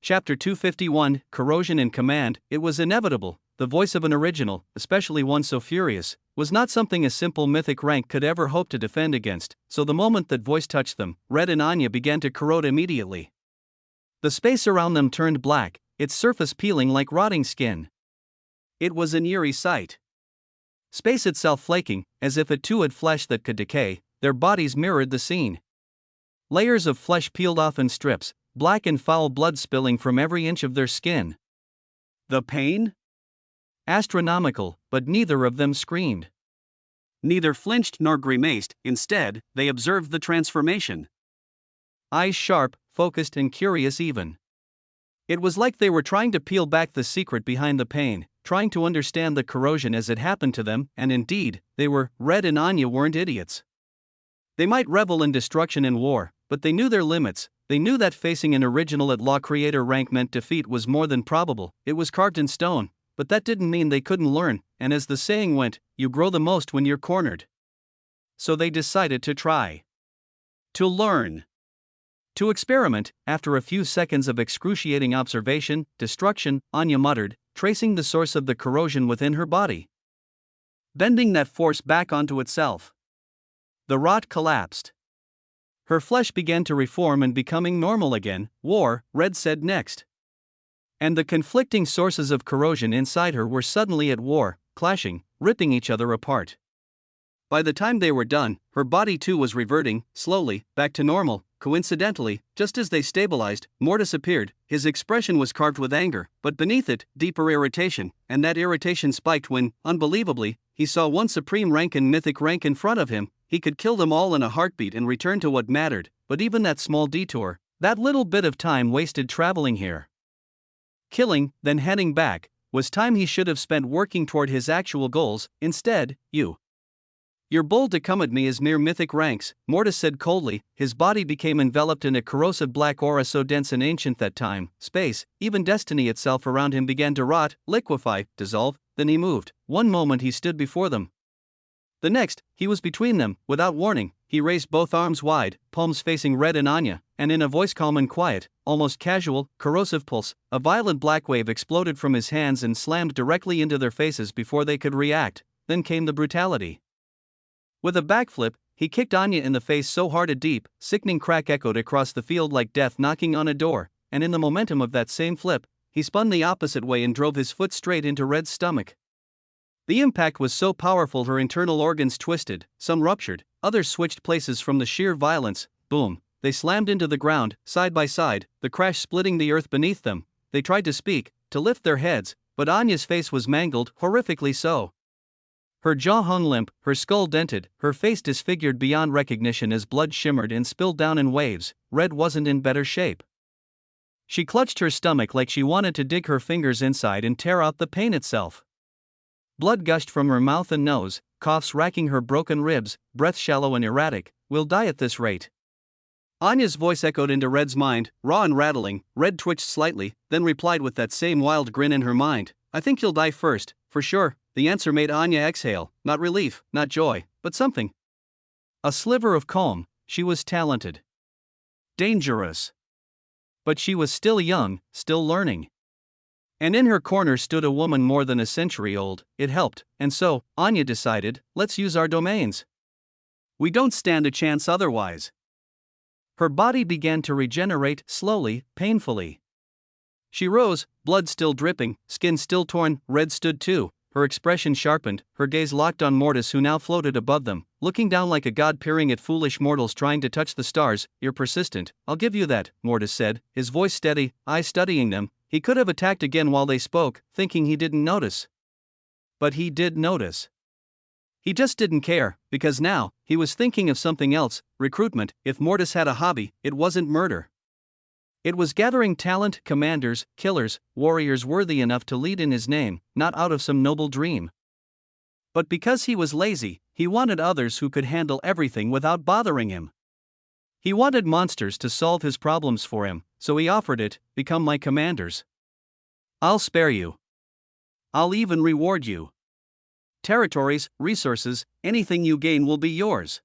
Chapter 251, Corrosion in Command. It was inevitable. The voice of an original, especially one so furious, was not something a simple mythic rank could ever hope to defend against, so the moment that voice touched them, Red and Anya began to corrode immediately. The space around them turned black, its surface peeling like rotting skin. It was an eerie sight. Space itself flaking, as if it too had flesh that could decay, their bodies mirrored the scene. Layers of flesh peeled off in strips, black and foul blood spilling from every inch of their skin. The pain? Astronomical, but neither of them screamed. Neither flinched nor grimaced, instead, they observed the transformation. Eyes sharp, focused and curious even. It was like they were trying to peel back the secret behind the pain, trying to understand the corrosion as it happened to them, and indeed, they were. Red and Anya weren't idiots. They might revel in destruction and war, but they knew their limits. They knew that facing an original at Law Creator rank meant defeat was more than probable. It was carved in stone, but that didn't mean they couldn't learn, and as the saying went, you grow the most when you're cornered. So they decided to try. To learn. To experiment. After a few seconds of excruciating observation, destruction, Anya muttered, tracing the source of the corrosion within her body. Bending that force back onto itself. The rot collapsed. Her flesh began to reform and becoming normal again. War, Red said next. And the conflicting sources of corrosion inside her were suddenly at war, clashing, ripping each other apart. By the time they were done, her body too was reverting, slowly, back to normal. Coincidentally, just as they stabilized, Mortis appeared. His expression was carved with anger, but beneath it, deeper irritation, and that irritation spiked when, unbelievably, he saw one supreme rank and mythic rank in front of him. He could kill them all in a heartbeat and return to what mattered, but even that small detour, that little bit of time wasted traveling here, killing, then heading back, was time he should have spent working toward his actual goals. Instead, You're bold to come at me as mere mythic ranks, Mortis said coldly. His body became enveloped in a corrosive black aura so dense and ancient that time, space, even destiny itself around him began to rot, liquefy, dissolve. Then he moved. One moment he stood before them. The next, he was between them. Without warning, he raised both arms wide, palms facing Red and Anya, and in a voice calm and quiet, almost casual, corrosive pulse, a violent black wave exploded from his hands and slammed directly into their faces before they could react. Then came the brutality. With a backflip, he kicked Anya in the face so hard a deep, sickening crack echoed across the field like death knocking on a door, and in the momentum of that same flip, he spun the opposite way and drove his foot straight into Red's stomach. The impact was so powerful her internal organs twisted, some ruptured, others switched places from the sheer violence. Boom, they slammed into the ground, side by side, the crash splitting the earth beneath them. They tried to speak, to lift their heads, but Anya's face was mangled, horrifically so. Her jaw hung limp, her skull dented, her face disfigured beyond recognition as blood shimmered and spilled down in waves. Red wasn't in better shape. She clutched her stomach like she wanted to dig her fingers inside and tear out the pain itself. Blood gushed from her mouth and nose, coughs racking her broken ribs, breath shallow and erratic. We'll die at this rate. Anya's voice echoed into Red's mind, raw and rattling. Red twitched slightly, then replied with that same wild grin in her mind. I think you'll die first, for sure. The answer made Anya exhale, not relief, not joy, but something. A sliver of calm. She was talented. Dangerous. But she was still young, still learning. And in her corner stood a woman more than a century old. It helped, and so, Anya decided, let's use our domains. We don't stand a chance otherwise. Her body began to regenerate, slowly, painfully. She rose, blood still dripping, skin still torn. Red stood too. Her expression sharpened, her gaze locked on Mortis who now floated above them, looking down like a god peering at foolish mortals trying to touch the stars. You're persistent, I'll give you that, Mortis said, his voice steady, eyes studying them. He could have attacked again while they spoke, thinking he didn't notice. But he did notice. He just didn't care, because now, he was thinking of something else, recruitment. If Mortis had a hobby, it wasn't murder. It was gathering talent, commanders, killers, warriors worthy enough to lead in his name, not out of some noble dream. But because he was lazy, he wanted others who could handle everything without bothering him. He wanted monsters to solve his problems for him, so he offered it, become my commanders. I'll spare you. I'll even reward you. Territories, resources, anything you gain will be yours.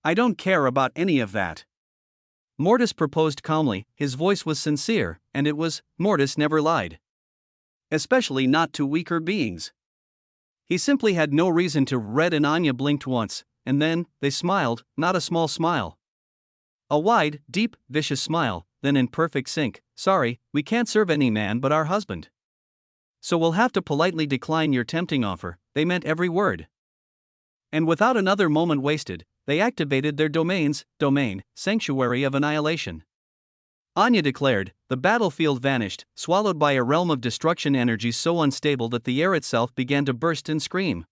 I don't care about any of that. Mortis proposed calmly, his voice was sincere, and it was, Mortis never lied. Especially not to weaker beings. He simply had no reason to. Red and Anya blinked once, and then, they smiled, not a small smile. A wide, deep, vicious smile, then in perfect sync, sorry, we can't serve any man but our husband. So we'll have to politely decline your tempting offer, they meant every word. And without another moment wasted, they activated their domain, sanctuary of annihilation. Anya declared, the battlefield vanished, swallowed by a realm of destruction energy so unstable that the air itself began to burst and scream.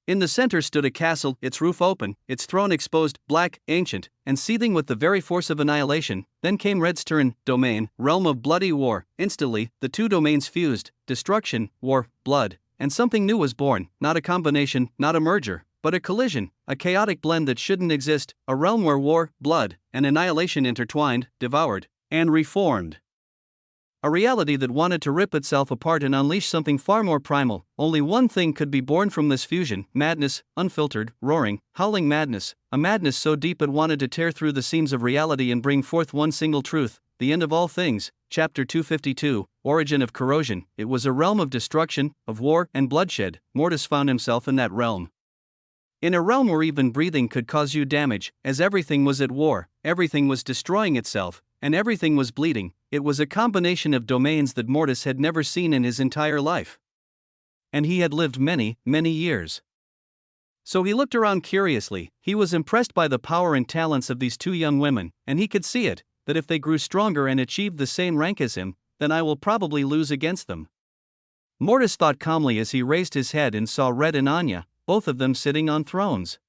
In the center stood a castle, its roof open, its throne exposed, black, ancient, and seething with the very force of annihilation. Then came Red's turn, domain, realm of bloody war. Instantly, the two domains fused, destruction, war, blood, and something new was born, not a combination, not a merger, but a collision, a chaotic blend that shouldn't exist, a realm where war, blood, and annihilation intertwined, devoured, and reformed. A reality that wanted to rip itself apart and unleash something far more primal. Only one thing could be born from this fusion: madness, unfiltered, roaring, howling madness, a madness so deep it wanted to tear through the seams of reality and bring forth one single truth, the end of all things. Chapter 252, Origin of Corrosion. It was a realm of destruction, of war, and bloodshed. Mortis found himself in that realm. In a realm where even breathing could cause you damage, as everything was at war, everything was destroying itself, and everything was bleeding. It was a combination of domains that Mortis had never seen in his entire life. And he had lived many, many years. So he looked around curiously. He was impressed by the power and talents of these two young women, and he could see it, that if they grew stronger and achieved the same rank as him, then I will probably lose against them. Mortis thought calmly as he raised his head and saw Red and Anya, both of them sitting on thrones.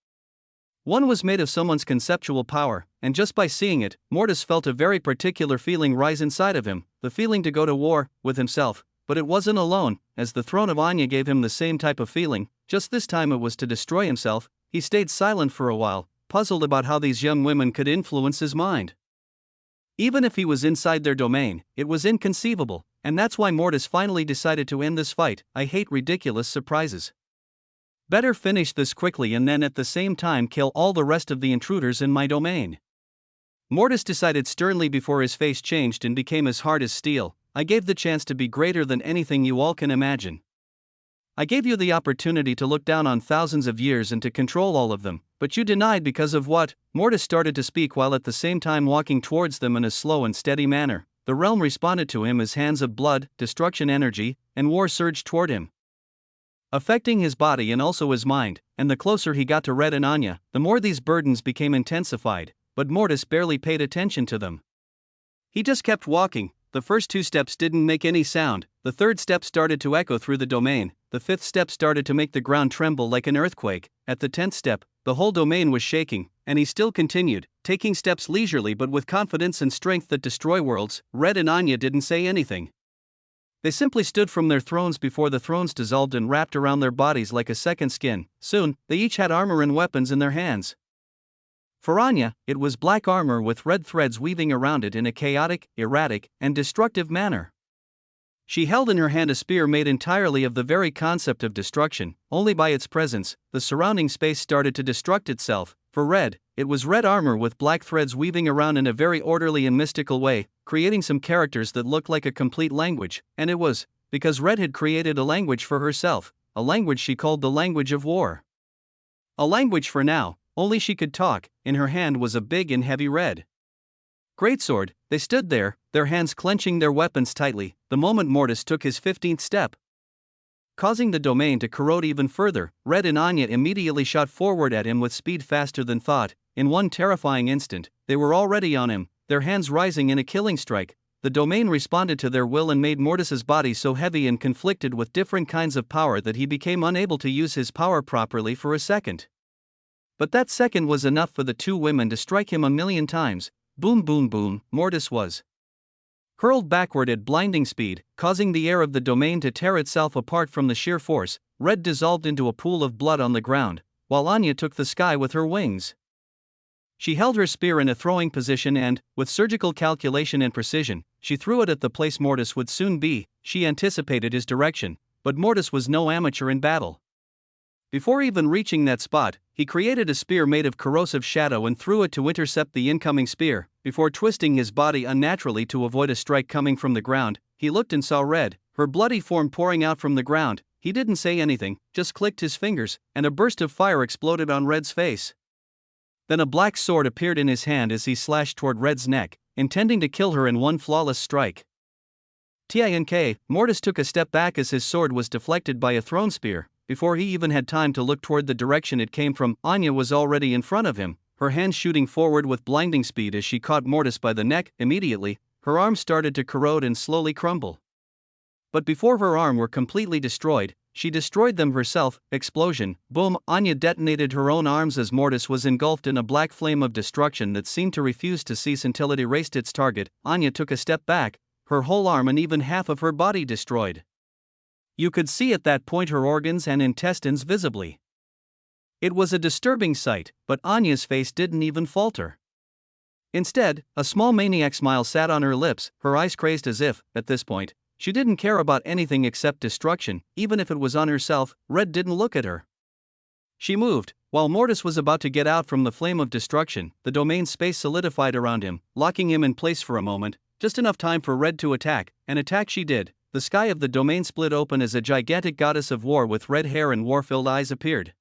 One was made of someone's conceptual power, and just by seeing it, Mortis felt a very particular feeling rise inside of him, the feeling to go to war with himself. But it wasn't alone, as the throne of Anya gave him the same type of feeling, just this time it was to destroy himself. He stayed silent for a while, puzzled about how these young women could influence his mind. Even if he was inside their domain, it was inconceivable, and that's why Mortis finally decided to end this fight. I hate ridiculous surprises. Better finish this quickly and then at the same time kill all the rest of the intruders in my domain. Mortis decided sternly before his face changed and became as hard as steel. I gave the chance to be greater than anything you all can imagine. I gave you the opportunity to look down on thousands of years and to control all of them, but you denied because of what? Mortis started to speak while at the same time walking towards them in a slow and steady manner. The realm responded to him as hands of blood, destruction energy, and war surged toward him, affecting his body and also his mind, and the closer he got to Red and Anya, the more these burdens became intensified, but Mortis barely paid attention to them. He just kept walking. The first two steps didn't make any sound, the third step started to echo through the domain, the fifth step started to make the ground tremble like an earthquake, at the 10th step, the whole domain was shaking, and he still continued, taking steps leisurely but with confidence and strength that destroy worlds. Red and Anya didn't say anything. They simply stood from their thrones before the thrones dissolved and wrapped around their bodies like a second skin. Soon, they each had armor and weapons in their hands. For Anya, it was black armor with red threads weaving around it in a chaotic, erratic, and destructive manner. She held in her hand a spear made entirely of the very concept of destruction. Only by its presence, the surrounding space started to destruct itself. For Red, it was red armor with black threads weaving around in a very orderly and mystical way, creating some characters that looked like a complete language, and it was because Red had created a language for herself, a language she called the language of war. A language for now, only she could talk. In her hand was a big and heavy red greatsword. They stood there, their hands clenching their weapons tightly, the moment Mortis took his 15th step, causing the domain to corrode even further. Red and Anya immediately shot forward at him with speed faster than thought. In one terrifying instant, they were already on him, their hands rising in a killing strike. The domain responded to their will and made Mortis's body so heavy and conflicted with different kinds of power that he became unable to use his power properly for a second. But that second was enough for the two women to strike him 1,000,000 times. Boom boom boom. Mortis was hurled backward at blinding speed, causing the air of the domain to tear itself apart from the sheer force. Red dissolved into a pool of blood on the ground, while Anya took the sky with her wings. She held her spear in a throwing position and, with surgical calculation and precision, she threw it at the place Mortis would soon be. She anticipated his direction, but Mortis was no amateur in battle. Before even reaching that spot, he created a spear made of corrosive shadow and threw it to intercept the incoming spear. Before twisting his body unnaturally to avoid a strike coming from the ground, he looked and saw Red, her bloody form pouring out from the ground. He didn't say anything, just clicked his fingers, and a burst of fire exploded on Red's face. Then a black sword appeared in his hand as he slashed toward Red's neck, intending to kill her in one flawless strike. Tink, Mortis took a step back as his sword was deflected by a thrown spear. Before he even had time to look toward the direction it came from, Anya was already in front of him, her hands shooting forward with blinding speed as she caught Mortis by the neck. Immediately, her arms started to corrode and slowly crumble. But before her arms were completely destroyed, she destroyed them herself. Explosion, boom, Anya detonated her own arms as Mortis was engulfed in a black flame of destruction that seemed to refuse to cease until it erased its target. Anya took a step back, her whole arm and even half of her body destroyed. You could see at that point her organs and intestines visibly. It was a disturbing sight, but Anya's face didn't even falter. Instead, a small maniac smile sat on her lips, her eyes crazed as if, at this point, she didn't care about anything except destruction, even if it was on herself. Red didn't look at her. She moved. While Mortis was about to get out from the flame of destruction, the domain space solidified around him, locking him in place for a moment, just enough time for Red to attack, and attack she did. The sky of the domain split open as a gigantic goddess of war with red hair and war-filled eyes appeared.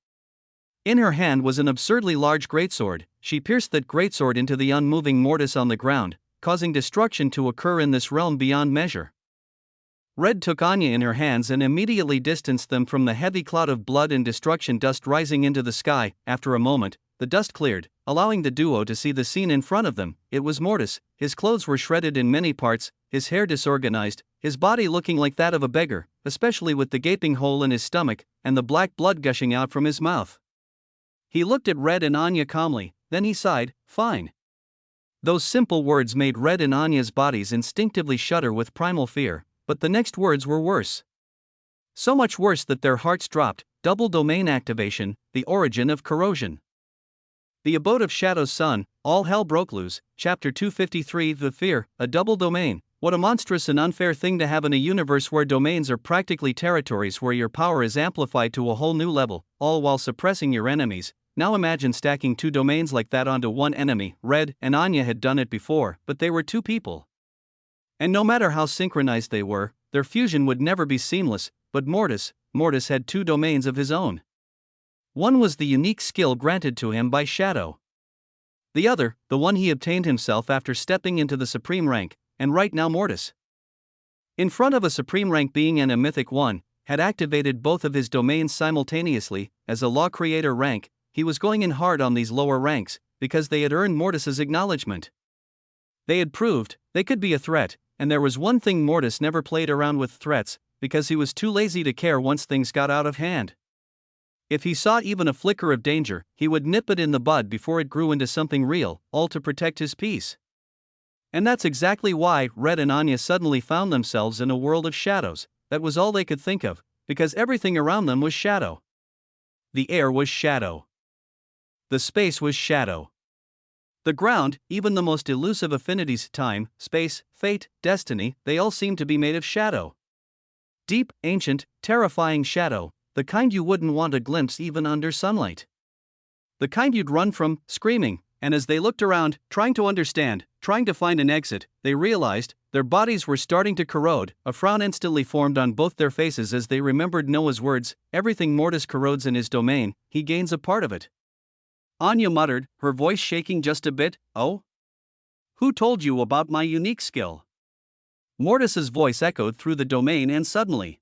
In her hand was an absurdly large greatsword. She pierced that greatsword into the unmoving Mortis on the ground, causing destruction to occur in this realm beyond measure. Red took Anya in her hands and immediately distanced them from the heavy cloud of blood and destruction dust rising into the sky. After a moment, the dust cleared, allowing the duo to see the scene in front of them. It was Mortis. His clothes were shredded in many parts, his hair disorganized, his body looking like that of a beggar, especially with the gaping hole in his stomach and the black blood gushing out from his mouth. He looked at Red and Anya calmly, then he sighed, "Fine." Those simple words made Red and Anya's bodies instinctively shudder with primal fear, but the next words were worse. So much worse that their hearts dropped. Double domain activation, the origin of corrosion. The Abode of Shadow's Son, all hell broke loose. Chapter 253. The Fear, a double domain. What a monstrous and unfair thing to have in a universe where domains are practically territories where your power is amplified to a whole new level, all while suppressing your enemies. Now imagine stacking two domains like that onto one enemy. Red and Anya had done it before, but they were two people. And no matter how synchronized they were, their fusion would never be seamless. But Mortis had two domains of his own. One was the unique skill granted to him by Shadow. The other, the one he obtained himself after stepping into the supreme rank, and right now Mortis, in front of a supreme rank being and a mythic one, had activated both of his domains simultaneously. As a law creator rank, he was going in hard on these lower ranks, because they had earned Mortis's acknowledgement. They had proved they could be a threat, and there was one thing: Mortis never played around with threats, because he was too lazy to care once things got out of hand. If he saw even a flicker of danger, he would nip it in the bud before it grew into something real, all to protect his peace. And that's exactly why Red and Anya suddenly found themselves in a world of shadows. That was all they could think of, because everything around them was shadow. The air was shadow. The space was shadow. The ground, even the most elusive affinities, time, space, fate, destiny, they all seemed to be made of shadow. Deep, ancient, terrifying shadow, the kind you wouldn't want to glimpse even under sunlight. The kind you'd run from, screaming. And as they looked around, trying to understand, trying to find an exit, they realized their bodies were starting to corrode. A frown instantly formed on both their faces as they remembered Noah's words: everything Mortis corrodes in his domain, he gains a part of it. Anya muttered, her voice shaking just a bit, "Oh? Who told you about my unique skill?" Mortis's voice echoed through the domain, and suddenly,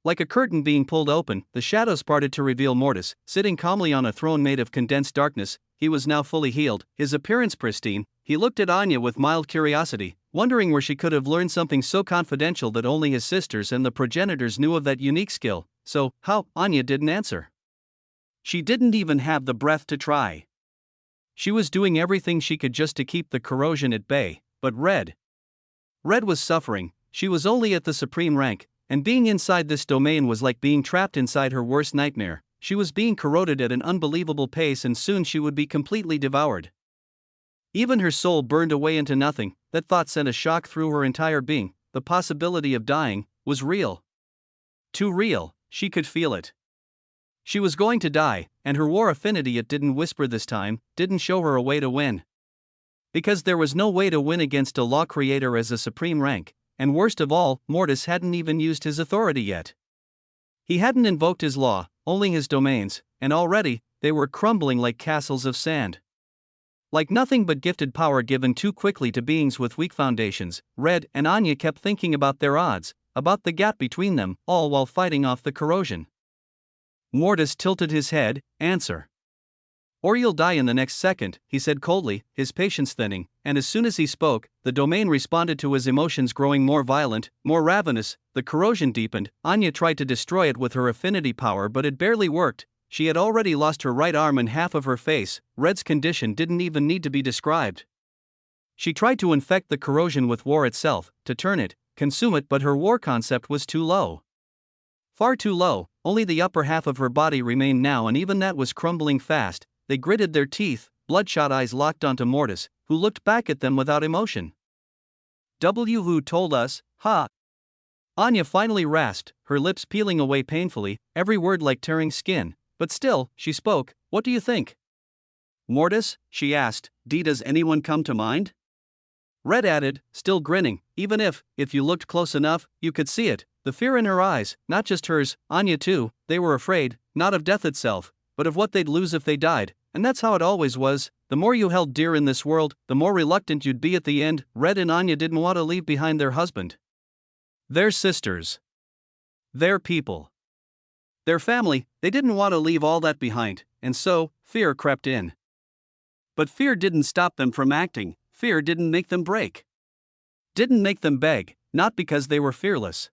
like a curtain being pulled open, the shadows parted to reveal Mortis, sitting calmly on a throne made of condensed darkness. He was now fully healed, his appearance pristine. He looked at Anya with mild curiosity, wondering where she could have learned something so confidential that only his sisters and the progenitors knew of that unique skill. So, how? Anya didn't answer. She didn't even have the breath to try. She was doing everything she could just to keep the corrosion at bay, but Red was suffering. She was only at the supreme rank, and being inside this domain was like being trapped inside her worst nightmare. She was being corroded at an unbelievable pace, and soon she would be completely devoured. Even her soul burned away into nothing. That thought sent a shock through her entire being. The possibility of dying was real. Too real, she could feel it. She was going to die, and her war affinity, it didn't whisper this time, didn't show her a way to win. Because there was no way to win against a law creator as a supreme rank, and worst of all, Mortis hadn't even used his authority yet. He hadn't invoked his law, only his domains, and already, they were crumbling like castles of sand. Like nothing but gifted power given too quickly to beings with weak foundations, Red and Anya kept thinking about their odds, about the gap between them, all while fighting off the corrosion. Mortis tilted his head. Answer. Or you'll die in the next second, he said coldly, his patience thinning, and as soon as he spoke, the domain responded to his emotions, growing more violent, more ravenous. The corrosion deepened. Anya tried to destroy it with her affinity power, but it barely worked. She had already lost her right arm and half of her face. Red's condition didn't even need to be described. She tried to infect the corrosion with war itself, to turn it, consume it, but her war concept was too low. Far too low. Only the upper half of her body remained now, and even that was crumbling fast. They gritted their teeth, bloodshot eyes locked onto Mortis, who looked back at them without emotion. Who told us, ha? Anya finally rasped, her lips peeling away painfully, every word like tearing skin, but still, she spoke. What do you think? Mortis, she asked, does anyone come to mind? Red added, still grinning, even if you looked close enough, you could see it, the fear in her eyes, not just hers, Anya too. They were afraid, not of death itself, but of what they'd lose if they died, and that's how it always was. The more you held dear in this world, the more reluctant you'd be at the end. Red and Anya didn't want to leave behind their husband, their sisters, their people, their family. They didn't want to leave all that behind, and so, fear crept in. But fear didn't stop them from acting. Fear didn't make them break. Didn't make them beg, not because they were fearless.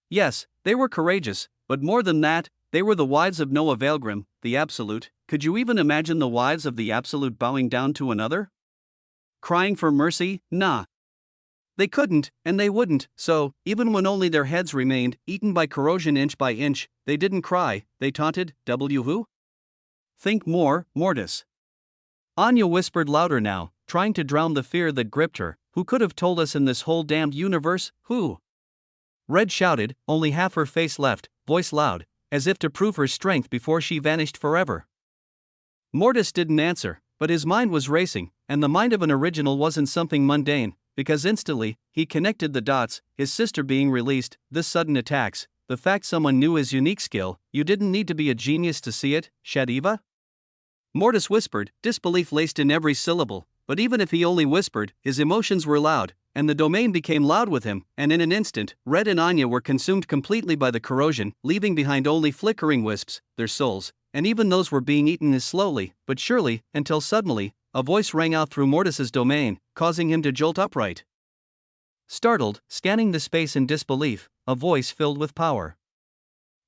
Yes, they were courageous, but more than that, they were the wives of Noah Weaverheart, the Absolute. Could you even imagine the wives of the Absolute bowing down to another? Crying for mercy? Nah. They couldn't, and they wouldn't, so, even when only their heads remained, eaten by corrosion inch by inch, they didn't cry, they taunted. Who? Think more, Mortis. Anya whispered louder now, trying to drown the fear that gripped her. Who could have told us in this whole damned universe? Who? Red shouted, only half her face left, voice loud, as if to prove her strength before she vanished forever. Mortis didn't answer, but his mind was racing, and the mind of an original wasn't something mundane, because instantly, he connected the dots, his sister being released, this sudden attacks, the fact someone knew his unique skill. You didn't need to be a genius to see it, Shadiva? Mortis whispered, disbelief laced in every syllable, but even if he only whispered, his emotions were loud, and the domain became loud with him, and in an instant, Red and Anya were consumed completely by the corrosion, leaving behind only flickering wisps, their souls, and even those were being eaten as slowly, but surely, until suddenly, a voice rang out through Mortis's domain, causing him to jolt upright. Startled, scanning the space in disbelief, a voice filled with power.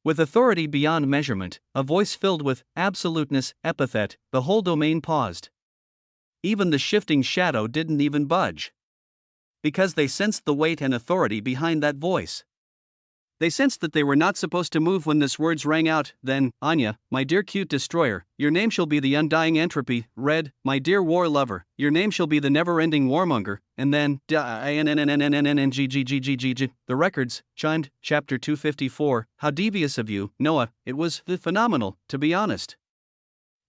With authority beyond measurement, a voice filled with absoluteness, epithet, the whole domain paused. Even the shifting shadow didn't even budge. Because they sensed the weight and authority behind that voice. They sensed that they were not supposed to move when this words rang out. Then, Anya, my dear cute destroyer, your name shall be the undying entropy. Red, my dear war lover, your name shall be the never-ending warmonger. And then, the records chimed. Chapter 254. How devious of you, Noah. It was phenomenal, to be honest.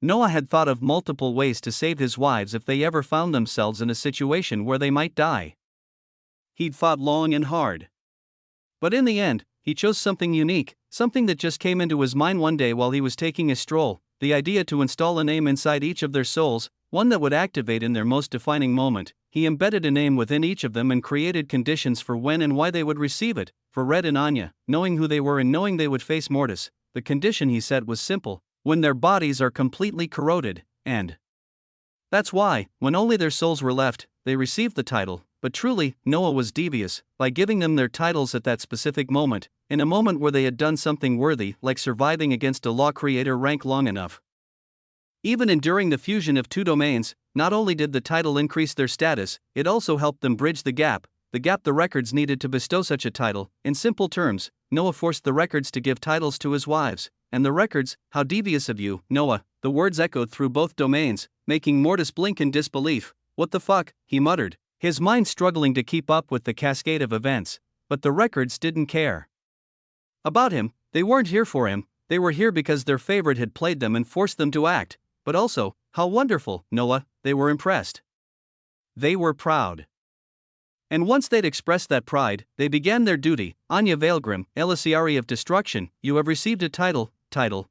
Noah had thought of multiple ways to save his wives if they ever found themselves in a situation where they might die. He'd thought long and hard. But in the end, he chose something unique, something that just came into his mind one day while he was taking a stroll, the idea to install a name inside each of their souls, one that would activate in their most defining moment. He embedded a name within each of them and created conditions for when and why they would receive it. For Red and Anya, knowing who they were and knowing they would face Mortis, the condition he set was simple: when their bodies are completely corroded, and that's why, when only their souls were left, they received the title. But truly, Noah was devious, by giving them their titles at that specific moment, in a moment where they had done something worthy, like surviving against a law creator rank long enough. Even enduring the fusion of two domains, not only did the title increase their status, it also helped them bridge the gap the records needed to bestow such a title. In simple terms, Noah forced the records to give titles to his wives, and the records, how devious of you, Noah, the words echoed through both domains, making Mortis blink in disbelief. What the fuck, he muttered, his mind struggling to keep up with the cascade of events, but the records didn't care about him. They weren't here for him, They were here because their favorite had played them and forced them to act, but also, how wonderful, Noah, they were impressed. They were proud. And once they'd expressed that pride, they began their duty. Anya Veilgrim, Elisiari of Destruction, you have received a title,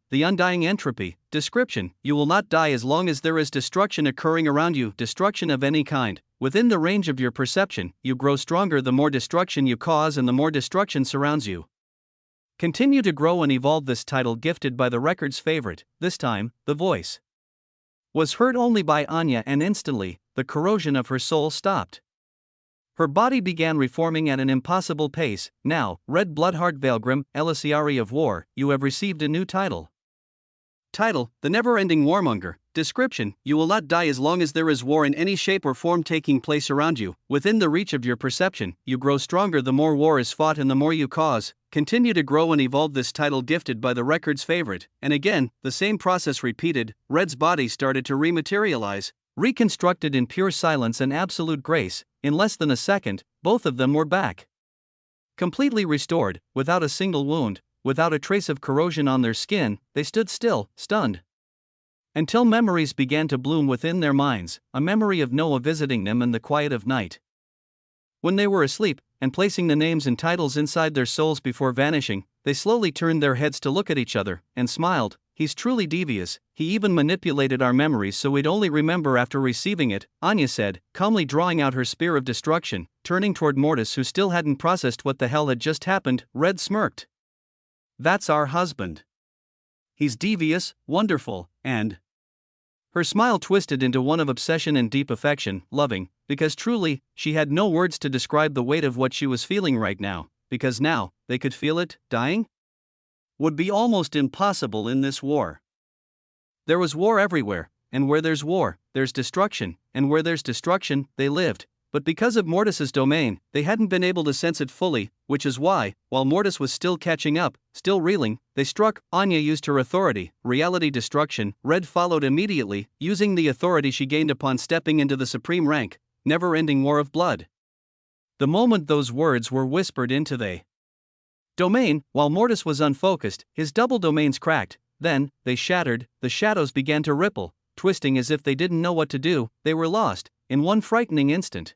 the Undying Entropy. Description, you will not die as long as there is destruction occurring around you, destruction of any kind. Within the range of your perception, you grow stronger the more destruction you cause and the more destruction surrounds you. Continue to grow and evolve. This title gifted by the record's favorite, this time, the voice was heard only by Anya, and instantly, the corrosion of her soul stopped. Her body began reforming at an impossible pace. Now, Red Bloodheart Veilgrim, Elisiari of War, you have received a new title. Title, the Never-Ending Warmonger. Description, you will not die as long as there is war in any shape or form taking place around you. Within the reach of your perception, you grow stronger the more war is fought and the more you cause. Continue to grow and evolve. This title gifted by the record's favorite. And again, the same process repeated. Red's body started to rematerialize, reconstructed in pure silence and absolute grace. In less than a second, both of them were back. Completely restored, without a single wound, without a trace of corrosion on their skin, they stood still, stunned. Until memories began to bloom within their minds, a memory of Noah visiting them in the quiet of night. When they were asleep, and placing the names and titles inside their souls before vanishing, they slowly turned their heads to look at each other, and smiled. He's truly devious, he even manipulated our memories so we'd only remember after receiving it, Anya said, calmly drawing out her spear of destruction, turning toward Mortis who still hadn't processed what the hell had just happened. Red smirked. That's our husband. He's devious, wonderful, and... Her smile twisted into one of obsession and deep affection, loving, because truly, she had no words to describe the weight of what she was feeling right now, because now, they could feel it, dying? Would be almost impossible in this war. There was war everywhere, and where there's war, there's destruction, and where there's destruction, they lived. But because of Mortis's domain, they hadn't been able to sense it fully, which is why, while Mortis was still catching up, still reeling, they struck. Anya used her authority, reality destruction. Red followed immediately, using the authority she gained upon stepping into the supreme rank, never-ending war of blood. The moment those words were whispered into the domain, while Mortis was unfocused, his double domains cracked, then, they shattered, the shadows began to ripple, twisting as if they didn't know what to do, they were lost, in one frightening instant.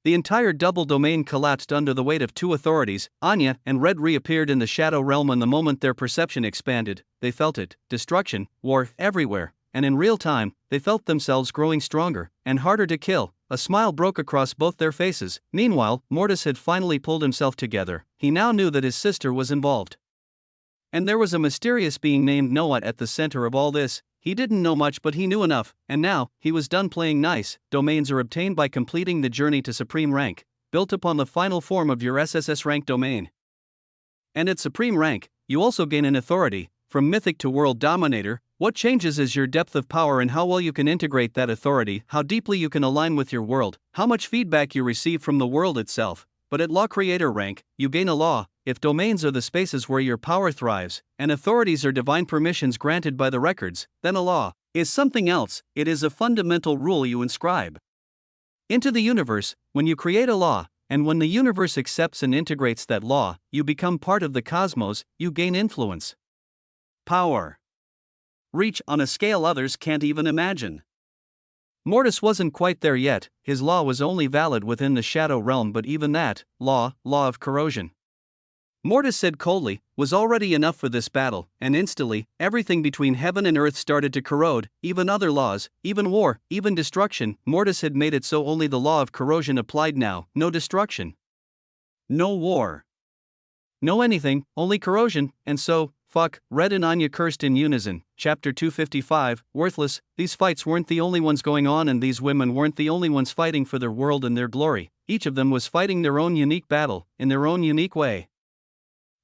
The entire double domain collapsed under the weight of two authorities. Anya and Red reappeared in the shadow realm, and the moment their perception expanded, they felt it, destruction, war, everywhere, and in real time, they felt themselves growing stronger, and harder to kill. A smile broke across both their faces. Meanwhile, Mortis had finally pulled himself together. He now knew that his sister was involved. And there was a mysterious being named Noah at the center of all this. He didn't know much, but he knew enough, and now, he was done playing nice. Domains are obtained by completing the journey to supreme rank, built upon the final form of your SSS rank domain. And at supreme rank, you also gain an authority, from mythic to world dominator. What changes is your depth of power and how well you can integrate that authority, how deeply you can align with your world, how much feedback you receive from the world itself. But at law creator rank, you gain a law. If domains are the spaces where your power thrives, and authorities are divine permissions granted by the records, then a law is something else. It is a fundamental rule you inscribe into the universe. When you create a law, and when the universe accepts and integrates that law, you become part of the cosmos, you gain influence, power, reach on a scale others can't even imagine. Mortis wasn't quite there yet. His law was only valid within the shadow realm, but even that law of corrosion, Mortis said coldly, was already enough for this battle, and instantly, everything between heaven and earth started to corrode, even other laws, even war, even destruction. Mortis had made it so only the law of corrosion applied now. No destruction, no war, no anything, only corrosion. And so, fuck, Red and Anya cursed in unison. Chapter 255, Worthless. These fights weren't the only ones going on, and these women weren't the only ones fighting for their world and their glory. Each of them was fighting their own unique battle, in their own unique way.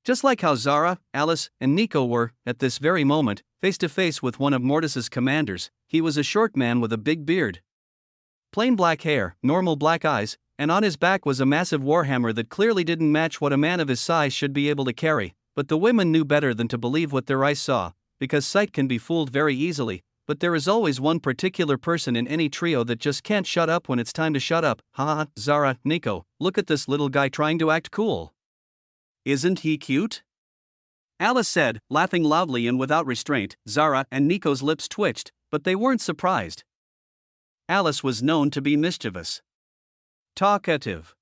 Just like how Zara, Alice, and Neko were, at this very moment, face to face with one of Mortis's commanders. He was a short man with a big beard, plain black hair, normal black eyes, and on his back was a massive warhammer that clearly didn't match what a man of his size should be able to carry. But the women knew better than to believe what their eyes saw, because sight can be fooled very easily. But there is always one particular person in any trio that just can't shut up when it's time to shut up. Haha, Zara, Neko, look at this little guy trying to act cool. Isn't he cute? Alice said, laughing loudly and without restraint. Zara and Nico's lips twitched, but they weren't surprised. Alice was known to be mischievous, talkative,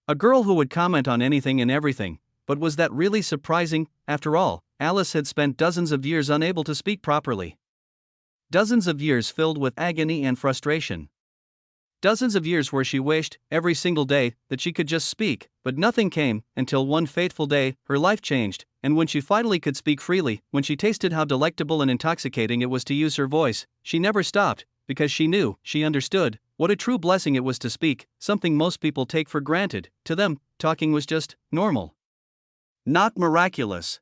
a girl who would comment on anything and everything. But was that really surprising? After all, Alice had spent dozens of years unable to speak properly. Dozens of years filled with agony and frustration. Dozens of years where she wished, every single day, that she could just speak, but nothing came, until one fateful day, her life changed, and when she finally could speak freely, when she tasted how delectable and intoxicating it was to use her voice, she never stopped, because she knew, she understood, what a true blessing it was to speak, something most people take for granted. To them, talking was just normal. Not miraculous.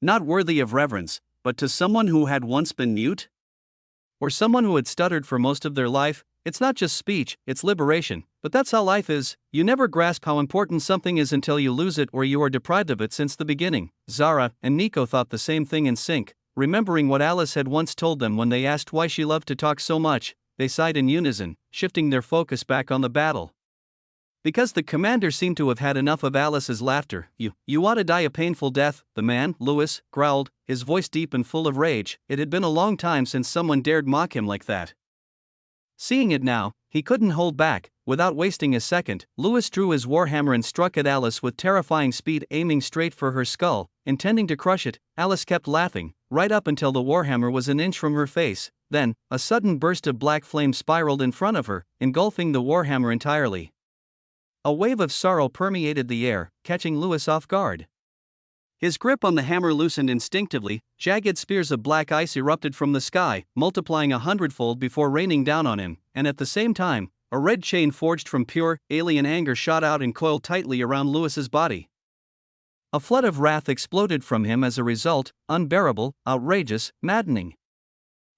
Not worthy of reverence, but to someone who had once been mute? Or someone who had stuttered for most of their life, it's not just speech, it's liberation, but that's how life is. You never grasp how important something is until you lose it or you are deprived of it since the beginning. Zara and Neko thought the same thing in sync, remembering what Alice had once told them when they asked why she loved to talk so much. They sighed in unison, shifting their focus back on the battle. Because the commander seemed to have had enough of Alice's laughter. You ought to die a painful death, the man, Lewis, growled, his voice deep and full of rage. It had been a long time since someone dared mock him like that. Seeing it now, he couldn't hold back. Without wasting a second, Lewis drew his warhammer and struck at Alice with terrifying speed, aiming straight for her skull, intending to crush it. Alice kept laughing, right up until the warhammer was an inch from her face. Then, a sudden burst of black flame spiraled in front of her, engulfing the warhammer entirely. A wave of sorrow permeated the air, catching Lewis off guard. His grip on the hammer loosened instinctively, jagged spears of black ice erupted from the sky, multiplying 100-fold before raining down on him, and at the same time, a red chain forged from pure, alien anger shot out and coiled tightly around Lewis's body. A flood of wrath exploded from him as a result, unbearable, outrageous, maddening.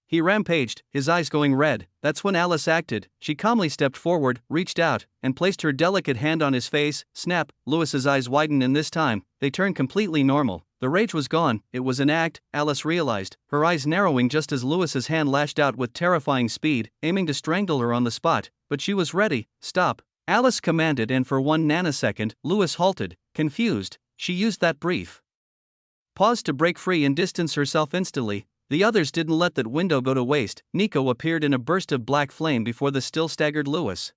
He rampaged, his eyes going red. That's when Alice acted. She calmly stepped forward, reached out, and placed her delicate hand on his face. Snap! Lewis's eyes widened, and this time, they turned completely normal. The rage was gone. It was an act, Alice realized, her eyes narrowing just as Lewis's hand lashed out with terrifying speed, aiming to strangle her on the spot. But she was ready. Stop! Alice commanded, and for 1 nanosecond, Lewis halted, confused. She used that brief pause to break free and distance herself instantly. The others didn't let that window go to waste. Neko appeared in a burst of black flame before the still staggered Lewis.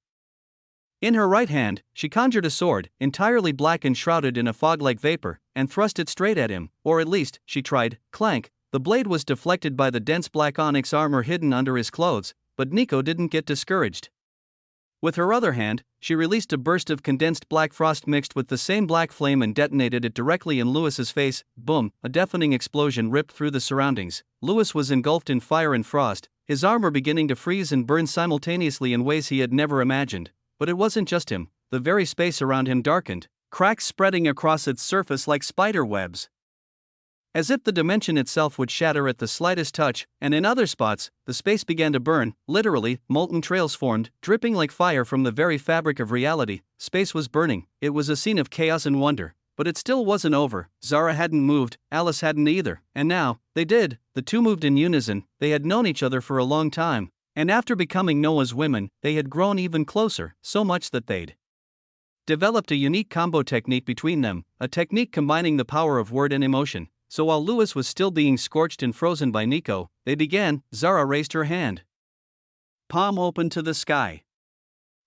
In her right hand, she conjured a sword, entirely black and shrouded in a fog-like vapor, and thrust it straight at him, or at least, she tried. Clank! The blade was deflected by the dense black onyx armor hidden under his clothes, but Neko didn't get discouraged. With her other hand, she released a burst of condensed black frost mixed with the same black flame and detonated it directly in Lewis's face. Boom! A deafening explosion ripped through the surroundings. Lewis was engulfed in fire and frost, his armor beginning to freeze and burn simultaneously in ways he had never imagined. But it wasn't just him. The very space around him darkened, cracks spreading across its surface like spider webs, as if the dimension itself would shatter at the slightest touch, and in other spots, the space began to burn. Literally, molten trails formed, dripping like fire from the very fabric of reality. Space was burning. It was a scene of chaos and wonder. But it still wasn't over. Zara hadn't moved, Alice hadn't either, and now, they did. The two moved in unison. They had known each other for a long time, and after becoming Noah's women, they had grown even closer, so much that they'd developed a unique combo technique between them, a technique combining the power of word and emotion. So while Lewis was still being scorched and frozen by Neko, they began. Zara raised her hand, palm open to the sky.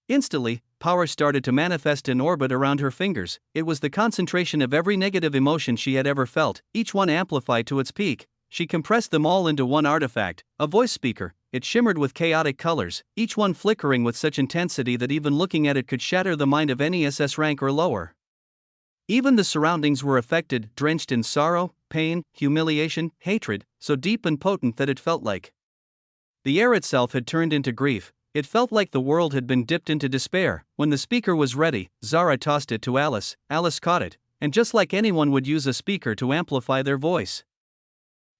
Instantly, power started to manifest in orbit around her fingers. It was the concentration of every negative emotion she had ever felt, each one amplified to its peak. She compressed them all into one artifact, a voice speaker. It shimmered with chaotic colors, each one flickering with such intensity that even looking at it could shatter the mind of any SS rank or lower. Even the surroundings were affected, drenched in sorrow, pain, humiliation, hatred, so deep and potent that it felt like the air itself had turned into grief. It felt like the world had been dipped into despair. When the speaker was ready, Zara tossed it to Alice. Alice caught it, and just like anyone would use a speaker to amplify their voice,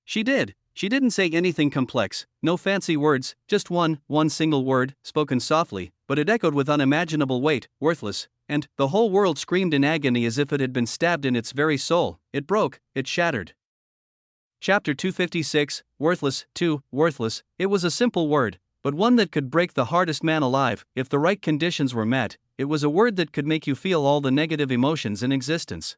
she did. She didn't say anything complex, no fancy words, just one single word, spoken softly, but it echoed with unimaginable weight, worthless, and the whole world screamed in agony as if it had been stabbed in its very soul. It broke, it shattered. Chapter 256, Worthless, 2, Worthless. It was a simple word, but one that could break the hardest man alive. If the right conditions were met, it was a word that could make you feel all the negative emotions in existence.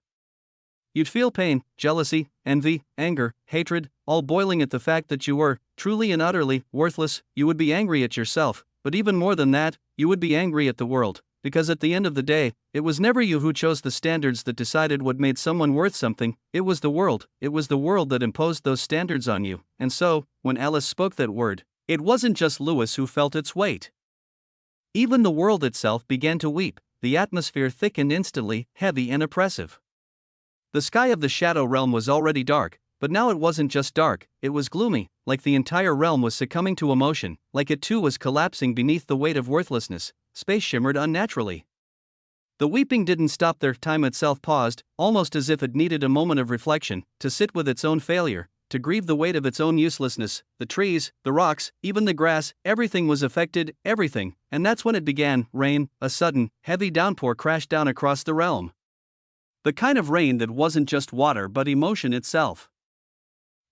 You'd feel pain, jealousy, envy, anger, hatred, all boiling at the fact that you were, truly and utterly, worthless. You would be angry at yourself, but even more than that, you would be angry at the world. Because at the end of the day, it was never you who chose the standards that decided what made someone worth something, it was the world. It was the world that imposed those standards on you. And so, when Alice spoke that word, it wasn't just Lewis who felt its weight. Even the world itself began to weep. The atmosphere thickened instantly, heavy and oppressive. The sky of the Shadow Realm was already dark, but now it wasn't just dark, it was gloomy, like the entire realm was succumbing to emotion, like it too was collapsing beneath the weight of worthlessness. Space shimmered unnaturally. The weeping didn't stop there, time itself paused, almost as if it needed a moment of reflection, to sit with its own failure, to grieve the weight of its own uselessness. The trees, the rocks, even the grass, everything was affected, everything, and that's when it began. Rain, a sudden, heavy downpour crashed down across the realm. The kind of rain that wasn't just water but emotion itself.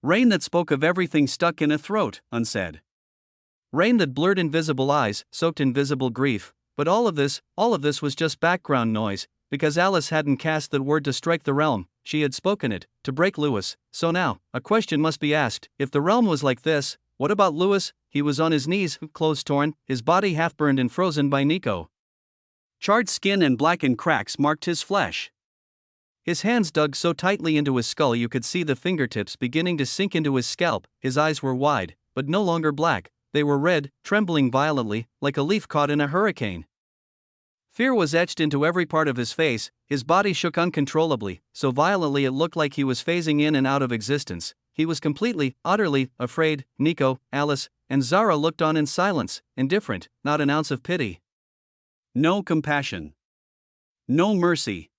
Rain that spoke of everything stuck in a throat, unsaid. Rain that blurred invisible eyes, soaked invisible grief. But all of this was just background noise, because Alice hadn't cast that word to strike the realm, she had spoken it, to break Lewis. So now, a question must be asked: if the realm was like this, what about Lewis? He was on his knees, clothes torn, his body half burned and frozen by Neko. Charred skin and blackened cracks marked his flesh. His hands dug so tightly into his skull you could see the fingertips beginning to sink into his scalp. His eyes were wide, but no longer black. They were red, trembling violently, like a leaf caught in a hurricane. Fear was etched into every part of his face. His body shook uncontrollably, so violently it looked like he was phasing in and out of existence. He was completely, utterly, afraid. Neko, Alice, and Zara looked on in silence, indifferent, not an ounce of pity. No compassion. No mercy.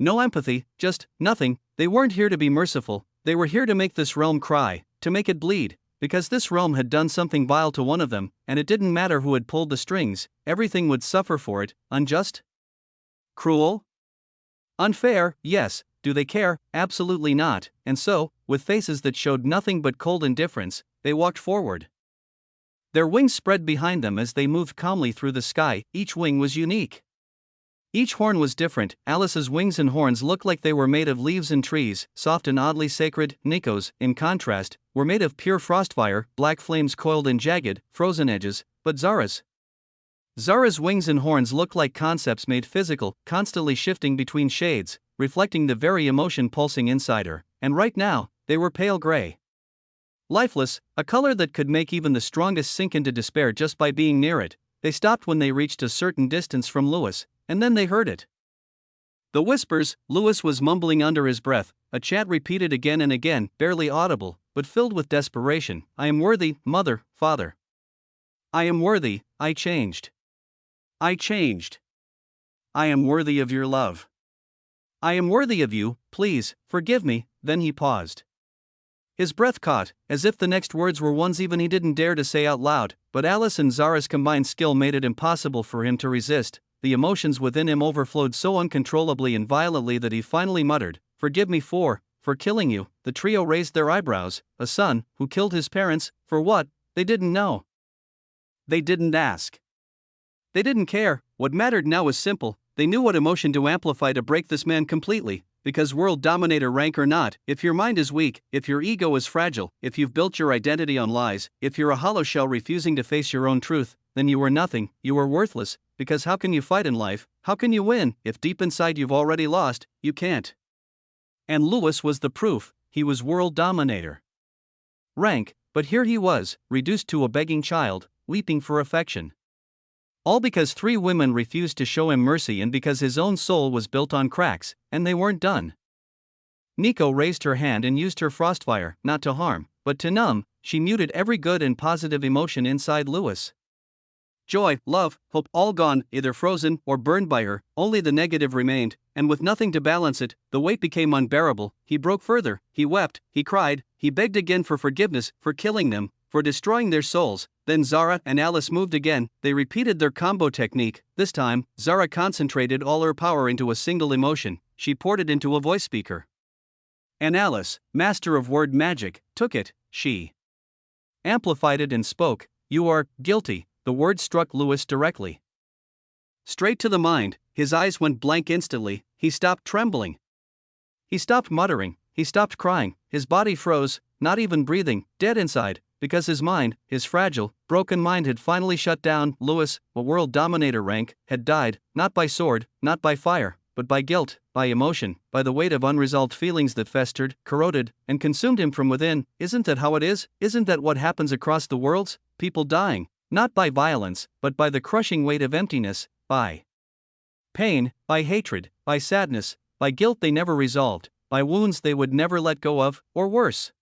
No empathy, just nothing. They weren't here to be merciful, they were here to make this realm cry, to make it bleed. Because this realm had done something vile to one of them, and it didn't matter who had pulled the strings, everything would suffer for it. Unjust? Cruel? Unfair, yes. Do they care? Absolutely not. And so, with faces that showed nothing but cold indifference, they walked forward. Their wings spread behind them as they moved calmly through the sky. Each wing was unique. Each horn was different. Alice's wings and horns looked like they were made of leaves and trees, soft and oddly sacred. Neko's, in contrast, were made of pure frostfire, black flames coiled in jagged, frozen edges. But Zara's wings and horns looked like concepts made physical, constantly shifting between shades, reflecting the very emotion pulsing inside her. And right now, they were pale gray. Lifeless, a color that could make even the strongest sink into despair just by being near it. They stopped when they reached a certain distance from Lewis. And then they heard it. The whispers. Lewis was mumbling under his breath, a chant repeated again and again, barely audible, but filled with desperation. I am worthy, mother, father. I am worthy, I changed. I changed. I am worthy of your love. I am worthy of you, please, forgive me. Then he paused. His breath caught, as if the next words were ones even he didn't dare to say out loud, but Alice and Zara's combined skill made it impossible for him to resist. The emotions within him overflowed so uncontrollably and violently that he finally muttered, "Forgive me for killing you." The trio raised their eyebrows. A son, who killed his parents, for what? They didn't know. They didn't ask. They didn't care. What mattered now was simple. They knew what emotion to amplify to break this man completely. Because world dominator rank or not, if your mind is weak, if your ego is fragile, if you've built your identity on lies, if you're a hollow shell refusing to face your own truth, then you are nothing, you are worthless. Because how can you fight in life, how can you win, if deep inside you've already lost? You can't. And Lewis was the proof. He was world dominator. Rank, but here he was, reduced to a begging child, weeping for affection. All because 3 women refused to show him mercy and because his own soul was built on cracks, and they weren't done. Neko raised her hand and used her frostfire, not to harm, but to numb. She muted every good and positive emotion inside Lewis. Joy, love, hope, all gone, either frozen or burned by her. Only the negative remained, and with nothing to balance it, the weight became unbearable. He broke further, he wept, he cried, he begged again for forgiveness, for killing them, for destroying their souls. Then Zara and Alice moved again. They repeated their combo technique. This time, Zara concentrated all her power into a single emotion. She poured it into a voice speaker. And Alice, master of word magic, took it. She amplified it and spoke. You are guilty. The word struck Lewis directly. Straight to the mind. His eyes went blank instantly. He stopped trembling. He stopped muttering, he stopped crying, his body froze, not even breathing, dead inside, because his mind, his fragile, broken mind had finally shut down. Lewis, a world dominator rank, had died, not by sword, not by fire, but by guilt, by emotion, by the weight of unresolved feelings that festered, corroded, and consumed him from within. Isn't that how it is? Isn't that what happens across the worlds? People dying, not by violence, but by the crushing weight of emptiness, by pain, by hatred, by sadness, by guilt they never resolved, by wounds they would never let go of, or worse,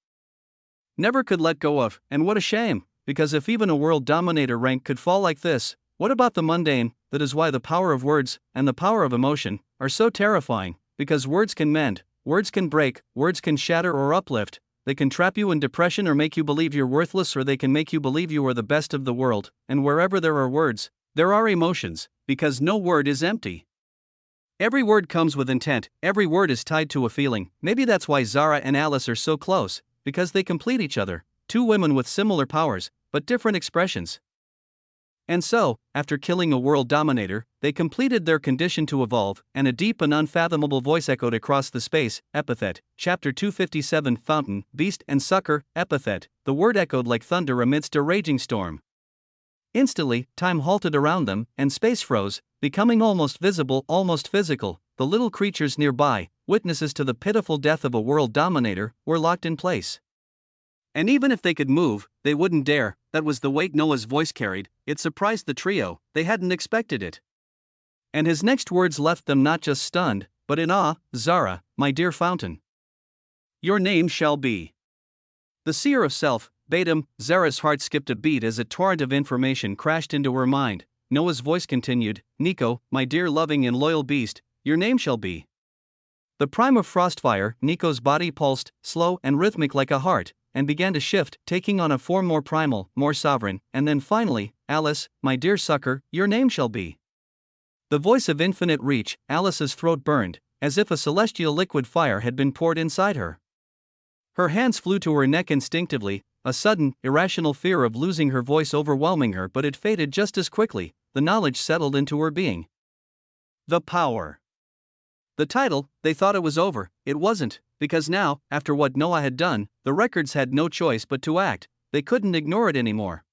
never could let go of. And what a shame, because if even a world dominator rank could fall like this, what about the mundane? That is why the power of words, and the power of emotion, are so terrifying, because words can mend, words can break, words can shatter or uplift, they can trap you in depression or make you believe you're worthless, or they can make you believe you are the best of the world. And wherever there are words, there are emotions, because no word is empty. Every word comes with intent, every word is tied to a feeling. Maybe that's why Zara and Alice are so close, because they complete each other, two women with similar powers, but different expressions. And so, after killing a world dominator, they completed their condition to evolve, and a deep and unfathomable voice echoed across the space. Epithet, Chapter 257. Fountain, Beast and Sucker. Epithet, the word echoed like thunder amidst a raging storm. Instantly, time halted around them, and space froze, becoming almost visible, almost physical. The little creatures nearby, witnesses to the pitiful death of a world dominator, were locked in place. And even if they could move, they wouldn't dare. That was the weight Noah's voice carried. It surprised the trio, they hadn't expected it. And his next words left them not just stunned, but in awe. Zara, my dear fountain, your name shall be the seer of self. Bade him. Zara's heart skipped a beat as a torrent of information crashed into her mind. Noah's voice continued, Neko, my dear loving and loyal beast, your name shall be the prime of frostfire. Neko's body pulsed, slow and rhythmic like a heart, and began to shift, taking on a form more primal, more sovereign. And then finally, Alice, my dear sucker, your name shall be the voice of infinite reach. Alice's throat burned, as if a celestial liquid fire had been poured inside her. Her hands flew to her neck instinctively, a sudden, irrational fear of losing her voice overwhelming her, but it faded just as quickly. The knowledge settled into her being. The power. The title. They thought it was over. It wasn't, because now, after what Noah had done, the records had no choice but to act. They couldn't ignore it anymore.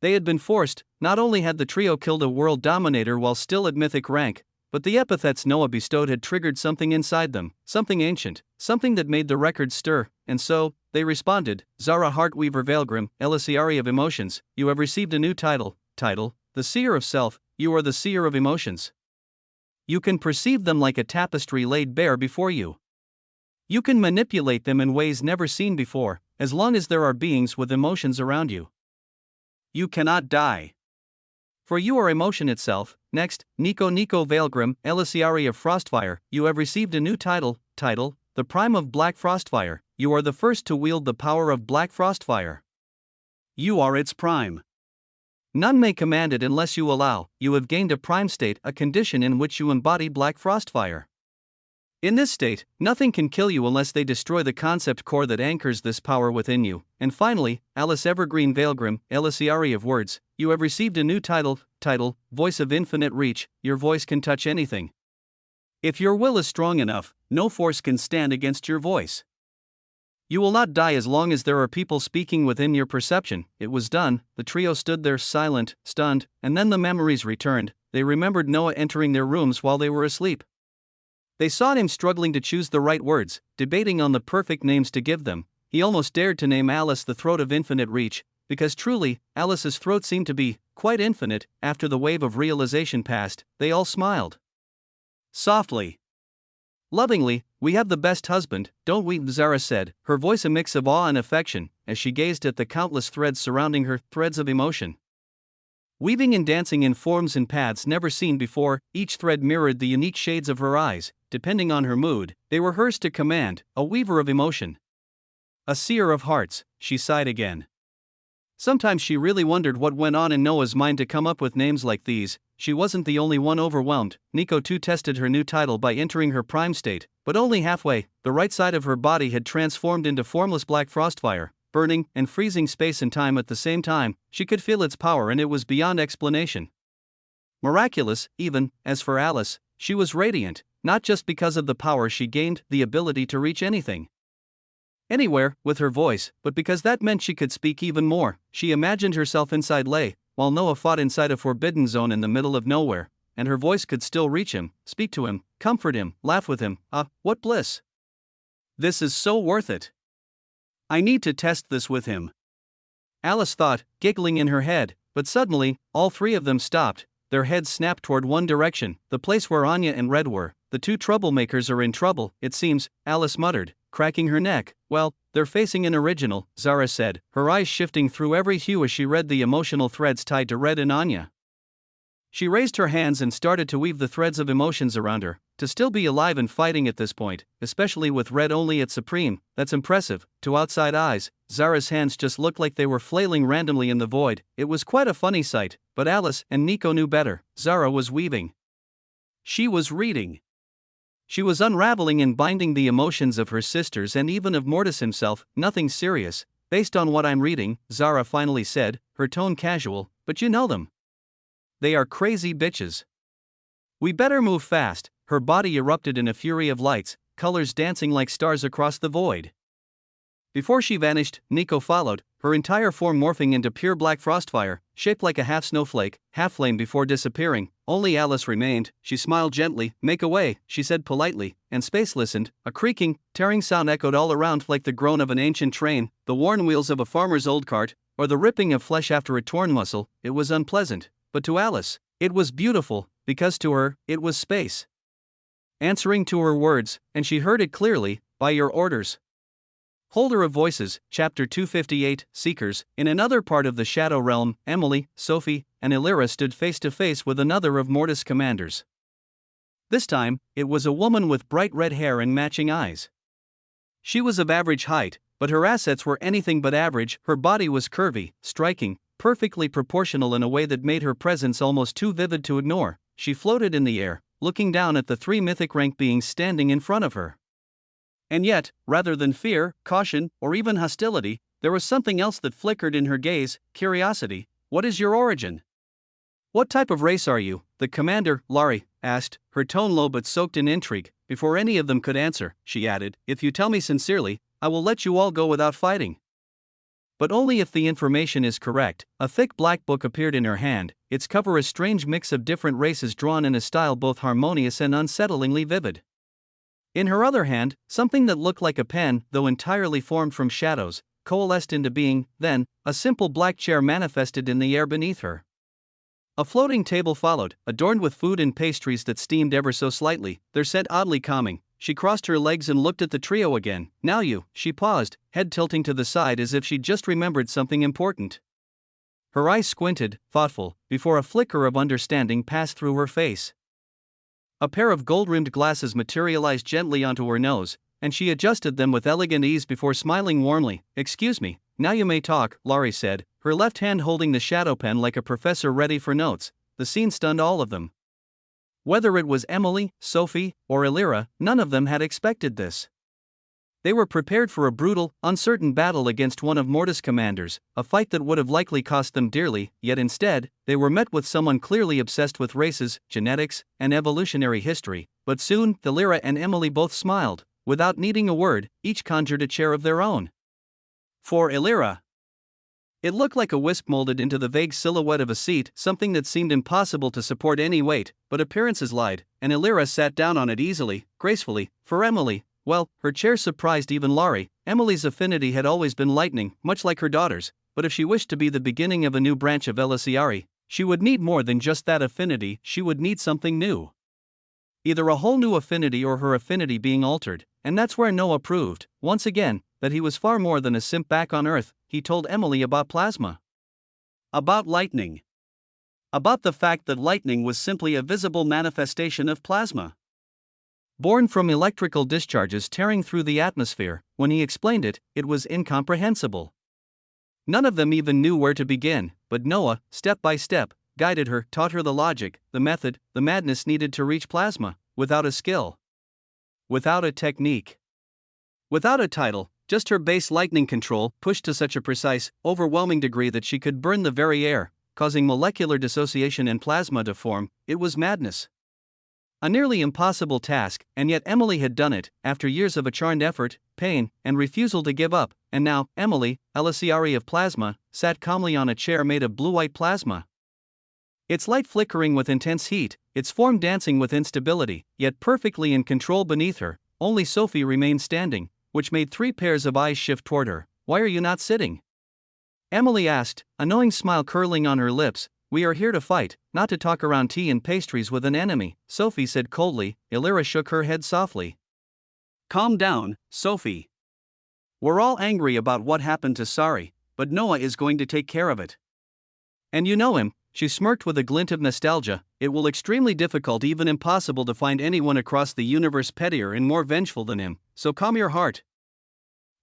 They had been forced. Not only had the trio killed a world dominator while still at mythic rank, but the epithets Noah bestowed had triggered something inside them, something ancient, something that made the records stir. And so, they responded. Zara Weaverheart, Elisiari of emotions, you have received a new title, the seer of self. You are the seer of emotions. You can perceive them like a tapestry laid bare before you. You can manipulate them in ways never seen before, as long as there are beings with emotions around you. You cannot die, for you are emotion itself. Next, Neko Neko, Elisiari of Frostfire, you have received a new title, the prime of Black Frostfire. You are the first to wield the power of Black Frostfire. You are its prime. None may command it unless you allow. You have gained a prime state, a condition in which you embody Black Frostfire. In this state, nothing can kill you unless they destroy the concept core that anchors this power within you. And finally, Alice Evergreen Veilgrim, Elisiari of Words, you have received a new title, Voice of Infinite Reach. Your voice can touch anything. If your will is strong enough, no force can stand against your voice. You will not die as long as there are people speaking within your perception. It was done. The trio stood there silent, stunned, and then the memories returned. They remembered Noah entering their rooms while they were asleep. They saw him struggling to choose the right words, debating on the perfect names to give them. He almost dared to name Alice the throat of infinite reach, because truly, Alice's throat seemed to be quite infinite. After the wave of realization passed, they all smiled. Softly, lovingly. We have the best husband, don't we? Zara said, her voice a mix of awe and affection, as she gazed at the countless threads surrounding her, threads of emotion. Weaving and dancing in forms and paths never seen before, each thread mirrored the unique shades of her eyes. Depending on her mood, they were hers to command. A weaver of emotion, a seer of hearts. She sighed again. Sometimes she really wondered what went on in Noah's mind to come up with names like these. She wasn't the only one overwhelmed. Neko too tested her new title by entering her prime state, but only halfway. The right side of her body had transformed into formless black frostfire, burning and freezing space and time at the same time. She could feel its power, and it was beyond explanation. Miraculous, even. As for Alice, she was radiant. not just because of the power she gained, the ability to reach anything, anywhere, with her voice, but because that meant she could speak even more. She imagined herself inside Lei, while Noah fought inside a forbidden zone in the middle of nowhere, and her voice could still reach him, speak to him, comfort him, laugh with him. What bliss! This is so worth it. I need to test this with him, Alice thought, giggling in her head, but suddenly, all three of them stopped. Their heads snapped toward one direction, the place where Anya and Red were. The two troublemakers are in trouble, it seems, Alice muttered, cracking her neck. Well, they're facing an original, Zara said, her eyes shifting through every hue as she read the emotional threads tied to Red and Anya. She raised her hands and started to weave the threads of emotions around her. To still be alive and fighting at this point, especially with Red only at supreme, that's impressive. To outside eyes, Zara's hands just looked like they were flailing randomly in the void. It was quite a funny sight, but Alice and Neko knew better. Zara was weaving. She was reading. She was unraveling and binding the emotions of her sisters and even of Mortis himself. Nothing serious, based on what I'm reading, Zara finally said, her tone casual, but you know them. They are crazy bitches. We better move fast. Her body erupted in a fury of lights, colors dancing like stars across the void. Before she vanished, Neko followed, her entire form morphing into pure black frostfire, shaped like a half snowflake, half flame before disappearing. Only Alice remained. She smiled gently. Make away, she said politely, and space listened. A creaking, tearing sound echoed all around like the groan of an ancient train, the worn wheels of a farmer's old cart, or the ripping of flesh after a torn muscle. It was unpleasant, but to Alice, it was beautiful, because to her, it was space answering to her words, and she heard it clearly. By your orders. Holder of Voices, Chapter 258, Seekers. In another part of the Shadow Realm, Emily, Sophie, and Illyra stood face to face with another of Mortis' commanders. This time, it was a woman with bright red hair and matching eyes. She was of average height, but her assets were anything but average. Her body was curvy, striking, perfectly proportional in a way that made her presence almost too vivid to ignore. She floated in the air, looking down at the three mythic rank beings standing in front of her. And yet, rather than fear, caution, or even hostility, there was something else that flickered in her gaze: curiosity. What is your origin? What type of race are you? The commander, Laurie, asked, her tone low but soaked in intrigue. Before any of them could answer, she added, if you tell me sincerely, I will let you all go without fighting. But only if the information is correct. A thick black book appeared in her hand, its cover a strange mix of different races drawn in a style both harmonious and unsettlingly vivid. In her other hand, something that looked like a pen, though entirely formed from shadows, coalesced into being. Then, a simple black chair manifested in the air beneath her. A floating table followed, adorned with food and pastries that steamed ever so slightly, their scent oddly calming. She crossed her legs and looked at the trio again. Now you, she paused, head tilting to the side as if she'd just remembered something important. Her eyes squinted, thoughtful, before a flicker of understanding passed through her face. A pair of gold-rimmed glasses materialized gently onto her nose, and she adjusted them with elegant ease before smiling warmly. Excuse me, now you may talk, Laurie said, her left hand holding the shadow pen like a professor ready for notes. The scene stunned all of them. Whether it was Emily, Sophie, or Illyra, none of them had expected this. They were prepared for a brutal, uncertain battle against one of Mortis' commanders, a fight that would have likely cost them dearly, yet instead, they were met with someone clearly obsessed with races, genetics, and evolutionary history. But soon, Illyra and Emily both smiled. Without needing a word, each conjured a chair of their own. For Illyra, it looked like a wisp molded into the vague silhouette of a seat, something that seemed impossible to support any weight, but appearances lied, and Illyra sat down on it easily, gracefully. For Emily, well, her chair surprised even Laurie. Emily's affinity had always been lightning, much like her daughter's, but if she wished to be the beginning of a new branch of Elisiari, she would need more than just that affinity. She would need something new. Either a whole new affinity or her affinity being altered, and that's where Noah proved, once again, that he was far more than a simp back on Earth. He told Emily about plasma. About lightning. About the fact that lightning was simply a visible manifestation of plasma, born from electrical discharges tearing through the atmosphere. When he explained it, it was incomprehensible. None of them even knew where to begin, but Noah, step by step, guided her, taught her the logic, the method, the madness needed to reach plasma, without a skill, without a technique, without a title, just her base lightning control, pushed to such a precise, overwhelming degree that she could burn the very air, causing molecular dissociation and plasma to form. It was madness. A nearly impossible task, and yet Emily had done it, after years of acharned effort, pain, and refusal to give up, and now, Emily, Elisiari of Plasma, sat calmly on a chair made of blue-white plasma. Its light flickering with intense heat, its form dancing with instability, yet perfectly in control beneath her. Only Sophie remained standing, which made 3 pairs of eyes shift toward her. "Why are you not sitting?" Emily asked, a knowing smile curling on her lips. "We are here to fight, not to talk around tea and pastries with an enemy," Sophie said coldly. Illyra shook her head softly. "Calm down, Sophie. We're all angry about what happened to Sari, but Noah is going to take care of it. And you know him." She smirked with a glint of nostalgia. "It will extremely difficult, even impossible, to find anyone across the universe pettier and more vengeful than him, so calm your heart.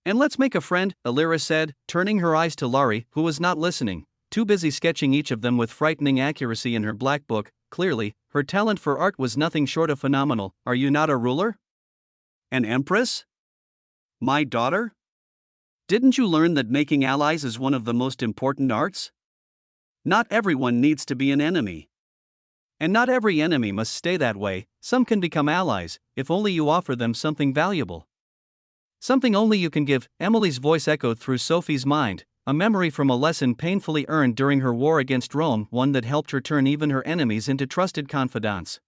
And let's make a friend," Illyra said, turning her eyes to Laurie, who was not listening, too busy sketching each of them with frightening accuracy in her black book. Clearly, her talent for art was nothing short of phenomenal. "Are you not a ruler? An empress? My daughter? Didn't you learn that making allies is one of the most important arts? Not everyone needs to be an enemy. And not every enemy must stay that way. Some can become allies, if only you offer them something valuable. Something only you can give." Emily's voice echoed through Sophie's mind, a memory from a lesson painfully earned during her war against Rome, one that helped her turn even her enemies into trusted confidants.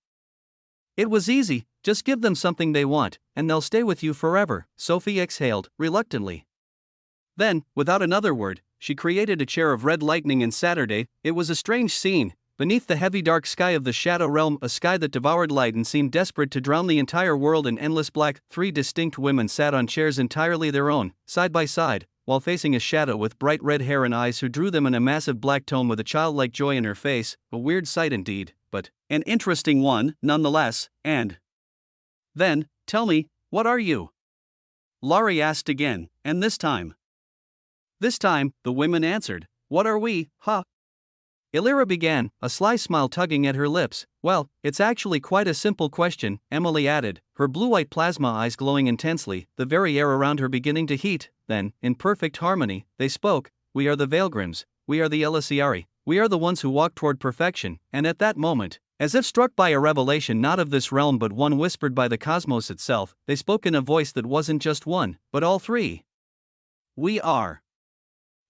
"It was easy, just give them something they want, and they'll stay with you forever," Sophie exhaled, reluctantly. Then, without another word, she created a chair of red lightning and Saturday. It was a strange scene. Beneath the heavy dark sky of the Shadow Realm, a sky that devoured light and seemed desperate to drown the entire world in endless black, 3 distinct women sat on chairs entirely their own, side by side, while facing a shadow with bright red hair and eyes who drew them in a massive black tome with a childlike joy in her face. A weird sight indeed, but an interesting one, nonetheless. "And then, tell me, what are you?" Laurie asked again, and this time, the women answered. "What are we, huh?" Illyra began, a sly smile tugging at her lips. "Well, it's actually quite a simple question," Emily added, her blue-white plasma eyes glowing intensely, the very air around her beginning to heat. Then, in perfect harmony, they spoke. "We are the Veilgrims, we are the Elisiari, we are the ones who walk toward perfection." And at that moment, as if struck by a revelation not of this realm but one whispered by the cosmos itself, they spoke in a voice that wasn't just one, but all 3. "We are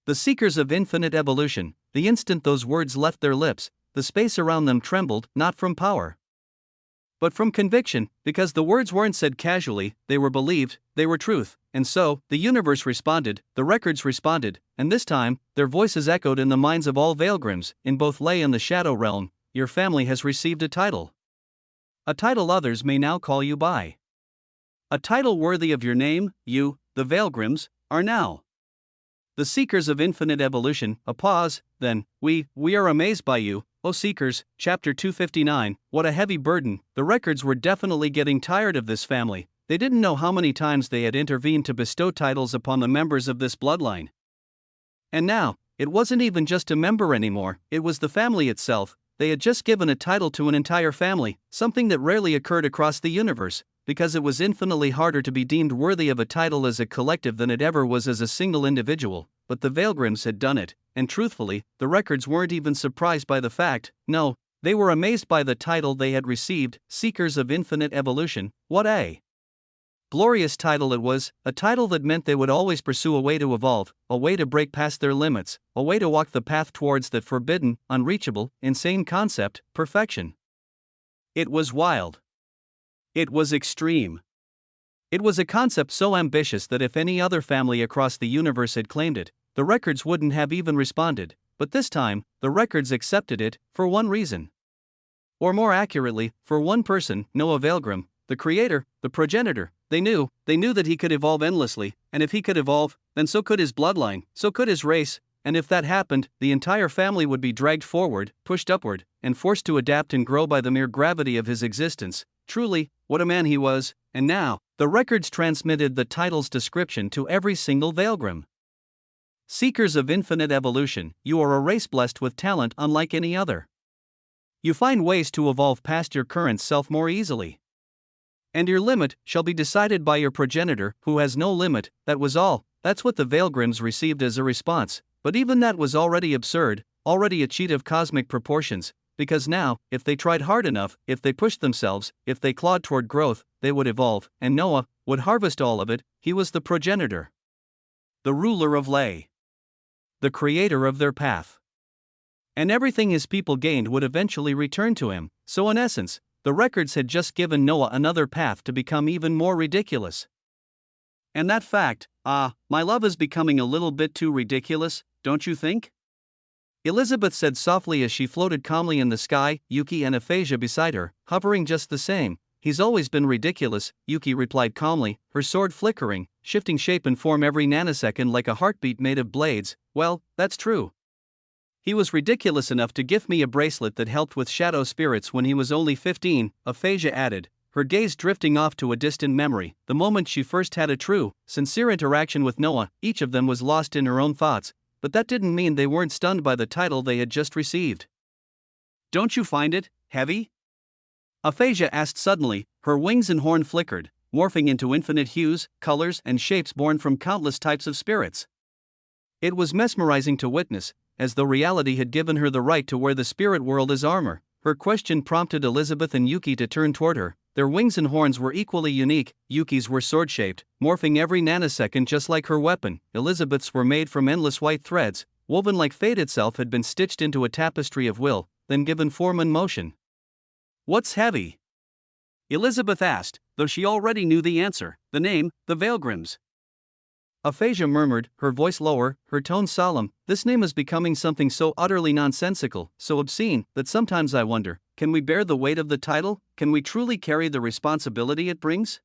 the seekers of infinite evolution." The instant those words left their lips, the space around them trembled, not from power, but from conviction, because the words weren't said casually, they were believed, they were truth. And so, the universe responded, the records responded, and this time, their voices echoed in the minds of all Veilgrims, in both Ley and the Shadow Realm. "Your family has received a title. A title others may now call you by. A title worthy of your name. You, the Veilgrims, are now the seekers of infinite evolution." A pause, then, we are amazed by you, O seekers." Chapter 259. What a heavy burden. The records were definitely getting tired of this family. They didn't know how many times they had intervened to bestow titles upon the members of this bloodline. And now, it wasn't even just a member anymore, it was the family itself. They had just given a title to an entire family, something that rarely occurred across the universe, because it was infinitely harder to be deemed worthy of a title as a collective than it ever was as a single individual. But the Veilgrims had done it, and truthfully, the records weren't even surprised by the fact. No, they were amazed by the title they had received, Seekers of Infinite Evolution. What a glorious title it was, a title that meant they would always pursue a way to evolve, a way to break past their limits, a way to walk the path towards that forbidden, unreachable, insane concept, perfection. It was wild. It was extreme. It was a concept so ambitious that if any other family across the universe had claimed it, the records wouldn't have even responded. But this time, the records accepted it, for one reason. Or more accurately, for one person, Noah Weaverheart, the creator, the progenitor. They knew that he could evolve endlessly, and if he could evolve, then so could his bloodline, so could his race, and if that happened, the entire family would be dragged forward, pushed upward, and forced to adapt and grow by the mere gravity of his existence. Truly, what a man he was. And now, the records transmitted the title's description to every single Veilgrim. Seekers of infinite evolution, you are a race blessed with talent unlike any other. You find ways to evolve past your current self more easily. And your limit shall be decided by your progenitor, who has no limit. That was all. That's what the Veilgrims received as a response, but even that was already absurd, already a cheat of cosmic proportions. because now, if they tried hard enough, if they pushed themselves, if they clawed toward growth, they would evolve, and Noah would harvest all of it. He was the progenitor, the ruler of Lay, the creator of their path. And everything his people gained would eventually return to him, so in essence, the records had just given Noah another path to become even more ridiculous. And that fact, my love is becoming a little bit too ridiculous, don't you think? Elizabeth said softly as she floated calmly in the sky, Yuki and Aphasia beside her, hovering just the same. He's always been ridiculous, Yuki replied calmly, her sword flickering, shifting shape and form every nanosecond like a heartbeat made of blades. Well, that's true. He was ridiculous enough to gift me a bracelet that helped with shadow spirits when he was only 15, Aphasia added, her gaze drifting off to a distant memory. The moment she first had a true, sincere interaction with Noah, each of them was lost in her own thoughts, but that didn't mean they weren't stunned by the title they had just received. Don't you find it heavy? Aphasia asked suddenly, her wings and horn flickered, morphing into infinite hues, colors, and shapes born from countless types of spirits. It was mesmerizing to witness, as though reality had given her the right to wear the spirit world as armor. Her question prompted Elizabeth and Yuki to turn toward her. Their wings and horns were equally unique. Yuki's were sword-shaped, morphing every nanosecond just like her weapon. Elizabeth's were made from endless white threads, woven like fate itself had been stitched into a tapestry of will, then given form and motion. What's heavy? Elizabeth asked, though she already knew the answer. The name, the Veilgrims. Aphasia murmured, her voice lower, her tone solemn. This name is becoming something so utterly nonsensical, so obscene, that sometimes I wonder, can we bear the weight of the title? Can we truly carry the responsibility it brings?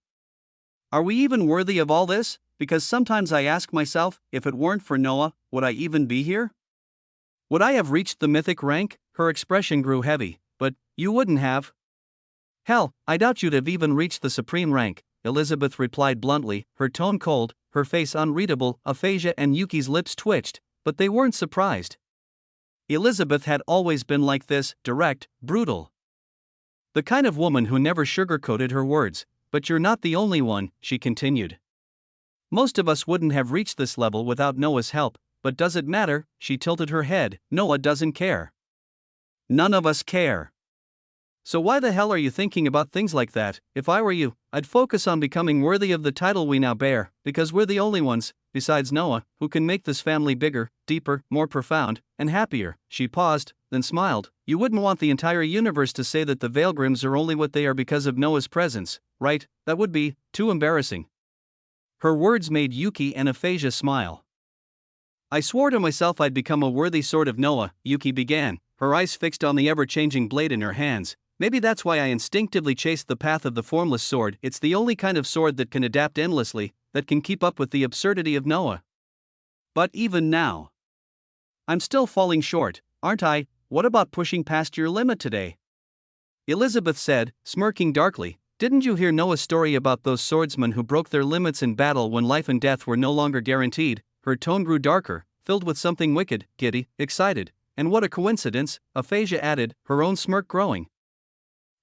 Are we even worthy of all this? Because sometimes I ask myself, if it weren't for Noah, would I even be here? Would I have reached the mythic rank? Her expression grew heavy. But you wouldn't have. Hell, I doubt you'd have even reached the supreme rank, Elizabeth replied bluntly, her tone cold, her face unreadable. Aphasia and Yuki's lips twitched, but they weren't surprised. Elizabeth had always been like this, direct, brutal. The kind of woman who never sugarcoated her words. But you're not the only one, she continued. Most of us wouldn't have reached this level without Noah's help, but does it matter? She tilted her head. Noah doesn't care. None of us care. So why the hell are you thinking about things like that? If I were you, I'd focus on becoming worthy of the title we now bear, because we're the only ones, besides Noah, who can make this family bigger, deeper, more profound, and happier. She paused, then smiled. You wouldn't want the entire universe to say that the Veilgrims are only what they are because of Noah's presence, right? That would be too embarrassing. Her words made Yuki and Aphasia smile. I swore to myself I'd become a worthy sword of Noah, Yuki began, her eyes fixed on the ever-changing blade in her hands. Maybe that's why I instinctively chased the path of the formless sword. It's the only kind of sword that can adapt endlessly, that can keep up with the absurdity of Noah. But even now, I'm still falling short, aren't I? What about pushing past your limit today? Elizabeth said, smirking darkly. Didn't you hear Noah's story about those swordsmen who broke their limits in battle when life and death were no longer guaranteed? Her tone grew darker, filled with something wicked, giddy, excited. And what a coincidence, Aphasia added, her own smirk growing.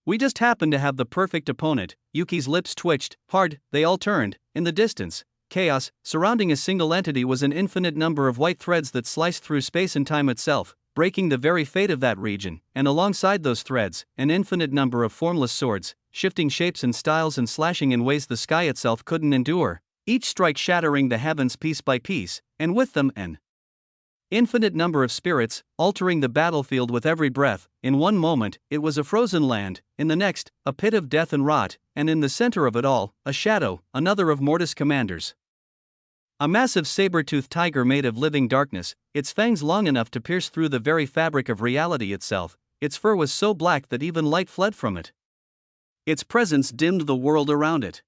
We just happened to have the perfect opponent. Yuki's lips twitched, hard, they all turned. In the distance, chaos, surrounding a single entity was an infinite number of white threads that sliced through space and time itself, breaking the very fate of that region, and alongside those threads, an infinite number of formless swords, shifting shapes and styles and slashing in ways the sky itself couldn't endure, each strike shattering the heavens piece by piece, and with them an infinite number of spirits, altering the battlefield with every breath. In one moment, it was a frozen land, in the next, a pit of death and rot, and in the center of it all, a shadow, another of Mortis' commanders. A massive saber-toothed tiger made of living darkness, its fangs long enough to pierce through the very fabric of reality itself. Its fur was so black that even light fled from it. Its presence dimmed the world around it.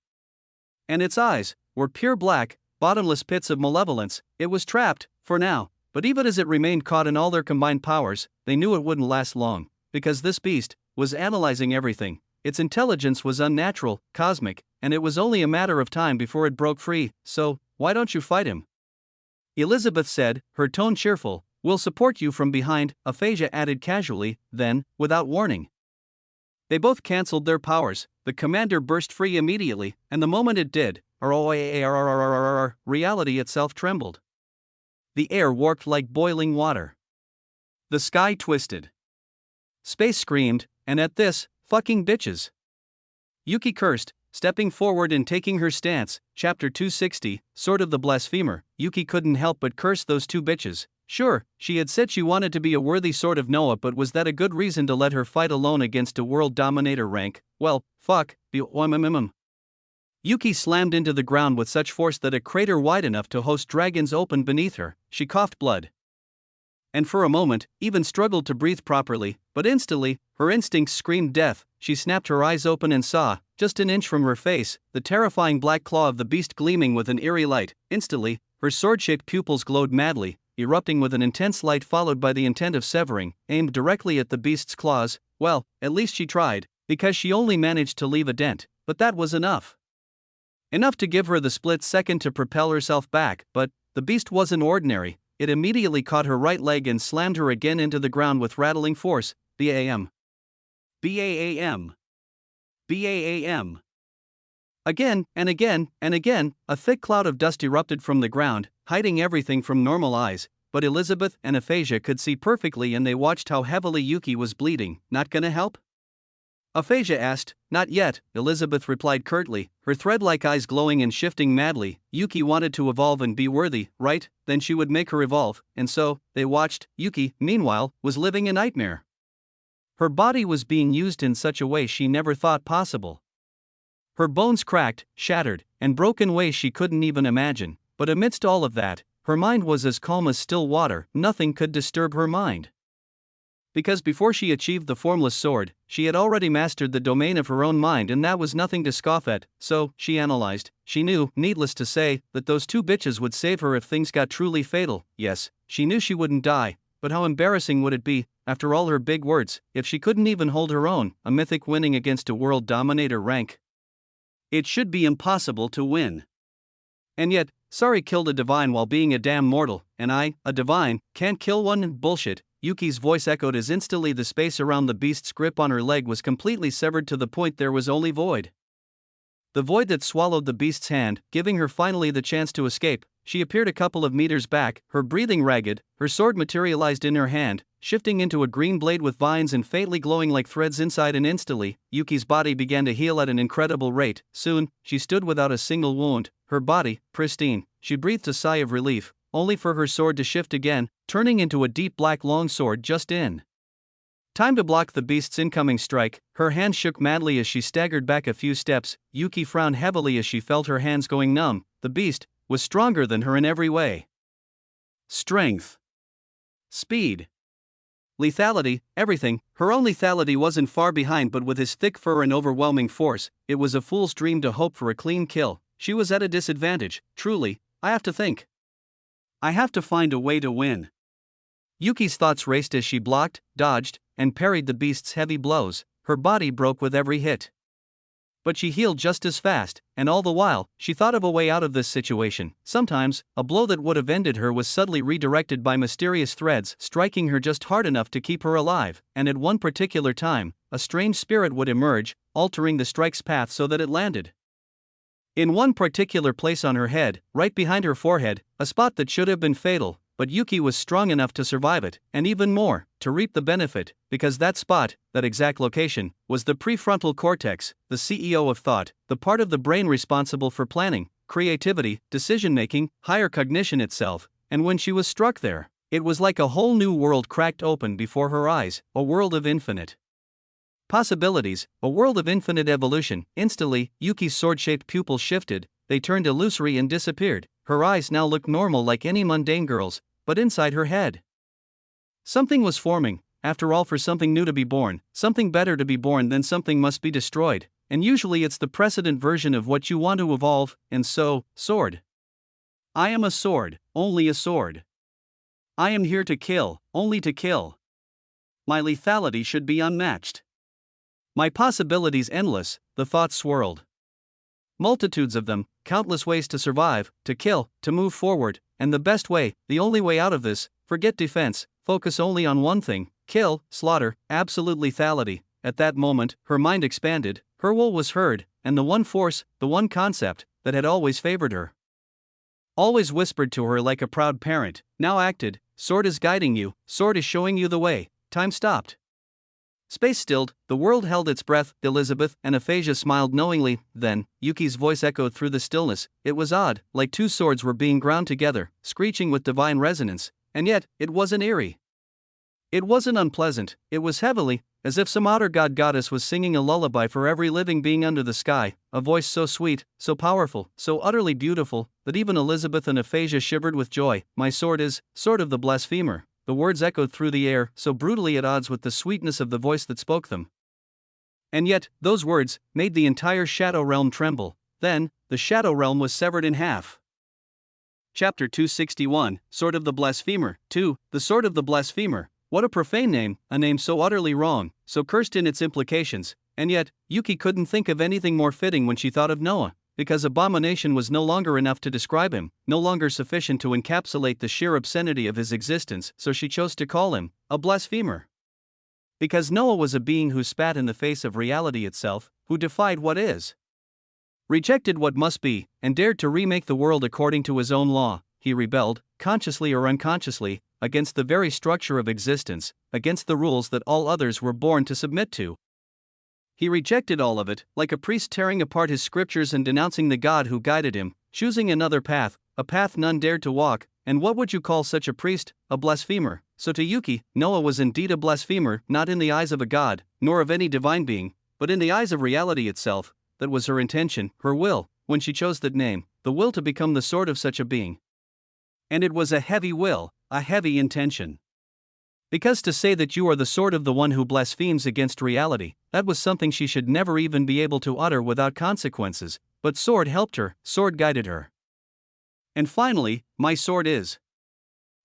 And its eyes were pure black, bottomless pits of malevolence. It was trapped, for now. But even as it remained caught in all their combined powers, they knew it wouldn't last long, because this beast was analyzing everything. Its intelligence was unnatural, cosmic, and it was only a matter of time before it broke free. So, why don't you fight him? Elizabeth said, her tone cheerful. We'll support you from behind, Aphasia added casually, then, without warning. They both cancelled their powers. The commander burst free immediately, and the moment it did, reality itself trembled. The air warped like boiling water. The sky twisted. Space screamed, and at this, fucking bitches. Yuki cursed, stepping forward and taking her stance. Chapter 260, Sword of the Blasphemer. Yuki couldn't help but curse those two bitches. Sure, she had said she wanted to be a worthy sword of Noah, but was that a good reason to let her fight alone against a world dominator rank? Well, fuck, Yuki slammed into the ground with such force that a crater wide enough to host dragons opened beneath her. She coughed blood, and for a moment, even struggled to breathe properly, but instantly, her instincts screamed death. She snapped her eyes open and saw, just an inch from her face, the terrifying black claw of the beast gleaming with an eerie light. Instantly, her sword-shaped pupils glowed madly, erupting with an intense light followed by the intent of severing, aimed directly at the beast's claws. Well, at least she tried, because she only managed to leave a dent, but that was enough. Enough to give her the split second to propel herself back, but the beast wasn't ordinary. It immediately caught her right leg and slammed her again into the ground with rattling force. BAM. BAAM. BAAM. Again, and again, and again, a thick cloud of dust erupted from the ground, hiding everything from normal eyes, but Elizabeth and Aphasia could see perfectly, and they watched how heavily Yuki was bleeding. Not gonna help? Aphasia asked. Not yet, Elizabeth replied curtly, her thread-like eyes glowing and shifting madly. Yuki wanted to evolve and be worthy, right? Then she would make her evolve, and so, they watched. Yuki, meanwhile, was living a nightmare. Her body was being used in such a way she never thought possible. Her bones cracked, shattered, and broke in ways she couldn't even imagine, but amidst all of that, her mind was as calm as still water. Nothing could disturb her mind. Because before she achieved the formless sword, she had already mastered the domain of her own mind, and that was nothing to scoff at. So, she analyzed. She knew, needless to say, that those two bitches would save her if things got truly fatal. Yes, she knew she wouldn't die, but how embarrassing would it be, after all her big words, if she couldn't even hold her own, a mythic winning against a world dominator rank? It should be impossible to win. And yet, sorry killed a divine while being a damn mortal, and I, a divine, can't kill one? Bullshit. Yuki's voice echoed as instantly the space around the beast's grip on her leg was completely severed to the point there was only void. The void that swallowed the beast's hand, giving her finally the chance to escape. She appeared a couple of meters back, her breathing ragged, her sword materialized in her hand, shifting into a green blade with vines and faintly glowing like threads inside, and instantly, Yuki's body began to heal at an incredible rate. Soon, she stood without a single wound, her body, pristine. She breathed a sigh of relief, only for her sword to shift again, turning into a deep black longsword just in time to block the beast's incoming strike. Her hand shook madly as she staggered back a few steps. Yuki frowned heavily as she felt her hands going numb. The beast was stronger than her in every way. Strength, speed, lethality, everything. Her own lethality wasn't far behind, but with his thick fur and overwhelming force, it was a fool's dream to hope for a clean kill. She was at a disadvantage. Truly, I have to think. I have to find a way to win. Yuki's thoughts raced as she blocked, dodged, and parried the beast's heavy blows. Her body broke with every hit, but she healed just as fast, and all the while, she thought of a way out of this situation. Sometimes, a blow that would have ended her was suddenly redirected by mysterious threads, striking her just hard enough to keep her alive, and at one particular time, a strange spirit would emerge, altering the strike's path so that it landed in one particular place on her head, right behind her forehead, a spot that should have been fatal, but Yuki was strong enough to survive it, and even more, to reap the benefit, because that spot, that exact location, was the prefrontal cortex, the CEO of thought, the part of the brain responsible for planning, creativity, decision-making, higher cognition itself. And when she was struck there, it was like a whole new world cracked open before her eyes, a world of infinite possibilities, a world of infinite evolution. Instantly, Yuki's sword-shaped pupils shifted, they turned illusory and disappeared. Her eyes now looked normal like any mundane girl's, but inside her head, something was forming. After all, for something new to be born, something better to be born, then something must be destroyed, and usually it's the precedent version of what you want to evolve, and so, sword. I am a sword, only a sword. I am here to kill, only to kill. My lethality should be unmatched. My possibilities endless, the thoughts swirled. Multitudes of them, countless ways to survive, to kill, to move forward, and the best way, the only way out of this, forget defense, focus only on one thing, kill, slaughter, absolute lethality. At that moment, her mind expanded, her will was heard, and the one force, the one concept, that had always favored her, always whispered to her like a proud parent, now acted. Sword is guiding you, sword is showing you the way. Time stopped. Space stilled, the world held its breath. Elizabeth and Aphasia smiled knowingly. Then, Yuki's voice echoed through the stillness. It was odd, like two swords were being ground together, screeching with divine resonance, and yet, it wasn't eerie. It wasn't unpleasant, it was heavenly, as if some otter goddess was singing a lullaby for every living being under the sky, a voice so sweet, so powerful, so utterly beautiful, that even Elizabeth and Aphasia shivered with joy. My sword is, sword of the blasphemer. The words echoed through the air, so brutally at odds with the sweetness of the voice that spoke them. And yet, those words made the entire Shadow Realm tremble. Then, the Shadow Realm was severed in half. Chapter 261, Sword of the Blasphemer. 2. The Sword of the Blasphemer. What a profane name, a name so utterly wrong, so cursed in its implications, and yet, Yuki couldn't think of anything more fitting when she thought of Noah, because abomination was no longer enough to describe him, no longer sufficient to encapsulate the sheer obscenity of his existence, so she chose to call him a blasphemer. Because Noah was a being who spat in the face of reality itself, who defied what is, rejected what must be, and dared to remake the world according to his own law. He rebelled, consciously or unconsciously, against the very structure of existence, against the rules that all others were born to submit to. He rejected all of it, like a priest tearing apart his scriptures and denouncing the God who guided him, choosing another path, a path none dared to walk. And what would you call such a priest? A blasphemer. So to Yuki, Noah was indeed a blasphemer, not in the eyes of a god, nor of any divine being, but in the eyes of reality itself. That was her intention, her will, when she chose that name, the will to become the sword of such a being. And it was a heavy will, a heavy intention. Because to say that you are the sword of the one who blasphemes against reality, that was something she should never even be able to utter without consequences, but sword helped her, sword guided her. And finally, my sword is.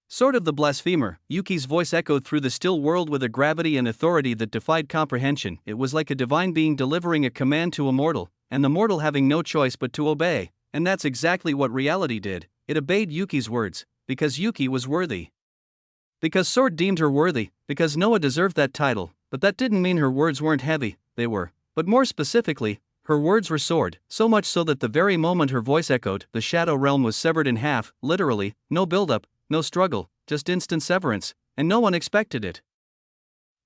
Sword of the blasphemer. Yuki's voice echoed through the still world with a gravity and authority that defied comprehension. It was like a divine being delivering a command to a mortal, and the mortal having no choice but to obey, and that's exactly what reality did. It obeyed Yuki's words, because Yuki was worthy. Because Sword deemed her worthy, because Noah deserved that title, but that didn't mean her words weren't heavy, they were. But more specifically, her words were sword, so much so that the very moment her voice echoed, the Shadow Realm was severed in half, literally, no build-up, no struggle, just instant severance, and no one expected it.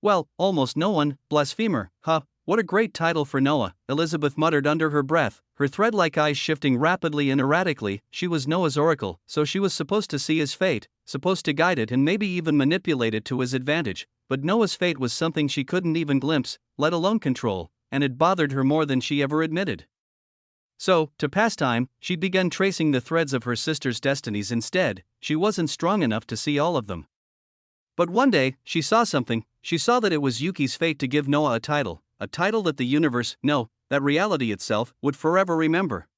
Well, almost no one. Blasphemer, huh? What a great title for Noah, Elizabeth muttered under her breath, her thread-like eyes shifting rapidly and erratically. She was Noah's oracle, so she was supposed to see his fate, supposed to guide it and maybe even manipulate it to his advantage, but Noah's fate was something she couldn't even glimpse, let alone control, and it bothered her more than she ever admitted. So, to pass time, she began tracing the threads of her sister's destinies instead. She wasn't strong enough to see all of them. But one day, she saw something. She saw that it was Yuki's fate to give Noah a title that the universe, no, that reality itself, would forever remember.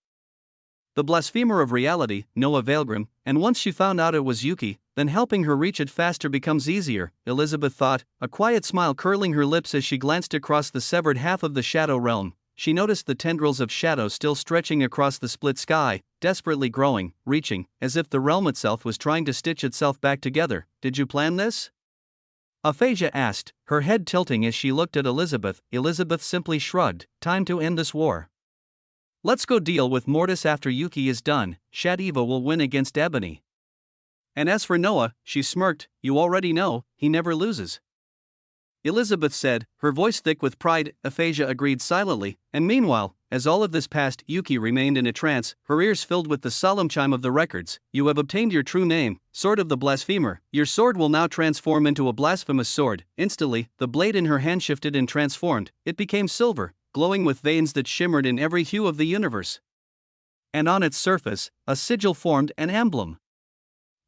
The blasphemer of reality, Noah Weaverheart, and once she found out it was Yuki, then helping her reach it faster becomes easier, Elizabeth thought, a quiet smile curling her lips as she glanced across the severed half of the Shadow Realm. She noticed the tendrils of shadow still stretching across the split sky, desperately growing, reaching, as if the realm itself was trying to stitch itself back together. Did you plan this? Aphasia asked, her head tilting as she looked at Elizabeth. Elizabeth simply shrugged. Time to end this war. Let's go deal with Mortis after Yuki is done. Shadiva will win against Ebony. And as for Noah, she smirked, you already know, he never loses. Elizabeth said, her voice thick with pride. Aphasia agreed silently, and meanwhile, as all of this passed, Yuki remained in a trance, her ears filled with the solemn chime of the records. You have obtained your true name, Sword of the Blasphemer. Your sword will now transform into a blasphemous sword. Instantly, the blade in her hand shifted and transformed. It became silver, glowing with veins that shimmered in every hue of the universe. And on its surface, a sigil formed, an emblem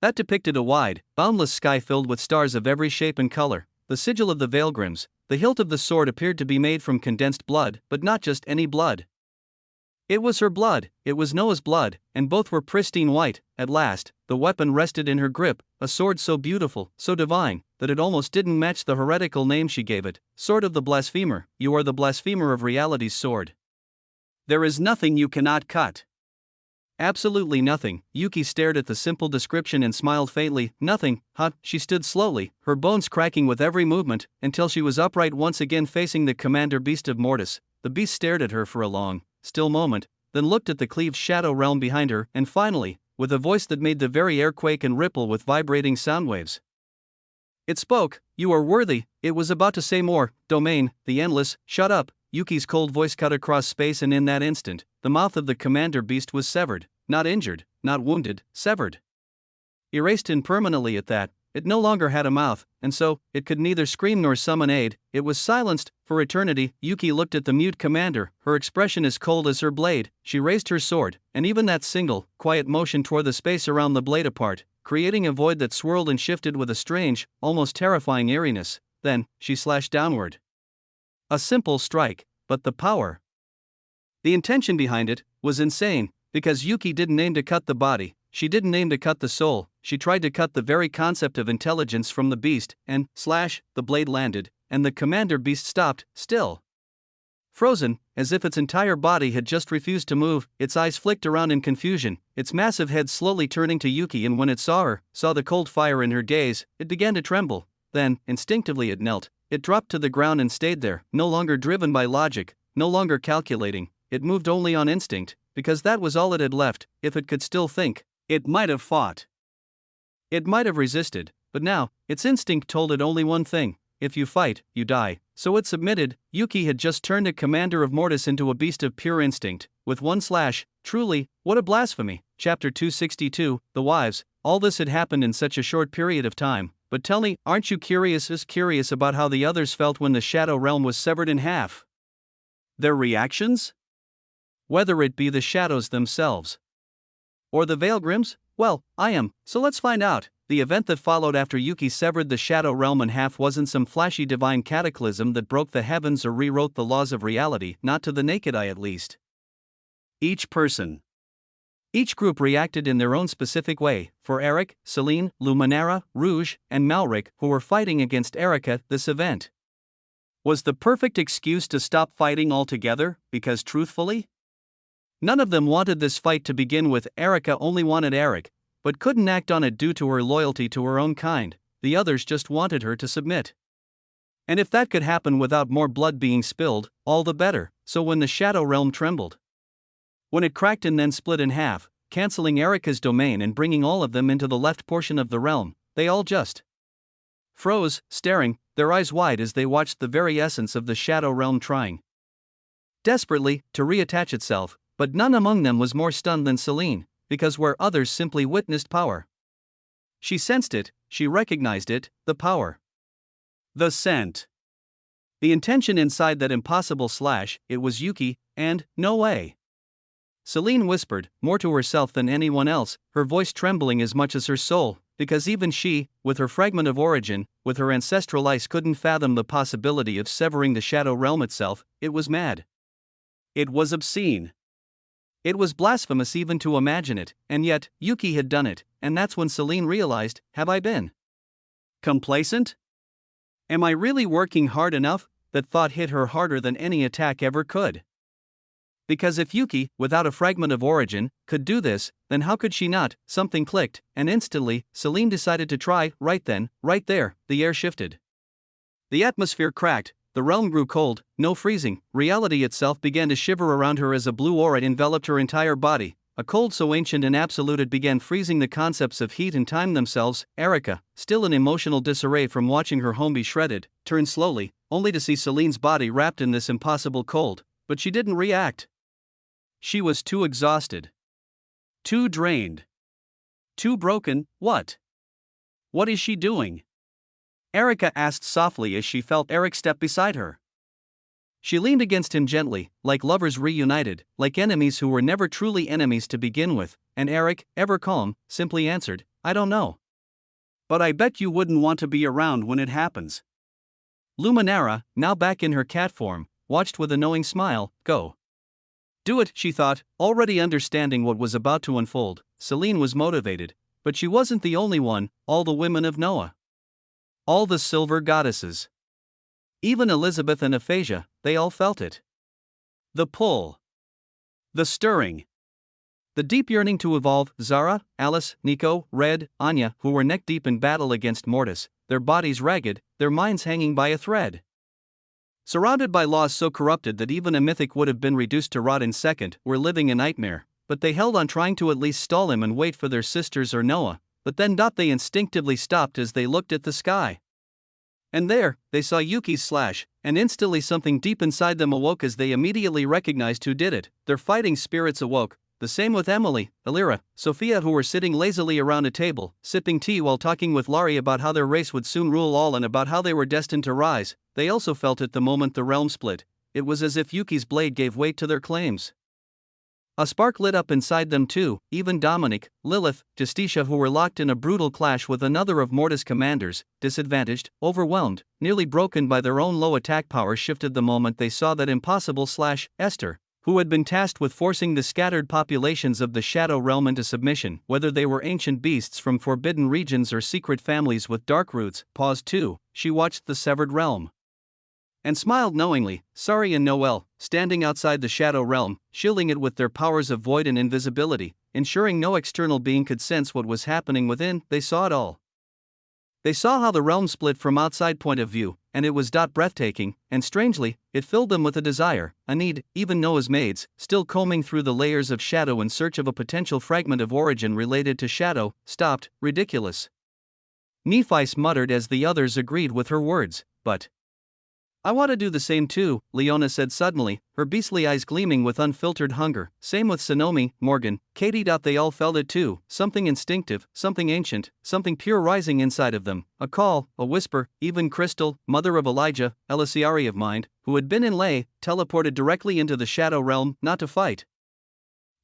that depicted a wide, boundless sky filled with stars of every shape and color. The sigil of the Weaverhearts. The hilt of the sword appeared to be made from condensed blood, but not just any blood. It was her blood, it was Noah's blood, and both were pristine white. At last, the weapon rested in her grip, a sword so beautiful, so divine, that it almost didn't match the heretical name she gave it. Sword of the Blasphemer, you are the blasphemer of reality's sword. There is nothing you cannot cut. Absolutely nothing. Yuki stared at the simple description and smiled faintly. Nothing, huh? She stood slowly, her bones cracking with every movement, until she was upright once again facing the commander beast of Mortis. The beast stared at her for a long, still moment, then looked at the cleaved shadow realm behind her, and finally, with a voice that made the very air quake and ripple with vibrating sound waves. It spoke, "You are worthy." It was about to say more, "Domain, the endless." "Shut up." Yuki's cold voice cut across space, and in that instant, the mouth of the commander beast was severed. Not injured, not wounded, severed. Erased impermanently at that. It no longer had a mouth, and so, it could neither scream nor summon aid. It was silenced, for eternity. Yuki looked at the mute commander, her expression as cold as her blade. She raised her sword, and even that single, quiet motion tore the space around the blade apart, creating a void that swirled and shifted with a strange, almost terrifying eeriness. Then, she slashed downward. A simple strike, but the power. The intention behind it was insane, because Yuki didn't aim to cut the body, she didn't aim to cut the soul, she tried to cut the very concept of intelligence from the beast, and, slash, the blade landed, and the commander beast stopped, still. Frozen, as if its entire body had just refused to move, its eyes flicked around in confusion, its massive head slowly turning to Yuki, and when it saw her, saw the cold fire in her gaze, it began to tremble. Then, instinctively it knelt. It dropped to the ground and stayed there, no longer driven by logic, no longer calculating. It moved only on instinct, because that was all it had left. If it could still think, it might have fought. It might have resisted, but now, its instinct told it only one thing: if you fight, you die. So it submitted. Yuki had just turned a commander of Mortis into a beast of pure instinct, with one slash. Truly, what a blasphemy. Chapter 262, The Wives. All this had happened in such a short period of time. But tell me, aren't you curious about how the others felt when the Shadow Realm was severed in half? Their reactions? Whether it be the shadows themselves or the Veilgrims? Well, I am, so let's find out. The event that followed after Yuki severed the Shadow Realm in half wasn't some flashy divine cataclysm that broke the heavens or rewrote the laws of reality, not to the naked eye at least. Each group reacted in their own specific way. For Eric, Celine, Luminara, Rouge, and Malric, who were fighting against Erica, this event was the perfect excuse to stop fighting altogether, because truthfully, none of them wanted this fight to begin with. Erica only wanted Eric, but couldn't act on it due to her loyalty to her own kind. The others just wanted her to submit. And if that could happen without more blood being spilled, all the better. So when the Shadow Realm trembled, when it cracked and then split in half, canceling Erica's domain and bringing all of them into the left portion of the realm, they all just froze, staring, their eyes wide as they watched the very essence of the Shadow Realm trying desperately to reattach itself. But none among them was more stunned than Celine, because where others simply witnessed power, she sensed it, she recognized it, the power, the scent, the intention inside that impossible slash. It was Yuki, and no way. Celine whispered, more to herself than anyone else, her voice trembling as much as her soul, because even she, with her fragment of origin, with her ancestral ice, couldn't fathom the possibility of severing the Shadow Realm itself. It was mad. It was obscene. It was blasphemous even to imagine it, and yet, Yuki had done it, and that's when Celine realized, have I been complacent? Am I really working hard enough? That thought hit her harder than any attack ever could. Because if Yuki, without a fragment of origin, could do this, then how could she not? Something clicked, and instantly, Celine decided to try. Right then, right there, the air shifted. The atmosphere cracked, the realm grew cold, no freezing, reality itself began to shiver around her as a blue aura enveloped her entire body, a cold so ancient and absolute it began freezing the concepts of heat and time themselves. Erica, still in emotional disarray from watching her home be shredded, turned slowly, only to see Celine's body wrapped in this impossible cold, but she didn't react. She was too exhausted. Too drained. Too broken. What is she doing? Erica asked softly as she felt Eric step beside her. She leaned against him gently, like lovers reunited, like enemies who were never truly enemies to begin with, and Eric, ever calm, simply answered, I don't know. But I bet you wouldn't want to be around when it happens. Luminara, now back in her cat form, watched with a knowing smile. Go. Do it, she thought, already understanding what was about to unfold. Celine was motivated, but she wasn't the only one. All the women of Noah, all the silver goddesses, even Elizabeth and Aphasia, they all felt it. The pull, the stirring, the deep yearning to evolve. Zara, Alice, Nico, Red, Anya, who were neck deep in battle against Mortis, their bodies ragged, their minds hanging by a thread. Surrounded by laws so corrupted that even a mythic would have been reduced to rot in second, were living a nightmare, but they held on, trying to at least stall him and wait for their sisters or Noah, but then they instinctively stopped as they looked at the sky. And there, they saw Yuki's slash, and instantly something deep inside them awoke as they immediately recognized who did it. Their fighting spirits awoke. The same with Emily, Elira, Sophia, who were sitting lazily around a table, sipping tea while talking with Laurie about how their race would soon rule all and about how they were destined to rise. They also felt it the moment the realm split. It was as if Yuki's blade gave weight to their claims. A spark lit up inside them too. Even Dominic, Lilith, Justicia, who were locked in a brutal clash with another of Morta's commanders, disadvantaged, overwhelmed, nearly broken by their own low attack power, shifted the moment they saw that impossible slash. Esther, who had been tasked with forcing the scattered populations of the Shadow Realm into submission, whether they were ancient beasts from forbidden regions or secret families with dark roots, paused too. She watched the severed realm and smiled knowingly. Sari and Noel, standing outside the Shadow Realm, shielding it with their powers of void and invisibility, ensuring no external being could sense what was happening within, they saw it all. They saw how the realm split from outside point of view, and it was breathtaking, and strangely, it filled them with a desire, a need. Even Noah's maids, still combing through the layers of shadow in search of a potential fragment of origin related to shadow, stopped. Ridiculous. Nephi's muttered as the others agreed with her words, but I want to do the same too, Leona said suddenly, her beastly eyes gleaming with unfiltered hunger. Same with Sonomi, Morgan, Katie. They all felt it too, something instinctive, something ancient, something pure rising inside of them, a call, a whisper. Even Crystal, mother of Elijah, Elisiari of Mind, who had been in Lay, teleported directly into the Shadow Realm, not to fight,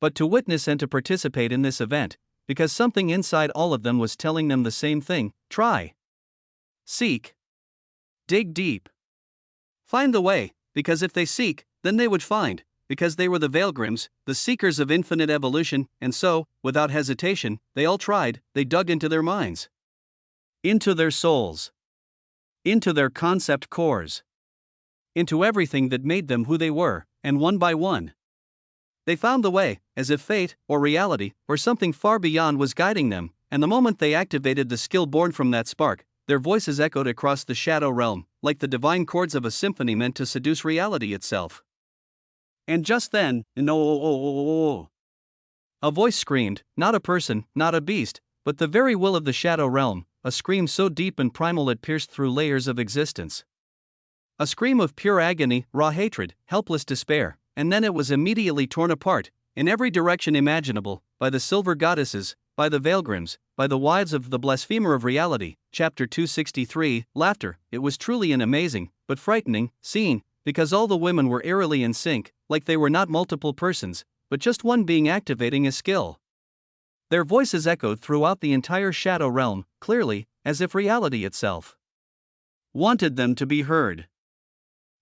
but to witness and to participate in this event, because something inside all of them was telling them the same thing: try, seek, dig deep. Find the way, because if they seek, then they would find, because they were the Veilgrims, the seekers of infinite evolution, and so, without hesitation, they all tried. They dug into their minds, into their souls, into their concept cores, into everything that made them who they were, and one by one, they found the way, as if fate, or reality, or something far beyond was guiding them. And the moment they activated the skill born from that spark, their voices echoed across the Shadow Realm, like the divine chords of a symphony meant to seduce reality itself. And just then, no! A voice screamed, not a person, not a beast, but the very will of the Shadow Realm, a scream so deep and primal it pierced through layers of existence. A scream of pure agony, raw hatred, helpless despair, and then it was immediately torn apart, in every direction imaginable, by the Silver Goddesses, by the Veilgrims, by the wives of the blasphemer of reality. Chapter 263, Laughter. It was truly an amazing, but frightening, scene, because all the women were eerily in sync, like they were not multiple persons, but just one being activating a skill. Their voices echoed throughout the entire Shadow Realm, clearly, as if reality itself wanted them to be heard,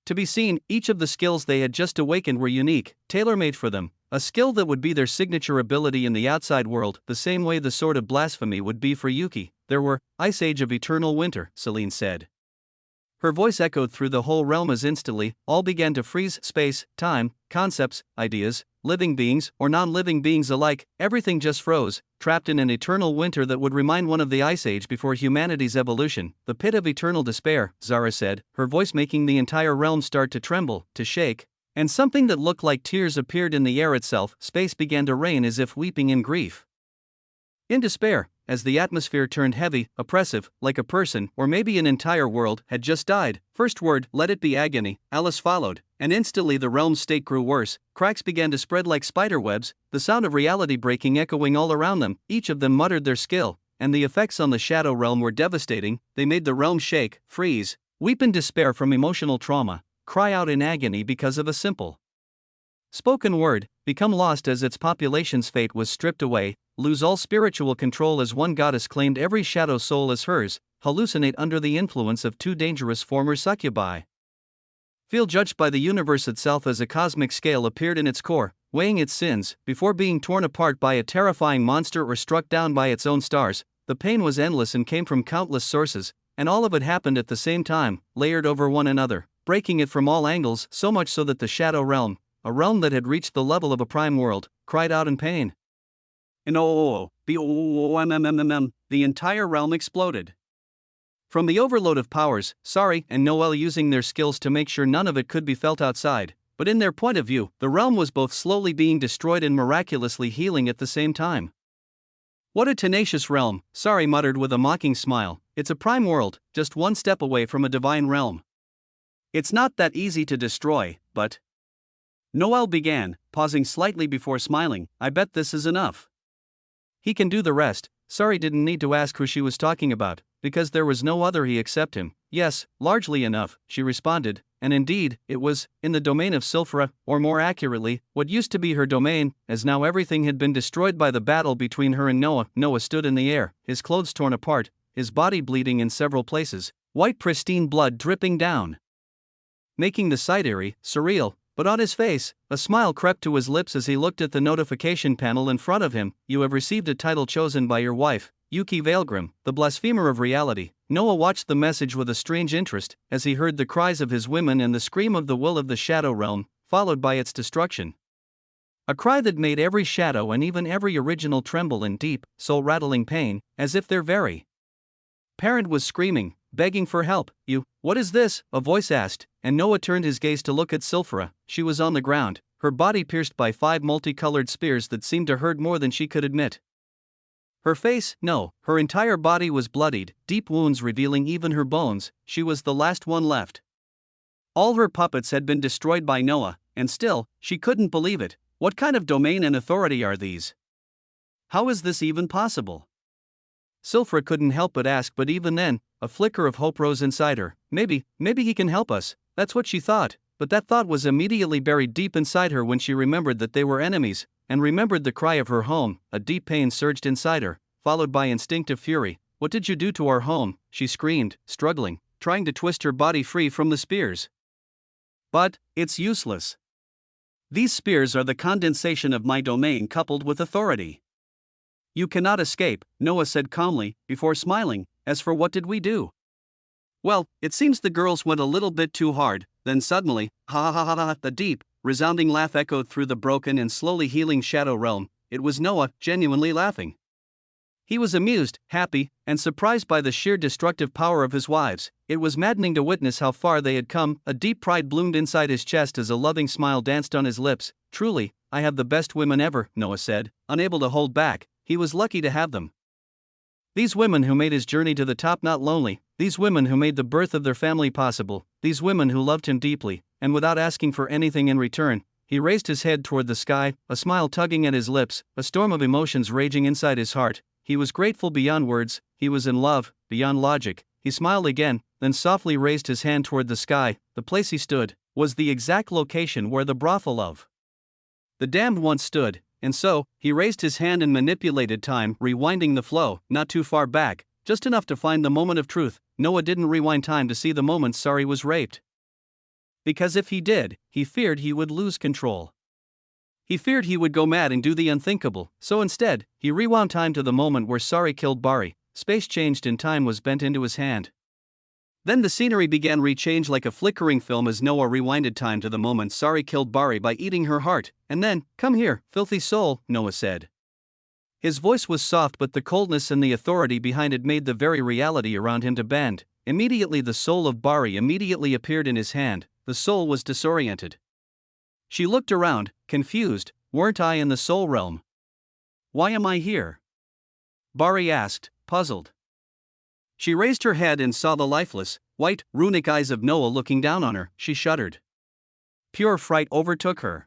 to be seen. Each of the skills they had just awakened were unique, tailor-made for them, a skill that would be their signature ability in the outside world, the same way the Sword of Blasphemy would be for Yuki. There were, Ice Age of Eternal Winter, Celine said. Her voice echoed through the whole realm as instantly, all began to freeze. Space, time, concepts, ideas, living beings or non-living beings alike, everything just froze, trapped in an eternal winter that would remind one of the Ice Age before humanity's evolution. The pit of eternal despair, Zara said, her voice making the entire realm start to tremble, to shake, and something that looked like tears appeared in the air itself. Space began to rain as if weeping in grief, in despair, as the atmosphere turned heavy, oppressive, like a person, or maybe an entire world, had just died. First word, let it be agony, Alice followed, and instantly the realm's state grew worse. Cracks began to spread like spiderwebs, the sound of reality breaking echoing all around them. Each of them muttered their skill, and the effects on the Shadow Realm were devastating. They made the realm shake, freeze, weep in despair from emotional trauma, cry out in agony because of a simple spoken word, become lost as its population's fate was stripped away, lose all spiritual control as one goddess claimed every shadow soul as hers, hallucinate under the influence of two dangerous former succubi, feel judged by the universe itself as a cosmic scale appeared in its core, weighing its sins, before being torn apart by a terrifying monster or struck down by its own stars. The pain was endless and came from countless sources, and all of it happened at the same time, layered over one another, breaking it from all angles, so much so that the Shadow Realm, a realm that had reached the level of a prime world, cried out in pain. And the entire realm exploded. From the overload of powers, Sari and Noel using their skills to make sure none of it could be felt outside, but in their point of view, the realm was both slowly being destroyed and miraculously healing at the same time. What a tenacious realm, Sari muttered with a mocking smile, It's a prime world, just one step away from a divine realm. It's not that easy to destroy, but. Noel began, pausing slightly before smiling. I bet this is enough. He can do the rest. Sorry didn't need to ask who she was talking about, because there was no other he except him. Yes, largely enough, she responded, and indeed, it was, in the domain of Sylphra, or more accurately, what used to be her domain, as now everything had been destroyed by the battle between her and Noah. Noah stood in the air, his clothes torn apart, his body bleeding in several places, white pristine blood dripping down, making the sight eerie, surreal. But on his face, a smile crept to his lips as he looked at the notification panel in front of him. You have received a title chosen by your wife, Yuki Veilgrim, the blasphemer of reality. Noah watched the message with a strange interest, as he heard the cries of his women and the scream of the will of the Shadow Realm, followed by its destruction. A cry that made every shadow and even every original tremble in deep, soul-rattling pain, as if their very parent was screaming, begging for help. What is this? A voice asked, and Noah turned his gaze to look at Sylphra. She was on the ground, her body pierced by 5 multicolored spears that seemed to hurt more than she could admit. Her face, no, her entire body was bloodied, deep wounds revealing even her bones. She was the last one left. All her puppets had been destroyed by Noah, and still, she couldn't believe it. What kind of domain and authority are these? How is this even possible? Sylphra couldn't help but ask, but even then, a flicker of hope rose inside her. Maybe he can help us. That's what she thought, but that thought was immediately buried deep inside her when she remembered that they were enemies, and remembered the cry of her home. A deep pain surged inside her, followed by instinctive fury. What did you do to our home? She screamed, struggling, trying to twist her body free from the spears. But, it's useless. These spears are the condensation of my domain coupled with authority. You cannot escape, Noah said calmly, before smiling. As for what did we do? Well, it seems the girls went a little bit too hard. Then suddenly, ha ha ha ha, a deep, resounding laugh echoed through the broken and slowly healing Shadow Realm. It was Noah, genuinely laughing. He was amused, happy, and surprised by the sheer destructive power of his wives. It was maddening to witness how far they had come. A deep pride bloomed inside his chest as a loving smile danced on his lips. Truly, I have the best women ever, Noah said, unable to hold back. He was lucky to have them. These women who made his journey to the top not lonely, these women who made the birth of their family possible, these women who loved him deeply, and without asking for anything in return. He raised his head toward the sky, a smile tugging at his lips, a storm of emotions raging inside his heart. He was grateful beyond words, he was in love, beyond logic. He smiled again, then softly raised his hand toward the sky. The place he stood was the exact location where the brothel of the damned once stood. And so, he raised his hand and manipulated time, rewinding the flow, not too far back, just enough to find the moment of truth. Noah didn't rewind time to see the moment Sari was raped. Because if he did, he feared he would lose control. He feared he would go mad and do the unthinkable, so instead, he rewound time to the moment where Sari killed Bari. Space changed and time was bent into his hand. Then the scenery began rechange like a flickering film as Noah rewinded time to the moment Sari killed Bari by eating her heart, and then, come here, filthy soul, Noah said. His voice was soft, but the coldness and the authority behind it made the very reality around him to bend. Immediately the soul of Bari immediately appeared in his hand. The soul was disoriented. She looked around, confused. Weren't I in the soul realm? Why am I here? Bari asked, puzzled. She raised her head and saw the lifeless, white, runic eyes of Noah looking down on her. She shuddered. Pure fright overtook her.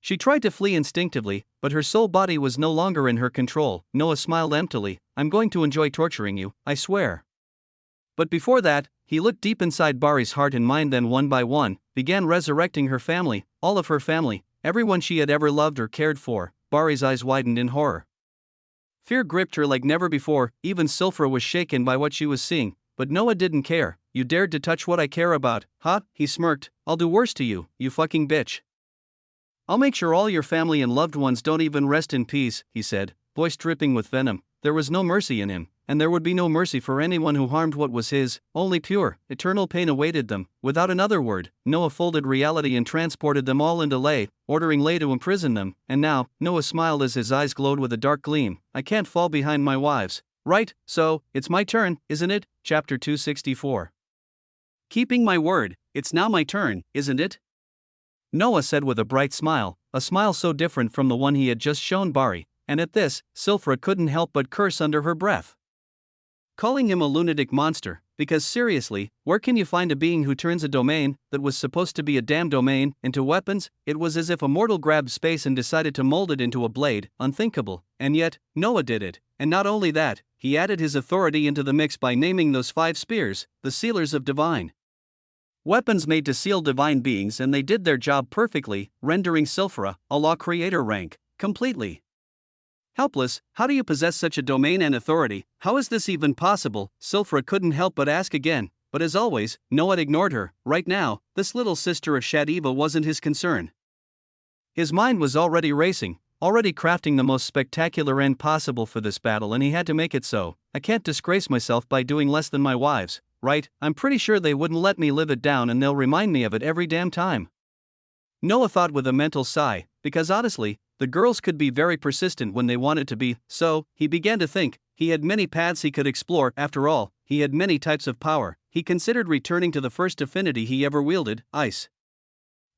She tried to flee instinctively, but her soul body was no longer in her control. Noah smiled emptily. I'm going to enjoy torturing you, I swear. But before that, he looked deep inside Bari's heart and mind, then one by one, began resurrecting her family, all of her family, everyone she had ever loved or cared for. Bari's eyes widened in horror. Fear gripped her like never before. Even Sylphra was shaken by what she was seeing, but Noah didn't care. You dared to touch what I care about, huh? He smirked. I'll do worse to you, you fucking bitch. I'll make sure all your family and loved ones don't even rest in peace, he said, voice dripping with venom. There was no mercy in him, and there would be no mercy for anyone who harmed what was his. Only pure, eternal pain awaited them. Without another word, Noah folded reality and transported them all into Lei, ordering Lei to imprison them. And now, Noah smiled as his eyes glowed with a dark gleam. I can't fall behind my wives. Right, so, it's my turn, isn't it? Chapter 264. Keeping my word, it's now my turn, isn't it? Noah said with a bright smile, a smile so different from the one he had just shown Bari, and at this, Sylphra couldn't help but curse under her breath. calling him a lunatic monster, because seriously, where can you find a being who turns a domain, that was supposed to be a damn domain, into weapons? It was as if a mortal grabbed space and decided to mold it into a blade, unthinkable, and yet, Noah did it, and not only that, he added his authority into the mix by naming those 5 spears, the sealers of divine. Weapons made to seal divine beings, and they did their job perfectly, rendering Sylphra, a law creator rank, completely helpless. How do you possess such a domain and authority? How is this even possible? Sylphra couldn't help but ask again, but as always, Noah ignored her. Right now, this little sister of Shadiva wasn't his concern. His mind was already racing, already crafting the most spectacular end possible for this battle, and he had to make it so. I can't disgrace myself by doing less than my wives, right? I'm pretty sure they wouldn't let me live it down, and they'll remind me of it every damn time. Noah thought with a mental sigh, because honestly, the girls could be very persistent when they wanted to be, so, he began to think, he had many paths he could explore. After all, he had many types of power. He considered returning to the first affinity he ever wielded, ice.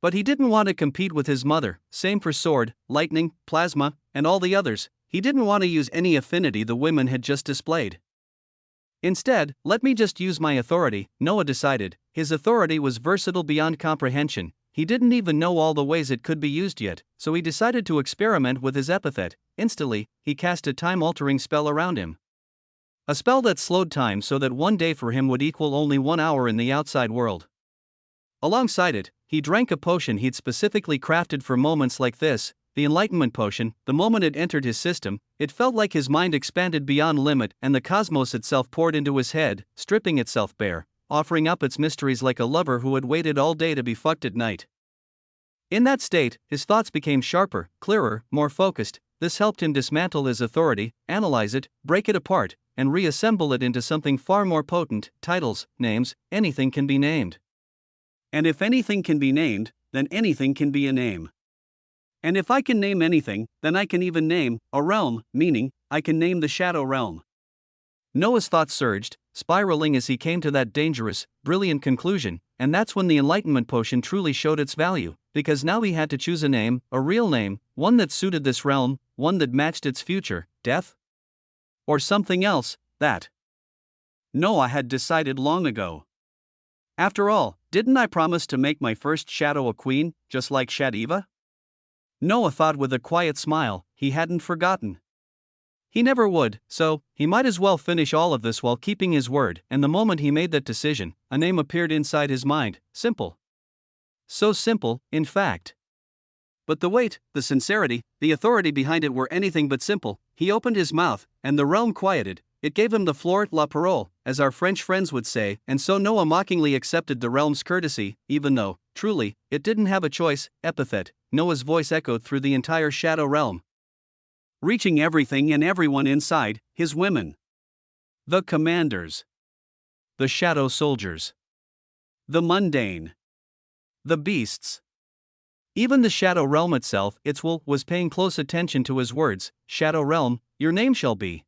But he didn't want to compete with his mother, same for sword, lightning, plasma, and all the others. He didn't want to use any affinity the women had just displayed. Instead, let me just use my authority, Noah decided. His authority was versatile beyond comprehension. He didn't even know all the ways it could be used yet, so he decided to experiment with his epithet. Instantly, he cast a time-altering spell around him. A spell that slowed time so that one day for him would equal only 1 hour in the outside world. Alongside it, he drank a potion he'd specifically crafted for moments like this, the Enlightenment Potion. The moment it entered his system, it felt like his mind expanded beyond limit and the cosmos itself poured into his head, stripping itself bare, offering up its mysteries like a lover who had waited all day to be fucked at night. In that state, his thoughts became sharper, clearer, more focused. This helped him dismantle his authority, analyze it, break it apart, and reassemble it into something far more potent. Titles, names, anything can be named. And if anything can be named, then anything can be a name. And if I can name anything, then I can even name a realm, meaning, I can name the Shadow Realm. Noah's thoughts surged, spiraling as he came to that dangerous, brilliant conclusion, and that's when the Enlightenment Potion truly showed its value, because now he had to choose a name, a real name, one that suited this realm, one that matched its future, death? Or something else, that Noah had decided long ago. After all, didn't I promise to make my first shadow a queen, just like Shadiva? Noah thought with a quiet smile. He hadn't forgotten. He never would, so he might as well finish all of this while keeping his word, and the moment he made that decision, a name appeared inside his mind. Simple. So simple, in fact. But the weight, the sincerity, the authority behind it were anything but simple. He opened his mouth, and the realm quieted. It gave him the fleur la parole, as our French friends would say, and so Noah mockingly accepted the realm's courtesy, even though, truly, it didn't have a choice. Epithet. Noah's voice echoed through the entire shadow realm, reaching everything and everyone inside, his women, the commanders, the shadow soldiers, the mundane, the beasts. Even the Shadow Realm itself, its will, was paying close attention to his words. Shadow Realm, your name shall be.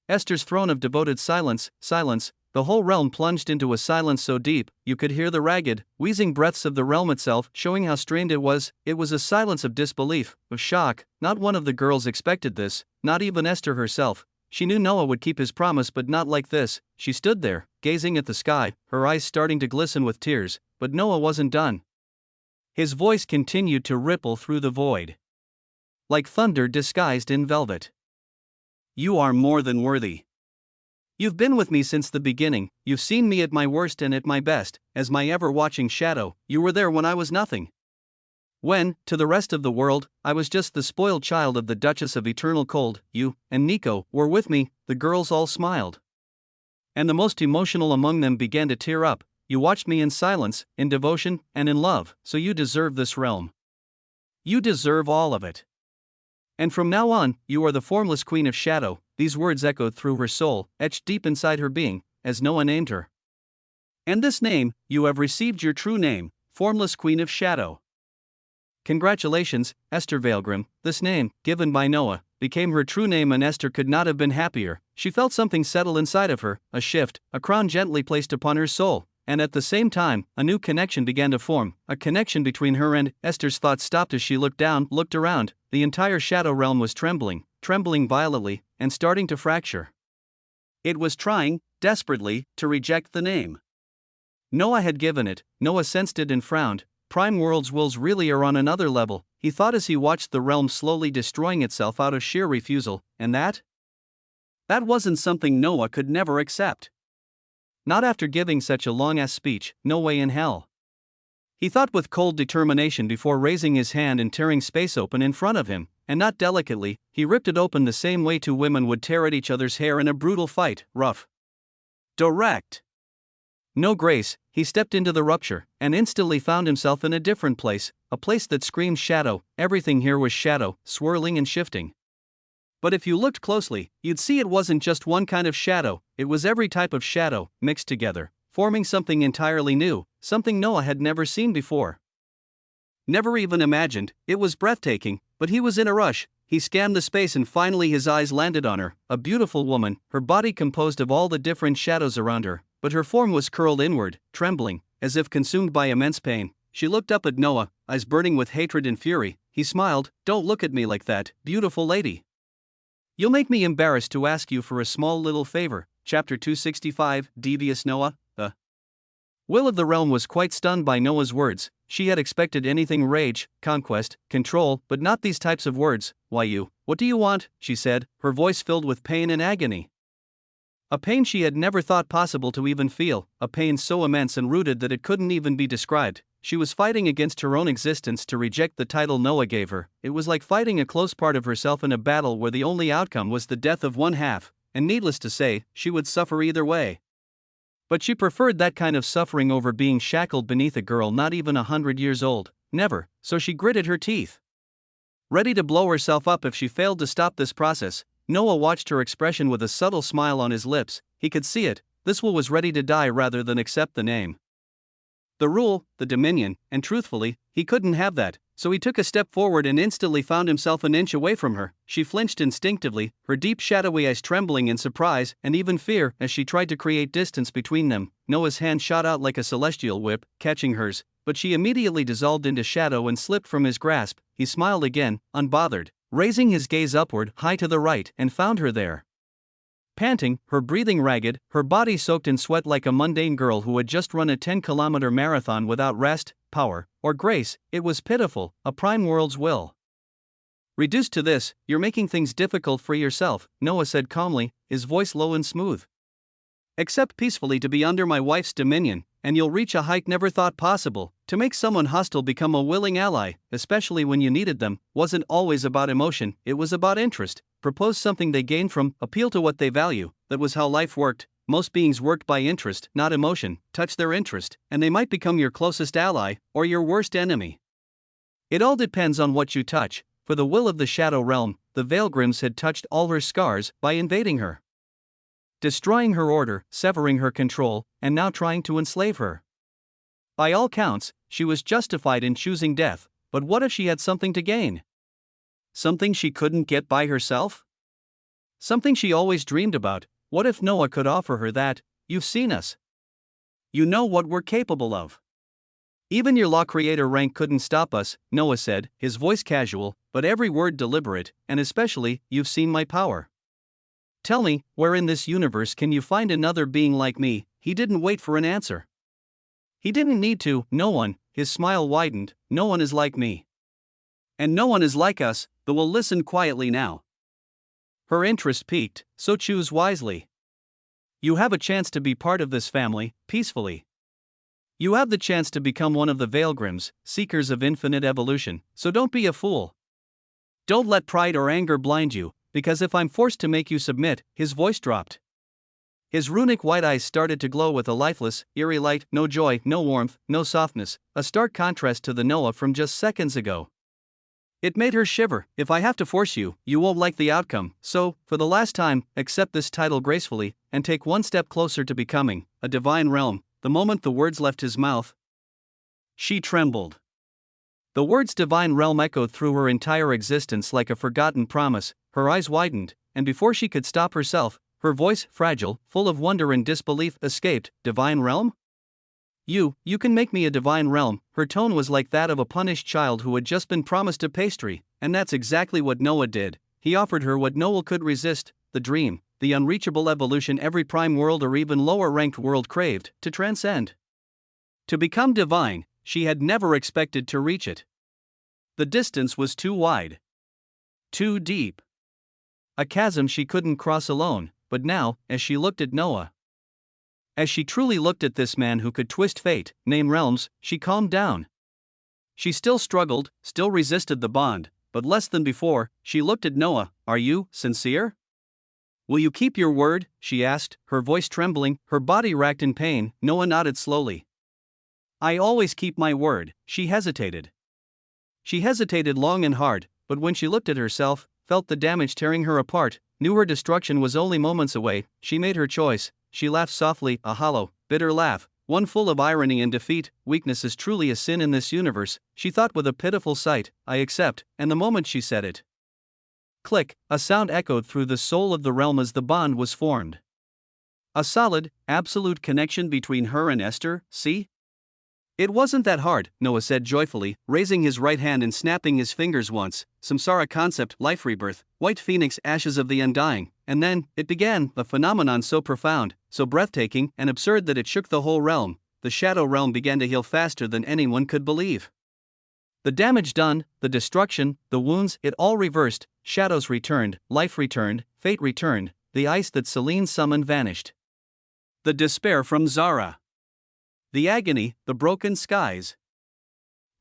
Esther's throne of devoted silence, silence. The whole realm plunged into a silence so deep, you could hear the ragged, wheezing breaths of the realm itself, showing how strained it was. It was a silence of disbelief, of shock. Not one of the girls expected this, not even Esther herself. She knew Noah would keep his promise, but not like this. She stood there, gazing at the sky, her eyes starting to glisten with tears, but Noah wasn't done. His voice continued to ripple through the void, like thunder disguised in velvet. You are more than worthy. You've been with me since the beginning, you've seen me at my worst and at my best, as my ever-watching shadow. You were there when I was nothing. When, to the rest of the world, I was just the spoiled child of the Duchess of Eternal Cold. You and Neko were with me. The girls all smiled, and the most emotional among them began to tear up. You watched me in silence, in devotion, and in love, so you deserve this realm. You deserve all of it. And from now on, you are the formless queen of shadow. These words echoed through her soul, etched deep inside her being, as Noah named her. And this name, you have received your true name, formless queen of shadow. Congratulations, Esther Vailgrim. This name, given by Noah, became her true name, and Esther could not have been happier. She felt something settle inside of her, a shift, a crown gently placed upon her soul, and at the same time, a new connection began to form, a connection between her and Esther's thoughts stopped as she looked down, looked around. The entire shadow realm was trembling, trembling violently, and starting to fracture. It was trying, desperately, to reject the name. Noah had given it. Noah sensed it and frowned. Prime World's wills really are on another level, he thought as he watched the realm slowly destroying itself out of sheer refusal, and that wasn't something Noah could never accept. Not after giving such a long-ass speech, no way in hell. He thought with cold determination before raising his hand and tearing space open in front of him, and not delicately, he ripped it open the same way two women would tear at each other's hair in a brutal fight, rough. Direct. No grace, he stepped into the rupture, and instantly found himself in a different place, a place that screamed shadow. Everything here was shadow, swirling and shifting. But if you looked closely, you'd see it wasn't just one kind of shadow, it was every type of shadow, mixed together, forming something entirely new, something Noah had never seen before. Never even imagined. It was breathtaking, but he was in a rush. He scanned the space and finally his eyes landed on her, a beautiful woman, her body composed of all the different shadows around her, but her form was curled inward, trembling, as if consumed by immense pain. She looked up at Noah, eyes burning with hatred and fury. He smiled. "Don't look at me like that, beautiful lady. You'll make me embarrassed to ask you for a small little favor." Chapter 265, Devious Noah. The will of the realm was quite stunned by Noah's words. She had expected anything rage, conquest, control, but not these types of words. "Why what do you want?" she said, her voice filled with pain and agony. A pain she had never thought possible to even feel, a pain so immense and rooted that it couldn't even be described. She was fighting against her own existence to reject the title Noah gave her. It was like fighting a close part of herself in a battle where the only outcome was the death of one half, and needless to say, she would suffer either way. But she preferred that kind of suffering over being shackled beneath a girl not even 100 years old. Never, so she gritted her teeth. Ready to blow herself up if she failed to stop this process, Noah watched her expression with a subtle smile on his lips. He could see it. This will was ready to die rather than accept the name. The rule, the dominion, and truthfully, he couldn't have that, so he took a step forward and instantly found himself an inch away from her. She flinched instinctively, her deep shadowy eyes trembling in surprise and even fear as she tried to create distance between them. Noah's hand shot out like a celestial whip, catching hers, but she immediately dissolved into shadow and slipped from his grasp. He smiled again, unbothered, raising his gaze upward, high to the right, and found her there. Panting, her breathing ragged, her body soaked in sweat like a mundane girl who had just run a 10-kilometer marathon without rest, power, or grace. It was pitiful, a prime world's will. "Reduced to this, you're making things difficult for yourself," Noah said calmly, his voice low and smooth. "Accept peacefully to be under my wife's dominion, and you'll reach a height never thought possible. To make someone hostile become a willing ally, especially when you needed them, wasn't always about emotion, it was about interest. Propose something they gain from, appeal to what they value. That was how life worked. Most beings worked by interest, not emotion. Touch their interest, and they might become your closest ally, or your worst enemy. It all depends on what you touch." For the will of the Shadow Realm, the Veilgrims had touched all her scars by invading her, destroying her order, severing her control, and now trying to enslave her. By all counts, she was justified in choosing death, but what if she had something to gain? Something she couldn't get by herself? Something she always dreamed about. What if Noah could offer her that? "You've seen us. You know what we're capable of. Even your law creator rank couldn't stop us," Noah said, his voice casual, but every word deliberate, "and especially, you've seen my power. Tell me, where in this universe can you find another being like me?" He didn't wait for an answer. He didn't need to. "No one," his smile widened, "no one is like me. And no one is like us, though we'll listen quietly now." Her interest piqued, "So choose wisely. You have a chance to be part of this family, peacefully. You have the chance to become one of the Veilgrims, seekers of infinite evolution, so don't be a fool. Don't let pride or anger blind you, because if I'm forced to make you submit," his voice dropped. His runic white eyes started to glow with a lifeless, eerie light. No joy, no warmth, no softness, a stark contrast to the Noah from just seconds ago. It made her shiver. "If I have to force you, you won't like the outcome, so, for the last time, accept this title gracefully, and take one step closer to becoming a divine realm." The moment the words left his mouth, she trembled. The words divine realm echoed through her entire existence like a forgotten promise. Her eyes widened, and before she could stop herself, her voice, fragile, full of wonder and disbelief, escaped. "Divine realm? You can make me a divine realm." Her tone was like that of a punished child who had just been promised a pastry, and that's exactly what Noah did. He offered her what Noah could resist, the dream, the unreachable evolution every prime world or even lower ranked world craved to transcend. To become divine, she had never expected to reach it. The distance was too wide. Too deep. A chasm she couldn't cross alone, but now, as she looked at Noah, as she truly looked at this man who could twist fate, name realms, she calmed down. She still struggled, still resisted the bond, but less than before, she looked at Noah. Are you sincere? Will you keep your word? She asked, her voice trembling, her body racked in pain. Noah nodded slowly. I always keep my word. She hesitated. She hesitated long and hard, but when she looked at herself, felt the damage tearing her apart, knew her destruction was only moments away, she made her choice. She laughed softly, a hollow, bitter laugh, one full of irony and defeat. Weakness is truly a sin in this universe, she thought with a pitiful sight. I accept, and the moment she said it, click, a sound echoed through the soul of the realm as the bond was formed. A solid, absolute connection between her and Esther, see? It wasn't that hard, Noah said joyfully, raising his right hand and snapping his fingers once. Samsara concept, life rebirth, white phoenix, ashes of the undying, and then, it began, a phenomenon so profound, so breathtaking and absurd that it shook the whole realm. The shadow realm began to heal faster than anyone could believe. The damage done, the destruction, the wounds, it all reversed. Shadows returned, life returned, fate returned, the ice that Selene summoned vanished. The despair from Zara. The agony, the broken skies.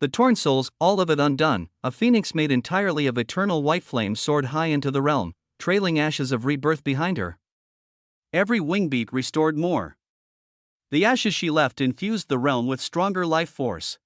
The torn souls, all of it undone. A phoenix made entirely of eternal white flame soared high into the realm, trailing ashes of rebirth behind her. Every wingbeat restored more. The ashes she left infused the realm with stronger life force.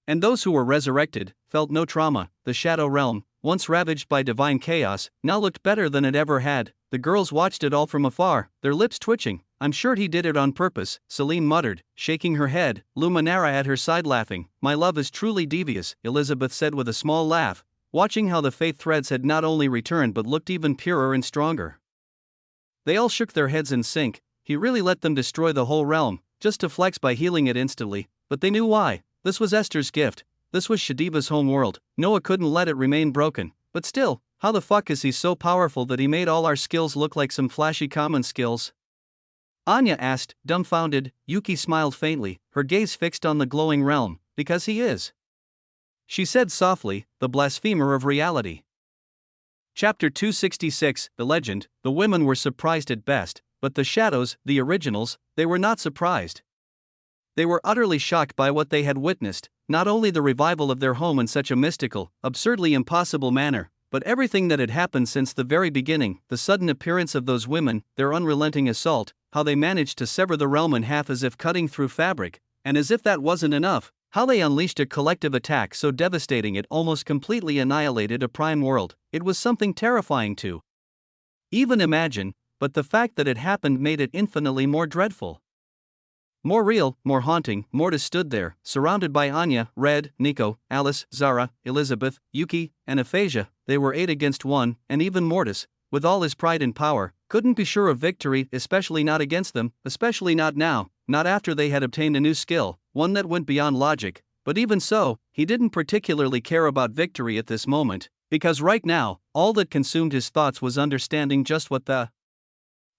And those who were resurrected felt no trauma. The shadow realm, once ravaged by divine chaos, now looked better than it ever had. The girls watched it all from afar, their lips twitching. I'm sure he did it on purpose, Selene muttered, shaking her head, Luminara at her side laughing. My love is truly devious, Elizabeth said with a small laugh, watching how the faith threads had not only returned but looked even purer and stronger. They all shook their heads in sync. He really let them destroy the whole realm, just to flex by healing it instantly, but they knew why. This was Esther's gift. This was Shadiva's home world. Noah couldn't let it remain broken. But still, how the fuck is he so powerful that he made all our skills look like some flashy common skills? Anya asked, dumbfounded. Yuki smiled faintly, her gaze fixed on the glowing realm. Because he is, she said softly, the blasphemer of reality. Chapter 266, The Legend. The women were surprised at best, but the shadows, the originals, they were not surprised. They were utterly shocked by what they had witnessed, not only the revival of their home in such a mystical, absurdly impossible manner, but everything that had happened since the very beginning, the sudden appearance of those women, their unrelenting assault, how they managed to sever the realm in half as if cutting through fabric, and as if that wasn't enough, how they unleashed a collective attack so devastating it almost completely annihilated a prime world. It was something terrifying to even imagine, but the fact that it happened made it infinitely more dreadful. More real, more haunting. Mortis stood there, surrounded by Anya, Red, Neko, Alice, Zara, Elizabeth, Yuki, and Aphasia. They were 8 against 1, and even Mortis, with all his pride and power, couldn't be sure of victory, especially not against them, especially not now, not after they had obtained a new skill, one that went beyond logic. But even so, he didn't particularly care about victory at this moment, because right now, all that consumed his thoughts was understanding just what the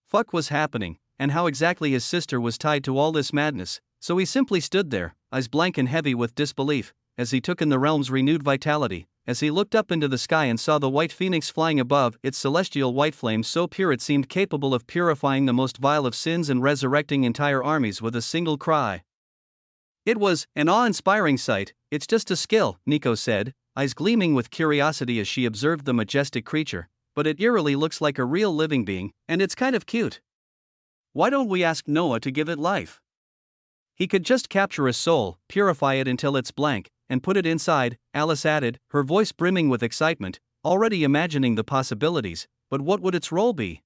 fuck was happening, and how exactly his sister was tied to all this madness. So he simply stood there, eyes blank and heavy with disbelief, as he took in the realm's renewed vitality, as he looked up into the sky and saw the white phoenix flying above, its celestial white flame so pure it seemed capable of purifying the most vile of sins and resurrecting entire armies with a single cry. It was an awe-inspiring sight. It's just a skill, Neko said, eyes gleaming with curiosity as she observed the majestic creature, but it eerily looks like a real living being, and it's kind of cute. Why don't we ask Noah to give it life? He could just capture a soul, purify it until it's blank, and put it inside, Alice added, her voice brimming with excitement, already imagining the possibilities. But what would its role be?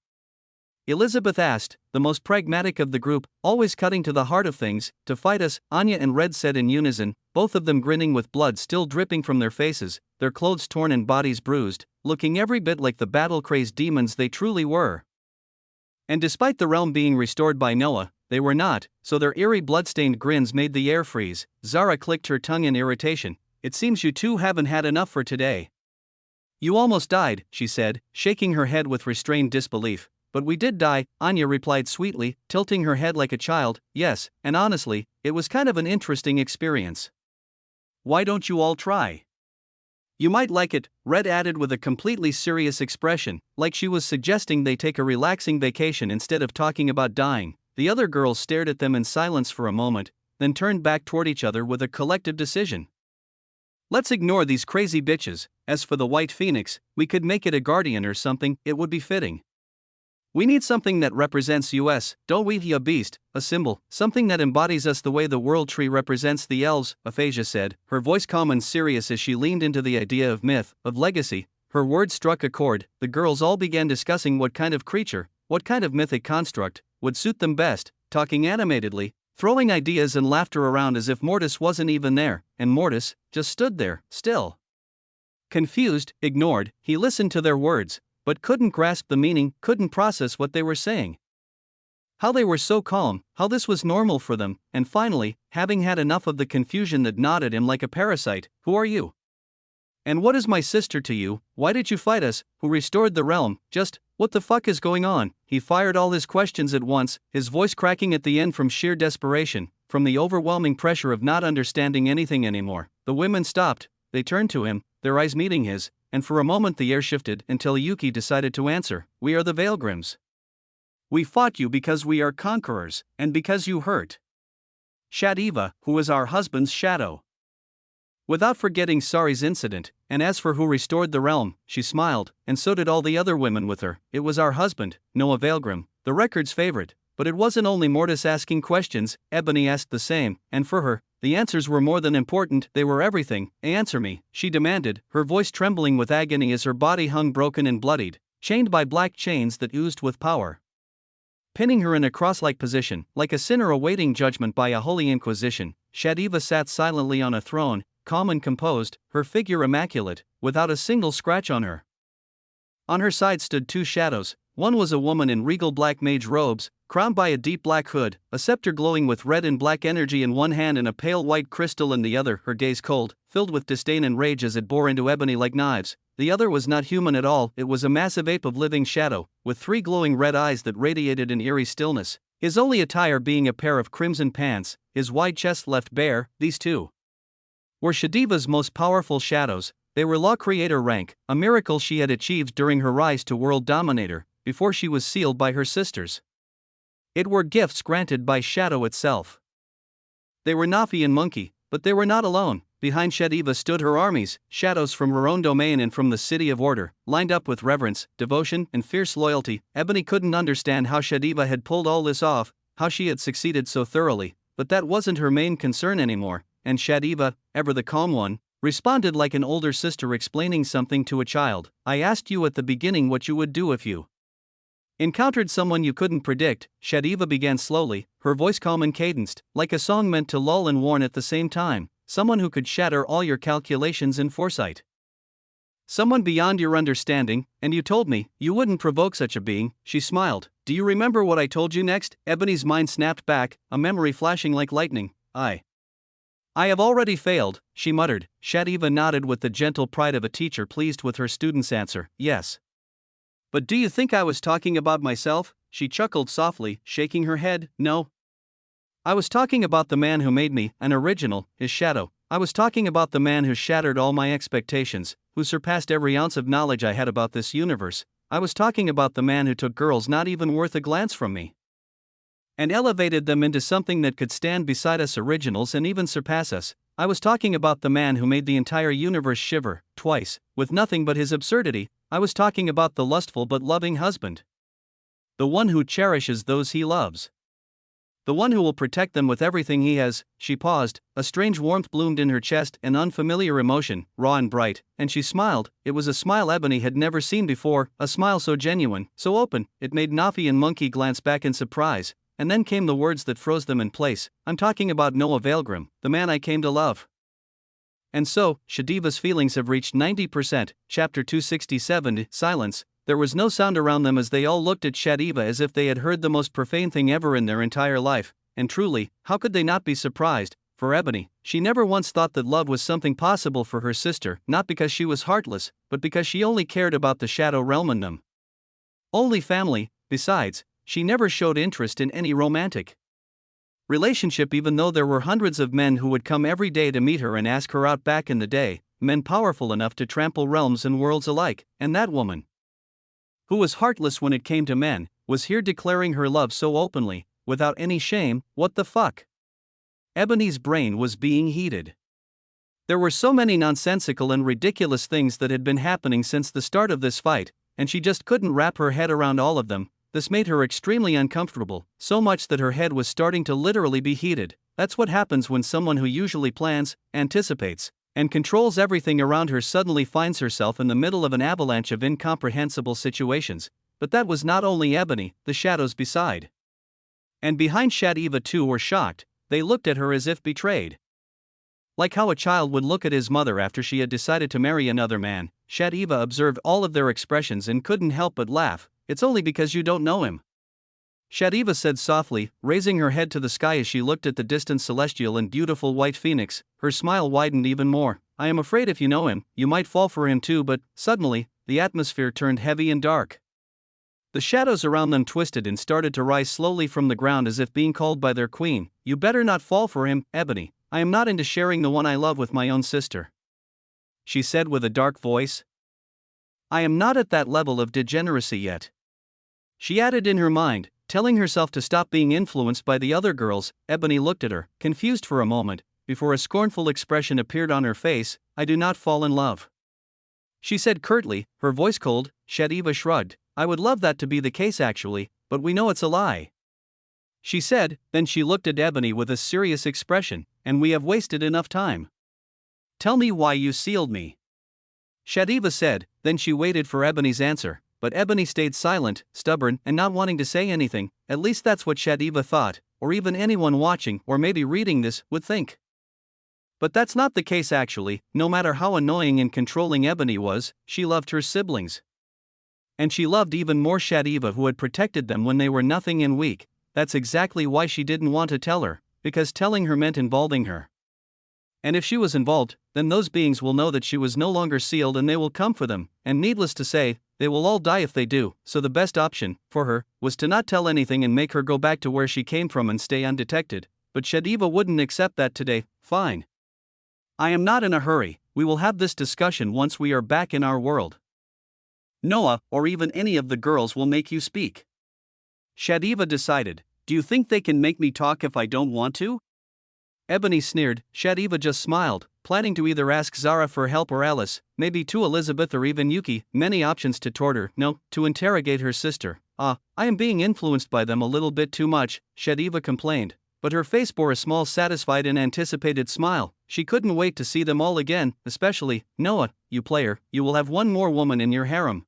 Elizabeth asked, the most pragmatic of the group, always cutting to the heart of things. To fight us, Anya and Red said in unison, both of them grinning with blood still dripping from their faces, their clothes torn and bodies bruised, looking every bit like the battle-crazed demons they truly were. And despite the realm being restored by Noah, they were not, so their eerie blood-stained grins made the air freeze. Zara clicked her tongue in irritation. It seems you two haven't had enough for today. You almost died, she said, shaking her head with restrained disbelief. But we did die, Anya replied sweetly, tilting her head like a child. Yes, and honestly, it was kind of an interesting experience. Why don't you all try? You might like it, Red added with a completely serious expression, like she was suggesting they take a relaxing vacation instead of talking about dying. The other girls stared at them in silence for a moment, then turned back toward each other with a collective decision. Let's ignore these crazy bitches. As for the White Phoenix, we could make it a guardian or something, it would be fitting. We need something that represents us, don't we? A beast, a symbol, something that embodies us the way the world tree represents the elves, Aphasia said, her voice calm and serious as she leaned into the idea of myth, of legacy. Her words struck a chord. The girls all began discussing what kind of creature, what kind of mythic construct, would suit them best, talking animatedly, throwing ideas and laughter around as if Mortis wasn't even there, and Mortis just stood there, still. Confused, ignored, he listened to their words, but couldn't grasp the meaning, couldn't process what they were saying. How they were so calm, how this was normal for them, and finally, having had enough of the confusion that gnawed at him like a parasite, who are you? And what is my sister to you? Why did you fight us? Who restored the realm? Just, what the fuck is going on? He fired all his questions at once, his voice cracking at the end from sheer desperation, from the overwhelming pressure of not understanding anything anymore. The women stopped, they turned to him, their eyes meeting his, and for a moment the air shifted until Yuki decided to answer. We are the Veilgrims. We fought you because we are conquerors, and because you hurt Shadiva, who is our husband's shadow. Without forgetting Sari's incident, and as for who restored the realm, she smiled, and so did all the other women with her. It was our husband, Noah Weaverheart, the record's favorite. But it wasn't only Mortis asking questions, Ebony asked the same, and for her, the answers were more than important, they were everything. Answer me, she demanded, her voice trembling with agony as her body hung broken and bloodied, chained by black chains that oozed with power. Pinning her in a cross-like position, like a sinner awaiting judgment by a holy inquisition, Shadiva sat silently on a throne, calm and composed, her figure immaculate, without a single scratch on her. On her side stood two shadows. One was a woman in regal black mage robes, crowned by a deep black hood, a scepter glowing with red and black energy in one hand and a pale white crystal in the other, her gaze cold, filled with disdain and rage as it bore into Ebony like knives. The other was not human at all, it was a massive ape of living shadow, with three glowing red eyes that radiated an eerie stillness, his only attire being a pair of crimson pants, his wide chest left bare. These two were Shadiva's most powerful shadows. They were Law Creator rank, a miracle she had achieved during her rise to World Dominator, before she was sealed by her sisters. It were gifts granted by Shadow itself. They were Nafi and Monkey, but they were not alone. Behind Shadiva stood her armies, shadows from her own domain and from the City of Order, lined up with reverence, devotion, and fierce loyalty. Ebony couldn't understand how Shadiva had pulled all this off, how she had succeeded so thoroughly, but that wasn't her main concern anymore, and Shadiva, ever the calm one, responded like an older sister explaining something to a child. I asked you at the beginning what you would do if you encountered someone you couldn't predict, Shadiva began slowly, her voice calm and cadenced, like a song meant to lull and warn at the same time. Someone who could shatter all your calculations and foresight. Someone beyond your understanding, and you told me you wouldn't provoke such a being. She smiled. Do you remember what I told you next? Ebony's mind snapped back, a memory flashing like lightning. I have already failed, she muttered. Shadiva nodded with the gentle pride of a teacher pleased with her student's answer. Yes. But do you think I was talking about myself? She chuckled softly, shaking her head. No. I was talking about the man who made me, an original, his shadow. I was talking about the man who shattered all my expectations, who surpassed every ounce of knowledge I had about this universe. I was talking about the man who took girls not even worth a glance from me and elevated them into something that could stand beside us originals and even surpass us. I was talking about the man who made the entire universe shiver, twice, with nothing but his absurdity. I was talking about the lustful but loving husband. The one who cherishes those he loves. The one who will protect them with everything he has. She paused, a strange warmth bloomed in her chest, an unfamiliar emotion, raw and bright, and she smiled. It was a smile Ebony had never seen before, a smile so genuine, so open, it made Nafi and Monkey glance back in surprise, and then came the words that froze them in place. I'm talking about Noah Weaverheart, the man I came to love. And so, Shadiva's feelings have reached 90%, chapter 267, silence. There was no sound around them as they all looked at Shadiva as if they had heard the most profane thing ever in their entire life, and truly, how could they not be surprised? For Ebony, she never once thought that love was something possible for her sister, not because she was heartless, but because she only cared about the Shadow Realm and them. Only family, Besides, she never showed interest in any romantic relationship, even though there were hundreds of men who would come every day to meet her and ask her out back in the day, men powerful enough to trample realms and worlds alike, and that woman, who was heartless when it came to men, was here declaring her love so openly, without any shame. What the fuck? Ebony's brain was being heated. There were so many nonsensical and ridiculous things that had been happening since the start of this fight, and she just couldn't wrap her head around all of them. This made her extremely uncomfortable, so much that her head was starting to literally be heated. That's what happens when someone who usually plans, anticipates, and controls everything around her suddenly finds herself in the middle of an avalanche of incomprehensible situations. But that was not only Ebony, the shadows beside and behind Shadiva too were shocked. They looked at her as if betrayed. Like how a child would look at his mother after she had decided to marry another man, Shadiva observed all of their expressions and couldn't help but laugh. It's only because you don't know him, Shadiva said softly, raising her head to the sky as she looked at the distant celestial and beautiful white phoenix. Her smile widened even more. I am afraid if you know him, you might fall for him too. But suddenly, the atmosphere turned heavy and dark. The shadows around them twisted and started to rise slowly from the ground as if being called by their queen. You better not fall for him, Ebony. I am not into sharing the one I love with my own sister, she said with a dark voice. I am not at that level of degeneracy yet, she added in her mind, telling herself to stop being influenced by the other girls. Ebony looked at her, confused for a moment, before a scornful expression appeared on her face. I do not fall in love, she said curtly, her voice cold. Shadiva shrugged. I would love that to be the case actually, but we know it's a lie, she said. Then she looked at Ebony with a serious expression. And we have wasted enough time. Tell me why you sealed me, Shadiva said. Then she waited for Ebony's answer, but Ebony stayed silent, stubborn, and not wanting to say anything. At least that's what Shadiva thought, or even anyone watching or maybe reading this would think. But that's not the case actually. No matter how annoying and controlling Ebony was, she loved her siblings. And she loved even more Shadiva, who had protected them when they were nothing and weak. That's exactly why she didn't want to tell her, because telling her meant involving her. And if she was involved, then those beings will know that she was no longer sealed and they will come for them, and needless to say, they will all die if they do. So the best option, for her, was to not tell anything and make her go back to where she came from and stay undetected. But Shadiva wouldn't accept that today. Fine. I am not in a hurry, we will have this discussion once we are back in our world. Noah, or even any of the girls will make you speak, Shadiva decided. Do you think they can make me talk if I don't want to? Ebony sneered. Shadiva just smiled, planning to either ask Zara for help or Alice, maybe to Elizabeth or even Yuki. Many options to torture, no, to interrogate her sister. I am being influenced by them a little bit too much, Shadiva complained. But her face bore a small satisfied and anticipated smile. She couldn't wait to see them all again, especially Noah. You player, you will have one more woman in your harem.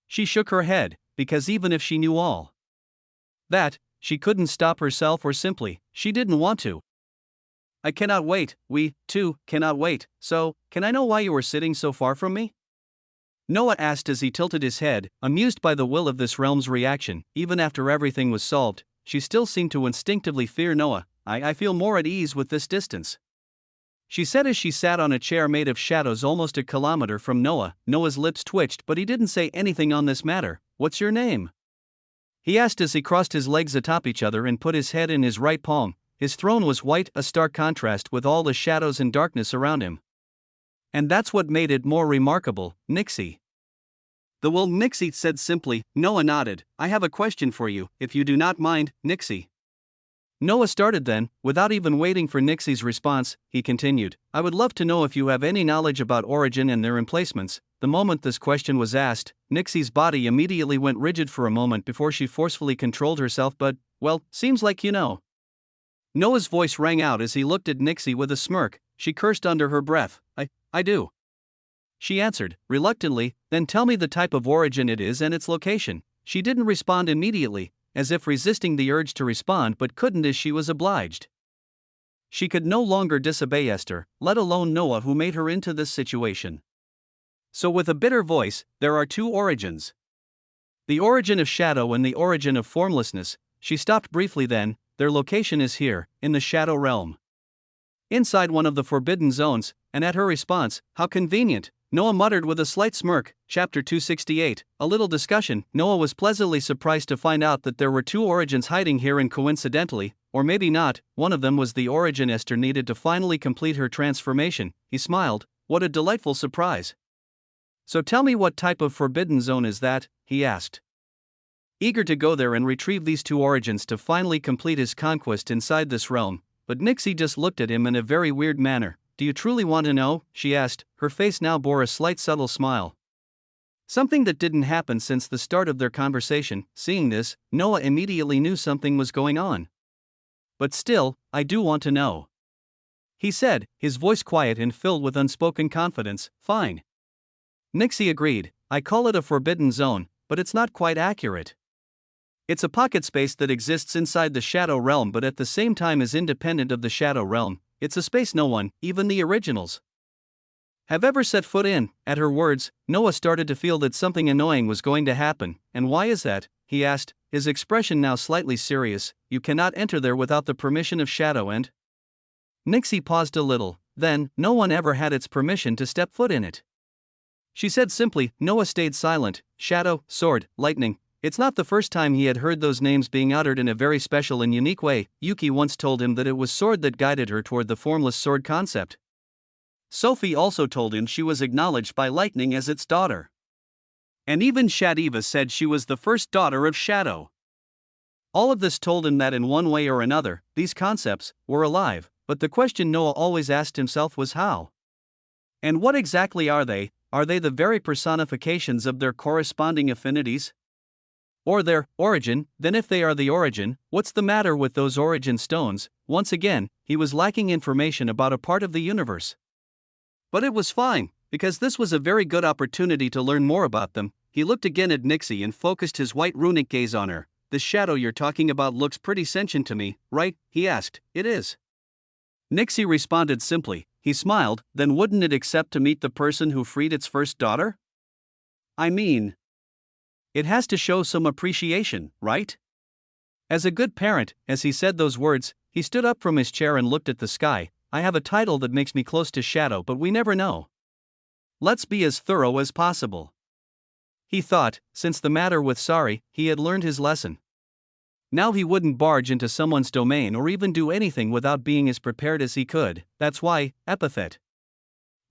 She shook her head, because even if she knew all that, she couldn't stop herself, or simply, she didn't want to. I cannot wait. We, too, cannot wait. So, can I know why you were sitting so far from me? Noah asked as he tilted his head, amused by the will of this realm's reaction. Even after everything was solved, she still seemed to instinctively fear Noah. I feel more at ease with this distance, she said as she sat on a chair made of shadows almost a kilometer from Noah. Noah's lips twitched, but he didn't say anything on this matter. What's your name? He asked as he crossed his legs atop each other and put his head in his right palm. His throne was white, a stark contrast with all the shadows and darkness around him. And that's what made it more remarkable. Nixie. The will Nixie said simply. Noah nodded. I have a question for you, if you do not mind, Nixie. Noah started then, without even waiting for Nixie's response, he continued. I would love to know if you have any knowledge about origin and their emplacements. The moment this question was asked, Nixie's body immediately went rigid for a moment before she forcefully controlled herself. But, well, seems like you know. Noah's voice rang out as he looked at Nixie with a smirk. She cursed under her breath. I do, she answered, reluctantly. Then tell me the type of origin it is and its location. She didn't respond immediately, as if resisting the urge to respond, but couldn't as she was obliged. She could no longer disobey Esther, let alone Noah, who made her into this situation. So with a bitter voice, there are two origins. The origin of shadow and the origin of formlessness. She stopped briefly then. Their location is here, in the shadow realm, inside one of the forbidden zones. And at her response, how convenient, Noah muttered with a slight smirk. Chapter 268, a little discussion. Noah was pleasantly surprised to find out that there were two origins hiding here, and coincidentally, or maybe not, one of them was the origin Esther needed to finally complete her transformation. He smiled. What a delightful surprise. So tell me, what type of forbidden zone is that? He asked, eager to go there and retrieve these two origins to finally complete his conquest inside this realm. But Nixie just looked at him in a very weird manner. Do you truly want to know? She asked. Her face now bore a slight subtle smile. Something that didn't happen since the start of their conversation. Seeing this, Noah immediately knew something was going on. But still, I do want to know, he said, his voice quiet and filled with unspoken confidence. Fine. Nixie agreed. I call it a forbidden zone, but it's not quite accurate. It's a pocket space that exists inside the Shadow Realm but at the same time is independent of the Shadow Realm. It's a space no one, even the originals, have ever set foot in. At her words, Noah started to feel that something annoying was going to happen. And why is that? He asked, his expression now slightly serious. You cannot enter there without the permission of Shadow and... Nixie paused a little. Then, no one ever had its permission to step foot in it, she said simply. Noah stayed silent. Shadow, sword, lightning. It's not the first time he had heard those names being uttered in a very special and unique way. Yuki once told him that it was sword that guided her toward the formless sword concept. Sophie also told him she was acknowledged by lightning as its daughter. And even Shadiva said she was the first daughter of Shadow. All of this told him that in one way or another, these concepts were alive, but the question Noah always asked himself was how? And what exactly are they? Are they the very personifications of their corresponding affinities? Or their origin? Then if they are the origin, what's the matter with those origin stones? Once again, he was lacking information about a part of the universe. But it was fine, because this was a very good opportunity to learn more about them. He looked again at Nixie and focused his white runic gaze on her. The shadow you're talking about looks pretty sentient to me, right? He asked. It is. Nixie responded simply. He smiled. Then wouldn't it accept to meet the person who freed its first daughter? I mean, it has to show some appreciation, right? As a good parent, as he said those words, he stood up from his chair and looked at the sky. I have a title that makes me close to Shadow, but we never know. Let's be as thorough as possible. He thought, since the matter with Sari, he had learned his lesson. Now he wouldn't barge into someone's domain or even do anything without being as prepared as he could. That's why, epithet.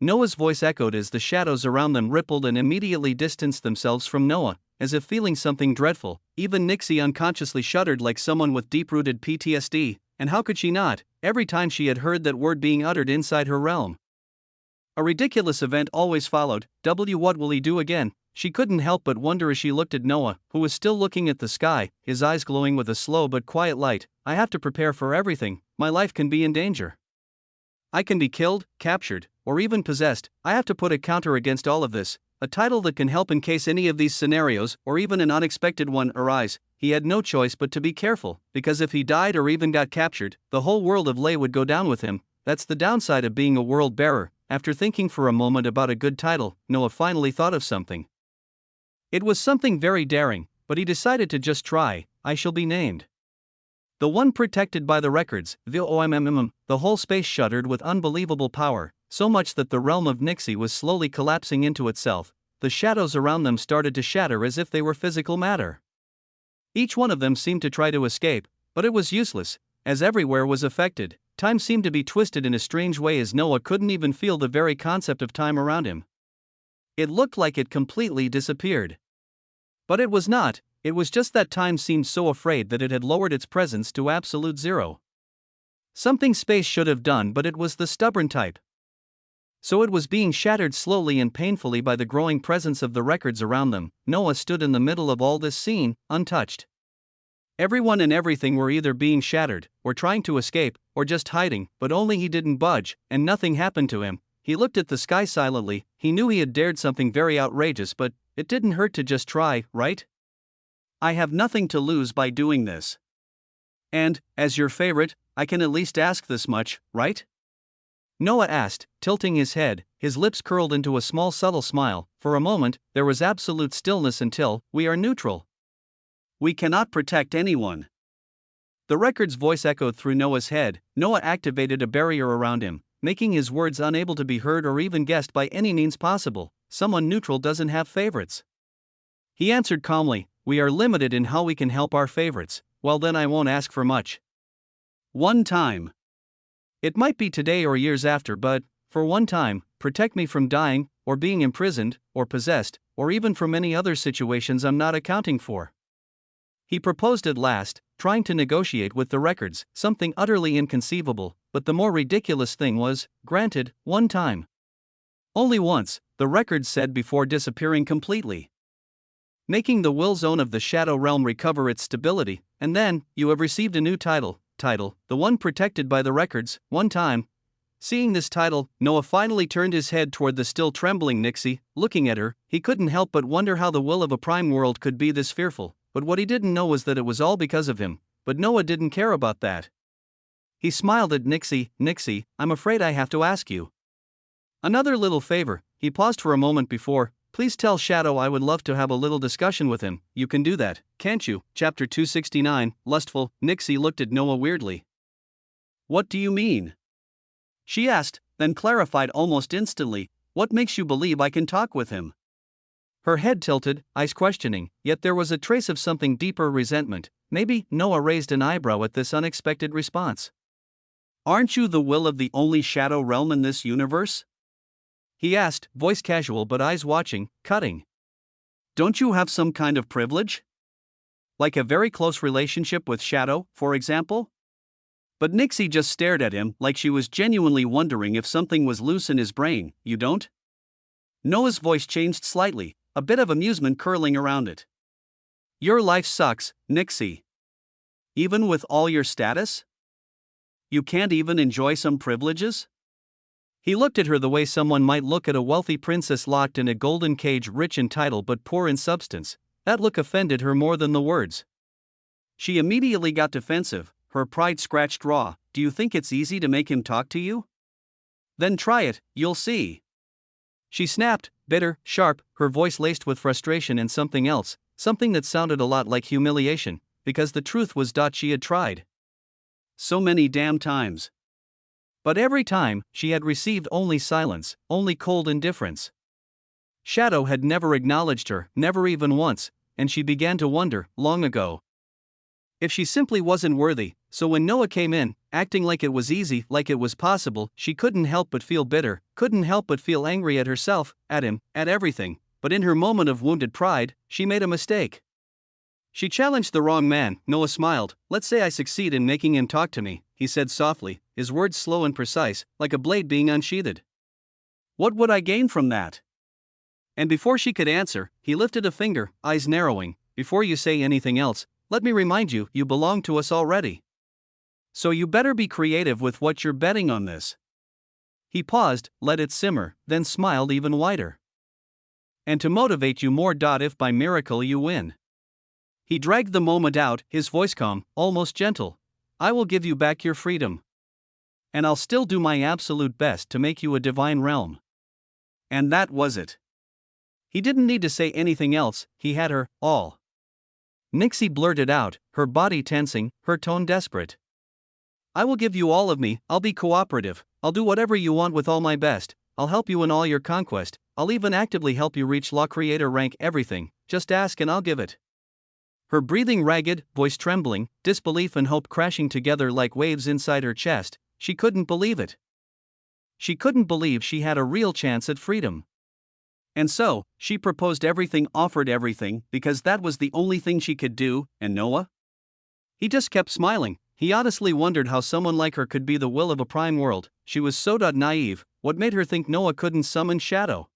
Noah's voice echoed as the shadows around them rippled and immediately distanced themselves from Noah, as if feeling something dreadful. Even Nixie unconsciously shuddered like someone with deep-rooted PTSD, and how could she not, every time she had heard that word being uttered inside her realm? A ridiculous event always followed. What will he do again? She couldn't help but wonder as she looked at Noah, who was still looking at the sky, his eyes glowing with a slow but quiet light. I have to prepare for everything. My life can be in danger. I can be killed, captured, or even possessed. I have to put a counter against all of this, a title that can help in case any of these scenarios, or even an unexpected one, arise. He had no choice but to be careful, because if he died or even got captured, the whole world of Lay would go down with him. That's the downside of being a world bearer. After thinking for a moment about a good title, Noah finally thought of something. It was something very daring, but he decided to just try. I shall be named the one protected by the records. The whole space shuddered with unbelievable power, so much that the realm of Nixie was slowly collapsing into itself. The shadows around them started to shatter as if they were physical matter. Each one of them seemed to try to escape, but it was useless, as everywhere was affected. Time seemed to be twisted in a strange way as Noah couldn't even feel the very concept of time around him. It looked like it completely disappeared. But it was not, it was just that time seemed so afraid that it had lowered its presence to absolute zero. Something space should have done, but it was the stubborn type. So it was being shattered slowly and painfully by the growing presence of the records around them. Noah stood in the middle of all this scene, untouched. Everyone and everything were either being shattered, or trying to escape, or just hiding, but only he didn't budge, and nothing happened to him. He looked at the sky silently. He knew he had dared something very outrageous, but it didn't hurt to just try, right? I have nothing to lose by doing this. And, as your favorite, I can at least ask this much, right? Noah asked, tilting his head, his lips curled into a small subtle smile. For a moment, there was absolute stillness until, we are neutral. We cannot protect anyone. The record's voice echoed through Noah's head. Noah activated a barrier around him. making his words unable to be heard or even guessed by any means possible. Someone neutral doesn't have favorites. He answered calmly, "We are limited in how we can help our favorites." "Well, then I won't ask for much. One time. It might be today or years after, but, for one time, protect me from dying, or being imprisoned, or possessed, or even from any other situations I'm not accounting for." He proposed at last, trying to negotiate with the records, something utterly inconceivable, but the more ridiculous thing was, granted, one time. Only once, the records said before disappearing completely. Making the will zone of the Shadow Realm recover its stability, and then, you have received a new title, the one protected by the records, one time. Seeing this title, Noah finally turned his head toward the still trembling Nixie. Looking at her, he couldn't help but wonder how the will of a prime world could be this fearful, but what he didn't know was that it was all because of him, but Noah didn't care about that. He smiled at Nixie. "Nixie, I'm afraid I have to ask you another little favor." He paused for a moment before, "Please tell Shadow I would love to have a little discussion with him." "You can do that, can't you?" Chapter 269, Lustful. Nixie looked at Noah weirdly. "What do you mean?" she asked, then clarified almost instantly, "What makes you believe I can talk with him?" Her head tilted, eyes questioning, yet there was a trace of something deeper: resentment. Maybe. Noah raised an eyebrow at this unexpected response. "Aren't you the will of the only Shadow Realm in this universe?" he asked, voice casual but eyes watching, cutting. "Don't you have some kind of privilege? Like a very close relationship with Shadow, for example?" But Nixie just stared at him like she was genuinely wondering if something was loose in his brain. "You don't?" Noah's voice changed slightly, a bit of amusement curling around it. "Your life sucks, Nixie. Even with all your status? You can't even enjoy some privileges?" He looked at her the way someone might look at a wealthy princess locked in a golden cage, rich in title but poor in substance. That look offended her more than the words. She immediately got defensive, her pride scratched raw. "Do you think it's easy to make him talk to you? Then try it, you'll see." She snapped, bitter, sharp, her voice laced with frustration and something else, something that sounded a lot like humiliation, because the truth was she had tried so many damn times. But every time, she had received only silence, only cold indifference. Shadow had never acknowledged her, never even once, and she began to wonder, long ago, if she simply wasn't worthy. So when Noah came in, acting like it was easy, like it was possible, she couldn't help but feel bitter, couldn't help but feel angry at herself, at him, at everything. But in her moment of wounded pride, she made a mistake. She challenged the wrong man. Noah smiled. "Let's say I succeed in making him talk to me," he said softly, his words slow and precise, like a blade being unsheathed. "What would I gain from that?" And before she could answer, he lifted a finger, eyes narrowing. "Before you say anything else, let me remind you, you belong to us already. So you better be creative with what you're betting on this." He paused, let it simmer, then smiled even wider. "And to motivate you more. If by miracle you win." He dragged the moment out, his voice calm, almost gentle. "I will give you back your freedom. And I'll still do my absolute best to make you a divine realm." And that was it. He didn't need to say anything else, he had her, all. Nixie blurted out, her body tensing, her tone desperate. "I will give you all of me. I'll be cooperative. I'll do whatever you want with all my best. I'll help you in all your conquest. I'll even actively help you reach Law Creator rank. Everything. Just ask and I'll give it." Her breathing ragged, voice trembling, disbelief and hope crashing together like waves inside her chest. She couldn't believe it. She couldn't believe she had a real chance at freedom. And so, she proposed everything, offered everything, because that was the only thing she could do. And Noah? He just kept smiling. He honestly wondered how someone like her could be the will of a prime world. She was so naive. What made her think Noah couldn't summon Shadow?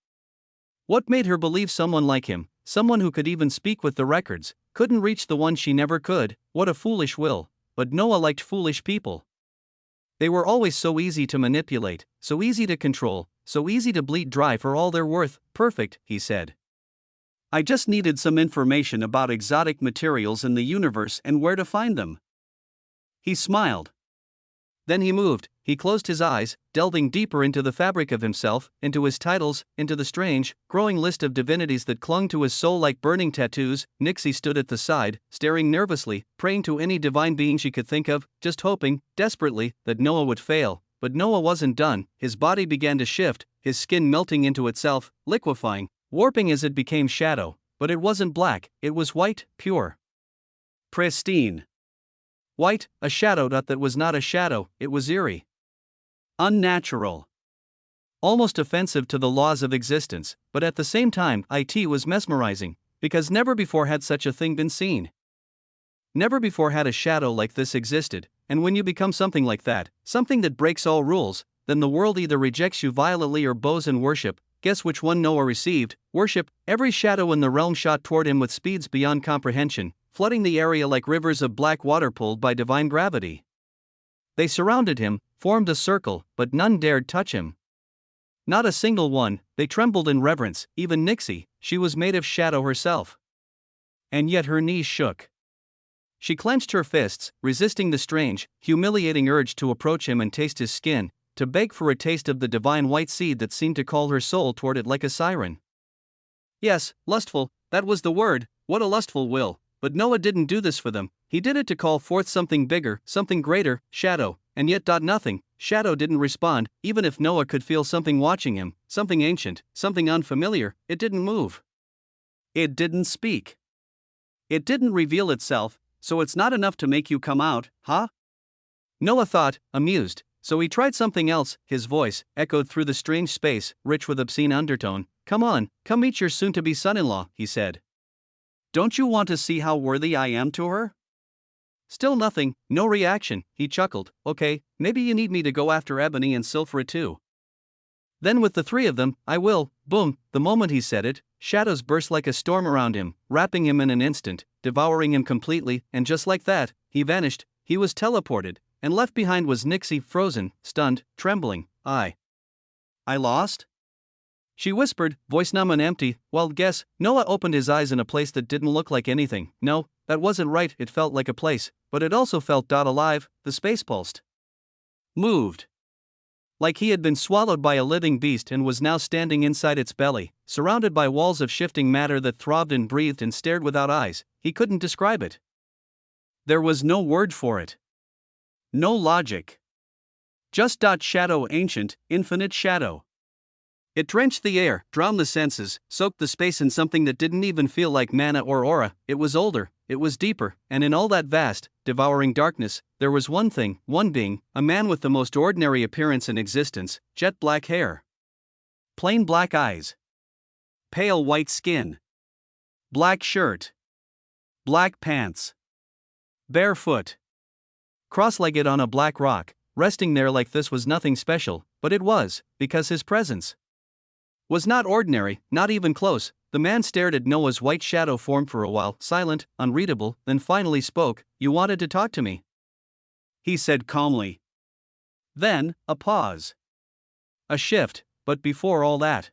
What made her believe someone like him, someone who could even speak with the records, couldn't reach the one she never could? What a foolish will. But Noah liked foolish people. They were always so easy to manipulate, so easy to control, so easy to bleed dry for all they're worth. "Perfect," he said. "I just needed some information about exotic materials in the universe and where to find them." He smiled. Then he moved, he closed his eyes, delving deeper into the fabric of himself, into his titles, into the strange, growing list of divinities that clung to his soul like burning tattoos. Nixie stood at the side, staring nervously, praying to any divine being she could think of, just hoping, desperately, that Noah would fail. but Noah wasn't done. His body began to shift, his skin melting into itself, liquefying, warping as it became shadow. But it wasn't black, it was white, pure. Pristine. White, a shadow that was not a shadow, it was eerie. Unnatural. Almost offensive to the laws of existence, but at the same time, it was mesmerizing, because never before had such a thing been seen. Never before had a shadow like this existed, and when you become something like that, something that breaks all rules, then the world either rejects you violently or bows in worship. Guess which one Noah received? Worship. Every shadow in the realm shot toward him with speeds beyond comprehension, flooding the area like rivers of black water pulled by divine gravity. They surrounded him, formed a circle, but none dared touch him. Not a single one. They trembled in reverence, even Nixie, she was made of shadow herself. And yet her knees shook. She clenched her fists, resisting the strange, humiliating urge to approach him and taste his skin, to beg for a taste of the divine white seed that seemed to call her soul toward it like a siren. Yes, lustful, that was the word. What a lustful will. But Noah didn't do this for them, he did it to call forth something bigger, something greater, shadow, and yet nothing. Shadow didn't respond, even if Noah could feel something watching him, something ancient, something unfamiliar. It didn't move. It didn't speak. It didn't reveal itself, so it's not enough to make you come out, huh? Noah thought, amused, so he tried something else. His voice echoed through the strange space, rich with obscene undertone. Come on, come meet your soon-to-be son-in-law, he said. Don't you want to see how worthy I am to her? Still nothing, no reaction. He chuckled. Okay, maybe you need me to go after Ebony and Sulfura too. Then with the three of them, I will. Boom, the moment he said it, shadows burst like a storm around him, wrapping him in an instant, devouring him completely, and just like that, he vanished. He was teleported, and left behind was Nixie, frozen, stunned, trembling. I lost? She whispered, voice numb and empty. Well, guess. Noah opened his eyes in a place that didn't look like anything. No, that wasn't right. It felt like a place, but it also felt alive. The space pulsed. Moved. Like he had been swallowed by a living beast and was now standing inside its belly, surrounded by walls of shifting matter that throbbed and breathed and stared without eyes. He couldn't describe it. There was no word for it. No logic. Just shadow, ancient, infinite shadow. It drenched the air, drowned the senses, soaked the space in something that didn't even feel like mana or aura. It was older, it was deeper, and in all that vast, devouring darkness, there was one thing, one being, a man with the most ordinary appearance in existence, jet black hair. Plain black eyes. Pale white skin. Black shirt. Black pants. Barefoot. Cross-legged on a black rock, resting there like this was nothing special, but it was, because his presence was not ordinary, not even close. The man stared at Noah's white shadow form for a while, silent, unreadable, then finally spoke. You wanted to talk to me, he said calmly. Then, a pause. A shift, but before all that.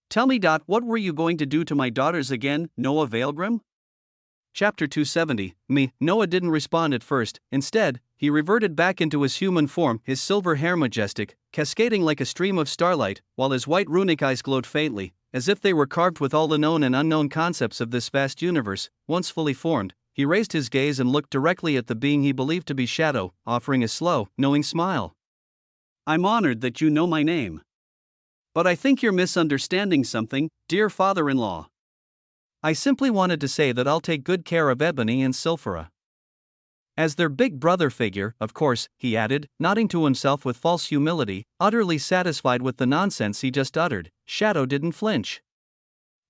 Tell me, what were you going to do to my daughters again, Noah Weaverheart? Chapter 270. Noah didn't respond at first. Instead, he reverted back into his human form, his silver hair majestic, cascading like a stream of starlight, while his white runic eyes glowed faintly, as if they were carved with all the known and unknown concepts of this vast universe. Once fully formed, he raised his gaze and looked directly at the being he believed to be Shadow, offering a slow, knowing smile. I'm honored that you know my name. But I think you're misunderstanding something, dear father-in-law. I simply wanted to say that I'll take good care of Ebony and Sulfura. As their big brother figure, of course, he added, nodding to himself with false humility, utterly satisfied with the nonsense he just uttered. Shadow didn't flinch.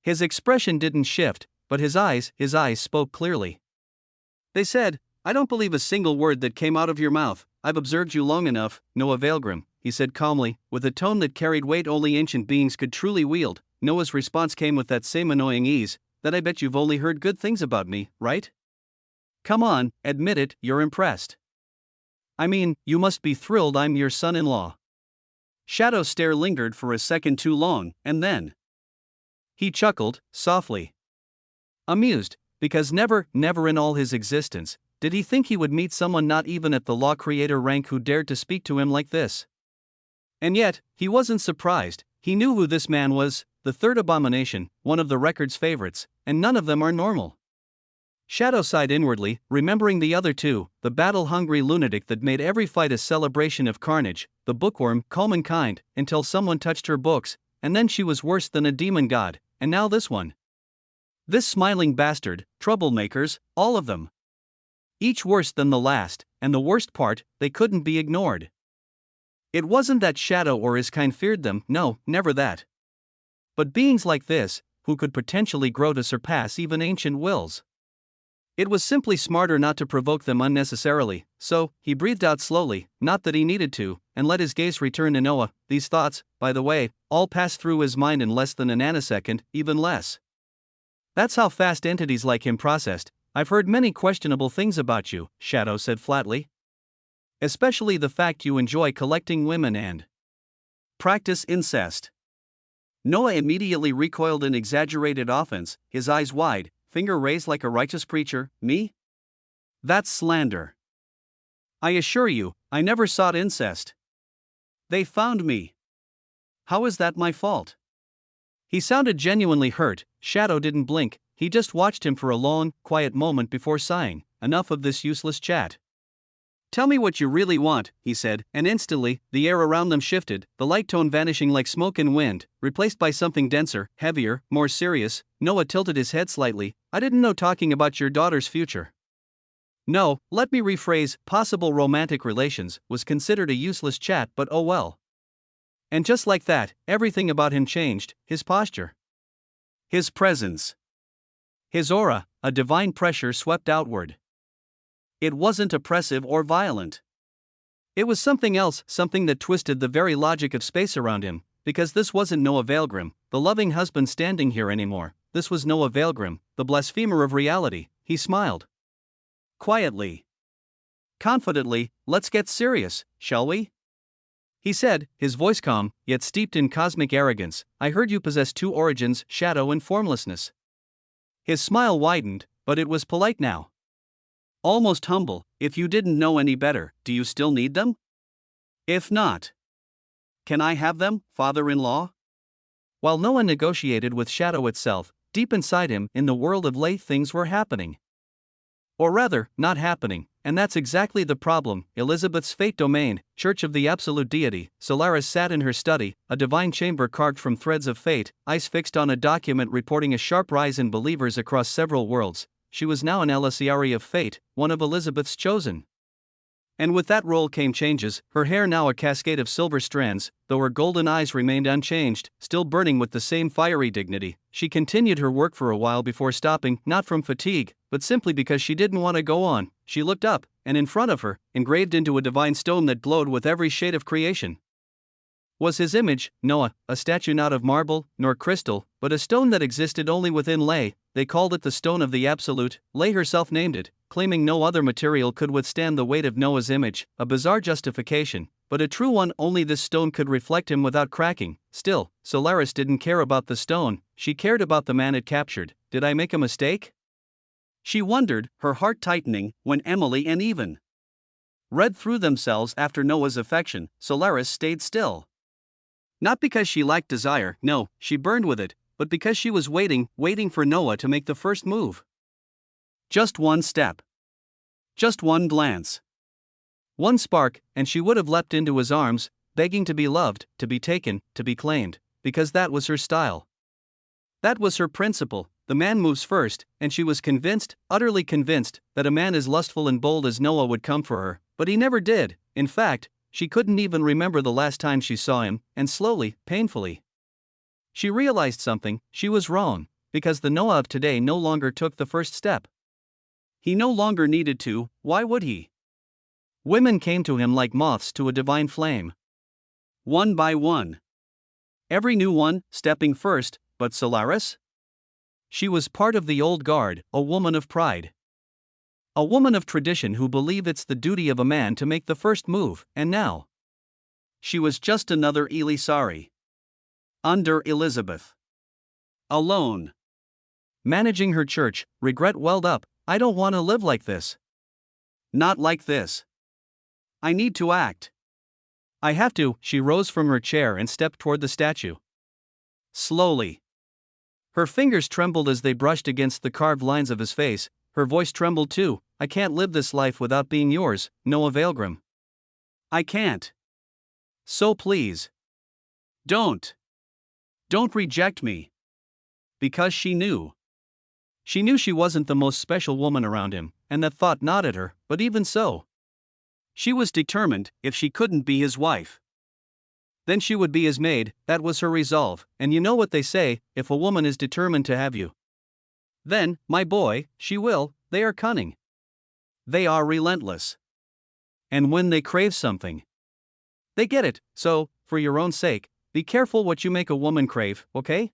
His expression didn't shift, but his eyes spoke clearly. They said, I don't believe a single word that came out of your mouth. I've observed you long enough, Noah Weaverheart, he said calmly, with a tone that carried weight only ancient beings could truly wield. Noah's response came with that same annoying ease. That I bet you've only heard good things about me, right? Come on, admit it, you're impressed. I mean, you must be thrilled I'm your son-in-law. Shadow's stare lingered for a second too long, and then he chuckled, softly. Amused, because never in all his existence, did he think he would meet someone not even at the law creator rank who dared to speak to him like this. And yet, he wasn't surprised. He knew who this man was, the third abomination, one of the record's favorites, and none of them are normal. Shadow sighed inwardly, remembering the other two, the battle-hungry lunatic that made every fight a celebration of carnage, the bookworm, calm and kind, until someone touched her books, and then she was worse than a demon god, and now this one. This smiling bastard, troublemakers, all of them. Each worse than the last, and the worst part, they couldn't be ignored. It wasn't that Shadow or his kind feared them, no, never that. But beings like this, who could potentially grow to surpass even ancient wills. It was simply smarter not to provoke them unnecessarily, so he breathed out slowly, not that he needed to, and let his gaze return to Noah. These thoughts, by the way, all passed through his mind in less than a nanosecond, even less. That's how fast entities like him processed. I've heard many questionable things about you, Shadow said flatly. Especially the fact you enjoy collecting women and practice incest. Noah immediately recoiled in exaggerated offense, his eyes wide, finger raised like a righteous preacher. Me? That's slander. I assure you, I never sought incest. They found me. How is that my fault? He sounded genuinely hurt. Shadow didn't blink, he just watched him for a long, quiet moment before sighing. Enough of this useless chat. Tell me what you really want, he said, and instantly, the air around them shifted, the light tone vanishing like smoke and wind, replaced by something denser, heavier, more serious. Noah tilted his head slightly. I didn't know talking about your daughter's future. No, let me rephrase, possible romantic relations was considered a useless chat, but oh well. And just like that, everything about him changed, his posture. His presence. His aura, a divine pressure swept outward. It wasn't oppressive or violent. It was something else, something that twisted the very logic of space around him, because this wasn't Noah Weaverheart, the loving husband standing here anymore. This was Noah Weaverheart, the blasphemer of reality. He smiled. Quietly. Confidently, let's get serious, shall we? He said, his voice calm, yet steeped in cosmic arrogance. I heard you possess two origins, shadow and formlessness. His smile widened, but it was polite now. Almost humble. If you didn't know any better, do you still need them? If not, can I have them, father-in-law? While Noah negotiated with Shadow itself, deep inside him, in the world of lay, things were happening. Or rather, not happening, and that's exactly the problem. Elizabeth's fate domain, Church of the Absolute Deity. Solaris sat in her study, a divine chamber carved from threads of fate, eyes fixed on a document reporting a sharp rise in believers across several worlds. She was now an emissary of fate, one of Elizabeth's chosen. And with that role came changes, her hair now a cascade of silver strands, though her golden eyes remained unchanged, still burning with the same fiery dignity. She continued her work for a while before stopping, not from fatigue, but simply because she didn't want to go on. She looked up, and in front of her, engraved into a divine stone that glowed with every shade of creation, was his image, Noah, a statue not of marble, nor crystal, but a stone that existed only within Lay. They called it the Stone of the Absolute. Lay herself named it, claiming no other material could withstand the weight of Noah's image, a bizarre justification, but a true one. Only this stone could reflect him without cracking. Still, Solaris didn't care about the stone, she cared about the man it captured. Did I make a mistake? She wondered, her heart tightening, when Emily and Even read through themselves after Noah's affection. Solaris stayed still. Not because she lacked desire, no, she burned with it, but because she was waiting for Noah to make the first move. Just one step. Just one glance. One spark, and she would have leapt into his arms, begging to be loved, to be taken, to be claimed, because that was her style. That was her principle. The man moves first, and she was convinced, utterly convinced, that a man as lustful and bold as Noah would come for her, but he never did. In fact, she couldn't even remember the last time she saw him, and slowly, painfully, she realized something. She was wrong, because the Noah of today no longer took the first step. He no longer needed to. Why would he? Women came to him like moths to a divine flame. One by one. Every new one, stepping first, but Solaris? She was part of the old guard, a woman of pride. A woman of tradition who believed it's the duty of a man to make the first move, and now she was just another Elisari. Under Elizabeth. Alone. Managing her church, regret welled up. I don't want to live like this. Not like this. I need to act. I have to. She rose from her chair and stepped toward the statue. Slowly. Her fingers trembled as they brushed against the carved lines of his face. Her voice trembled too. I can't live this life without being yours, Noah Weaverheart. I can't. So please. Don't. Don't reject me. Because she knew. She knew she wasn't the most special woman around him, and that thought gnawed at her, but even so. She was determined, if she couldn't be his wife, then she would be his maid. That was her resolve, and you know what they say, if a woman is determined to have you, then, my boy, she will. They are cunning. They are relentless. And when they crave something, they get it, so, for your own sake, be careful what you make a woman crave, okay?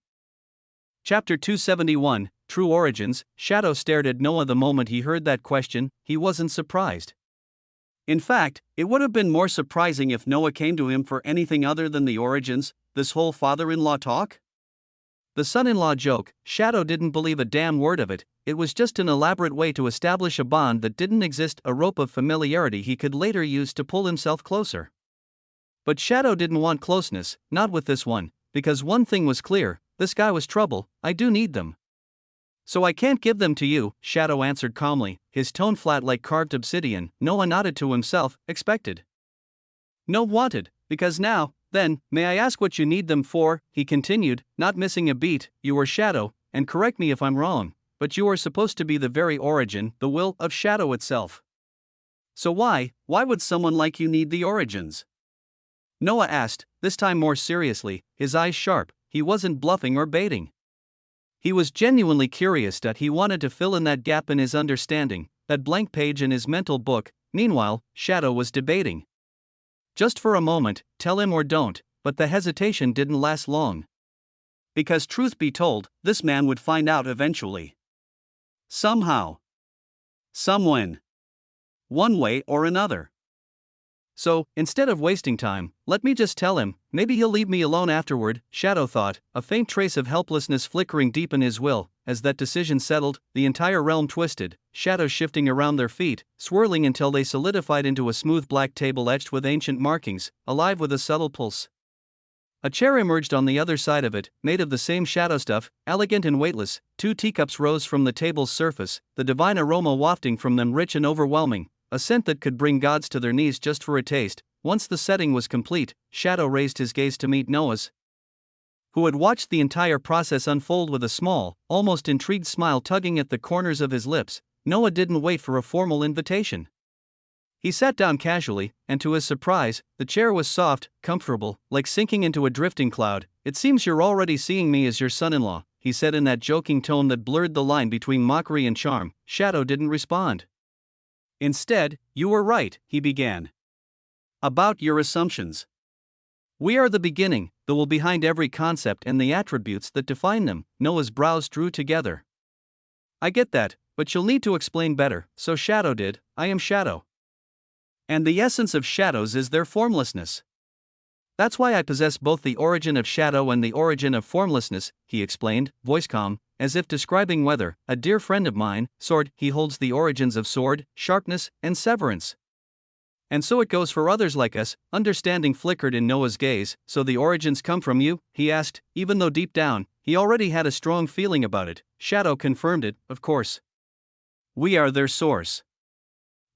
Chapter 271, True Origins. Shadow stared at Noah the moment he heard that question. He wasn't surprised. In fact, it would have been more surprising if Noah came to him for anything other than the origins, this whole father-in-law talk. The son-in-law joke, Shadow didn't believe a damn word of it. It was just an elaborate way to establish a bond that didn't exist, a rope of familiarity he could later use to pull himself closer. But Shadow didn't want closeness, not with this one, because one thing was clear, this guy was trouble. I do need them. So I can't give them to you, Shadow answered calmly, his tone flat like carved obsidian. Noah nodded to himself, expected. No, wanted, because now, then, may I ask what you need them for? He continued, not missing a beat. You are Shadow, and correct me if I'm wrong, but you are supposed to be the very origin, the will, of Shadow itself. So why would someone like you need the origins? Noah asked, this time more seriously, his eyes sharp. He wasn't bluffing or baiting. He was genuinely curious that he wanted to fill in that gap in his understanding, that blank page in his mental book. Meanwhile, Shadow was debating. Just for a moment, tell him or don't, but the hesitation didn't last long. Because truth be told, this man would find out eventually. Somehow. Somewhen. One way or another. So, instead of wasting time, let me just tell him, maybe he'll leave me alone afterward, Shadow thought, a faint trace of helplessness flickering deep in his will. As that decision settled, the entire realm twisted, shadows shifting around their feet, swirling until they solidified into a smooth black table etched with ancient markings, alive with a subtle pulse. A chair emerged on the other side of it, made of the same shadow stuff, elegant and weightless. 2 teacups rose from the table's surface, the divine aroma wafting from them rich and overwhelming. A scent that could bring gods to their knees just for a taste. Once the setting was complete, Shadow raised his gaze to meet Noah's, who had watched the entire process unfold with a small, almost intrigued smile tugging at the corners of his lips. Noah didn't wait for a formal invitation. He sat down casually, and to his surprise, the chair was soft, comfortable, like sinking into a drifting cloud. It seems you're already seeing me as your son-in-law, he said in that joking tone that blurred the line between mockery and charm. Shadow didn't respond. Instead, you were right, he began. About your assumptions. We are the beginning, the will behind every concept and the attributes that define them. Noah's brows drew together. I get that, but you'll need to explain better. So Shadow did. I am Shadow. And the essence of shadows is their formlessness. That's why I possess both the origin of shadow and the origin of formlessness, he explained, voice calm, as if describing weather. A dear friend of mine, Sword, he holds the origins of sword, sharpness, and severance. And so it goes for others like us. Understanding flickered in Noah's gaze. So the origins come from you? He asked, even though deep down, he already had a strong feeling about it. Shadow confirmed it, of course. We are their source.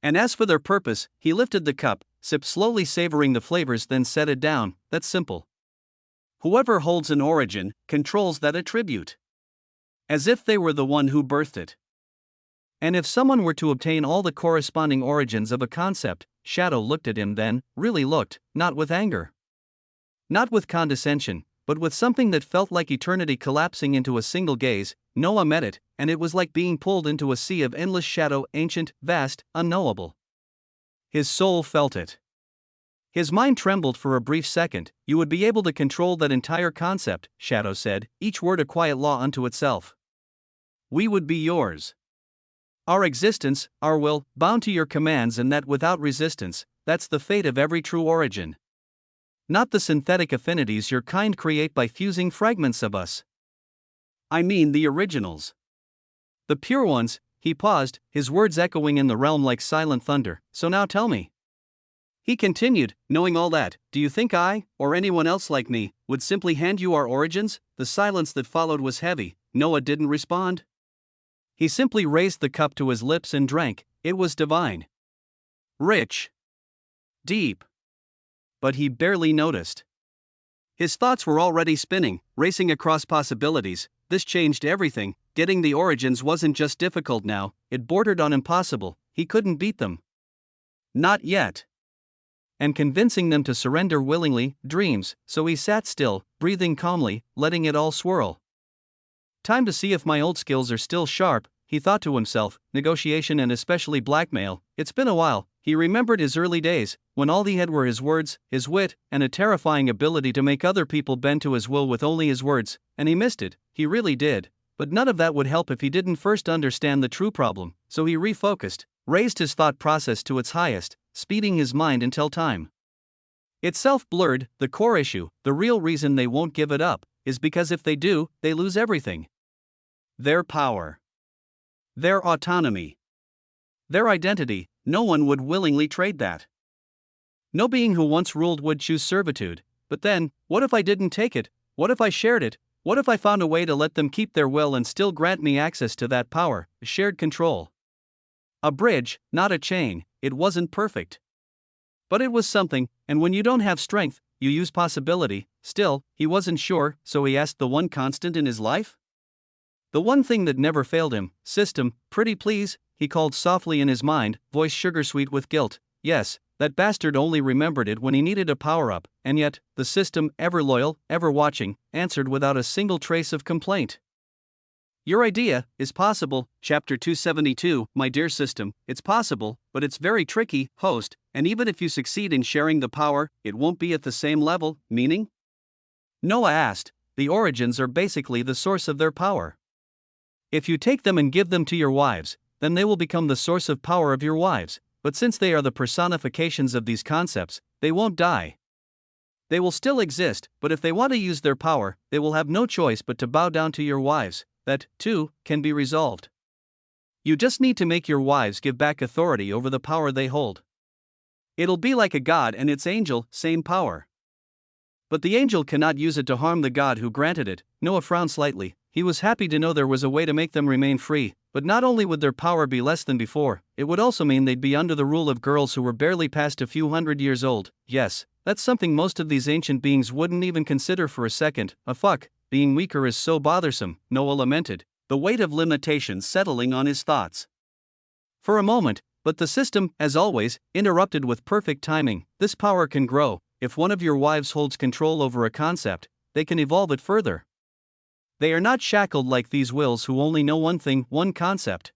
And as for their purpose, he lifted the cup, sipped slowly, savoring the flavors, then set it down. That's simple. Whoever holds an origin controls that attribute. As if they were the one who birthed it. And if someone were to obtain all the corresponding origins of a concept, Shadow looked at him then, really looked, not with anger. Not with condescension, but with something that felt like eternity collapsing into a single gaze. Noah met it, and it was like being pulled into a sea of endless shadow, ancient, vast, unknowable. His soul felt it. His mind trembled for a brief second. You would be able to control that entire concept, Shadow said, each word a quiet law unto itself. We would be yours. Our existence, our will, bound to your commands, and that without resistance. That's the fate of every true origin. Not the synthetic affinities your kind create by fusing fragments of us. I mean the originals. The pure ones. He paused, his words echoing in the realm like silent thunder. So now tell me. He continued, knowing all that, do you think I, or anyone else like me, would simply hand you our origins? The silence that followed was heavy. Noah didn't respond. He simply raised the cup to his lips and drank. It was divine. Rich. Deep. But he barely noticed. His thoughts were already spinning, racing across possibilities. This changed everything. Getting the origins wasn't just difficult now, it bordered on impossible. He couldn't beat them. Not yet. And convincing them to surrender willingly, dreams, so he sat still, breathing calmly, letting it all swirl. Time to see if my old skills are still sharp, he thought to himself, negotiation and especially blackmail. It's been a while. He remembered his early days, when all he had were his words, his wit, and a terrifying ability to make other people bend to his will with only his words, and he missed it, he really did. But none of that would help if he didn't first understand the true problem, so he refocused, raised his thought process to its highest, speeding his mind until time itself blurred. The core issue, the real reason they won't give it up, is because if they do, they lose everything. Their power. Their autonomy. Their identity. No one would willingly trade that. No being who once ruled would choose servitude. But then, what if I didn't take it? What if I shared it? What if I found a way to let them keep their will and still grant me access to that power, shared control? A bridge, not a chain. It wasn't perfect. But it was something, and when you don't have strength, you use possibility. Still, he wasn't sure, so he asked the one constant in his life? The one thing that never failed him, system, pretty please, he called softly in his mind, voice sugar-sweet with guilt. Yes, that bastard only remembered it when he needed a power-up, and yet, the system, ever loyal, ever watching, answered without a single trace of complaint. Your idea is possible, Chapter 272, my dear system, it's possible, but it's very tricky, host, and even if you succeed in sharing the power, it won't be at the same level, meaning? Noah asked. The origins are basically the source of their power. If you take them and give them to your wives, then they will become the source of power of your wives, but since they are the personifications of these concepts, they won't die. They will still exist, but if they want to use their power, they will have no choice but to bow down to your wives. That, too, can be resolved. You just need to make your wives give back authority over the power they hold. It'll be like a god and its angel, same power. But the angel cannot use it to harm the god who granted it. Noah frowned slightly. He was happy to know there was a way to make them remain free, but not only would their power be less than before, it would also mean they'd be under the rule of girls who were barely past a few hundred years old. Yes, that's something most of these ancient beings wouldn't even consider for a second. Being weaker is so bothersome, Noah lamented, the weight of limitations settling on his thoughts. For a moment, but the system, as always, interrupted with perfect timing. This power can grow. If one of your wives holds control over a concept, they can evolve it further. They are not shackled like these wills who only know one thing, one concept,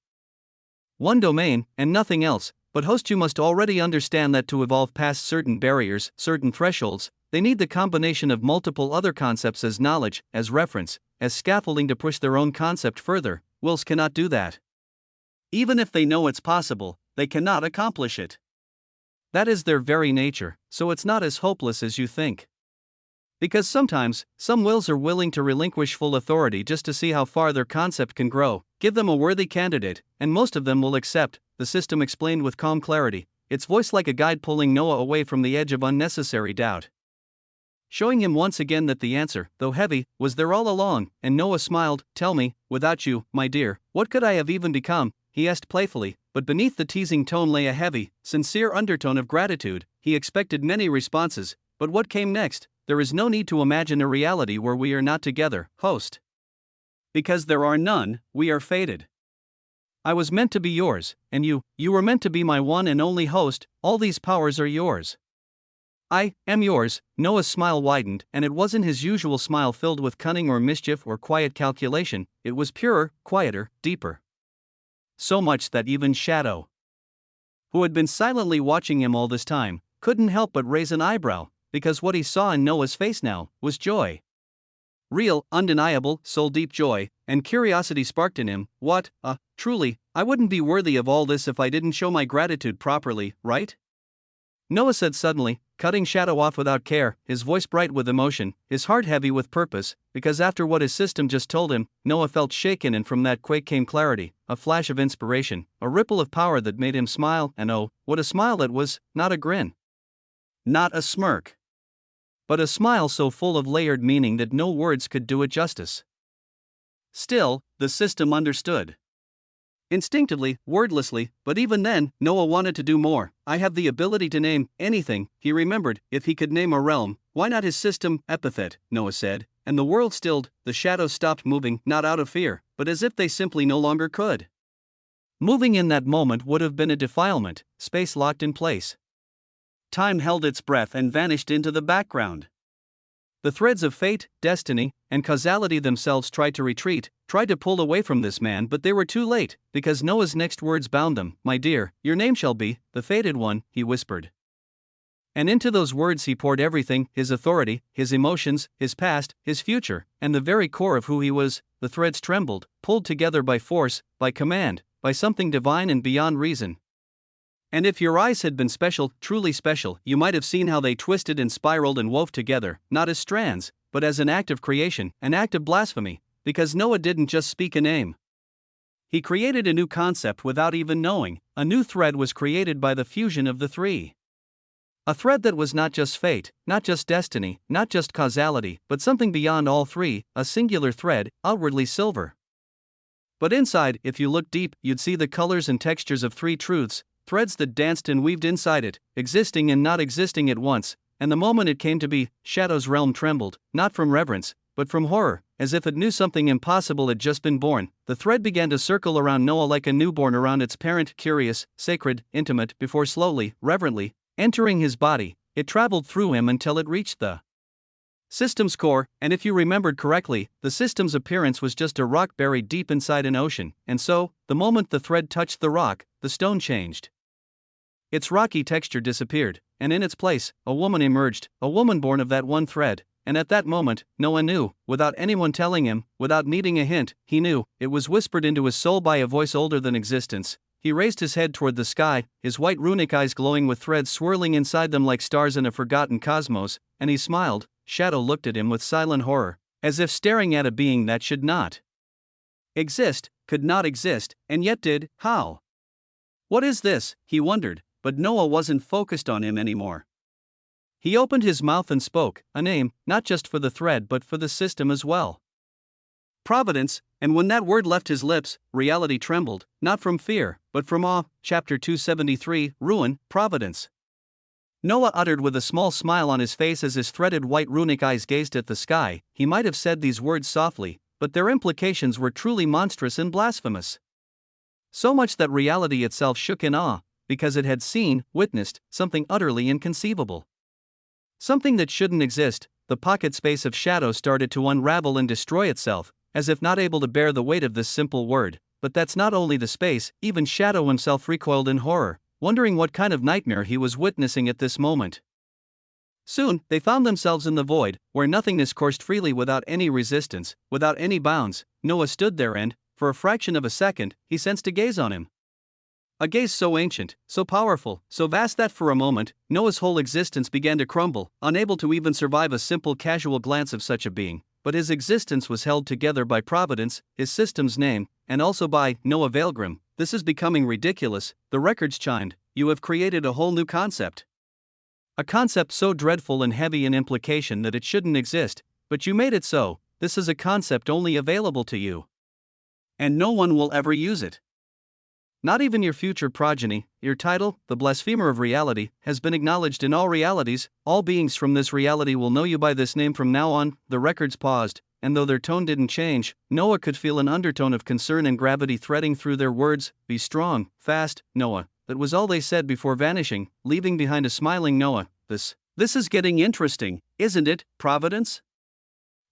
one domain, and nothing else. But host, you must already understand that to evolve past certain barriers, certain thresholds, they need the combination of multiple other concepts as knowledge, as reference, as scaffolding to push their own concept further. Wills cannot do that. Even if they know it's possible, they cannot accomplish it. That is their very nature, so it's not as hopeless as you think. Because sometimes, some wills are willing to relinquish full authority just to see how far their concept can grow. Give them a worthy candidate, and most of them will accept, the system explained with calm clarity, its voice like a guide pulling Noah away from the edge of unnecessary doubt. Showing him once again that the answer, though heavy, was there all along, and Noah smiled. Tell me, without you, my dear, what could I have even become? He asked playfully, but beneath the teasing tone lay a heavy, sincere undertone of gratitude. He expected many responses, but what came next? There is no need to imagine a reality where we are not together, host. Because there are none, we are fated. I was meant to be yours, and you were meant to be my one and only host. All these powers are yours. I am yours. Noah's smile widened, and it wasn't his usual smile filled with cunning or mischief or quiet calculation. It was purer, quieter, deeper. So much that even Shadow, who had been silently watching him all this time, couldn't help but raise an eyebrow, because what he saw in Noah's face now was joy. Real, undeniable, soul-deep joy, and curiosity sparked in him. What? Truly, I wouldn't be worthy of all this if I didn't show my gratitude properly, right? Noah said suddenly, cutting Shadow off without care, his voice bright with emotion, his heart heavy with purpose, because after what his system just told him, Noah felt shaken, and from that quake came clarity, a flash of inspiration, a ripple of power that made him smile, and oh, what a smile that was, not a grin. Not a smirk. But a smile so full of layered meaning that no words could do it justice. Still, the system understood. Instinctively, wordlessly, but even then, Noah wanted to do more. I have the ability to name anything, he remembered. If he could name a realm, why not his system? Epithet, Noah said, and the world stilled. The shadows stopped moving, not out of fear, but as if they simply no longer could. Moving in that moment would have been a defilement, space locked in place. Time held its breath and vanished into the background. The threads of fate, destiny, and causality themselves tried to retreat, tried to pull away from this man, but they were too late, because Noah's next words bound them. My dear, your name shall be the fated one, he whispered. And into those words he poured everything, his authority, his emotions, his past, his future, and the very core of who he was. The threads trembled, pulled together by force, by command, by something divine and beyond reason. And if your eyes had been special, truly special, you might have seen how they twisted and spiraled and wove together, not as strands, but as an act of creation, an act of blasphemy, because Noah didn't just speak a name. He created a new concept without even knowing. A new thread was created by the fusion of the three. A thread that was not just fate, not just destiny, not just causality, but something beyond all three, a singular thread, outwardly silver. But inside, if you looked deep, you'd see the colors and textures of three truths, threads that danced and weaved inside it, existing and not existing at once, and the moment it came to be, Shadow's realm trembled, not from reverence, but from horror, as if it knew something impossible had just been born. The thread began to circle around Noah like a newborn around its parent, curious, sacred, intimate, before slowly, reverently, entering his body. It traveled through him until it reached the system's core, and if you remembered correctly, the system's appearance was just a rock buried deep inside an ocean, and so, the moment the thread touched the rock, the stone changed. Its rocky texture disappeared, and in its place, a woman emerged, a woman born of that one thread, and at that moment, Noah knew, without anyone telling him, without needing a hint, he knew. It was whispered into his soul by a voice older than existence. He raised his head toward the sky, his white runic eyes glowing with threads swirling inside them like stars in a forgotten cosmos, and he smiled. Shadow looked at him with silent horror, as if staring at a being that should not exist, could not exist, and yet did. How? What is this? He wondered. But Noah wasn't focused on him anymore. He opened his mouth and spoke, a name, not just for the thread but for the system as well. Providence, and when that word left his lips, reality trembled, not from fear, but from awe. Chapter 273, Ruin, Providence. Noah uttered with a small smile on his face as his threaded white runic eyes gazed at the sky. He might have said these words softly, but their implications were truly monstrous and blasphemous. So much that reality itself shook in awe, because it had seen, witnessed, something utterly inconceivable. Something that shouldn't exist. The pocket space of shadow started to unravel and destroy itself, as if not able to bear the weight of this simple word. But that's not only the space, even Shadow himself recoiled in horror, wondering what kind of nightmare he was witnessing at this moment. Soon, they found themselves in the void, where nothingness coursed freely without any resistance, without any bounds. Noah stood there and, for a fraction of a second, he sensed a gaze on him. A gaze so ancient, so powerful, so vast that for a moment, Noah's whole existence began to crumble, unable to even survive a simple casual glance of such a being. But his existence was held together by Providence, his system's name, and also by Noah Weaverheart. This is becoming ridiculous, the records chimed. You have created a whole new concept. A concept so dreadful and heavy in implication that it shouldn't exist, but you made it so. This is a concept only available to you. And no one will ever use it. Not even your future progeny. Your title, the blasphemer of reality, has been acknowledged in all realities. All beings from this reality will know you by this name from now on. The records paused, and though their tone didn't change, Noah could feel an undertone of concern and gravity threading through their words. Be strong, fast, Noah. That was all they said before vanishing, leaving behind a smiling Noah. This is getting interesting, isn't it, Providence?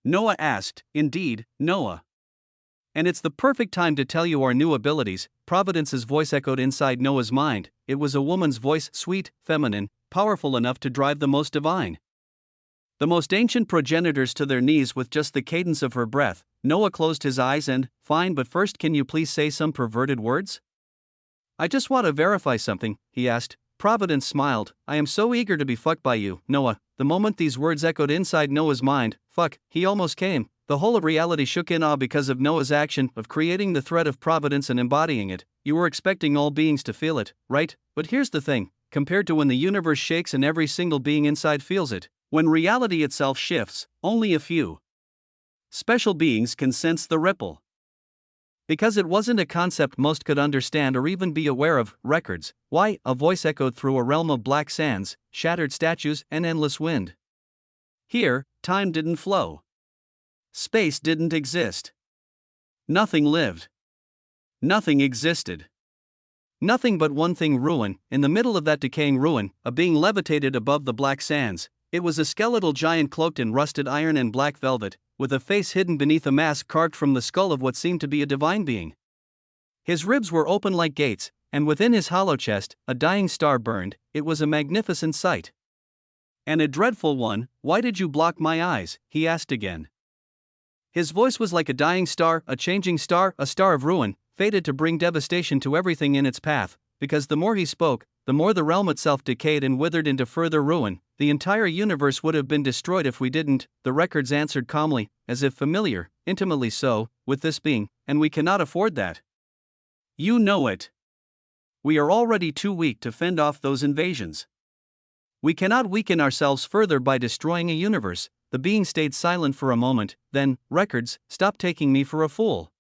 Noah asked. Indeed, Noah. And it's the perfect time to tell you our new abilities. Providence's voice echoed inside Noah's mind. It was a woman's voice, sweet, feminine, powerful enough to drive the most divine, the most ancient progenitors to their knees with just the cadence of her breath. Noah closed his eyes and, fine, but first can you please say some perverted words? I just want to verify something, he asked. Providence smiled. I am so eager to be fucked by you, Noah. The moment these words echoed inside Noah's mind, fuck, he almost came. The whole of reality shook in awe because of Noah's action of creating the thread of providence and embodying it. You were expecting all beings to feel it, right? But here's the thing, compared to when the universe shakes and every single being inside feels it, when reality itself shifts, only a few special beings can sense the ripple. Because it wasn't a concept most could understand or even be aware of. Records. Why? A voice echoed through a realm of black sands, shattered statues, and endless wind. Here, time didn't flow. Space didn't exist. Nothing lived. Nothing existed. Nothing but one thing: ruin. In the middle of that decaying ruin, a being levitated above the black sands. It was a skeletal giant cloaked in rusted iron and black velvet, with a face hidden beneath a mask carved from the skull of what seemed to be a divine being. His ribs were open like gates, and within his hollow chest, a dying star burned. It was a magnificent sight. And a dreadful one. Why did you block my eyes? He asked again. His voice was like a dying star, a changing star, a star of ruin, fated to bring devastation to everything in its path, because the more he spoke, the more the realm itself decayed and withered into further ruin. The entire universe would have been destroyed if we didn't, the records answered calmly, as if familiar, intimately so, with this being, and we cannot afford that. You know it. We are already too weak to fend off those invasions. We cannot weaken ourselves further by destroying a universe. The being stayed silent for a moment, then, records, stop taking me for a fool.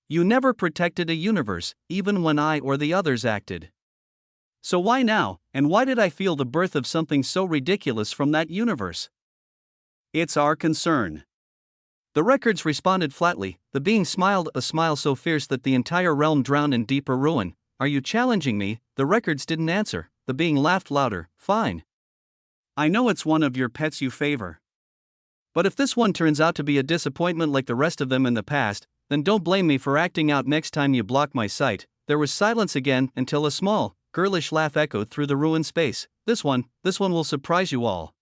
You never protected a universe, even when I or the others acted. So why now, and why did I feel the birth of something so ridiculous from that universe? It's our concern. The records responded flatly. The being smiled, a smile so fierce that the entire realm drowned in deeper ruin. Are you challenging me? The records didn't answer. The being laughed louder. Fine. I know it's one of your pets you favor. But if this one turns out to be a disappointment like the rest of them in the past, then don't blame me for acting out next time you block my sight. There was silence again until a small, girlish laugh echoed through the ruined space. This one will surprise you all.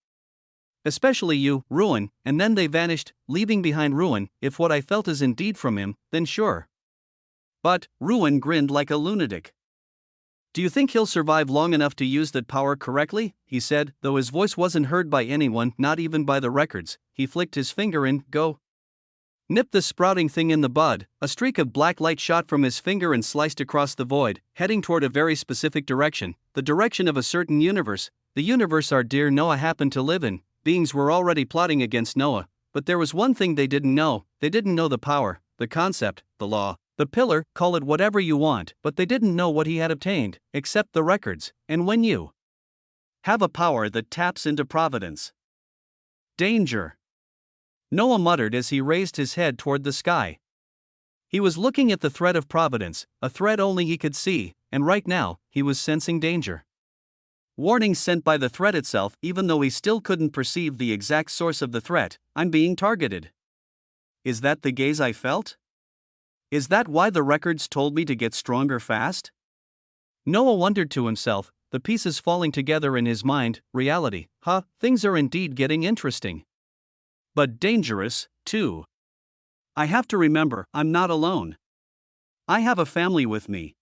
Especially you, ruin. And then they vanished, leaving behind ruin. If what I felt is indeed from him, then sure. But, ruin grinned like a lunatic. Do you think he'll survive long enough to use that power correctly? He said, though his voice wasn't heard by anyone, not even by the records. He flicked his finger and, go. Nip the sprouting thing in the bud. A streak of black light shot from his finger and sliced across the void, heading toward a very specific direction, the direction of a certain universe, the universe our dear Noah happened to live in. Beings were already plotting against Noah, but there was one thing they didn't know. They didn't know the power, the concept, the law, the pillar, call it whatever you want, but they didn't know what he had obtained, except the records. And when you have a power that taps into providence. Danger. Noah muttered as he raised his head toward the sky. He was looking at the thread of providence, a thread only he could see, and right now, he was sensing danger. Warnings sent by the thread itself, even though he still couldn't perceive the exact source of the threat. I'm being targeted. Is that the gaze I felt? Is that why the records told me to get stronger fast? Noah wondered to himself, the pieces falling together in his mind. Reality. Things are indeed getting interesting. But dangerous, too. I have to remember, I'm not alone. I have a family with me.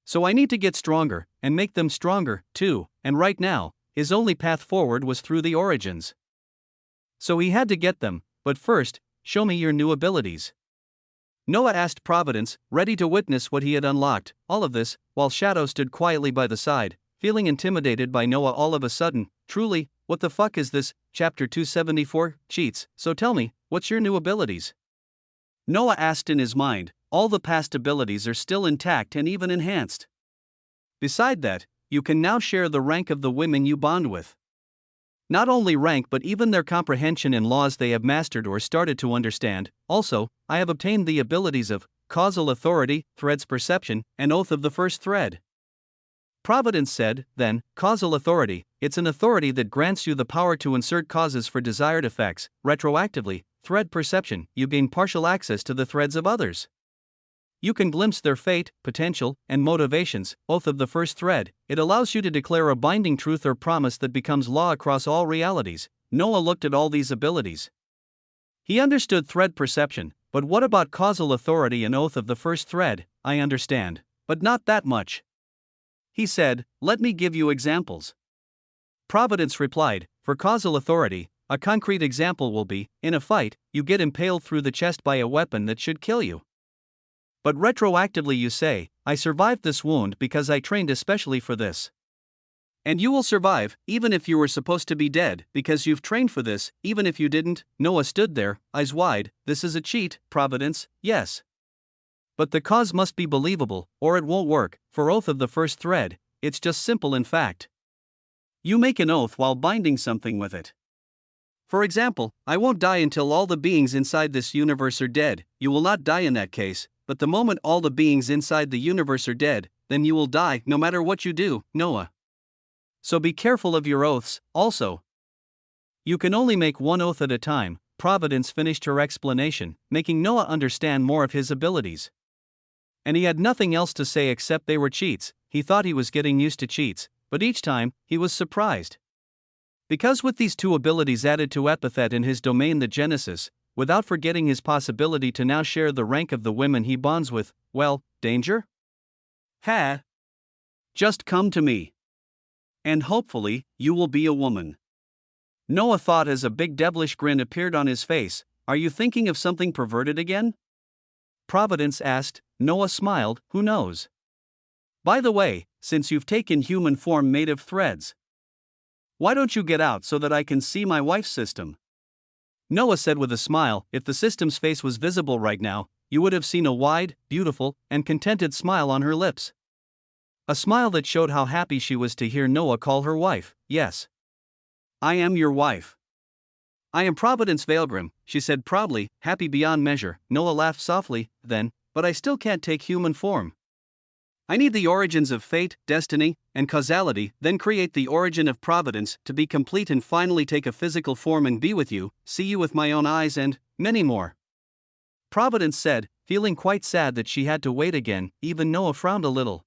So I need to get stronger, and make them stronger, too, and right now, his only path forward was through the origins. So he had to get them, but first, show me your new abilities. Noah asked Providence, ready to witness what he had unlocked. All of this, while Shadow stood quietly by the side, feeling intimidated by Noah all of a sudden. Truly, what the fuck is this? Chapter 274, Cheats. So tell me, what's your new abilities? Noah asked in his mind. All the past abilities are still intact and even enhanced. Beside that, you can now share the rank of the women you bond with. Not only rank but even their comprehension in laws they have mastered or started to understand. Also, I have obtained the abilities of causal authority, thread's perception, and oath of the first thread. Providence said, then, causal authority. It's an authority that grants you the power to insert causes for desired effects, retroactively. Thread perception, you gain partial access to the threads of others. You can glimpse their fate, potential, and motivations. Oath of the first thread. It allows you to declare a binding truth or promise that becomes law across all realities. Noah looked at all these abilities. He understood thread perception, but what about causal authority and oath of the first thread? I understand, but not that much. He said, let me give you examples. Providence replied, for causal authority, a concrete example will be, in a fight, you get impaled through the chest by a weapon that should kill you. But retroactively you say, I survived this wound because I trained especially for this. And you will survive, even if you were supposed to be dead, because you've trained for this, even if you didn't. Noah stood there, eyes wide. This is a cheat, Providence. Yes. But the cause must be believable, or it won't work. For oath of the first thread, it's just simple in fact. You make an oath while binding something with it. For example, I won't die until all the beings inside this universe are dead. You will not die in that case, but the moment all the beings inside the universe are dead, then you will die no matter what you do, Noah. So be careful of your oaths, also. You can only make one oath at a time. Providence finished her explanation, making Noah understand more of his abilities. And he had nothing else to say except they were cheats. He thought he was getting used to cheats, but each time, he was surprised. Because with these two abilities added to epithet in his domain the Genesis, without forgetting his possibility to now share the rank of the women he bonds with, well, danger? Ha! Just come to me. And hopefully, you will be a woman. Noah thought as a big devilish grin appeared on his face. Are you thinking of something perverted again? Providence asked. Noah smiled, who knows? By the way, since you've taken human form made of threads, why don't you get out so that I can see my wife's system? Noah said with a smile. If the system's face was visible right now, you would have seen a wide, beautiful, and contented smile on her lips. A smile that showed how happy she was to hear Noah call her wife. Yes. I am your wife. I am Providence Veilgrim, she said proudly, happy beyond measure. Noah laughed softly, then, but I still can't take human form. I need the origins of fate, destiny, and causality, then create the origin of providence to be complete and finally take a physical form and be with you, see you with my own eyes and many more. Providence said, feeling quite sad that she had to wait again. Even Noah frowned a little.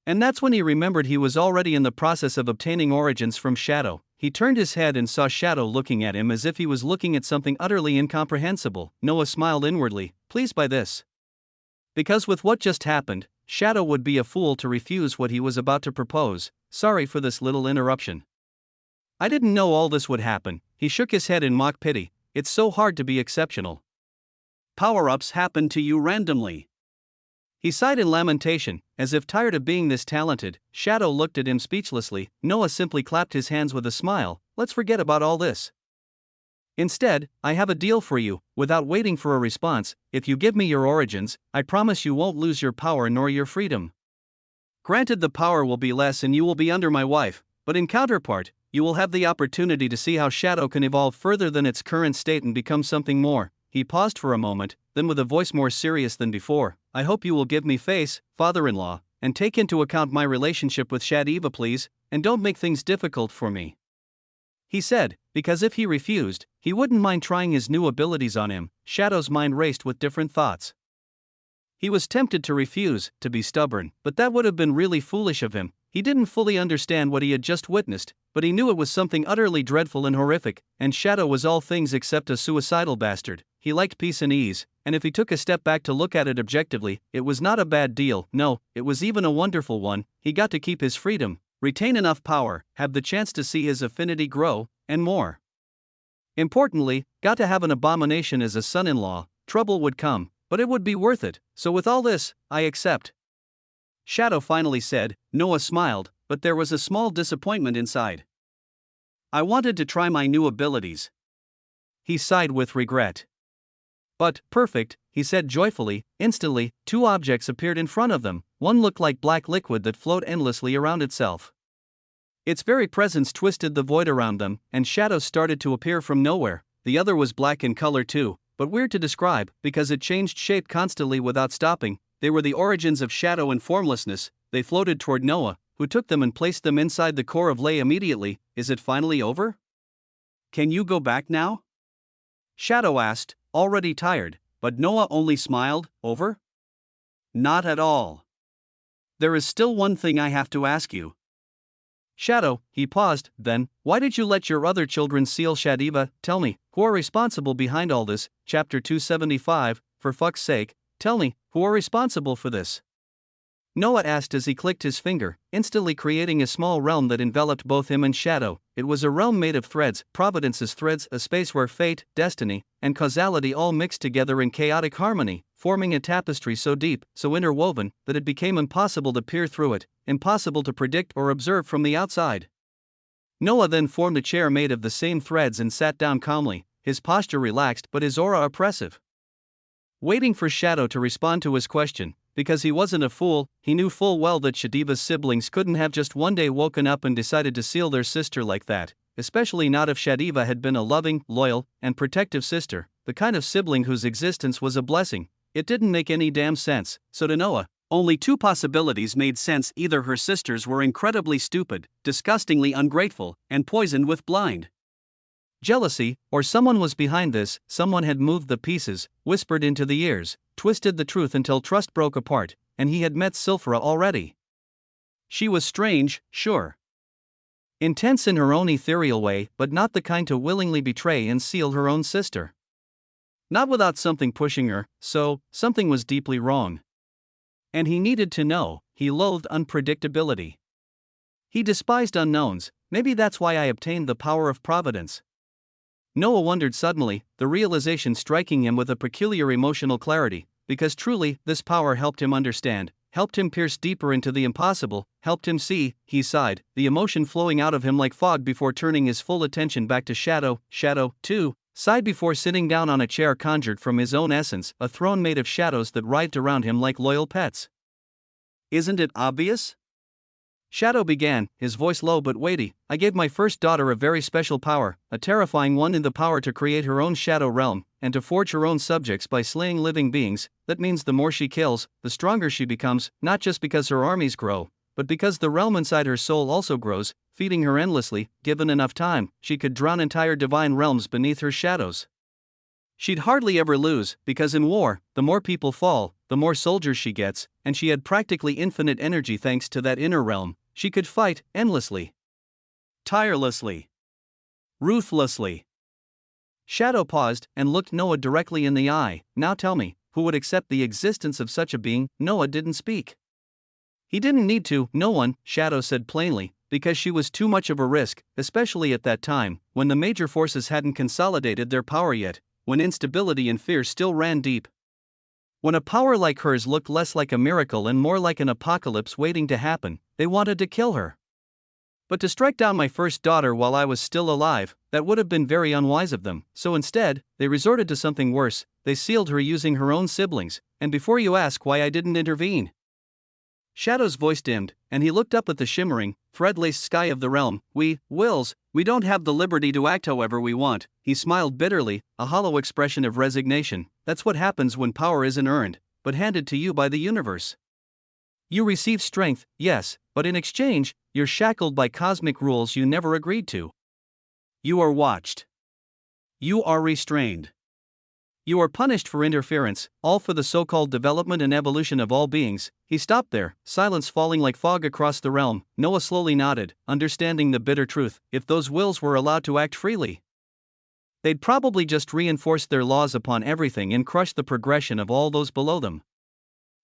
And that's when he remembered he was already in the process of obtaining origins from Shadow. He turned his head and saw Shadow looking at him as if he was looking at something utterly incomprehensible. Noah smiled inwardly, pleased by this. Because with what just happened, Shadow would be a fool to refuse what he was about to propose. Sorry for this little interruption. I didn't know all this would happen. He shook his head in mock pity. It's so hard to be exceptional. Power-ups happen to you randomly. He sighed in lamentation, as if tired of being this talented. Shadow looked at him speechlessly. Noah simply clapped his hands with a smile. Let's forget about all this. Instead, I have a deal for you. Without waiting for a response, if you give me your origins, I promise you won't lose your power nor your freedom. Granted, the power will be less and you will be under my wife, but in counterpart, you will have the opportunity to see how Shadow can evolve further than its current state and become something more. He paused for a moment, then with a voice more serious than before, I hope you will give me face, father-in-law, and take into account my relationship with Shadiva please, and don't make things difficult for me. He said, because if he refused, he wouldn't mind trying his new abilities on him. Shadow's mind raced with different thoughts. He was tempted to refuse, to be stubborn, but that would have been really foolish of him. He didn't fully understand what he had just witnessed, but he knew it was something utterly dreadful and horrific, and Shadow was all things except a suicidal bastard. He liked peace and ease, and if he took a step back to look at it objectively, it was not a bad deal. No, it was even a wonderful one. He got to keep his freedom, retain enough power, have the chance to see his affinity grow, and more. Importantly, got to have an abomination as a son-in-law. Trouble would come, but it would be worth it. So with all this, I accept. Shadow finally said. Noah smiled, but there was a small disappointment inside. I wanted to try my new abilities. He sighed with regret. But, perfect, he said joyfully. Instantly, two objects appeared in front of them. One looked like black liquid that flowed endlessly around itself. Its very presence twisted the void around them, and shadows started to appear from nowhere. The other was black in color too, but weird to describe, because it changed shape constantly without stopping. They were the origins of shadow and formlessness. They floated toward Noah, who took them and placed them inside the core of Lay immediately. Is it finally over? Can you go back now? Shadow asked, already tired, but Noah only smiled. Over? Not at all. There is still one thing I have to ask you. Shadow, he paused, then, why did you let your other children seal Shadiva? Tell me, who are responsible behind all this? Chapter 275, for fuck's sake, tell me, who are responsible for this? Noah asked as he clicked his finger, instantly creating a small realm that enveloped both him and Shadow. It was a realm made of threads, Providence's threads, a space where fate, destiny, and causality all mixed together in chaotic harmony, forming a tapestry so deep, so interwoven, that it became impossible to peer through it, impossible to predict or observe from the outside. Noah then formed a chair made of the same threads and sat down calmly, his posture relaxed but his aura oppressive. waiting for Shadow to respond to his question. Because he wasn't a fool, he knew full well that Shadiva's siblings couldn't have just one day woken up and decided to seal their sister like that, especially not if Shadiva had been a loving, loyal, and protective sister, the kind of sibling whose existence was a blessing. It didn't make any damn sense. So to Noah, only two possibilities made sense: either her sisters were incredibly stupid, disgustingly ungrateful, and poisoned with blind jealousy, or someone was behind this, someone had moved the pieces, whispered into the ears, twisted the truth until trust broke apart, and he had met Sylphra already. She was strange, sure. Intense in her own ethereal way, but not the kind to willingly betray and seal her own sister. Not without something pushing her, so, something was deeply wrong. And he needed to know. He loathed unpredictability. He despised unknowns. Maybe that's why I obtained the power of providence. Noah wondered suddenly, the realization striking him with a peculiar emotional clarity, because truly, this power helped him understand, helped him pierce deeper into the impossible, helped him see. He sighed, the emotion flowing out of him like fog before turning his full attention back to Shadow. Shadow, too, sighed before sitting down on a chair conjured from his own essence, a throne made of shadows that writhed around him like loyal pets. Isn't it obvious? Shadow began, his voice low but weighty. I gave my first daughter a very special power, a terrifying one, in the power to create her own shadow realm, and to forge her own subjects by slaying living beings. That means the more she kills, the stronger she becomes, not just because her armies grow, but because the realm inside her soul also grows, feeding her endlessly. Given enough time, she could drown entire divine realms beneath her shadows. She'd hardly ever lose, because in war, the more people fall, the more soldiers she gets, and she had practically infinite energy thanks to that inner realm. She could fight endlessly, tirelessly, ruthlessly. Shadow paused and looked Noah directly in the eye. Now tell me, who would accept the existence of such a being? Noah didn't speak. He didn't need to. No one, Shadow said plainly, because she was too much of a risk, especially at that time, when the major forces hadn't consolidated their power yet, when instability and fear still ran deep. When a power like hers looked less like a miracle and more like an apocalypse waiting to happen, they wanted to kill her. But to strike down my first daughter while I was still alive, that would have been very unwise of them, so instead, they resorted to something worse. They sealed her using her own siblings, and before you ask why I didn't intervene. Shadow's voice dimmed, and he looked up at the shimmering, thread-laced sky of the realm. We don't have the liberty to act however we want. He smiled bitterly, a hollow expression of resignation. That's what happens when power isn't earned, but handed to you by the universe. You receive strength, yes, but in exchange, you're shackled by cosmic rules you never agreed to. You are watched. You are restrained. You are punished for interference, all for the so-called development and evolution of all beings. He stopped there, silence falling like fog across the realm. Noah slowly nodded, understanding the bitter truth. If those wills were allowed to act freely, they'd probably just reinforce their laws upon everything and crush the progression of all those below them.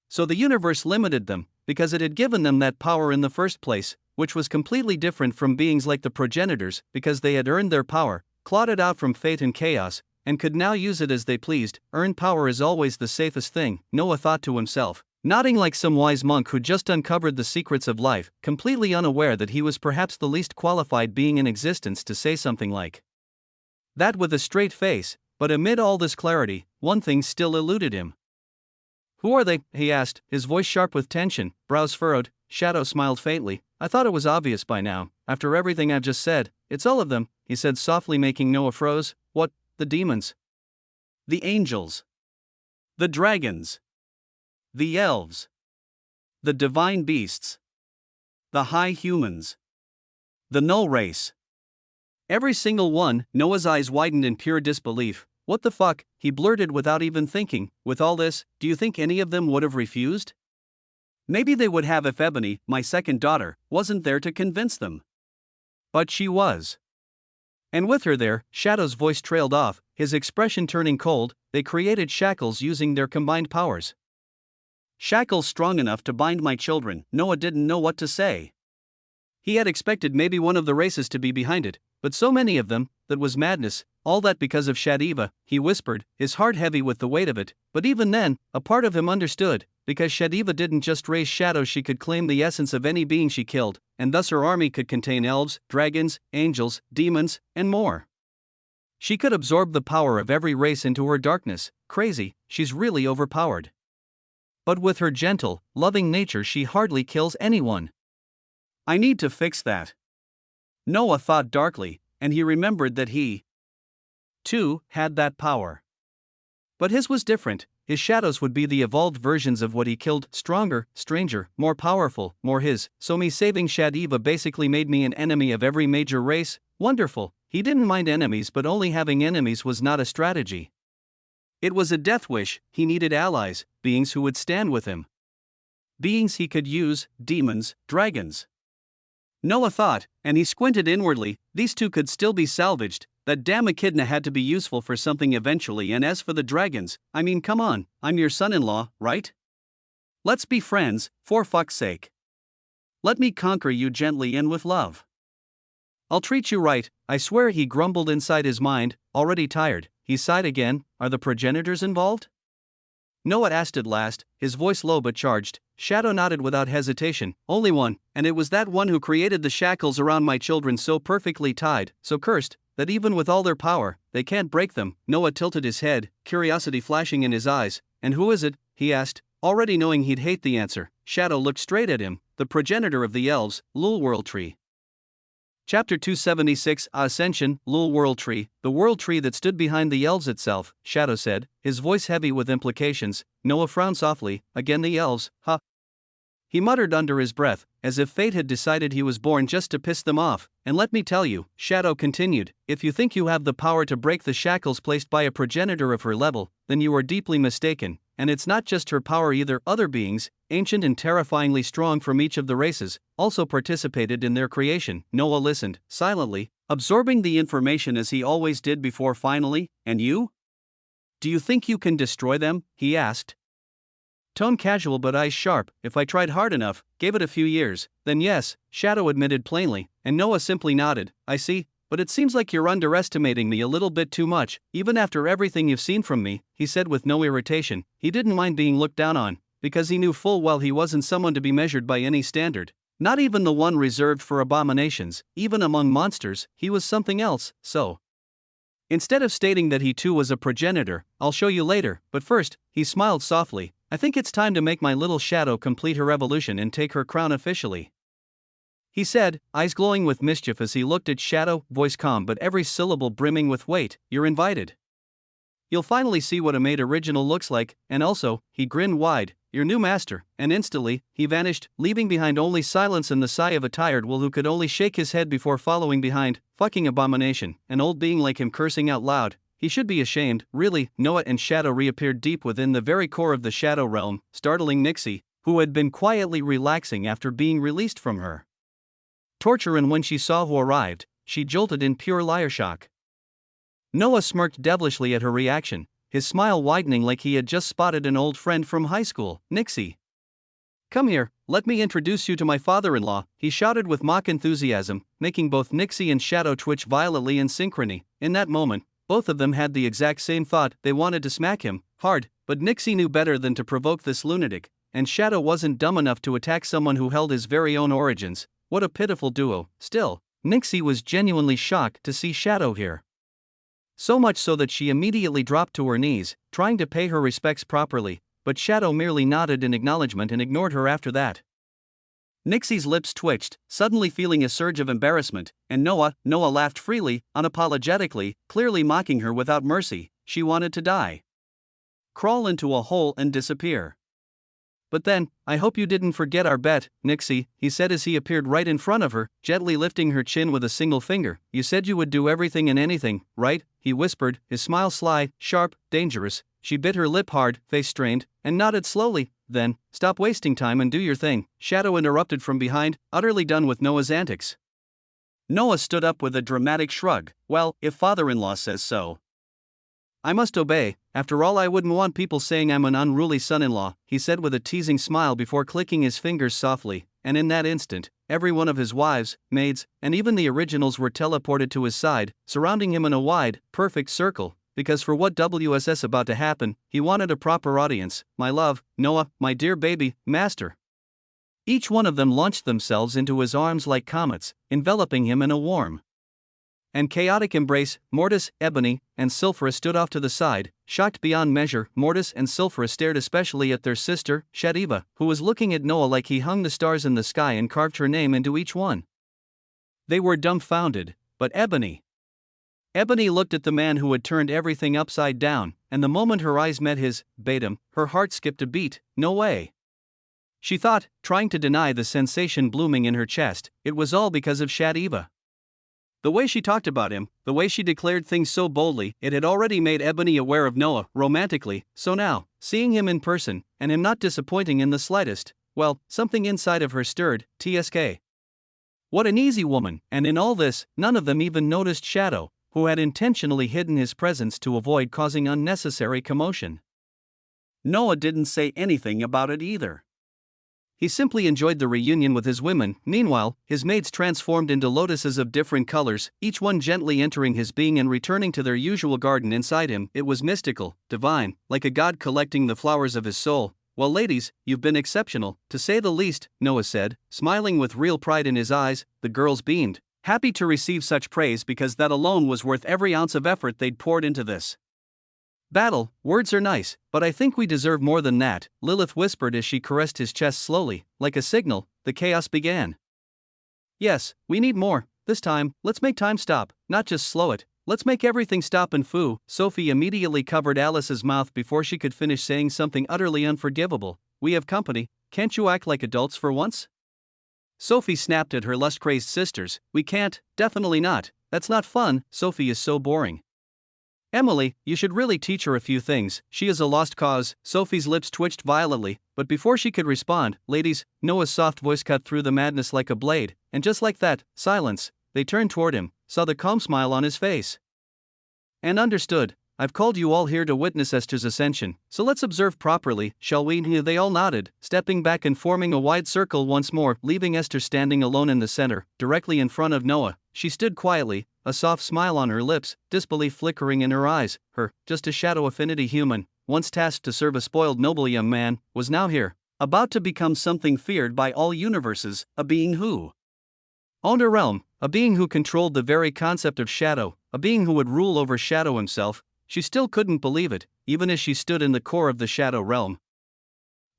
So the universe limited them, because it had given them that power in the first place, which was completely different from beings like the progenitors, because they had earned their power, clawed it out from fate and chaos, and could now use it as they pleased. Earned power is always the safest thing, Noah thought to himself, nodding like some wise monk who just uncovered the secrets of life, completely unaware that he was perhaps the least qualified being in existence to say something like that with a straight face. But amid all this clarity, one thing still eluded him. Who are they? He asked, his voice sharp with tension, brows furrowed. Shadow smiled faintly. I thought it was obvious by now, after everything I've just said. It's all of them, he said softly, making Noah froze. What? The demons? The angels? The dragons? The elves? The divine beasts? The high humans? The null race? Every single one. Noah's eyes widened in pure disbelief. What the fuck, he blurted without even thinking. With all this, do you think any of them would have refused? Maybe they would have if Ebony, my second daughter, wasn't there to convince them. But she was. And with her there, Shadow's voice trailed off, his expression turning cold. They created shackles using their combined powers. Shackles strong enough to bind my children. Noah didn't know what to say. He had expected maybe one of the races to be behind it, but so many of them, that was madness. All that because of Shadiva, he whispered, his heart heavy with the weight of it. But even then, a part of him understood, because Shadiva didn't just raise shadows, she could claim the essence of any being she killed, and thus her army could contain elves, dragons, angels, demons, and more. She could absorb the power of every race into her darkness. Crazy, she's really overpowered. But with her gentle, loving nature, she hardly kills anyone. I need to fix that. Noah thought darkly, and he remembered that he, too, had that power. But his was different. His shadows would be the evolved versions of what he killed, stronger, stranger, more powerful, more his. So me saving Shadiva basically made me an enemy of every major race. Wonderful. He didn't mind enemies, but only having enemies was not a strategy. It was a death wish. He needed allies, beings who would stand with him. Beings he could use, demons, dragons. Noah thought, and he squinted inwardly, these two could still be salvaged. That damn echidna had to be useful for something eventually, and as for the dragons, I mean, come on, I'm your son-in-law, right? Let's be friends, for fuck's sake. Let me conquer you gently and with love. I'll treat you right, I swear, he grumbled inside his mind, already tired. He sighed again. Are the progenitors involved? Noah asked at last, his voice low but charged. Shadow nodded without hesitation. Only one, and it was that one who created the shackles around my children, so perfectly tied, so cursed, that even with all their power, they can't break them. Noah tilted his head, curiosity flashing in his eyes. And who is it? He asked, already knowing he'd hate the answer. Shadow looked straight at him. The progenitor of the elves, Lul World Tree. Chapter 276, Ascension, Lul World Tree, the world tree that stood behind the elves itself, Shadow said, his voice heavy with implications. Noah frowned softly. Again the elves, huh? He muttered under his breath, as if fate had decided he was born just to piss them off. And let me tell you, Shadow continued, if you think you have the power to break the shackles placed by a progenitor of her level, then you are deeply mistaken. And it's not just her power either. Other beings, ancient and terrifyingly strong from each of the races, also participated in their creation. Noah listened, silently, absorbing the information as he always did before. Finally, and you? Do you think you can destroy them? He asked. Tone casual but eyes sharp. If I tried hard enough, gave it a few years, then yes, Shadow admitted plainly, and Noah simply nodded. I see. But it seems like you're underestimating me a little bit too much, even after everything you've seen from me, he said with no irritation. He didn't mind being looked down on, because he knew full well he wasn't someone to be measured by any standard. Not even the one reserved for abominations. Even among monsters, he was something else. So, instead of stating that he too was a progenitor, I'll show you later, but first, he smiled softly, I think it's time to make my little Shadow complete her evolution and take her crown officially. He said, eyes glowing with mischief as he looked at Shadow, voice calm but every syllable brimming with weight. You're invited. You'll finally see what a made original looks like, and also, he grinned wide, your new master, and instantly, he vanished, leaving behind only silence and the sigh of a tired Will who could only shake his head before following behind. Fucking abomination, an old being like him cursing out loud. He should be ashamed, really. Noah and Shadow reappeared deep within the very core of the Shadow realm, startling Nixie, who had been quietly relaxing after being released from her torture, and when she saw who arrived, she jolted in pure liar shock. Noah smirked devilishly at her reaction, his smile widening like he had just spotted an old friend from high school. Nixie, come here, let me introduce you to my father-in-law, he shouted with mock enthusiasm, making both Nixie and Shadow twitch violently in synchrony. In that moment, both of them had the exact same thought. They wanted to smack him hard, but Nixie knew better than to provoke this lunatic, and Shadow wasn't dumb enough to attack someone who held his very own origins. What a pitiful duo. Still, Nixie was genuinely shocked to see Shadow here. So much so that she immediately dropped to her knees, trying to pay her respects properly, but Shadow merely nodded in acknowledgement and ignored her after that. Nixie's lips twitched, suddenly feeling a surge of embarrassment, and Noah laughed freely, unapologetically, clearly mocking her without mercy. She wanted to die. Crawl into a hole and disappear. But then, I hope you didn't forget our bet, Nixie, he said as he appeared right in front of her, gently lifting her chin with a single finger. You said you would do everything and anything, right? He whispered, his smile sly, sharp, dangerous. She bit her lip hard, face strained, and nodded slowly. Then, stop wasting time and do your thing, Shadow interrupted from behind, utterly done with Noah's antics. Noah stood up with a dramatic shrug. Well, if father-in-law says so, I must obey. After all, I wouldn't want people saying I'm an unruly son-in-law, he said with a teasing smile before clicking his fingers softly, and in that instant, every one of his wives, maids, and even the originals were teleported to his side, surrounding him in a wide, perfect circle, because for what WSS about to happen, he wanted a proper audience. My love, Noah, my dear baby, master. Each one of them launched themselves into his arms like comets, enveloping him in a warm and chaotic embrace. Mortis, Ebony, and Sulphurus stood off to the side, shocked beyond measure. Mortis and Sulphurus stared especially at their sister, Shadiva, who was looking at Noah like he hung the stars in the sky and carved her name into each one. They were dumbfounded, but Ebony looked at the man who had turned everything upside down, and the moment her eyes met his, her heart skipped a beat. No way. She thought, trying to deny the sensation blooming in her chest, it was all because of Shadiva. The way she talked about him, the way she declared things so boldly, it had already made Ebony aware of Noah, romantically, so now, seeing him in person, and him not disappointing in the slightest, well, something inside of her stirred. TSK. What an easy woman, and in all this, none of them even noticed Shadow, who had intentionally hidden his presence to avoid causing unnecessary commotion. Noah didn't say anything about it either. He simply enjoyed the reunion with his women. Meanwhile, his maids transformed into lotuses of different colors, each one gently entering his being and returning to their usual garden inside him. It was mystical, divine, like a god collecting the flowers of his soul. Well, ladies, you've been exceptional, to say the least, Noah said, smiling with real pride in his eyes. The girls beamed, happy to receive such praise because that alone was worth every ounce of effort they'd poured into this battle. Words are nice, but I think we deserve more than that, Lilith whispered as she caressed his chest slowly. Like a signal, the chaos began. Yes, we need more. This time, let's make time stop, not just slow it. Let's make everything stop and foo. Sophie immediately covered Alice's mouth before she could finish saying something utterly unforgivable. We have company, can't you act like adults for once? Sophie snapped at her lust-crazed sisters. We can't, definitely not. That's not fun. Sophie is so boring. Emily, you should really teach her a few things. She is a lost cause. Sophie's lips twitched violently, but before she could respond, ladies, Noah's soft voice cut through the madness like a blade, and just like that, silence. They turned toward him, saw the calm smile on his face, and understood. I've called you all here to witness Esther's ascension, so let's observe properly, shall we? They all nodded, stepping back and forming a wide circle once more, leaving Esther standing alone in the center, directly in front of Noah. She stood quietly, a soft smile on her lips, disbelief flickering in her eyes. Just a shadow affinity human, once tasked to serve a spoiled noble young man, was now here, about to become something feared by all universes, a being who owned a realm, a being who controlled the very concept of Shadow, a being who would rule over Shadow himself. She still couldn't believe it, even as she stood in the core of the Shadow realm,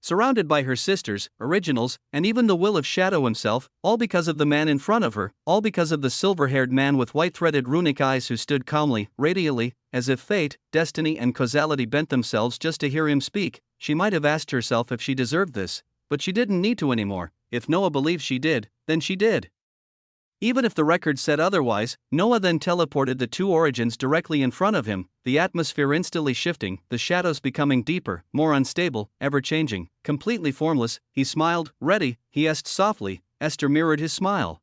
surrounded by her sisters, originals, and even the will of Shadow himself, all because of the man in front of her, all because of the silver-haired man with white-threaded runic eyes who stood calmly, radiantly, as if fate, destiny and causality bent themselves just to hear him speak. She might have asked herself if she deserved this, but she didn't need to anymore. If Noah believed she did, then she did. Even if the record said otherwise, Noah then teleported the two origins directly in front of him, the atmosphere instantly shifting, the shadows becoming deeper, more unstable, ever-changing, completely formless. He smiled. Ready? He asked softly. Esther mirrored his smile.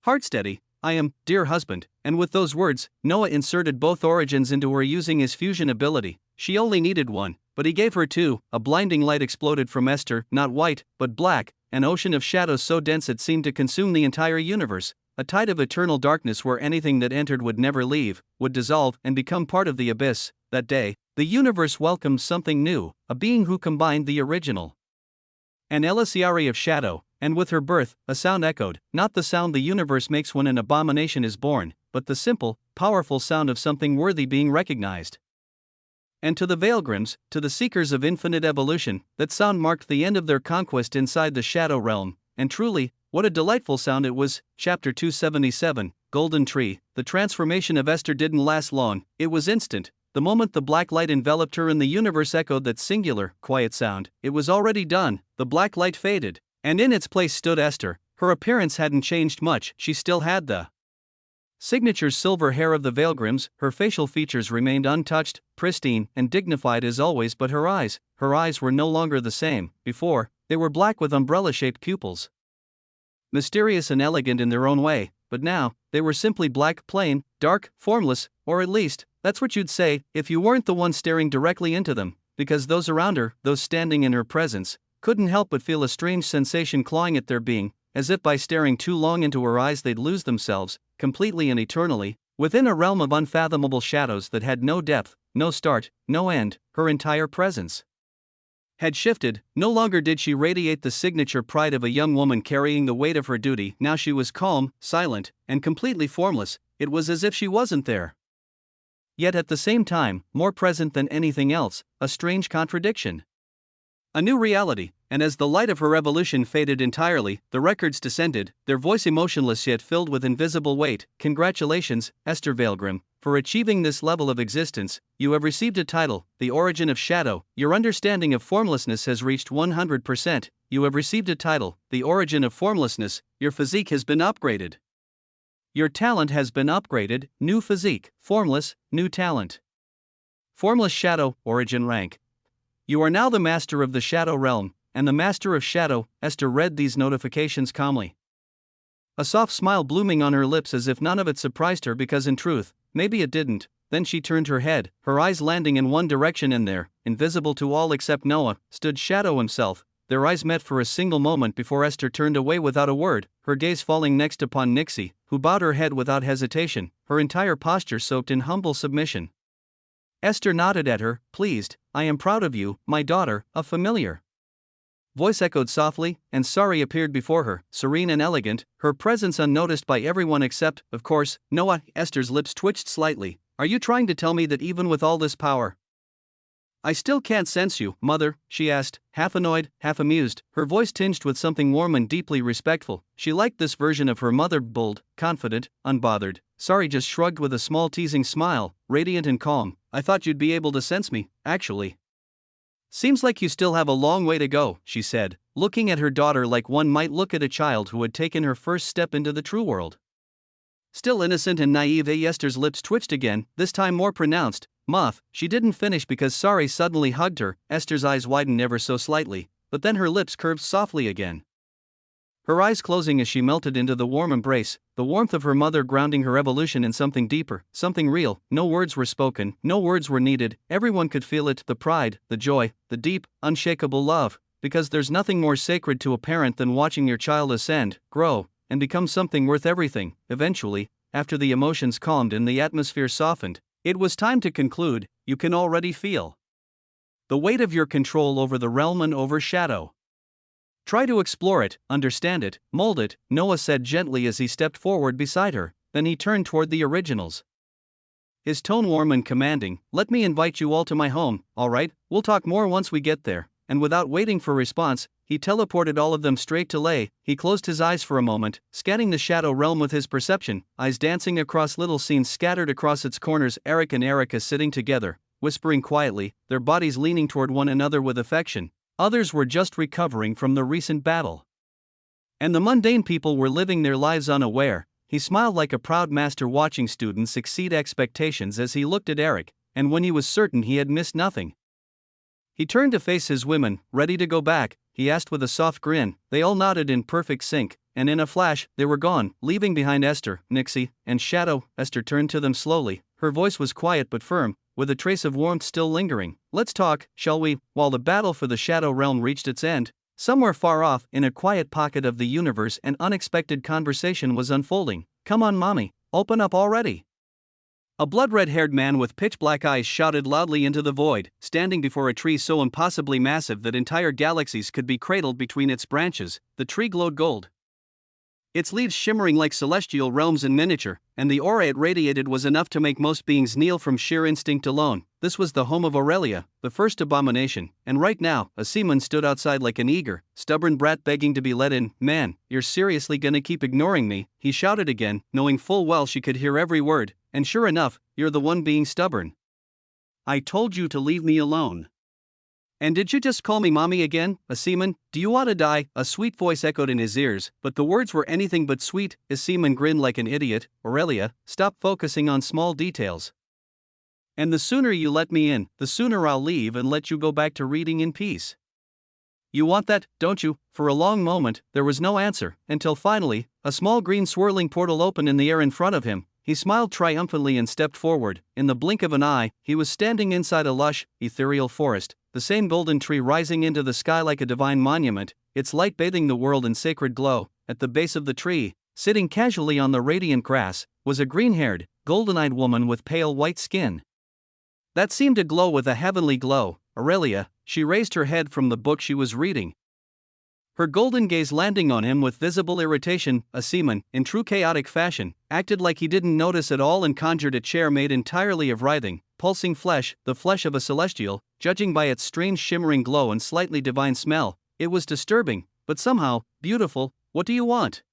Heart steady. I am, dear husband, and with those words, Noah inserted both origins into her using his fusion ability. She only needed one, but he gave her two. A blinding light exploded from Esther, not white, but black, an ocean of shadows so dense it seemed to consume the entire universe, a tide of eternal darkness where anything that entered would never leave, would dissolve and become part of the abyss. That day, the universe welcomed something new, a being who combined the original and Elisiari of Shadow, and with her birth, a sound echoed, not the sound the universe makes when an abomination is born, but the simple, powerful sound of something worthy being recognized. And to the Veilgrims, to the seekers of infinite evolution, that sound marked the end of their conquest inside the Shadow realm, and truly, what a delightful sound it was. Chapter 277, Golden Tree. The transformation of Esther didn't last long, it was instant. The moment the black light enveloped her and the universe echoed that singular, quiet sound, it was already done. The black light faded, and in its place stood Esther. Her appearance hadn't changed much, she still had the signature silver hair of the Veilgrims. Her facial features remained untouched, pristine, and dignified as always, but her eyes were no longer the same. Before, they were black with umbrella-shaped pupils, mysterious and elegant in their own way, but now, they were simply black, plain, dark, formless, or at least, that's what you'd say if you weren't the one staring directly into them, because those around her, those standing in her presence, couldn't help but feel a strange sensation clawing at their being, as if by staring too long into her eyes they'd lose themselves, completely and eternally, within a realm of unfathomable shadows that had no depth, no start, no end. Her entire presence had shifted. No longer did she radiate the signature pride of a young woman carrying the weight of her duty. Now she was calm, silent, and completely formless, it was as if she wasn't there. Yet at the same time, more present than anything else, a strange contradiction. A new reality, and as the light of her evolution faded entirely, the records descended, their voice emotionless yet filled with invisible weight. Congratulations, Esther Vailgrim, for achieving this level of existence. You have received a title, The Origin of Shadow. Your understanding of formlessness has reached 100%. You have received a title, The Origin of Formlessness. Your physique has been upgraded. Your talent has been upgraded, new physique, formless, new talent. Formless Shadow, Origin Rank. You are now the master of the Shadow Realm, and the master of Shadow. Esther read these notifications calmly. A soft smile blooming on her lips as if none of it surprised her because in truth, maybe it didn't. Then she turned her head, her eyes landing in one direction and there, invisible to all except Noah, stood Shadow himself. Their eyes met for a single moment before Esther turned away without a word, her gaze falling next upon Nixie, who bowed her head without hesitation, her entire posture soaked in humble submission. Esther nodded at her, pleased. I am proud of you, my daughter. A familiar voice echoed softly, and Sari appeared before her, serene and elegant, her presence unnoticed by everyone except, of course, Noah. Esther's lips twitched slightly. Are you trying to tell me that even with all this power, I still can't sense you, mother? She asked, half annoyed, half amused, her voice tinged with something warm and deeply respectful. She liked this version of her mother, bold, confident, unbothered. Sari just shrugged with a small teasing smile, radiant and calm. I thought you'd be able to sense me, actually. Seems like you still have a long way to go, she said, looking at her daughter like one might look at a child who had taken her first step into the true world. Still innocent and naive, Esther's lips twitched again, this time more pronounced. Muff. She didn't finish because Sari suddenly hugged her. Esther's eyes widened ever so slightly, but then her lips curved softly again. Her eyes closing as she melted into the warm embrace, the warmth of her mother grounding her evolution in something deeper, something real. No words were spoken, no words were needed, everyone could feel it, the pride, the joy, the deep, unshakable love, because there's nothing more sacred to a parent than watching your child ascend, grow, and become something worth everything. Eventually, after the emotions calmed and the atmosphere softened, it was time to conclude. You can already feel the weight of your control over the realm and over Shadow. Try to explore it, understand it, mold it, Noah said gently as he stepped forward beside her, then he turned toward the originals. His tone warm and commanding. Let me invite you all to my home, alright? We'll talk more once we get there. And without waiting for response, he teleported all of them straight to Lay. He closed his eyes for a moment, scanning the Shadow realm with his perception, eyes dancing across little scenes scattered across its corners. Eric and Erica sitting together, whispering quietly, their bodies leaning toward one another with affection. Others were just recovering from the recent battle. And the mundane people were living their lives unaware. He smiled like a proud master watching students exceed expectations as he looked at Eric, and when he was certain he had missed nothing, he turned to face his women. Ready to go back? He asked with a soft grin. They all nodded in perfect sync, and in a flash, they were gone, leaving behind Esther, Nixie, and Shadow. Esther turned to them slowly. Her voice was quiet but firm, with a trace of warmth still lingering. Let's talk, shall we? While the battle for the Shadow realm reached its end, somewhere far off, in a quiet pocket of the universe, an unexpected conversation was unfolding. Come on, mommy, open up already. A blood-red-haired man with pitch-black eyes shouted loudly into the void, standing before a tree so impossibly massive that entire galaxies could be cradled between its branches. The tree glowed gold, its leaves shimmering like celestial realms in miniature, and the aura it radiated was enough to make most beings kneel from sheer instinct alone. This was the home of Aurelia, the first abomination, and right now, a seaman stood outside like an eager, stubborn brat begging to be let in. Man, you're seriously gonna keep ignoring me? He shouted again, knowing full well she could hear every word, and sure enough, you're the one being stubborn. I told you to leave me alone. And did you just call me mommy again, a seaman? Do you want to die? A sweet voice echoed in his ears, but the words were anything but sweet. A seaman grinned like an idiot. Aurelia, stop focusing on small details. And the sooner you let me in, the sooner I'll leave and let you go back to reading in peace. You want that, don't you? For a long moment, there was no answer, until finally, a small green swirling portal opened in the air in front of him. He smiled triumphantly and stepped forward. In the blink of an eye, he was standing inside a lush, ethereal forest, the same golden tree rising into the sky like a divine monument, its light bathing the world in sacred glow. At the base of the tree, sitting casually on the radiant grass, was a green-haired, golden-eyed woman with pale white skin that seemed to glow with a heavenly glow. Aurelia, she raised her head from the book she was reading. Her golden gaze landing on him with visible irritation, Seaman, in true chaotic fashion, acted like he didn't notice at all and conjured a chair made entirely of writhing, pulsing flesh, the flesh of a celestial, judging by its strange shimmering glow and slightly divine smell. It was disturbing, but somehow beautiful. What do you want?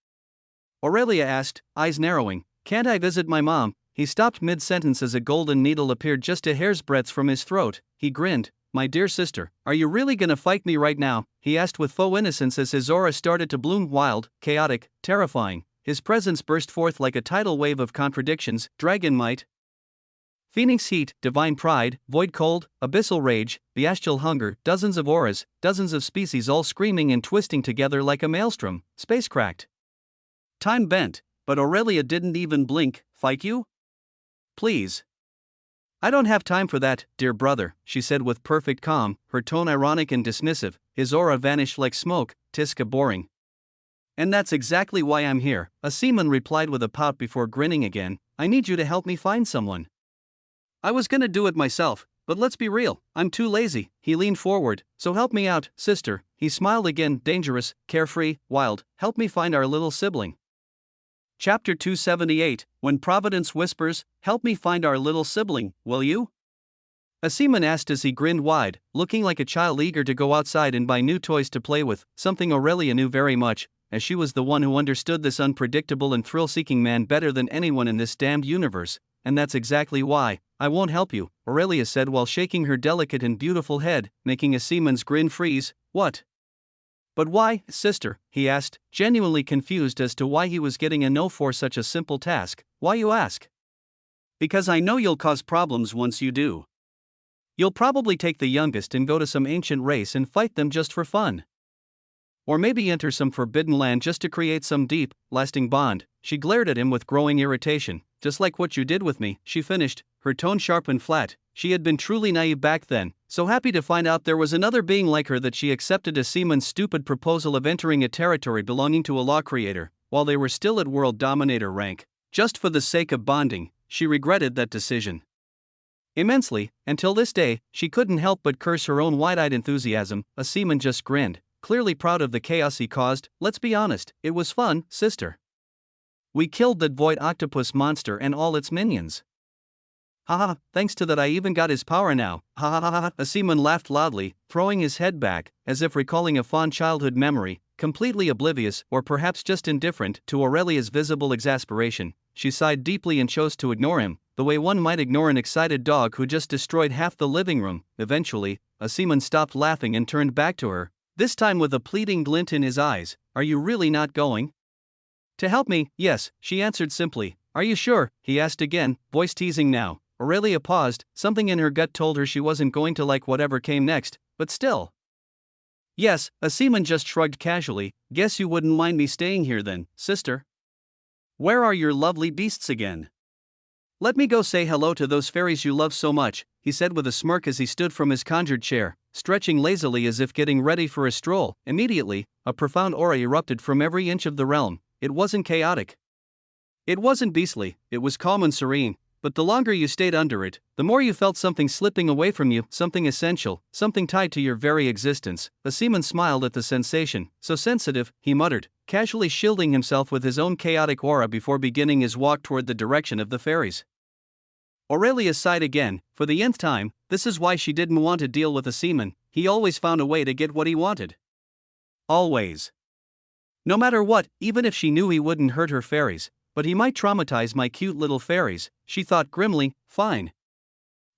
Aurelia asked, eyes narrowing. Can't I visit my mom? He stopped mid-sentence as a golden needle appeared just a hair's breadth from his throat. He grinned. My dear sister, are you really gonna fight me right now? He asked with faux innocence as his aura started to bloom wild, chaotic, terrifying. His presence burst forth like a tidal wave of contradictions, dragon might, Phoenix heat, divine pride, void cold, abyssal rage, bestial hunger, dozens of auras, dozens of species all screaming and twisting together like a maelstrom, space-cracked. Time bent, but Aurelia didn't even blink. Fight you? Please. I don't have time for that, dear brother, she said with perfect calm, her tone ironic and dismissive. His aura vanished like smoke. Tiska boring. And that's exactly why I'm here, Seaman replied with a pout before grinning again. I need you to help me find someone. I was gonna do it myself, but let's be real, I'm too lazy. He leaned forward. So help me out, sister. He smiled again, dangerous, carefree, wild. Help me find our little sibling. Chapter 278, When Providence Whispers, help me find our little sibling, will you? Seaman asked as he grinned wide, looking like a child eager to go outside and buy new toys to play with, something Aurelia knew very much, as she was the one who understood this unpredictable and thrill-seeking man better than anyone in this damned universe. And that's exactly why. I won't help you, Aurelia said while shaking her delicate and beautiful head, making Seaman's grin freeze. What? But why, sister? He asked, genuinely confused as to why he was getting a no for such a simple task. Why, you ask? Because I know you'll cause problems once you do. You'll probably take the youngest and go to some ancient race and fight them just for fun. Or maybe enter some forbidden land just to create some deep, lasting bond. She glared at him with growing irritation. Just like what you did with me, she finished, her tone sharp and flat. She had been truly naive back then, so happy to find out there was another being like her that she accepted Seaman's stupid proposal of entering a territory belonging to a law creator, while they were still at world dominator rank. Just for the sake of bonding, she regretted that decision immensely. Until this day, she couldn't help but curse her own wide-eyed enthusiasm. Seaman just grinned, clearly proud of the chaos he caused. Let's be honest, it was fun, sister. We killed that void octopus monster and all its minions. Haha, thanks to that I even got his power now. Ha ha ha ha. Seaman laughed loudly, throwing his head back, as if recalling a fond childhood memory, completely oblivious, or perhaps just indifferent, to Aurelia's visible exasperation. She sighed deeply and chose to ignore him, the way one might ignore an excited dog who just destroyed half the living room. Eventually, Seaman stopped laughing and turned back to her, this time with a pleading glint in his eyes. Are you really not going to help me? Yes, she answered simply. Are you sure? He asked again, voice teasing now. Aurelia paused, something in her gut told her she wasn't going to like whatever came next, but still. Yes, Seaman just shrugged casually. Guess you wouldn't mind me staying here then, sister. Where are your lovely beasts again? Let me go say hello to those fairies you love so much, he said with a smirk as he stood from his conjured chair, stretching lazily as if getting ready for a stroll. Immediately, a profound aura erupted from every inch of the realm. It wasn't chaotic. It wasn't beastly, it was calm and serene. But the longer you stayed under it, the more you felt something slipping away from you, something essential, something tied to your very existence. Seaman smiled at the sensation. So sensitive, he muttered, casually shielding himself with his own chaotic aura before beginning his walk toward the direction of the fairies. Aurelia sighed again. For the nth time, this is why she didn't want to deal with Seaman. He always found a way to get what he wanted. Always. No matter what, even if she knew he wouldn't hurt her fairies. But he might traumatize my cute little fairies, she thought grimly. Fine.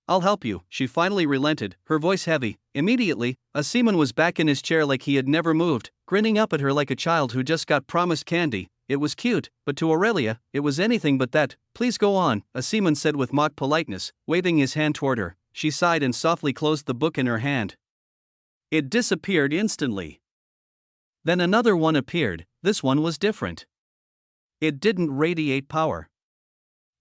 I'll help you. She finally relented, her voice heavy. Immediately, Seaman was back in his chair like he had never moved, grinning up at her like a child who just got promised candy. It was cute, but to Aurelia, it was anything but that. Please go on, Seaman said with mock politeness, waving his hand toward her. She sighed and softly closed the book in her hand. It disappeared instantly. Then another one appeared. This one was different. It didn't radiate power.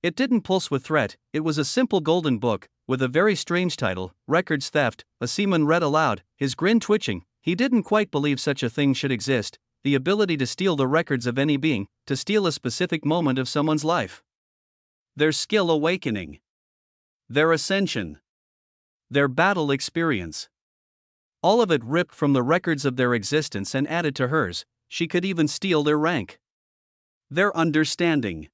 It didn't pulse with threat. It was a simple golden book, with a very strange title, Records Theft. Seaman read aloud, his grin twitching. He didn't quite believe such a thing should exist, the ability to steal the records of any being, to steal a specific moment of someone's life. Their skill awakening. Their ascension. Their battle experience. All of it ripped from the records of their existence and added to hers. She could even steal their rank, their understanding,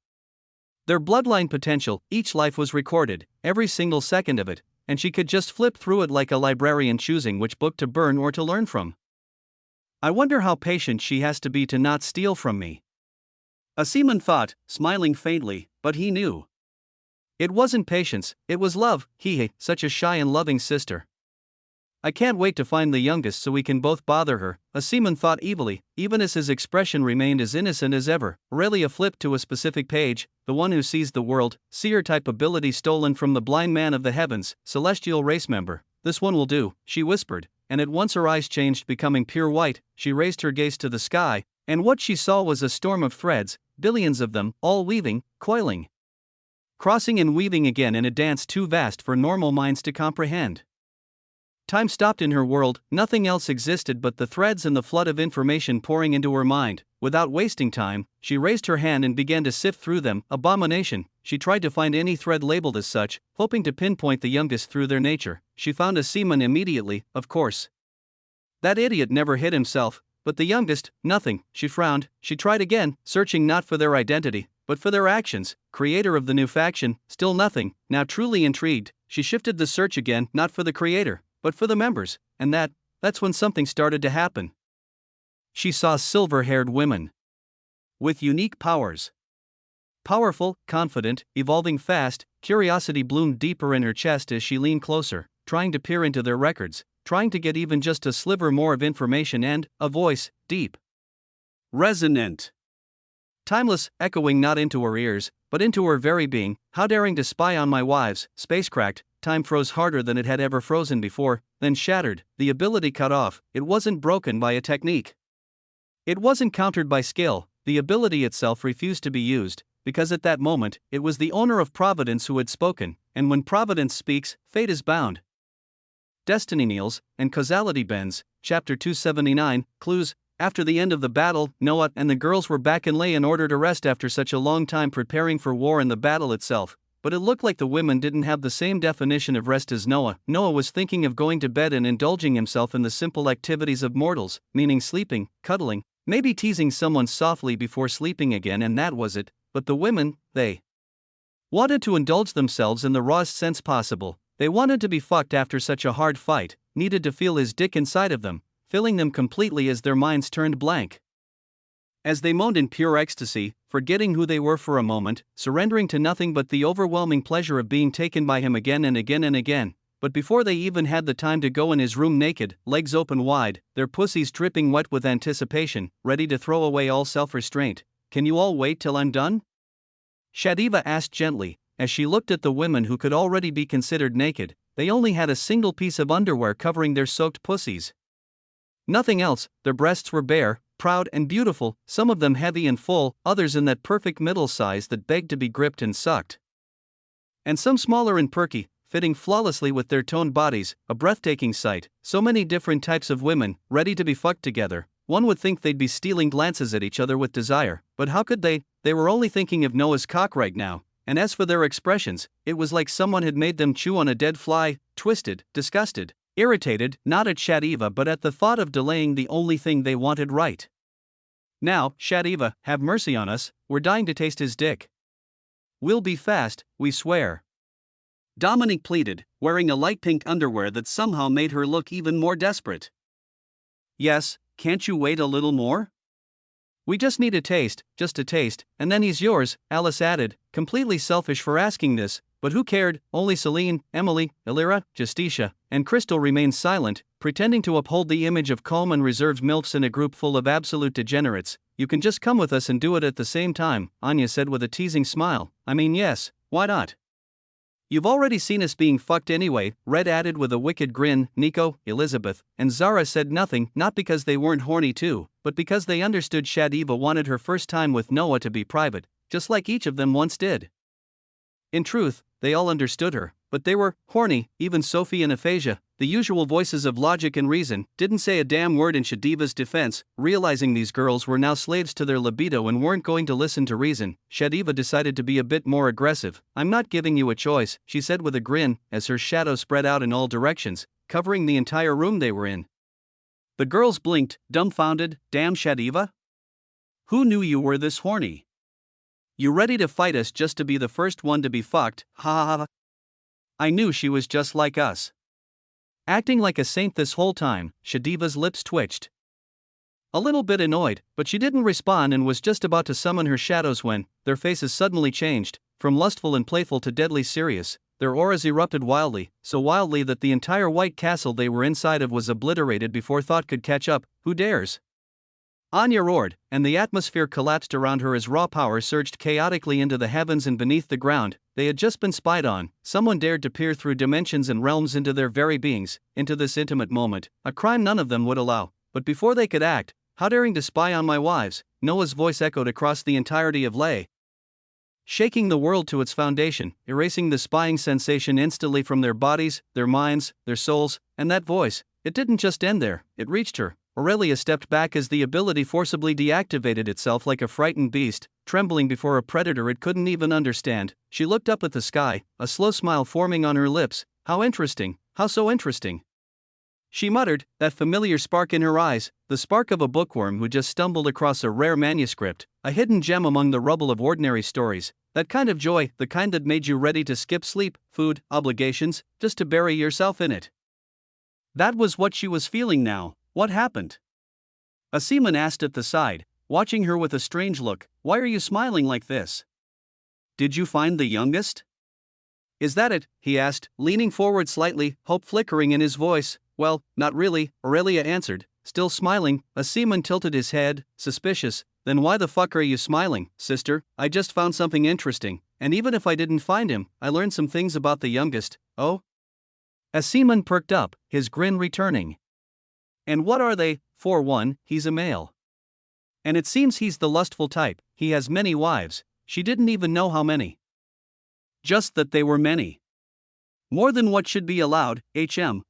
their bloodline potential. Each life was recorded, every single second of it, and she could just flip through it like a librarian choosing which book to burn or to learn from. I wonder how patient she has to be to not steal from me. A seaman thought, smiling faintly, but he knew. It wasn't patience, it was love. Such a shy and loving sister. I can't wait to find the youngest so we can both bother her, a seaman thought evilly, even as his expression remained as innocent as ever. Aurelia flipped to a specific page, the one who sees the world, seer-type ability stolen from the blind man of the heavens, celestial race member. This one will do, she whispered, and at once her eyes changed, becoming pure white. She raised her gaze to the sky, and what she saw was a storm of threads, billions of them, all weaving, coiling, crossing and weaving again in a dance too vast for normal minds to comprehend. Time stopped in her world, nothing else existed but the threads and the flood of information pouring into her mind. Without wasting time, she raised her hand and began to sift through them. Abomination. She tried to find any thread labeled as such, hoping to pinpoint the youngest through their nature. She found a seaman immediately, of course. That idiot never hid himself, but the youngest, nothing. She frowned. She tried again, searching not for their identity, but for their actions. Creator of the new faction, still nothing. Now truly intrigued, she shifted the search again, not for the creator, but for the members, and that's when something started to happen. She saw silver-haired women with unique powers. Powerful, confident, evolving fast. Curiosity bloomed deeper in her chest as she leaned closer, trying to peer into their records, trying to get even just a sliver more of information, and a voice, deep, resonant, timeless, echoing not into her ears, but into her very being. How daring to spy on my wives. Space-cracked. Time froze harder than it had ever frozen before, then shattered. The ability cut off. It wasn't broken by a technique. It wasn't countered by skill. The ability itself refused to be used, because at that moment, it was the owner of Providence who had spoken, and when Providence speaks, fate is bound. Destiny kneels, and causality bends. Chapter 279, Clues. After the end of the battle, Noah and the girls were back in lay in order to rest after such a long time preparing for war and the battle itself. But it looked like the women didn't have the same definition of rest as Noah. Noah was thinking of going to bed and indulging himself in the simple activities of mortals, meaning sleeping, cuddling, maybe teasing someone softly before sleeping again, and that was it. But the women, they wanted to indulge themselves in the rawest sense possible. They wanted to be fucked after such a hard fight, needed to feel his dick inside of them, filling them completely as their minds turned blank. As they moaned in pure ecstasy, forgetting who they were for a moment, surrendering to nothing but the overwhelming pleasure of being taken by him again and again and again. But before they even had the time to go in his room naked, legs open wide, their pussies dripping wet with anticipation, ready to throw away all self-restraint. Can you all wait till I'm done? Shadiva asked gently, as she looked at the women who could already be considered naked. They only had a single piece of underwear covering their soaked pussies. Nothing else. Their breasts were bare, proud and beautiful, some of them heavy and full, others in that perfect middle size that begged to be gripped and sucked. And some smaller and perky, fitting flawlessly with their toned bodies, a breathtaking sight. So many different types of women, ready to be fucked together. One would think they'd be stealing glances at each other with desire, but how could they? They were only thinking of Noah's cock right now, and as for their expressions, it was like someone had made them chew on a dead fly, twisted, disgusted, irritated, not at Shadiva but at the thought of delaying the only thing they wanted right now. Shadiva, have mercy on us, we're dying to taste his dick. We'll be fast, we swear. Dominique pleaded, wearing a light pink underwear that somehow made her look even more desperate. Yes, can't you wait a little more? We just need a taste, just a taste, and then he's yours, Alice added, completely selfish for asking this, but who cared? Only Celine, Emily, Elira, Justicia, and Crystal remained silent, pretending to uphold the image of calm and reserved MILFs in a group full of absolute degenerates. You can just come with us and do it at the same time, Anya said with a teasing smile. I mean, yes, why not? You've already seen us being fucked anyway, Red added with a wicked grin. Nico, Elizabeth, and Zara said nothing, not because they weren't horny too, but because they understood Shadiva wanted her first time with Noah to be private, just like each of them once did. In truth, they all understood her, but they were horny. Even Sophie and Aphasia, the usual voices of logic and reason, didn't say a damn word in Shadiva's defense. Realizing these girls were now slaves to their libido and weren't going to listen to reason, Shadiva decided to be a bit more aggressive. I'm not giving you a choice, she said with a grin, as her shadow spread out in all directions, covering the entire room they were in. The girls blinked, dumbfounded. Damn Shadiva? Who knew you were this horny? You ready to fight us just to be the first one to be fucked? Ha ha ha. I knew she was just like us. Acting like a saint this whole time. Shadiva's lips twitched. A little bit annoyed, but she didn't respond and was just about to summon her shadows when their faces suddenly changed, from lustful and playful to deadly serious. Their auras erupted wildly, so wildly that the entire white castle they were inside of was obliterated before thought could catch up. Who dares? Anya roared, and the atmosphere collapsed around her as raw power surged chaotically into the heavens and beneath the ground. They had just been spied on. Someone dared to peer through dimensions and realms into their very beings, into this intimate moment, a crime none of them would allow. But before they could act, how daring to spy on my wives? Noah's voice echoed across the entirety of Lay, shaking the world to its foundation, erasing the spying sensation instantly from their bodies, their minds, their souls. And that voice, it didn't just end there, it reached her. Aurelia stepped back as the ability forcibly deactivated itself like a frightened beast, trembling before a predator it couldn't even understand. She looked up at the sky, a slow smile forming on her lips. How interesting, how so interesting. She muttered, that familiar spark in her eyes, the spark of a bookworm who just stumbled across a rare manuscript, a hidden gem among the rubble of ordinary stories. That kind of joy, the kind that made you ready to skip sleep, food, obligations, just to bury yourself in it. That was what she was feeling now. What happened? A seaman asked at the side, watching her with a strange look. Why are you smiling like this? Did you find the youngest? Is that it? He asked, leaning forward slightly, hope flickering in his voice. Well, not really, Aurelia answered, still smiling. A seaman tilted his head, suspicious. Then why the fuck are you smiling, sister? I just found something interesting, and even if I didn't find him, I learned some things about the youngest. Oh? A seaman perked up, his grin returning. And what are they? For one, he's a male. And it seems he's the lustful type. He has many wives. She didn't even know how many. Just that they were many. More than what should be allowed,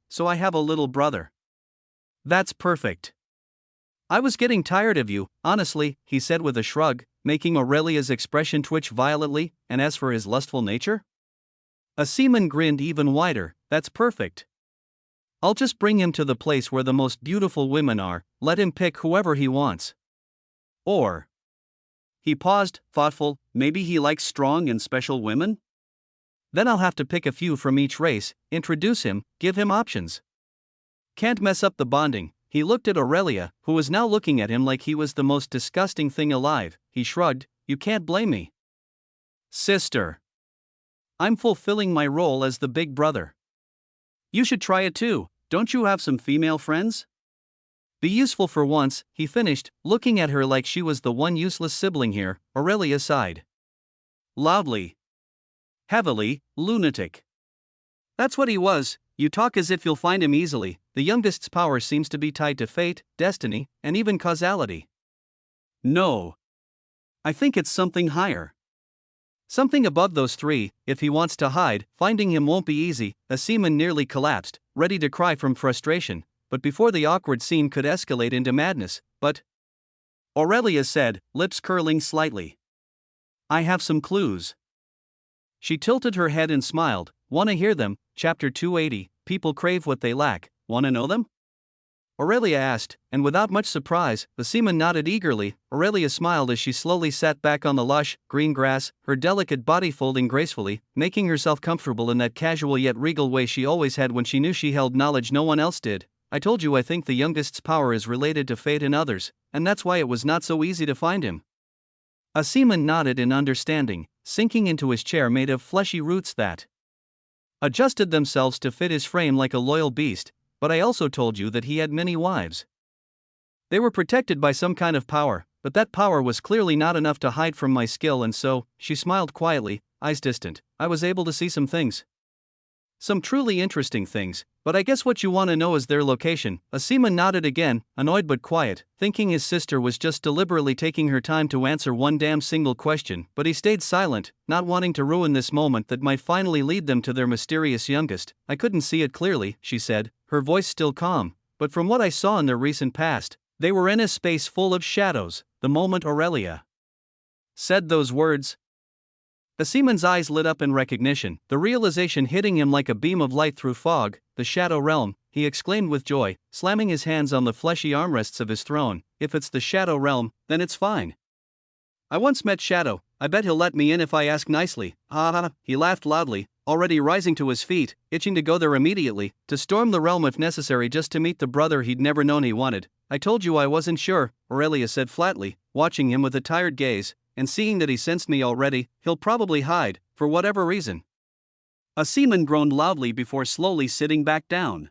so I have a little brother. That's perfect. I was getting tired of you, honestly, he said with a shrug, making Aurelia's expression twitch violently. And as for his lustful nature? A seaman grinned even wider. That's perfect. I'll just bring him to the place where the most beautiful women are, let him pick whoever he wants. Or. He paused, thoughtful, maybe he likes strong and special women? Then I'll have to pick a few from each race, introduce him, give him options. Can't mess up the bonding. He looked at Aurelia, who was now looking at him like he was the most disgusting thing alive. He shrugged, you can't blame me. Sister. I'm fulfilling my role as the big brother. You should try it too. Don't you have some female friends? Be useful for once, he finished, looking at her like she was the one useless sibling here. Aurelia sighed. Loudly. Heavily, lunatic. That's what he was. You talk as if you'll find him easily. The youngest's power seems to be tied to fate, destiny, and even causality. No. I think it's something higher. Something above those three. If he wants to hide, finding him won't be easy. A seaman nearly collapsed, ready to cry from frustration, but before the awkward scene could escalate into madness. But Aurelia said, lips curling slightly. I have some clues. She tilted her head and smiled. Wanna hear them? Chapter 280, People crave what they lack. Wanna know them? Aurelia asked, and without much surprise, the seaman nodded eagerly. Aurelia smiled as she slowly sat back on the lush, green grass, her delicate body folding gracefully, making herself comfortable in that casual yet regal way she always had when she knew she held knowledge no one else did. I told you I think the youngest's power is related to fate and others, and that's why it was not so easy to find him. A seaman nodded in understanding, sinking into his chair made of fleshy roots that adjusted themselves to fit his frame like a loyal beast. But I also told you that he had many wives. They were protected by some kind of power, but that power was clearly not enough to hide from my skill, and so, she smiled quietly, eyes distant, I was able to see some things. Some truly interesting things, but I guess what you want to know is their location. A seaman nodded again, annoyed but quiet, thinking his sister was just deliberately taking her time to answer one damn single question, but he stayed silent, not wanting to ruin this moment that might finally lead them to their mysterious youngest. I couldn't see it clearly, she said, her voice still calm, but from what I saw in their recent past, they were in a space full of shadows. The moment Aurelia said those words, the seaman's eyes lit up in recognition, the realization hitting him like a beam of light through fog. The shadow realm, he exclaimed with joy, slamming his hands on the fleshy armrests of his throne. If it's the Shadow Realm, then it's fine. I once met Shadow, I bet he'll let me in if I ask nicely. Ha ha, he laughed loudly, already rising to his feet, itching to go there immediately, to storm the realm if necessary just to meet the brother he'd never known he wanted. I told you I wasn't sure, Aurelia said flatly, watching him with a tired gaze, and seeing that he sensed me already, he'll probably hide, for whatever reason. A seaman groaned loudly before slowly sitting back down.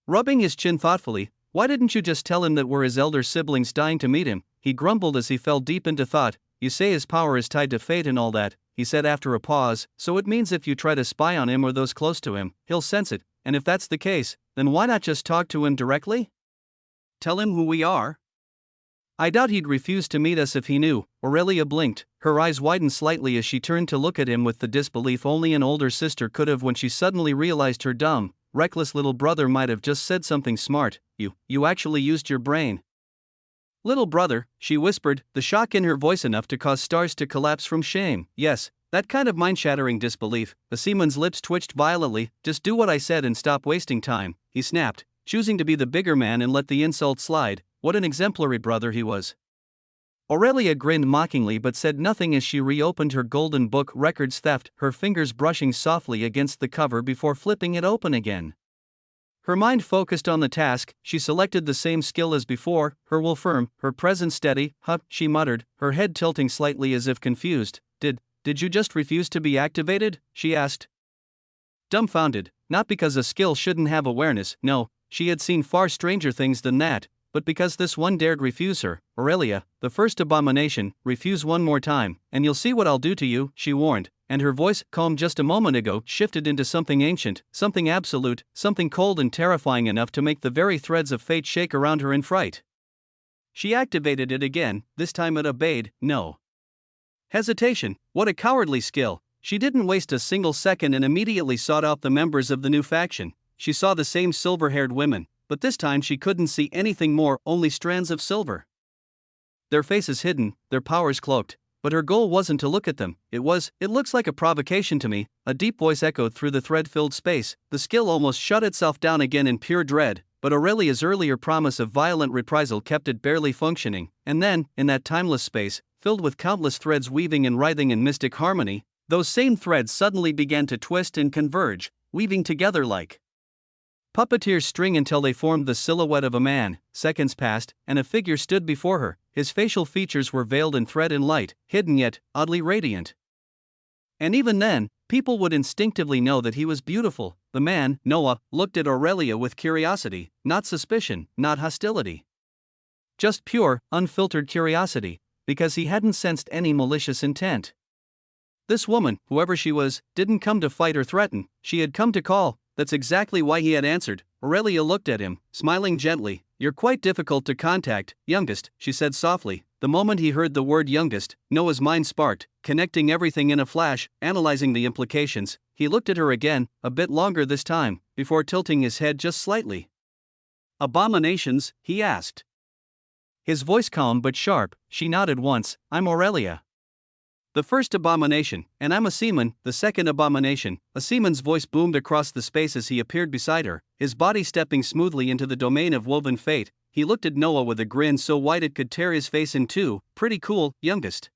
Rubbing his chin thoughtfully, why didn't you just tell him that we're his elder siblings dying to meet him? He grumbled as he fell deep into thought. You say his power is tied to fate and all that, he said after a pause, so it means if you try to spy on him or those close to him, he'll sense it, and if that's the case, then why not just talk to him directly? Tell him who we are? I doubt he'd refuse to meet us if he knew. Aurelia blinked, her eyes widened slightly as she turned to look at him with the disbelief only an older sister could have when she suddenly realized her dumb, reckless little brother might have just said something smart. You actually used your brain. Little brother, she whispered, the shock in her voice enough to cause stars to collapse from shame. Yes, that kind of mind-shattering disbelief. The seaman's lips twitched violently. Just do what I said and stop wasting time, he snapped, choosing to be the bigger man and let the insult slide. What an exemplary brother he was. Aurelia grinned mockingly but said nothing as she reopened her golden book Records Theft, her fingers brushing softly against the cover before flipping it open again. Her mind focused on the task, she selected the same skill as before, her will firm, her presence steady. Huh, she muttered, her head tilting slightly as if confused. Did you just refuse to be activated? She asked. Dumbfounded, not because a skill shouldn't have awareness, no, she had seen far stranger things than that, but because this one dared refuse her. Aurelia, the first abomination, refuse one more time, and you'll see what I'll do to you, she warned, and her voice, calm just a moment ago, shifted into something ancient, something absolute, something cold and terrifying enough to make the very threads of fate shake around her in fright. She activated it again, this time it obeyed, no hesitation. What a cowardly skill. She didn't waste a single second and immediately sought out the members of the new faction. She saw the same silver-haired women, but this time she couldn't see anything more, only strands of silver. Their faces hidden, their powers cloaked, but her goal wasn't to look at them, it looks like a provocation to me, a deep voice echoed through the thread-filled space. The skill almost shut itself down again in pure dread, but Aurelia's earlier promise of violent reprisal kept it barely functioning, and then, in that timeless space, filled with countless threads weaving and writhing in mystic harmony, those same threads suddenly began to twist and converge, weaving together like puppeteers string until they formed the silhouette of a man. Seconds passed, and a figure stood before her. His facial features were veiled in thread and light, hidden yet oddly radiant. And even then, people would instinctively know that he was beautiful. The man, Noah, looked at Aurelia with curiosity, not suspicion, not hostility. Just pure, unfiltered curiosity, because he hadn't sensed any malicious intent. This woman, whoever she was, didn't come to fight or threaten, she had come to call. That's exactly why he had answered. Aurelia looked at him, smiling gently. You're quite difficult to contact, youngest, she said softly. The moment he heard the word youngest, Noah's mind sparked, connecting everything in a flash, analyzing the implications. He looked at her again, a bit longer this time, before tilting his head just slightly. Abominations, he asked. His voice calm but sharp. She nodded once. I'm Aurelia. The first abomination, and I'm a seaman. The second abomination. A seaman's voice boomed across the space as he appeared beside her, his body stepping smoothly into the domain of woven fate. He looked at Noah with a grin so wide it could tear his face in two. Pretty cool, youngest.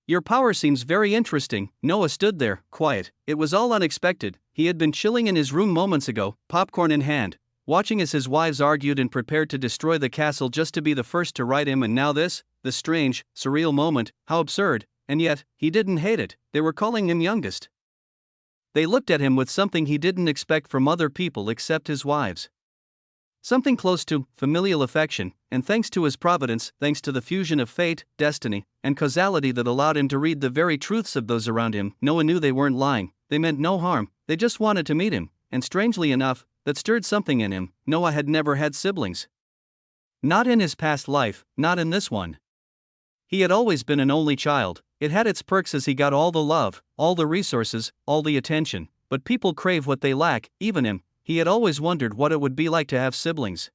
Your power seems very interesting. Noah stood there, quiet. It was all unexpected. He had been chilling in his room moments ago, popcorn in hand, watching as his wives argued and prepared to destroy the castle just to be the first to right him, and now this strange, surreal moment. How absurd. And yet, he didn't hate it. They were calling him youngest. They looked at him with something he didn't expect from other people except his wives. Something close to familial affection, and thanks to his providence, thanks to the fusion of fate, destiny, and causality that allowed him to read the very truths of those around him, Noah knew they weren't lying. They meant no harm. They just wanted to meet him, and strangely enough, that stirred something in him. Noah had never had siblings. Not in his past life, not in this one. He had always been an only child. It had its perks as he got all the love, all the resources, all the attention, but people crave what they lack, even him. He had always wondered what it would be like to have siblings.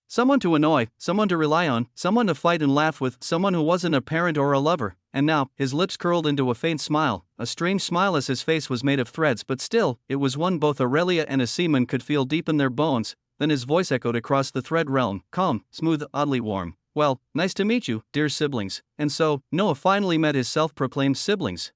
Someone to annoy, someone to rely on, someone to fight and laugh with, someone who wasn't a parent or a lover. And now, his lips curled into a faint smile, a strange smile as his face was made of threads, but still, it was one both Aurelia and a seaman could feel deep in their bones. Then his voice echoed across the thread realm, calm, smooth, oddly warm. Well, nice to meet you, dear siblings. And so, Noah finally met his self-proclaimed siblings.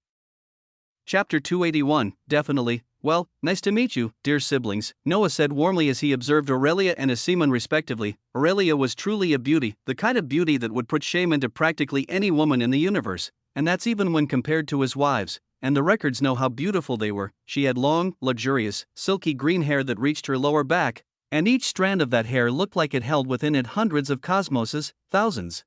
Chapter 281, definitely. Well, nice to meet you, dear siblings, Noah said warmly as he observed Aurelia and a seaman respectively. Aurelia was truly a beauty, the kind of beauty that would put shame into practically any woman in the universe, and that's even when compared to his wives. And the records know how beautiful they were. She had long, luxurious, silky green hair that reached her lower back, and each strand of that hair looked like it held within it hundreds of cosmoses, thousands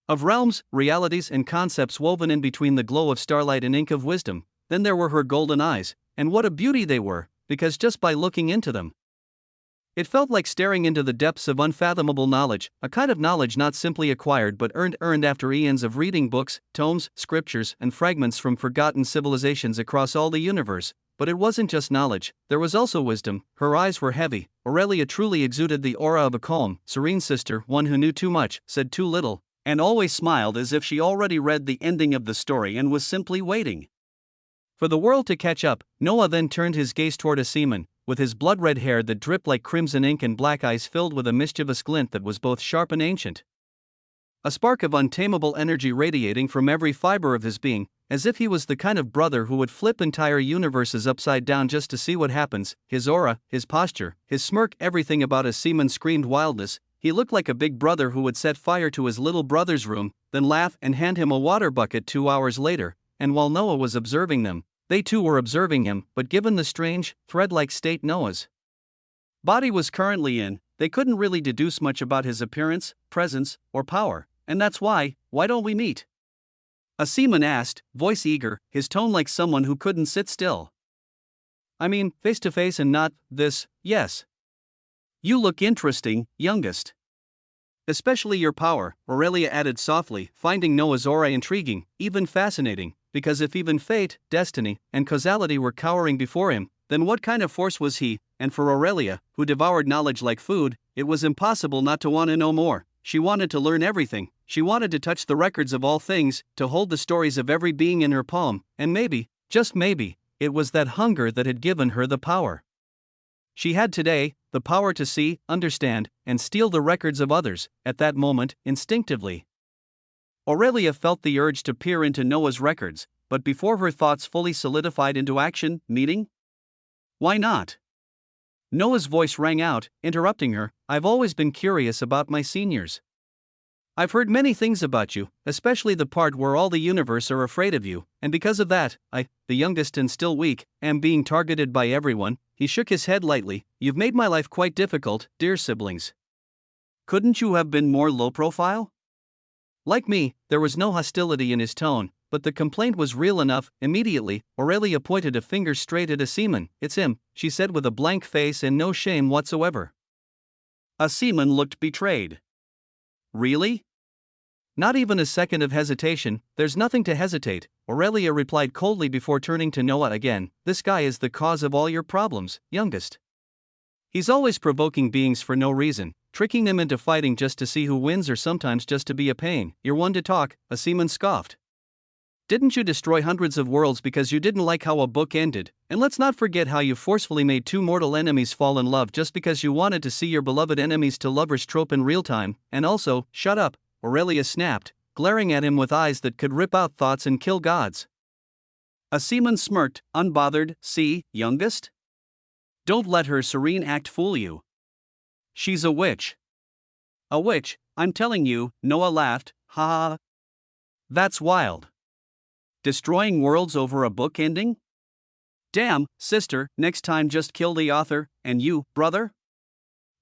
of realms, realities, and concepts woven in between the glow of starlight and ink of wisdom. Then there were her golden eyes, and what a beauty they were, because just by looking into them, it felt like staring into the depths of unfathomable knowledge, a kind of knowledge not simply acquired but earned after eons of reading books, tomes, scriptures, and fragments from forgotten civilizations across all the universe. But it wasn't just knowledge, there was also wisdom. Her eyes were heavy. Aurelia truly exuded the aura of a calm, serene sister, one who knew too much, said too little, and always smiled as if she already read the ending of the story and was simply waiting for the world to catch up. Noah then turned his gaze toward a seaman, with his blood-red hair that dripped like crimson ink and black eyes filled with a mischievous glint that was both sharp and ancient. A spark of untamable energy radiating from every fiber of his being, as if he was the kind of brother who would flip entire universes upside down just to see what happens. His aura, his posture, his smirk, everything about a seaman screamed wildness. He looked like a big brother who would set fire to his little brother's room, then laugh and hand him a water bucket 2 hours later. And while Noah was observing them, they too were observing him, but given the strange, thread-like state Noah's body was currently in, they couldn't really deduce much about his appearance, presence, or power. And that's why don't we meet? A seaman asked, voice eager, his tone like someone who couldn't sit still. I mean, face to face and not this, yes. You look interesting, youngest. Especially your power, Aurelia added softly, finding Noah's aura intriguing, even fascinating, because if even fate, destiny, and causality were cowering before him, then what kind of force was he? And for Aurelia, who devoured knowledge like food, it was impossible not to want to know more. She wanted to learn everything. She wanted to touch the records of all things, to hold the stories of every being in her palm, and maybe, just maybe, it was that hunger that had given her the power. She had today the power to see, understand, and steal the records of others. At that moment, instinctively, Aurelia felt the urge to peer into Noah's records, but before her thoughts fully solidified into action, meeting? Why not? Noah's voice rang out, interrupting her. I've always been curious about my seniors. I've heard many things about you, especially the part where all the universe are afraid of you, and because of that, I, the youngest and still weak, am being targeted by everyone. He shook his head lightly. You've made my life quite difficult, dear siblings. Couldn't you have been more low profile? Like me, there was no hostility in his tone, but the complaint was real enough. Immediately, Aurelia pointed a finger straight at a seaman. It's him, she said with a blank face and no shame whatsoever. A seaman looked betrayed. Really? Not even a second of hesitation. There's nothing to hesitate, Aurelia replied coldly before turning to Noah again. This guy is the cause of all your problems, youngest. He's always provoking beings for no reason, tricking them into fighting just to see who wins or sometimes just to be a pain. You're one to talk, a seaman scoffed. Didn't you destroy hundreds of worlds because you didn't like how a book ended? And let's not forget how you forcefully made two mortal enemies fall in love just because you wanted to see your beloved enemies to lovers trope in real time. And also, shut up, Aurelia snapped, glaring at him with eyes that could rip out thoughts and kill gods. A seaman smirked, unbothered. See, youngest? Don't let her serene act fool you. She's a witch. A witch, I'm telling you, Noah laughed. Ha ha. That's wild. Destroying worlds over a book ending? Damn, sister, next time just kill the author, and you, brother?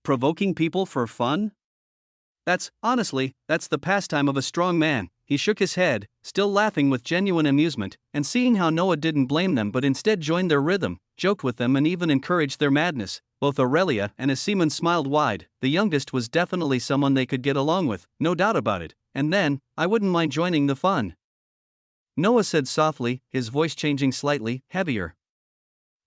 Provoking people for fun? Honestly, that's the pastime of a strong man. He shook his head, still laughing with genuine amusement, and seeing how Noah didn't blame them but instead joined their rhythm, joked with them and even encouraged their madness. Both Aurelia and a seaman smiled wide. The youngest was definitely someone they could get along with, no doubt about it. And then, I wouldn't mind joining the fun, Noah said softly, his voice changing slightly, heavier.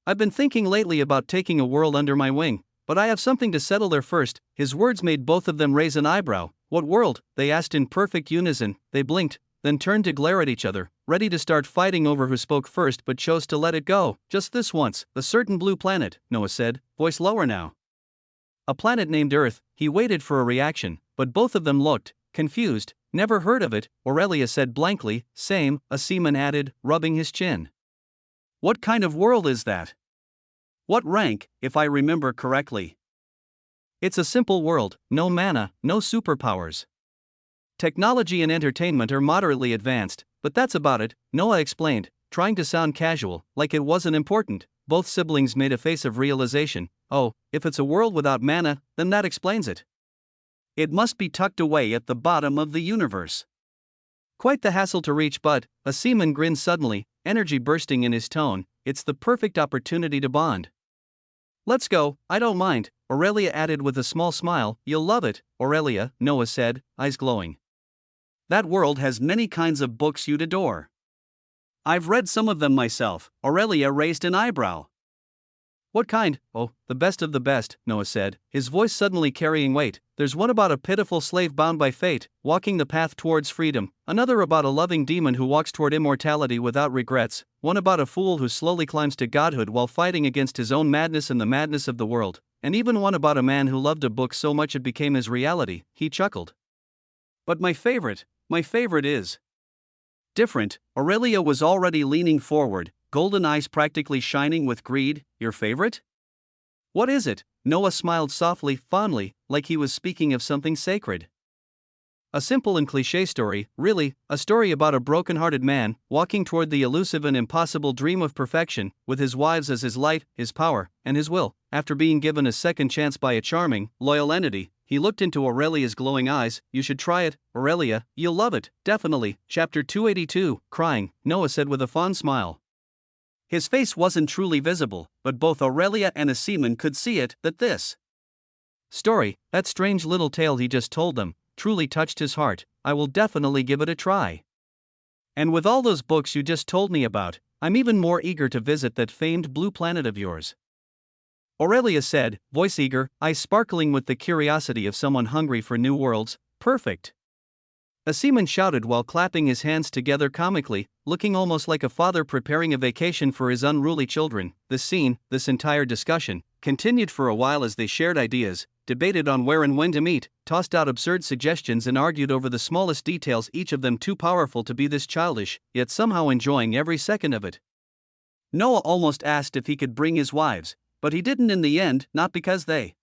I've been thinking lately about taking a world under my wing, but I have something to settle there first." His words made both of them raise an eyebrow. "What world?" they asked in perfect unison. They blinked, then turned to glare at each other, ready to start fighting over who spoke first but chose to let it go. "Just this once, a certain blue planet," Noah said, voice lower now. "A planet named Earth." He waited for a reaction, but both of them looked confused. "Never heard of it," Aurelia said blankly. "Same," a seaman added, rubbing his chin. "What kind of world is that? What rank, if I remember correctly?" "It's a simple world, no mana, no superpowers. Technology and entertainment are moderately advanced, but that's about it," Noah explained, trying to sound casual, like it wasn't important. Both siblings made a face of realization. "Oh, if it's a world without mana, then that explains it. It must be tucked away at the bottom of the universe. Quite the hassle to reach, but," a seaman grinned suddenly, energy bursting in his tone, "it's the perfect opportunity to bond." "Let's go, I don't mind," Aurelia added with a small smile. "You'll love it, Aurelia," Noah said, eyes glowing. "That world has many kinds of books you'd adore." "I've read some of them myself," Aurelia raised an eyebrow. "What kind?" "Oh, the best of the best," Noah said, his voice suddenly carrying weight. "There's one about a pitiful slave bound by fate, walking the path towards freedom, another about a loving demon who walks toward immortality without regrets, one about a fool who slowly climbs to godhood while fighting against his own madness and the madness of the world, and even one about a man who loved a book so much it became his reality." He chuckled. "But my favorite is different." Aurelia was already leaning forward, golden eyes practically shining with greed. "Your favorite? What is it?" Noah smiled softly, fondly, like he was speaking of something sacred. "A simple and cliché story, really, a story about a broken-hearted man walking toward the elusive and impossible dream of perfection, with his wives as his light, his power, and his will. After being given a second chance by a charming, loyal entity, he looked into Aurelia's glowing eyes. "You should try it, Aurelia, you'll love it, definitely." Chapter 282, Crying, Noah said with a fond smile. His face wasn't truly visible, but both Aurelia and a seaman could see it, that this story, that strange little tale he just told them, truly touched his heart. "I will definitely give it a try. And with all those books you just told me about, I'm even more eager to visit that famed blue planet of yours," Aurelia said, voice eager, eyes sparkling with the curiosity of someone hungry for new worlds. "Perfect!" a seaman shouted while clapping his hands together comically, looking almost like a father preparing a vacation for his unruly children. The scene, this entire discussion, continued for a while as they shared ideas, debated on where and when to meet, tossed out absurd suggestions and argued over the smallest details, each of them too powerful to be this childish, yet somehow enjoying every second of it. Noah almost asked if he could bring his wives, but he didn't in the end, not because they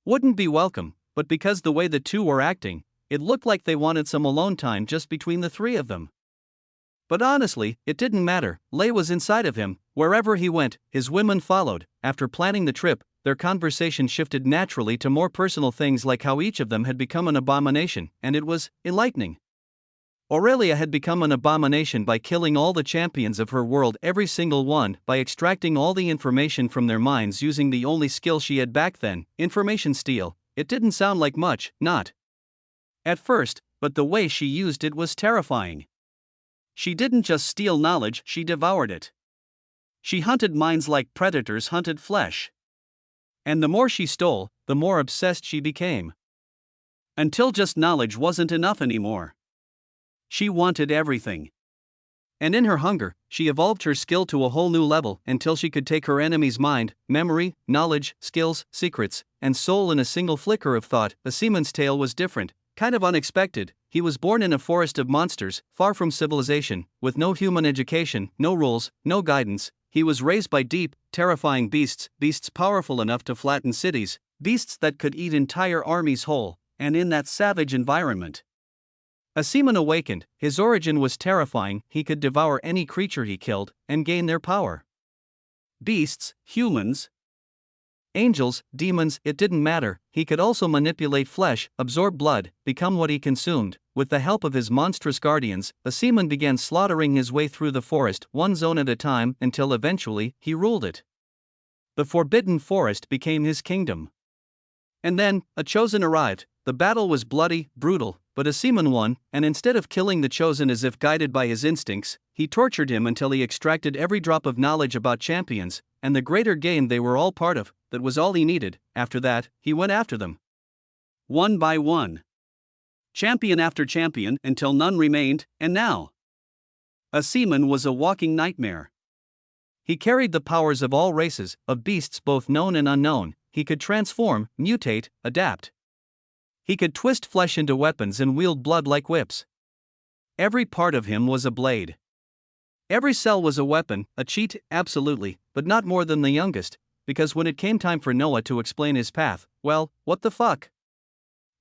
wouldn't be welcome, but because the way the two were acting, it looked like they wanted some alone time just between the three of them. But honestly, it didn't matter. Lay was inside of him. Wherever he went, his women followed. After planning the trip, their conversation shifted naturally to more personal things, like how each of them had become an abomination, and it was enlightening. Aurelia had become an abomination by killing all the champions of her world, every single one, by extracting all the information from their minds using the only skill she had back then, information steal. It didn't sound like much, not at first, but the way she used it was terrifying. She didn't just steal knowledge, she devoured it. She hunted minds like predators hunted flesh. And the more she stole, the more obsessed she became. Until just knowledge wasn't enough anymore. She wanted everything. And in her hunger, she evolved her skill to a whole new level until she could take her enemy's mind, memory, knowledge, skills, secrets, and soul in a single flicker of thought. The seaman's tale was different, kind of unexpected. He was born in a forest of monsters, far from civilization, with no human education, no rules, no guidance. He was raised by deep, terrifying beasts, beasts powerful enough to flatten cities, beasts that could eat entire armies whole, and in that savage environment, a seaman awakened. His origin was terrifying. He could devour any creature he killed, and gain their power. Beasts, humans, angels, demons, it didn't matter. He could also manipulate flesh, absorb blood, become what he consumed. With the help of his monstrous guardians, a seaman began slaughtering his way through the forest, one zone at a time, until eventually, he ruled it. The Forbidden Forest became his kingdom. And then, a chosen arrived. The battle was bloody, brutal, but a seaman won, and instead of killing the chosen as if guided by his instincts, he tortured him until he extracted every drop of knowledge about champions, and the greater game they were all part of. that was all he needed. After that, he went after them. One by one. Champion after champion until none remained, and now. A seaman was a walking nightmare. He carried the powers of all races, of beasts both known and unknown. He could transform, mutate, adapt. He could twist flesh into weapons and wield blood like whips. Every part of him was a blade. Every cell was a weapon, a cheat, absolutely, but not more than the youngest, because when it came time for Noah to explain his path, well, what the fuck?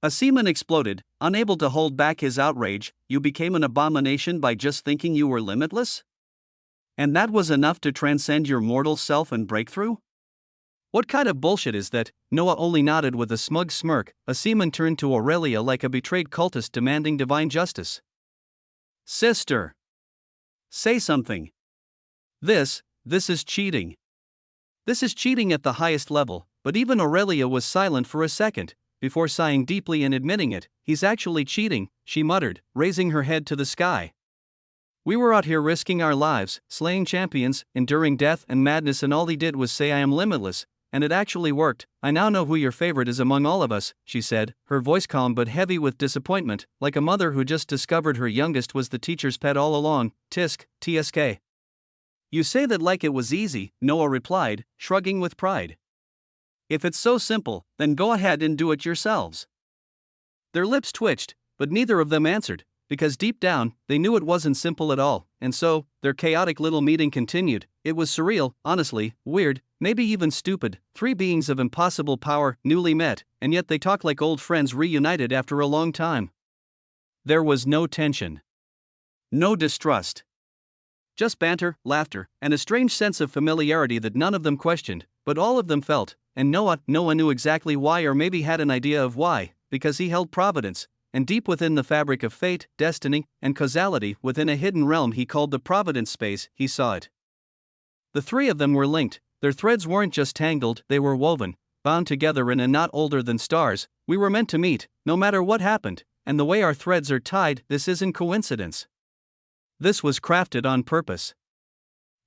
A seaman exploded, unable to hold back his outrage. You became an abomination by just thinking you were limitless? And that was enough to transcend your mortal self and breakthrough? What kind of bullshit is that? Noah only nodded with a smug smirk. A seaman turned to Aurelia like a betrayed cultist demanding divine justice. Sister! Say something. This is cheating. This is cheating at the highest level, but even Aurelia was silent for a second, before sighing deeply and admitting it. He's actually cheating, she muttered, raising her head to the sky. We were out here risking our lives, slaying champions, enduring death and madness, and all he did was say I am limitless, and it actually worked. I now know who your favorite is among all of us, she said, her voice calm but heavy with disappointment, like a mother who just discovered her youngest was the teacher's pet all along. TSK. You say that like it was easy, Noah replied, shrugging with pride. If it's so simple, then go ahead and do it yourselves. Their lips twitched, but neither of them answered, because deep down, they knew it wasn't simple at all, and so, their chaotic little meeting continued. It was surreal, honestly, weird, maybe even stupid. Three beings of impossible power, newly met, and yet they talk like old friends reunited after a long time. There was no tension. No distrust. Just banter, laughter, and a strange sense of familiarity that none of them questioned, but all of them felt, and Noah knew exactly why, or maybe had an idea of why, because he held providence. And deep within the fabric of fate, destiny, and causality, within a hidden realm he called the Providence space, he saw it. The three of them were linked. Their threads weren't just tangled, they were woven, bound together in a knot older than stars. We were meant to meet, no matter what happened, and the way our threads are tied, this isn't coincidence. This was crafted on purpose.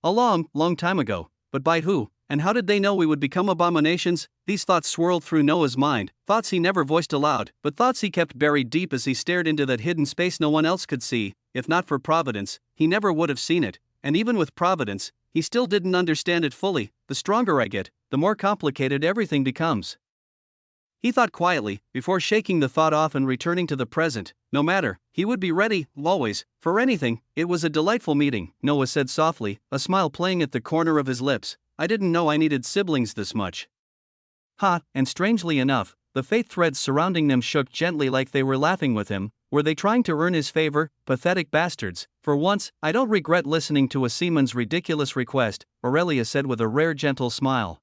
A long time ago, but by who? And how did they know we would become abominations? These thoughts swirled through Noah's mind, thoughts he never voiced aloud, but thoughts he kept buried deep as he stared into that hidden space no one else could see. If not for Providence, he never would have seen it, and even with Providence, he still didn't understand it fully. The stronger I get, the more complicated everything becomes. He thought quietly, before shaking the thought off and returning to the present. No matter, he would be ready, always, for anything. It was a delightful meeting, Noah said softly, a smile playing at the corner of his lips. I didn't know I needed siblings this much. And strangely enough, the fate threads surrounding them shook gently like they were laughing with him. Were they trying to earn his favor? Pathetic bastards. For once, I don't regret listening to a seaman's ridiculous request, Aurelia said with a rare gentle smile.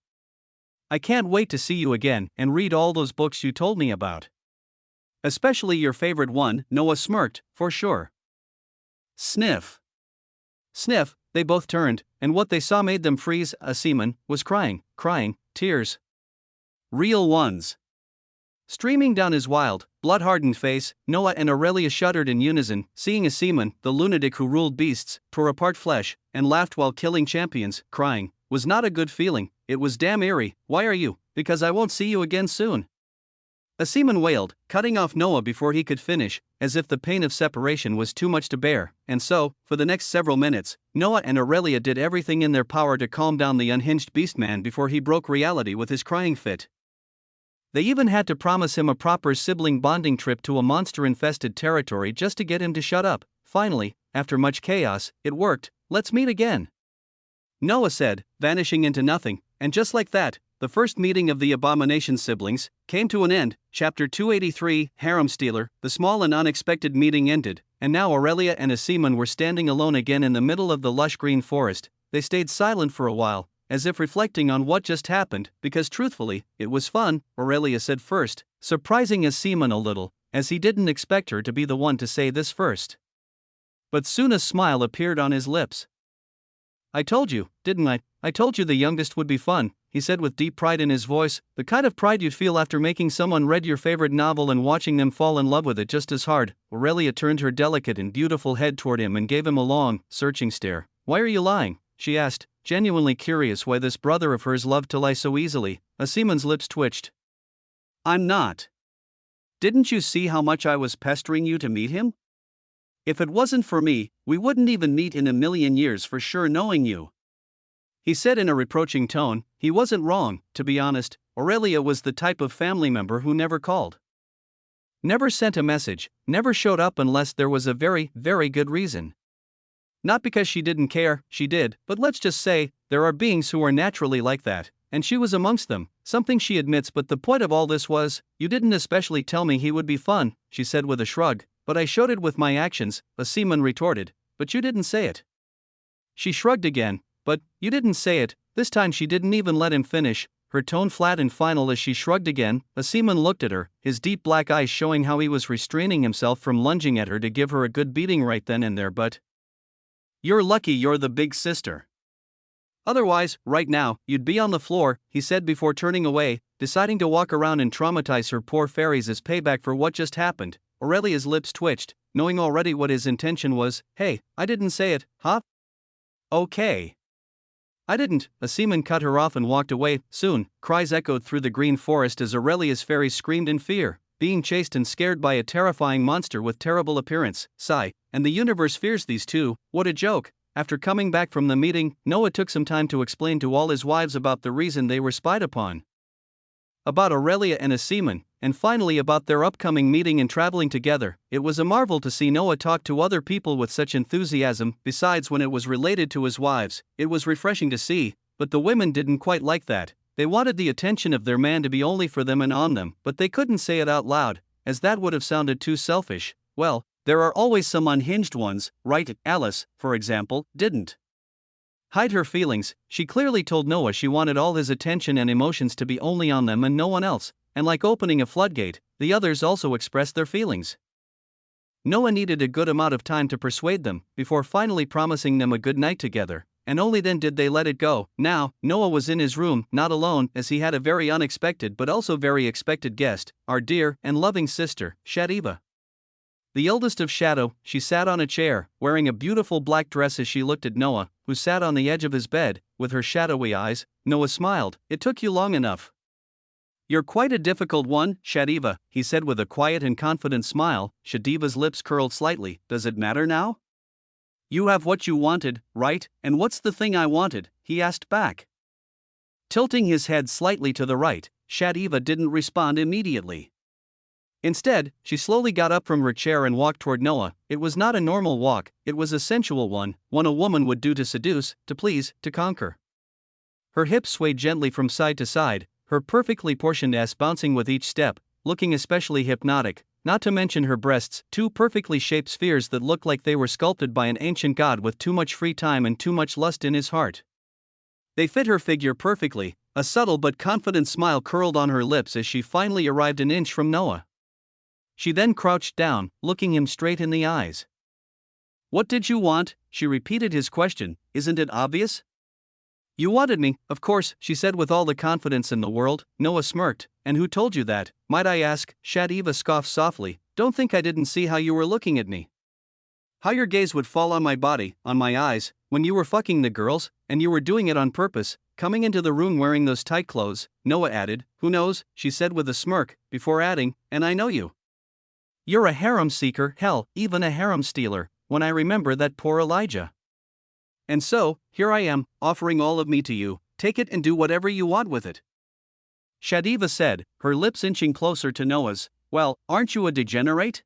I can't wait to see you again and read all those books you told me about. Especially your favorite one, Noah smirked, for sure. Sniff. Sniff, they both turned, and what they saw made them freeze. A seaman was crying, tears. Real ones. Streaming down his wild, blood-hardened face, Noah and Aurelia shuddered in unison, seeing a seaman, the lunatic who ruled beasts, tore apart flesh, and laughed while killing champions. Crying was not a good feeling, it was damn eerie. Why are you? Because I won't see you again soon. A seaman wailed, cutting off Noah before he could finish, as if the pain of separation was too much to bear, and so, for the next several minutes, Noah and Aurelia did everything in their power to calm down the unhinged beastman before he broke reality with his crying fit. They even had to promise him a proper sibling bonding trip to a monster-infested territory just to get him to shut up. Finally, after much chaos, it worked. Let's meet again, Noah said, vanishing into nothing, and just like that, the first meeting of the Abomination siblings came to an end. Chapter 283, Harem Stealer. The small and unexpected meeting ended, and now Aurelia and a seaman were standing alone again in the middle of the lush green forest. They stayed silent for a while, as if reflecting on what just happened, because truthfully, it was fun, Aurelia said first, surprising a seaman a little, as he didn't expect her to be the one to say this first. But soon a smile appeared on his lips. I told you, didn't I? I told you the youngest would be fun, he said with deep pride in his voice, the kind of pride you'd feel after making someone read your favorite novel and watching them fall in love with it just as hard. Aurelia turned her delicate and beautiful head toward him and gave him a long, searching stare. Why are you lying? She asked, genuinely curious why this brother of hers loved to lie so easily. Asemon's lips twitched. I'm not. Didn't you see how much I was pestering you to meet him? If it wasn't for me, we wouldn't even meet in a million years for sure knowing you. He said in a reproaching tone. He wasn't wrong, to be honest. Aurelia was the type of family member who never called. Never sent a message, never showed up unless there was a very, very good reason. Not because she didn't care, she did, but let's just say, there are beings who are naturally like that, and she was amongst them, something she admits. But the point of all this was, you didn't especially tell me he would be fun, she said with a shrug. But I showed it with my actions, Asemon retorted. But you didn't say it. She shrugged again. But you didn't say it. This time she didn't even let him finish, her tone flat and final as she shrugged again. Asemon looked at her, his deep black eyes showing how he was restraining himself from lunging at her to give her a good beating right then and there. But you're lucky you're the big sister. Otherwise, right now, you'd be on the floor, he said before turning away, deciding to walk around and traumatize her poor fairies as payback for what just happened. Aurelia's lips twitched, knowing already what his intention was. Hey, I didn't say it, huh? Okay. I didn't. Asemon cut her off and walked away. Soon, cries echoed through the green forest as Aurelia's fairies screamed in fear, being chased and scared by a terrifying monster with terrible appearance. Sigh, and the universe fears these two. What a joke. After coming back from the meeting, Noah took some time to explain to all his wives about the reason they were spied upon, about Aurelia and Asemon, and finally about their upcoming meeting and traveling together. It was a marvel to see Noah talk to other people with such enthusiasm. Besides, when it was related to his wives, it was refreshing to see. But the women didn't quite like that. They wanted the attention of their man to be only for them and on them, but they couldn't say it out loud, as that would have sounded too selfish. Well, there are always some unhinged ones, right? Alice, for example, didn't hide her feelings. She clearly told Noah she wanted all his attention and emotions to be only on them and no one else, and like opening a floodgate, the others also expressed their feelings. Noah needed a good amount of time to persuade them, before finally promising them a good night together, and only then did they let it go. Now, Noah was in his room, not alone, as he had a very unexpected but also very expected guest, our dear and loving sister, Shadiva. The eldest of Shadow. She sat on a chair, wearing a beautiful black dress as she looked at Noah, who sat on the edge of his bed, with her shadowy eyes. Noah smiled. It took you long enough. You're quite a difficult one, Shadiva, he said with a quiet and confident smile. Shadiva's lips curled slightly. Does it matter now? You have what you wanted, right? And what's the thing I wanted? He asked back. Tilting his head slightly to the right, Shadiva didn't respond immediately. Instead, she slowly got up from her chair and walked toward Noah. It was not a normal walk, it was a sensual one a woman would do to seduce, to please, to conquer. Her hips swayed gently from side to side, her perfectly portioned ass bouncing with each step, looking especially hypnotic, not to mention her breasts, two perfectly shaped spheres that looked like they were sculpted by an ancient god with too much free time and too much lust in his heart. They fit her figure perfectly. A subtle but confident smile curled on her lips as she finally arrived an inch from Noah. She then crouched down, looking him straight in the eyes. What did you want? She repeated his question. Isn't it obvious? You wanted me, of course, she said with all the confidence in the world. Noah smirked. And who told you that, might I ask? Shadiva scoffed softly. Don't think I didn't see how you were looking at me. How your gaze would fall on my body, on my eyes, when you were fucking the girls, and you were doing it on purpose, coming into the room wearing those tight clothes. Noah added. Who knows, she said with a smirk, before adding, and I know you. You're a harem seeker, hell, even a harem stealer, when I remember that poor Elijah. And so, here I am, offering all of me to you. Take it and do whatever you want with it. Shadiva said, her lips inching closer to Noah's. Well, aren't you a degenerate?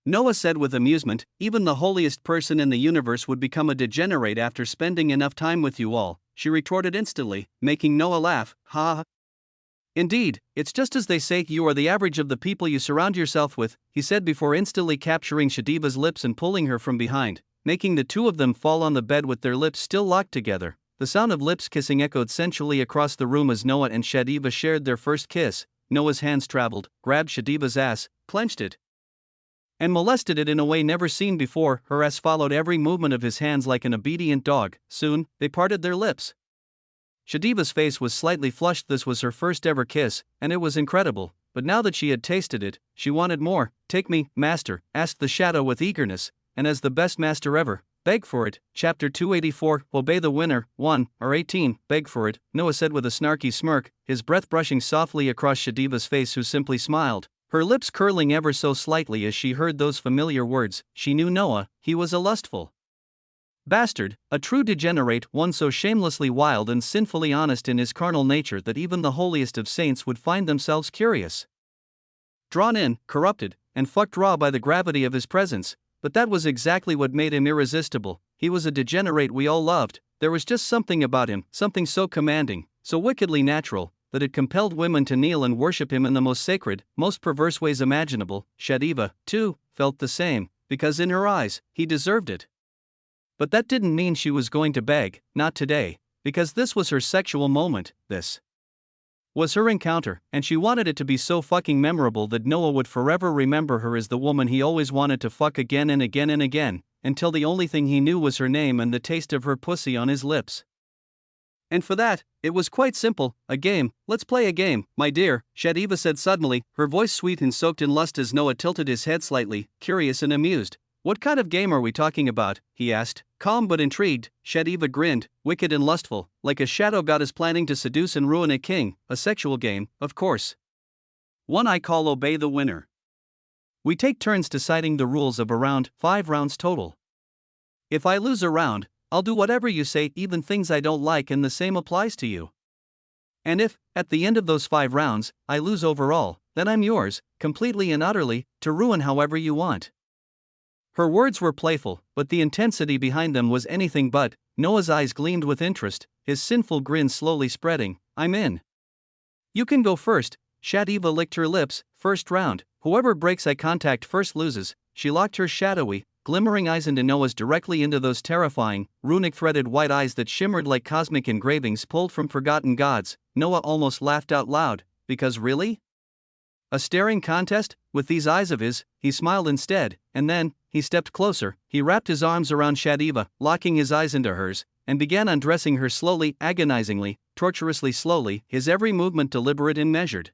Noah said with amusement. Even the holiest person in the universe would become a degenerate after spending enough time with you all, she retorted instantly, making Noah laugh. Ha ha. Indeed, it's just as they say, you are the average of the people you surround yourself with, he said before instantly capturing Shadiva's lips and pulling her from behind, making the two of them fall on the bed with their lips still locked together. The sound of lips kissing echoed sensually across the room as Noah and Shadiva shared their first kiss. Noah's hands traveled, grabbed Shadiva's ass, clenched it, and molested it in a way never seen before. Her ass followed every movement of his hands like an obedient dog. Soon, they parted their lips. Shadiva's face was slightly flushed. This was her first ever kiss, and it was incredible, but now that she had tasted it, she wanted more. Take me, master, asked the shadow with eagerness, and as the best master ever, Beg for it, Chapter 284, Obey the Winner, 1, or 18, Beg for it, Noah said with a snarky smirk, his breath brushing softly across Shadiva's face, who simply smiled, her lips curling ever so slightly as she heard those familiar words. She knew Noah, he was a lustful bastard, a true degenerate, one so shamelessly wild and sinfully honest in his carnal nature that even the holiest of saints would find themselves curious, drawn in, corrupted, and fucked raw by the gravity of his presence. But that was exactly what made him irresistible. He was a degenerate we all loved. There was just something about him, something so commanding, so wickedly natural, that it compelled women to kneel and worship him in the most sacred, most perverse ways imaginable. Shadiva, too, felt the same, because in her eyes, he deserved it. But that didn't mean she was going to beg, not today, because this was her sexual moment, this was her encounter, and she wanted it to be so fucking memorable that Noah would forever remember her as the woman he always wanted to fuck again and again and again, until the only thing he knew was her name and the taste of her pussy on his lips. And for that, it was quite simple, a game. Let's play a game, my dear, Shadiva said suddenly, her voice sweet and soaked in lust as Noah tilted his head slightly, curious and amused. What kind of game are we talking about? He asked. Calm but intrigued, Shadiva grinned, wicked and lustful, like a shadow goddess planning to seduce and ruin a king. A sexual game, of course. One I call Obey the Winner. We take turns deciding the rules of a round, 5 rounds total. If I lose a round, I'll do whatever you say, even things I don't like, and the same applies to you. And if, at the end of those 5 rounds, I lose overall, then I'm yours, completely and utterly, to ruin however you want. Her words were playful, but the intensity behind them was anything but. Noah's eyes gleamed with interest, his sinful grin slowly spreading. I'm in. You can go first. Shadiva licked her lips. First round, whoever breaks eye contact first loses. She locked her shadowy, glimmering eyes into Noah's directly into those terrifying, runic-threaded white eyes that shimmered like cosmic engravings pulled from forgotten gods. Noah almost laughed out loud, because really? A staring contest? With these eyes of his, he smiled instead, and then, he stepped closer, he wrapped his arms around Shadiva, locking his eyes into hers, and began undressing her slowly, agonizingly, torturously slowly, his every movement deliberate and measured.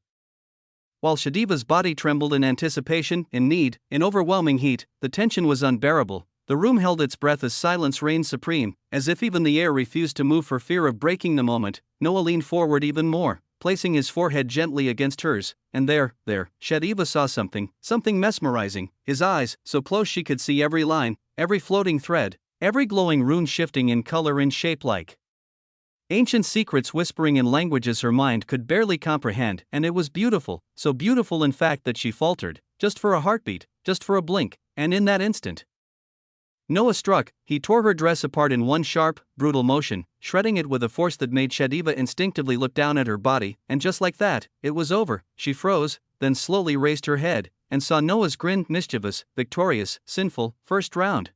While Shadiva's body trembled in anticipation, in need, in overwhelming heat, the tension was unbearable. The room held its breath as silence reigned supreme, as if even the air refused to move for fear of breaking the moment. Noah leaned forward even more, placing his forehead gently against hers, and there, Shadiva saw something mesmerizing. His eyes, so close she could see every line, every floating thread, every glowing rune shifting in color and shape like ancient secrets whispering in languages her mind could barely comprehend, and it was beautiful, so beautiful in fact that she faltered, just for a heartbeat, just for a blink, and in that instant Noah struck. He tore her dress apart in one sharp, brutal motion, shredding it with a force that made Shadiva instinctively look down at her body, and just like that, it was over. She froze, then slowly raised her head, and saw Noah's grin, mischievous, victorious, sinful. First round.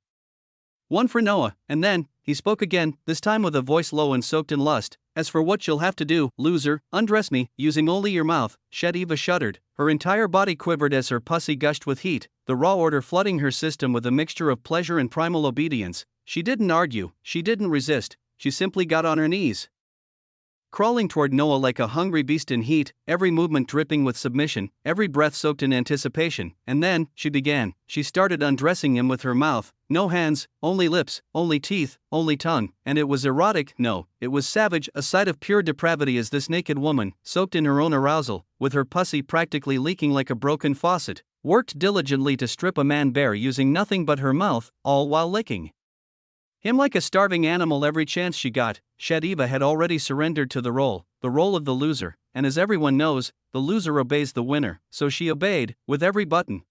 One for Noah, and then, he spoke again, this time with a voice low and soaked in lust. As for what you'll have to do, loser, undress me, using only your mouth. Shadiva shuddered, her entire body quivered as her pussy gushed with heat, the raw order flooding her system with a mixture of pleasure and primal obedience. She didn't argue, she didn't resist, she simply got on her knees, crawling toward Noah like a hungry beast in heat, every movement dripping with submission, every breath soaked in anticipation. And then, she began. She started undressing him with her mouth. No hands, only lips, only teeth, only tongue, and it was erotic. No, it was savage, a sight of pure depravity as this naked woman, soaked in her own arousal, with her pussy practically leaking like a broken faucet, worked diligently to strip a man bare using nothing but her mouth, all while licking him like a starving animal every chance she got. Shadiva had already surrendered to the role of the loser, and as everyone knows, the loser obeys the winner, so she obeyed, with every button,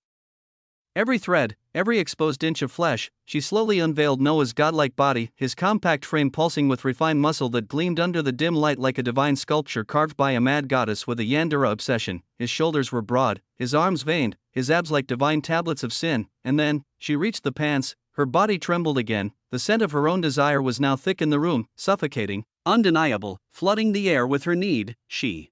every thread, every exposed inch of flesh. She slowly unveiled Noah's godlike body, his compact frame pulsing with refined muscle that gleamed under the dim light like a divine sculpture carved by a mad goddess with a Yandere obsession. His shoulders were broad, his arms veined, his abs like divine tablets of sin, and then, she reached the pants. Her body trembled again, the scent of her own desire was now thick in the room, suffocating, undeniable, flooding the air with her need. She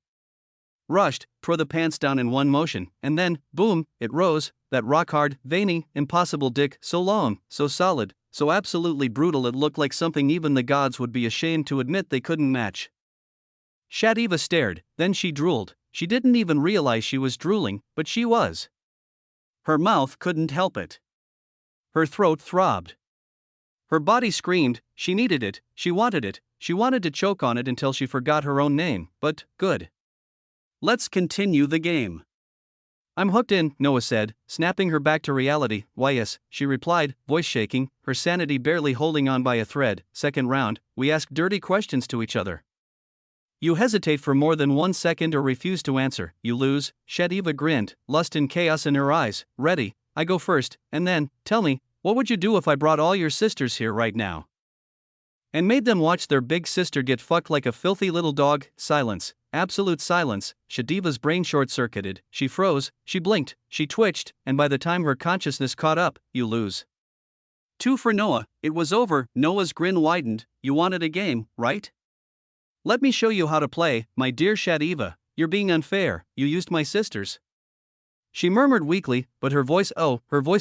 rushed, tore the pants down in one motion, and then, boom, it rose, that rock-hard, veiny, impossible dick, so long, so solid, so absolutely brutal it looked like something even the gods would be ashamed to admit they couldn't match. Shadiva stared, then she drooled. She didn't even realize she was drooling, but she was. Her mouth couldn't help it. Her throat throbbed. Her body screamed, she needed it, she wanted to choke on it until she forgot her own name, but, good. Let's continue the game. I'm hooked in, Noah said, snapping her back to reality. Why yes, she replied, voice shaking, her sanity barely holding on by a thread. Second round, we ask dirty questions to each other. You hesitate for more than 1 second or refuse to answer, you lose. Shadiva grinned, lust and chaos in her eyes. Ready, I go first, and then, tell me, what would you do if I brought all your sisters here right now? And made them watch their big sister get fucked like a filthy little dog. Silence, absolute silence. Shadiva's brain short-circuited, she froze, she blinked, she twitched, and by the time her consciousness caught up, you lose. 2 for Noah, it was over. Noah's grin widened. You wanted a game, right? Let me show you how to play, my dear Shadiva. You're being unfair, you used my sisters. She murmured weakly, but her voice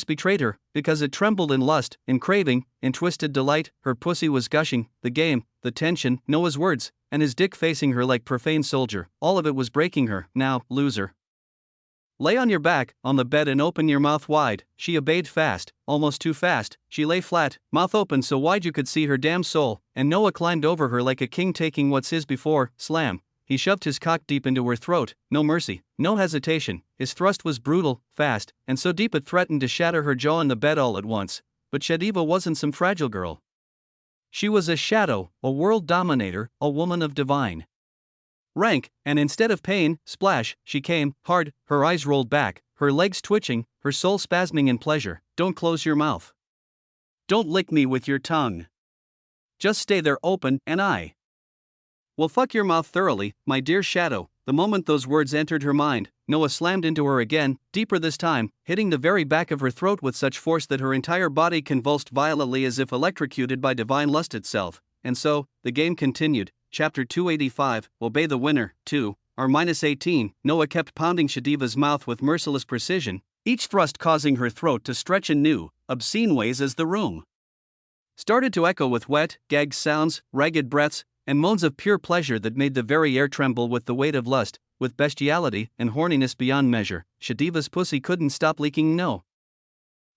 betrayed her, because it trembled in lust, in craving, in twisted delight. Her pussy was gushing, the game, the tension, Noah's words, and his dick facing her like profane soldier, all of it was breaking her. Now, loser. Lay on your back, on the bed and open your mouth wide. She obeyed fast, almost too fast. She lay flat, mouth open so wide you could see her damn soul, and Noah climbed over her like a king taking what's his before. Slam. He shoved his cock deep into her throat, no mercy, no hesitation. His thrust was brutal, fast, and so deep it threatened to shatter her jaw in the bed all at once. But Shadiva wasn't some fragile girl. She was a shadow, a world dominator, a woman of divine rank, and instead of pain, splash, she came, hard, her eyes rolled back, her legs twitching, her soul spasming in pleasure. Don't close your mouth. Don't lick me with your tongue. Just stay there open, and I will fuck your mouth thoroughly, my dear shadow. The moment those words entered her mind, Noah slammed into her again, deeper this time, hitting the very back of her throat with such force that her entire body convulsed violently as if electrocuted by divine lust itself. And so, the game continued. Chapter 285, Obey the Winner, 2, or -18. Noah kept pounding Shadiva's mouth with merciless precision, each thrust causing her throat to stretch in new, obscene ways as the room started to echo with wet, gagged sounds, ragged breaths, and moans of pure pleasure that made the very air tremble with the weight of lust, with bestiality and horniness beyond measure. Shadiva's pussy couldn't stop leaking. No.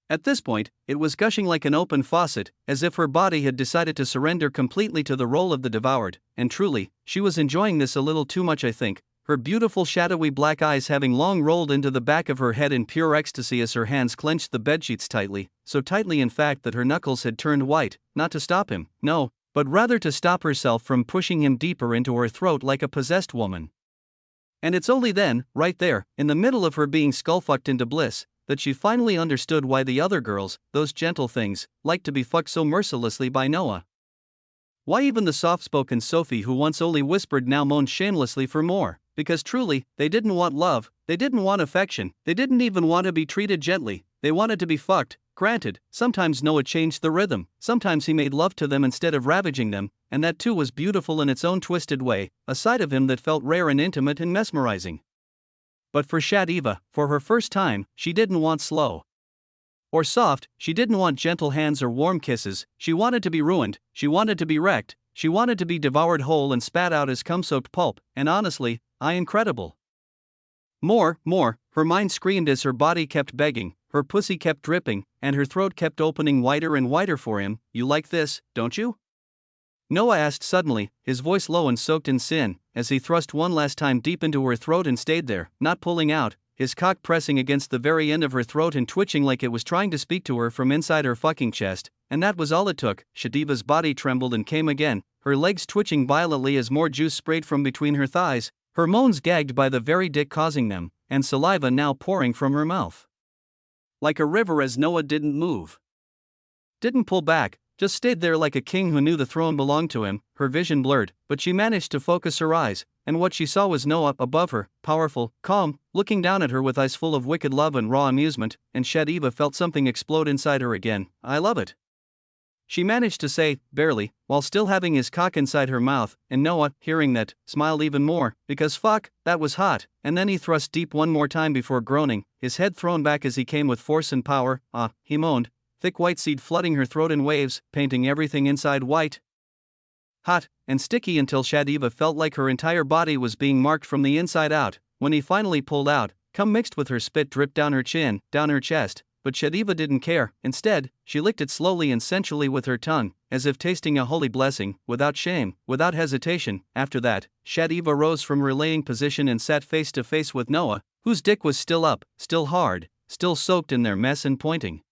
At this point, it was gushing like an open faucet, as if her body had decided to surrender completely to the role of the devoured, and truly, she was enjoying this a little too much, I think, her beautiful shadowy black eyes having long rolled into the back of her head in pure ecstasy as her hands clenched the bedsheets tightly, so tightly in fact that her knuckles had turned white, not to stop him, no, but rather to stop herself from pushing him deeper into her throat like a possessed woman. And it's only then, right there, in the middle of her being skullfucked into bliss, that she finally understood why the other girls, those gentle things, liked to be fucked so mercilessly by Noah. Why even the soft-spoken Sophie who once only whispered now moaned shamelessly for more, because truly, they didn't want love, they didn't want affection, they didn't even want to be treated gently, they wanted to be fucked. Granted, sometimes Noah changed the rhythm, sometimes he made love to them instead of ravaging them, and that too was beautiful in its own twisted way, a side of him that felt rare and intimate and mesmerizing. But for Shadiva, for her first time, she didn't want slow or soft, she didn't want gentle hands or warm kisses, she wanted to be ruined, she wanted to be wrecked, she wanted to be devoured whole and spat out as cum-soaked pulp, and honestly, incredible. More, her mind screamed as her body kept begging, her pussy kept dripping, and her throat kept opening wider and wider for him. You like this, don't you? Noah asked suddenly, his voice low and soaked in sin, as he thrust one last time deep into her throat and stayed there, not pulling out, his cock pressing against the very end of her throat and twitching like it was trying to speak to her from inside her fucking chest, and that was all it took. Shadiva's body trembled and came again, her legs twitching violently as more juice sprayed from between her thighs, her moans gagged by the very dick causing them, and saliva now pouring from her mouth. Like a river as Noah didn't move. Didn't pull back, just stayed there like a king who knew the throne belonged to him. Her vision blurred, but she managed to focus her eyes, and what she saw was Noah above her, powerful, calm, looking down at her with eyes full of wicked love and raw amusement, and Shadiva felt something explode inside her again. I love it. She managed to say, barely, while still having his cock inside her mouth, and Noah, hearing that, smiled even more, because fuck, that was hot, and then he thrust deep one more time before groaning, his head thrown back as he came with force and power. He moaned, thick white seed flooding her throat in waves, painting everything inside white, hot, and sticky until Shadiva felt like her entire body was being marked from the inside out. When he finally pulled out, cum mixed with her spit dripped down her chin, down her chest, but Shadiva didn't care. Instead, she licked it slowly and sensually with her tongue, as if tasting a holy blessing, without shame, without hesitation. After that, Shadiva rose from her laying position and sat face to face with Noah, whose dick was still up, still hard, still soaked in their mess and pointing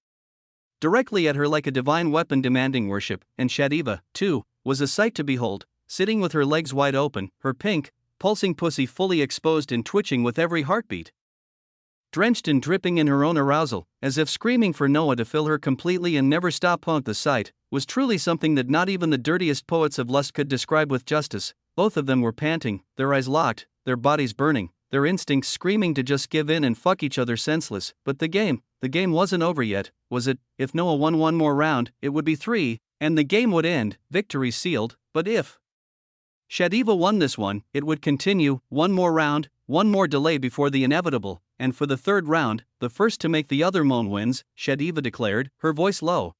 directly at her like a divine weapon demanding worship. And Shadiva, too, was a sight to behold, sitting with her legs wide open, her pink, pulsing pussy fully exposed and twitching with every heartbeat. Drenched and dripping in her own arousal, as if screaming for Noah to fill her completely and never stop. The sight was truly something that not even the dirtiest poets of lust could describe with justice. Both of them were panting, their eyes locked, their bodies burning, their instincts screaming to just give in and fuck each other senseless. But the game wasn't over yet, was it? If Noah won one more round, it would be 3, and the game would end, victory sealed. But if Shadiva won this one, it would continue, one more round, one more delay before the inevitable, and for the third round, the first to make the other moan wins, Shadiva declared, her voice low,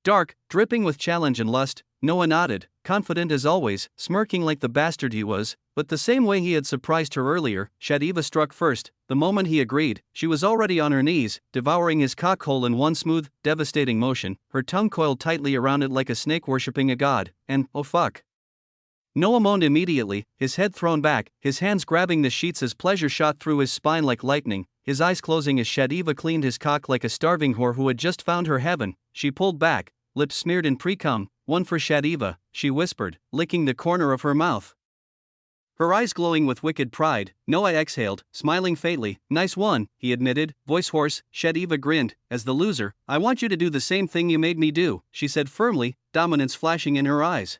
dark, dripping with challenge and lust. Noah nodded, confident as always, smirking like the bastard he was, but the same way he had surprised her earlier. Shadiva struck first. The moment he agreed, she was already on her knees, devouring his cockhole in one smooth, devastating motion, her tongue coiled tightly around it like a snake worshipping a god, and, oh fuck. Noah moaned immediately, his head thrown back, his hands grabbing the sheets as pleasure shot through his spine like lightning, his eyes closing as Shadiva cleaned his cock like a starving whore who had just found her heaven. She pulled back, lips smeared in pre-cum. One for Shadiva, she whispered, licking the corner of her mouth. Her eyes glowing with wicked pride. Noah exhaled, smiling faintly. Nice one, he admitted, voice hoarse. Shadiva grinned, as the loser. I want you to do the same thing you made me do, she said firmly, dominance flashing in her eyes.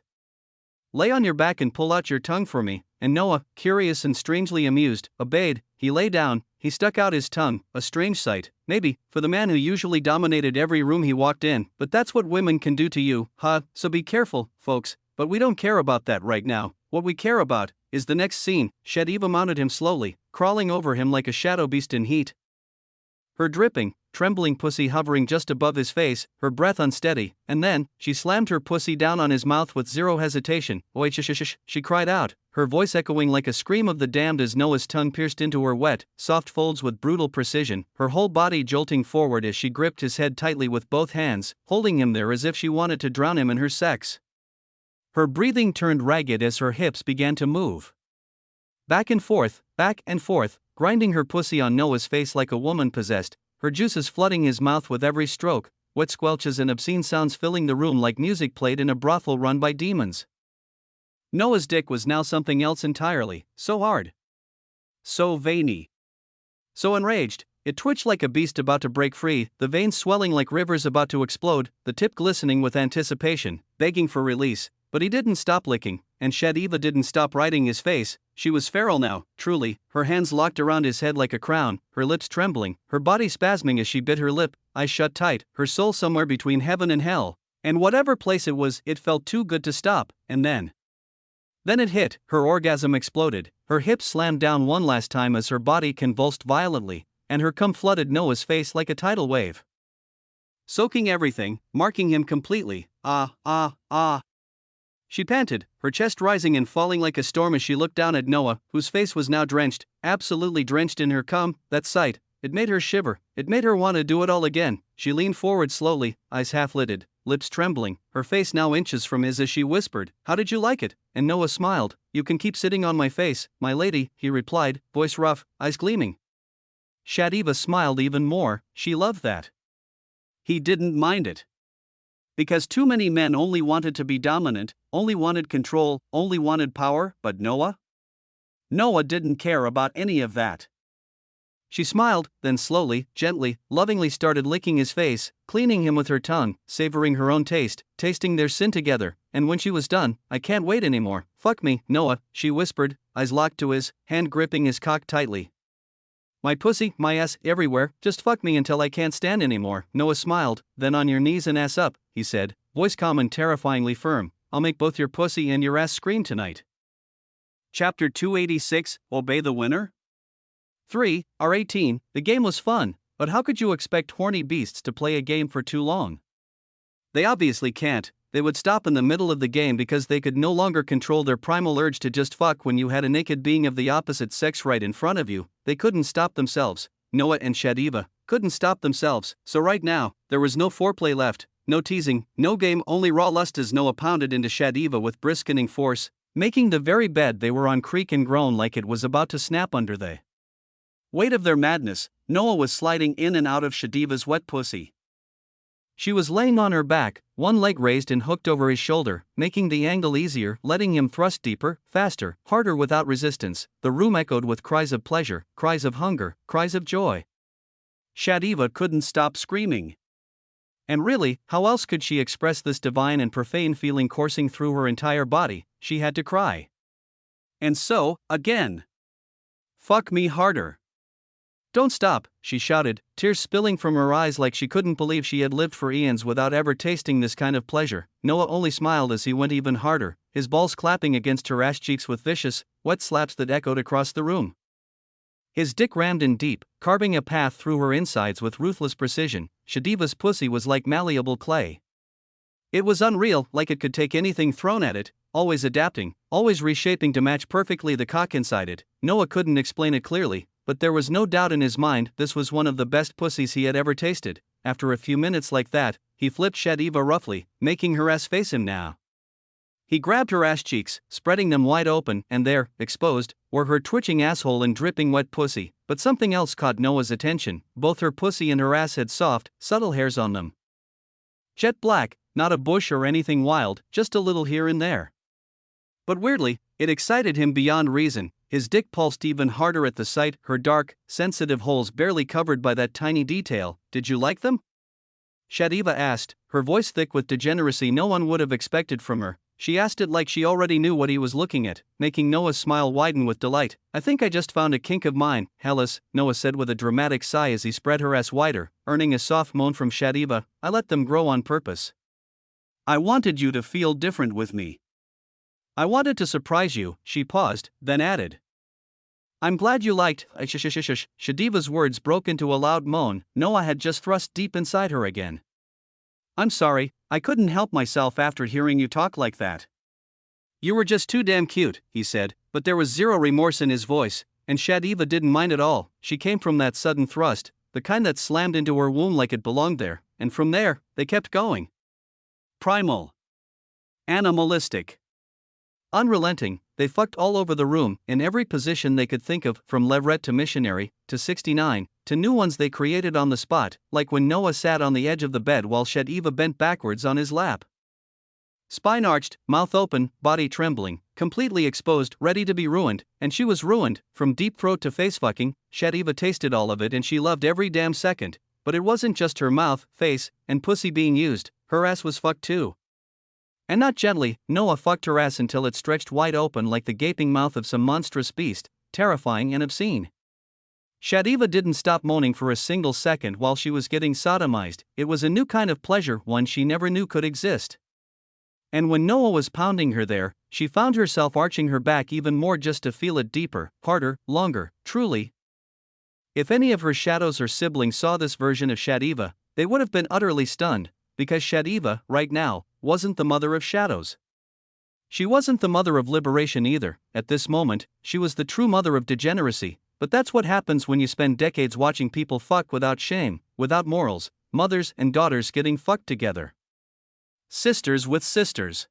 Lay on your back and pull out your tongue for me. And Noah, curious and strangely amused, obeyed. He lay down, he stuck out his tongue, a strange sight, maybe, for the man who usually dominated every room he walked in, but that's what women can do to you, huh? So be careful, folks, but we don't care about that right now. What we care about is the next scene. Shadiva mounted him slowly, crawling over him like a shadow beast in heat. Her dripping, trembling pussy hovering just above his face, her breath unsteady, and then, she slammed her pussy down on his mouth with zero hesitation. Oi sh, she cried out, her voice echoing like a scream of the damned as Noah's tongue pierced into her wet, soft folds with brutal precision, her whole body jolting forward as she gripped his head tightly with both hands, holding him there as if she wanted to drown him in her sex. Her breathing turned ragged as her hips began to move back and forth, grinding her pussy on Noah's face like a woman possessed, her juices flooding his mouth with every stroke, wet squelches and obscene sounds filling the room like music played in a brothel run by demons. Noah's dick was now something else entirely, so hard, so veiny, so enraged, it twitched like a beast about to break free, the veins swelling like rivers about to explode, the tip glistening with anticipation, begging for release. But he didn't stop licking, and Shadiva didn't stop riding his face. She was feral now, truly, her hands locked around his head like a crown, her lips trembling, her body spasming as she bit her lip, eyes shut tight, her soul somewhere between heaven and hell. And whatever place it was, it felt too good to stop, and then it hit, her orgasm exploded, her hips slammed down one last time as her body convulsed violently, and her cum flooded Noah's face like a tidal wave, soaking everything, marking him completely. Ah. She panted, her chest rising and falling like a storm as she looked down at Noah, whose face was now drenched, absolutely drenched in her cum. That sight, it made her shiver, it made her want to do it all again. She leaned forward slowly, eyes half-lidded, lips trembling, her face now inches from his as she whispered, "How did you like it?" And Noah smiled. "You can keep sitting on my face, my lady," he replied, voice rough, eyes gleaming. Shadiva smiled even more, she loved that. He didn't mind it. Because too many men only wanted to be dominant, only wanted control, only wanted power, but Noah didn't care about any of that. She smiled, then slowly, gently, lovingly started licking his face, cleaning him with her tongue, savoring her own taste, tasting their sin together, and when she was done, "I can't wait anymore, fuck me, Noah," she whispered, eyes locked to his, hand gripping his cock tightly. "My pussy, my ass, everywhere, just fuck me until I can't stand anymore." Noah smiled, then "On your knees and ass up," he said, voice calm and terrifyingly firm. "I'll make both your pussy and your ass scream tonight." Chapter 286, Obey the Winner? 3, R18, the game was fun, but how could you expect horny beasts to play a game for too long? They obviously can't. They would stop in the middle of the game because they could no longer control their primal urge to just fuck when you had a naked being of the opposite sex right in front of you. They couldn't stop themselves. Noah and Shadiva, couldn't stop themselves, so right now, there was no foreplay left, no teasing, no game, only raw lust as Noah pounded into Shadiva with briskening force, making the very bed they were on creak and groan like it was about to snap under the weight of their madness. Noah was sliding in and out of Shadiva's wet pussy. She was laying on her back, one leg raised and hooked over his shoulder, making the angle easier, letting him thrust deeper, faster, harder without resistance. The room echoed with cries of pleasure, cries of hunger, cries of joy. Shadiva couldn't stop screaming. And really, how else could she express this divine and profane feeling coursing through her entire body? She had to cry. And so, again. Fuck me harder. Don't stop, she shouted, tears spilling from her eyes like she couldn't believe she had lived for eons without ever tasting this kind of pleasure. Noah only smiled as he went even harder, his balls clapping against her ass cheeks with vicious, wet slaps that echoed across the room. His dick rammed in deep, carving a path through her insides with ruthless precision. Shadiva's pussy was like malleable clay. It was unreal, like it could take anything thrown at it, always adapting, always reshaping to match perfectly the cock inside it. Noah couldn't explain it clearly, but there was no doubt in his mind this was one of the best pussies he had ever tasted. After a few minutes like that, he flipped Shadiva roughly, making her ass face him now. He grabbed her ass cheeks, spreading them wide open, and there, exposed, were her twitching asshole and dripping wet pussy. But something else caught Noah's attention. Both her pussy and her ass had soft, subtle hairs on them. Jet black, not a bush or anything wild, just a little here and there. But weirdly, it excited him beyond reason. His dick pulsed even harder at the sight, her dark, sensitive holes barely covered by that tiny detail. Did you like them? Shadiva asked, her voice thick with degeneracy no one would have expected from her. She asked it like she already knew what he was looking at, making Noah's smile widen with delight. I think I just found a kink of mine, Hellas, Noah said with a dramatic sigh as he spread her ass wider, earning a soft moan from Shadiva. I let them grow on purpose. I wanted you to feel different with me. I wanted to surprise you. She paused, then added. I'm glad you liked. Shadiva's words broke into a loud moan. Noah had just thrust deep inside her again. I'm sorry, I couldn't help myself after hearing you talk like that. You were just too damn cute, he said, but there was zero remorse in his voice, and Shadiva didn't mind at all. She came from that sudden thrust, the kind that slammed into her womb like it belonged there, and from there, they kept going. Primal. Animalistic. Unrelenting, they fucked all over the room, in every position they could think of, from leveret to missionary, to 69, to new ones they created on the spot, like when Noah sat on the edge of the bed while Shadiva bent backwards on his lap. Spine arched, mouth open, body trembling, completely exposed, ready to be ruined, and she was ruined, from deep throat to face fucking. Shadiva tasted all of it and she loved every damn second, but it wasn't just her mouth, face, and pussy being used, her ass was fucked too. And not gently, Noah fucked her ass until it stretched wide open like the gaping mouth of some monstrous beast, terrifying and obscene. Shadiva didn't stop moaning for a single second while she was getting sodomized. It was a new kind of pleasure, one she never knew could exist. And when Noah was pounding her there, she found herself arching her back even more just to feel it deeper, harder, longer, truly. If any of her shadows or siblings saw this version of Shadiva, they would have been utterly stunned, because Shadiva, right now, wasn't the mother of shadows. She wasn't the mother of liberation either. At this moment, she was the true mother of degeneracy. But that's what happens when you spend decades watching people fuck without shame, without morals, mothers and daughters getting fucked together. Sisters with sisters.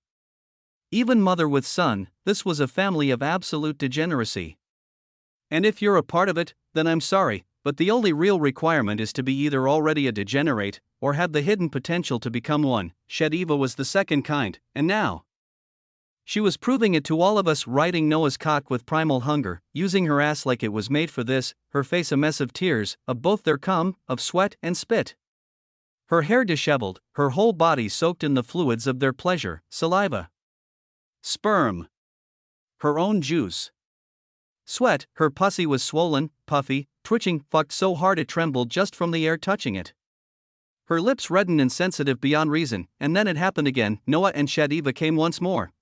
Even mother with son. This was a family of absolute degeneracy. And if you're a part of it, then I'm sorry, but the only real requirement is to be either already a degenerate, or have the hidden potential to become one. Shadiva was the second kind, and now she was proving it to all of us, riding Noah's cock with primal hunger, using her ass like it was made for this, her face a mess of tears, of both their cum, of sweat and spit. Her hair disheveled, her whole body soaked in the fluids of their pleasure, saliva, sperm, her own juice. Sweat. Her pussy was swollen, puffy, twitching, fucked so hard it trembled just from the air touching it. Her lips reddened and sensitive beyond reason, and then it happened again. Noah and Shadiva came once more.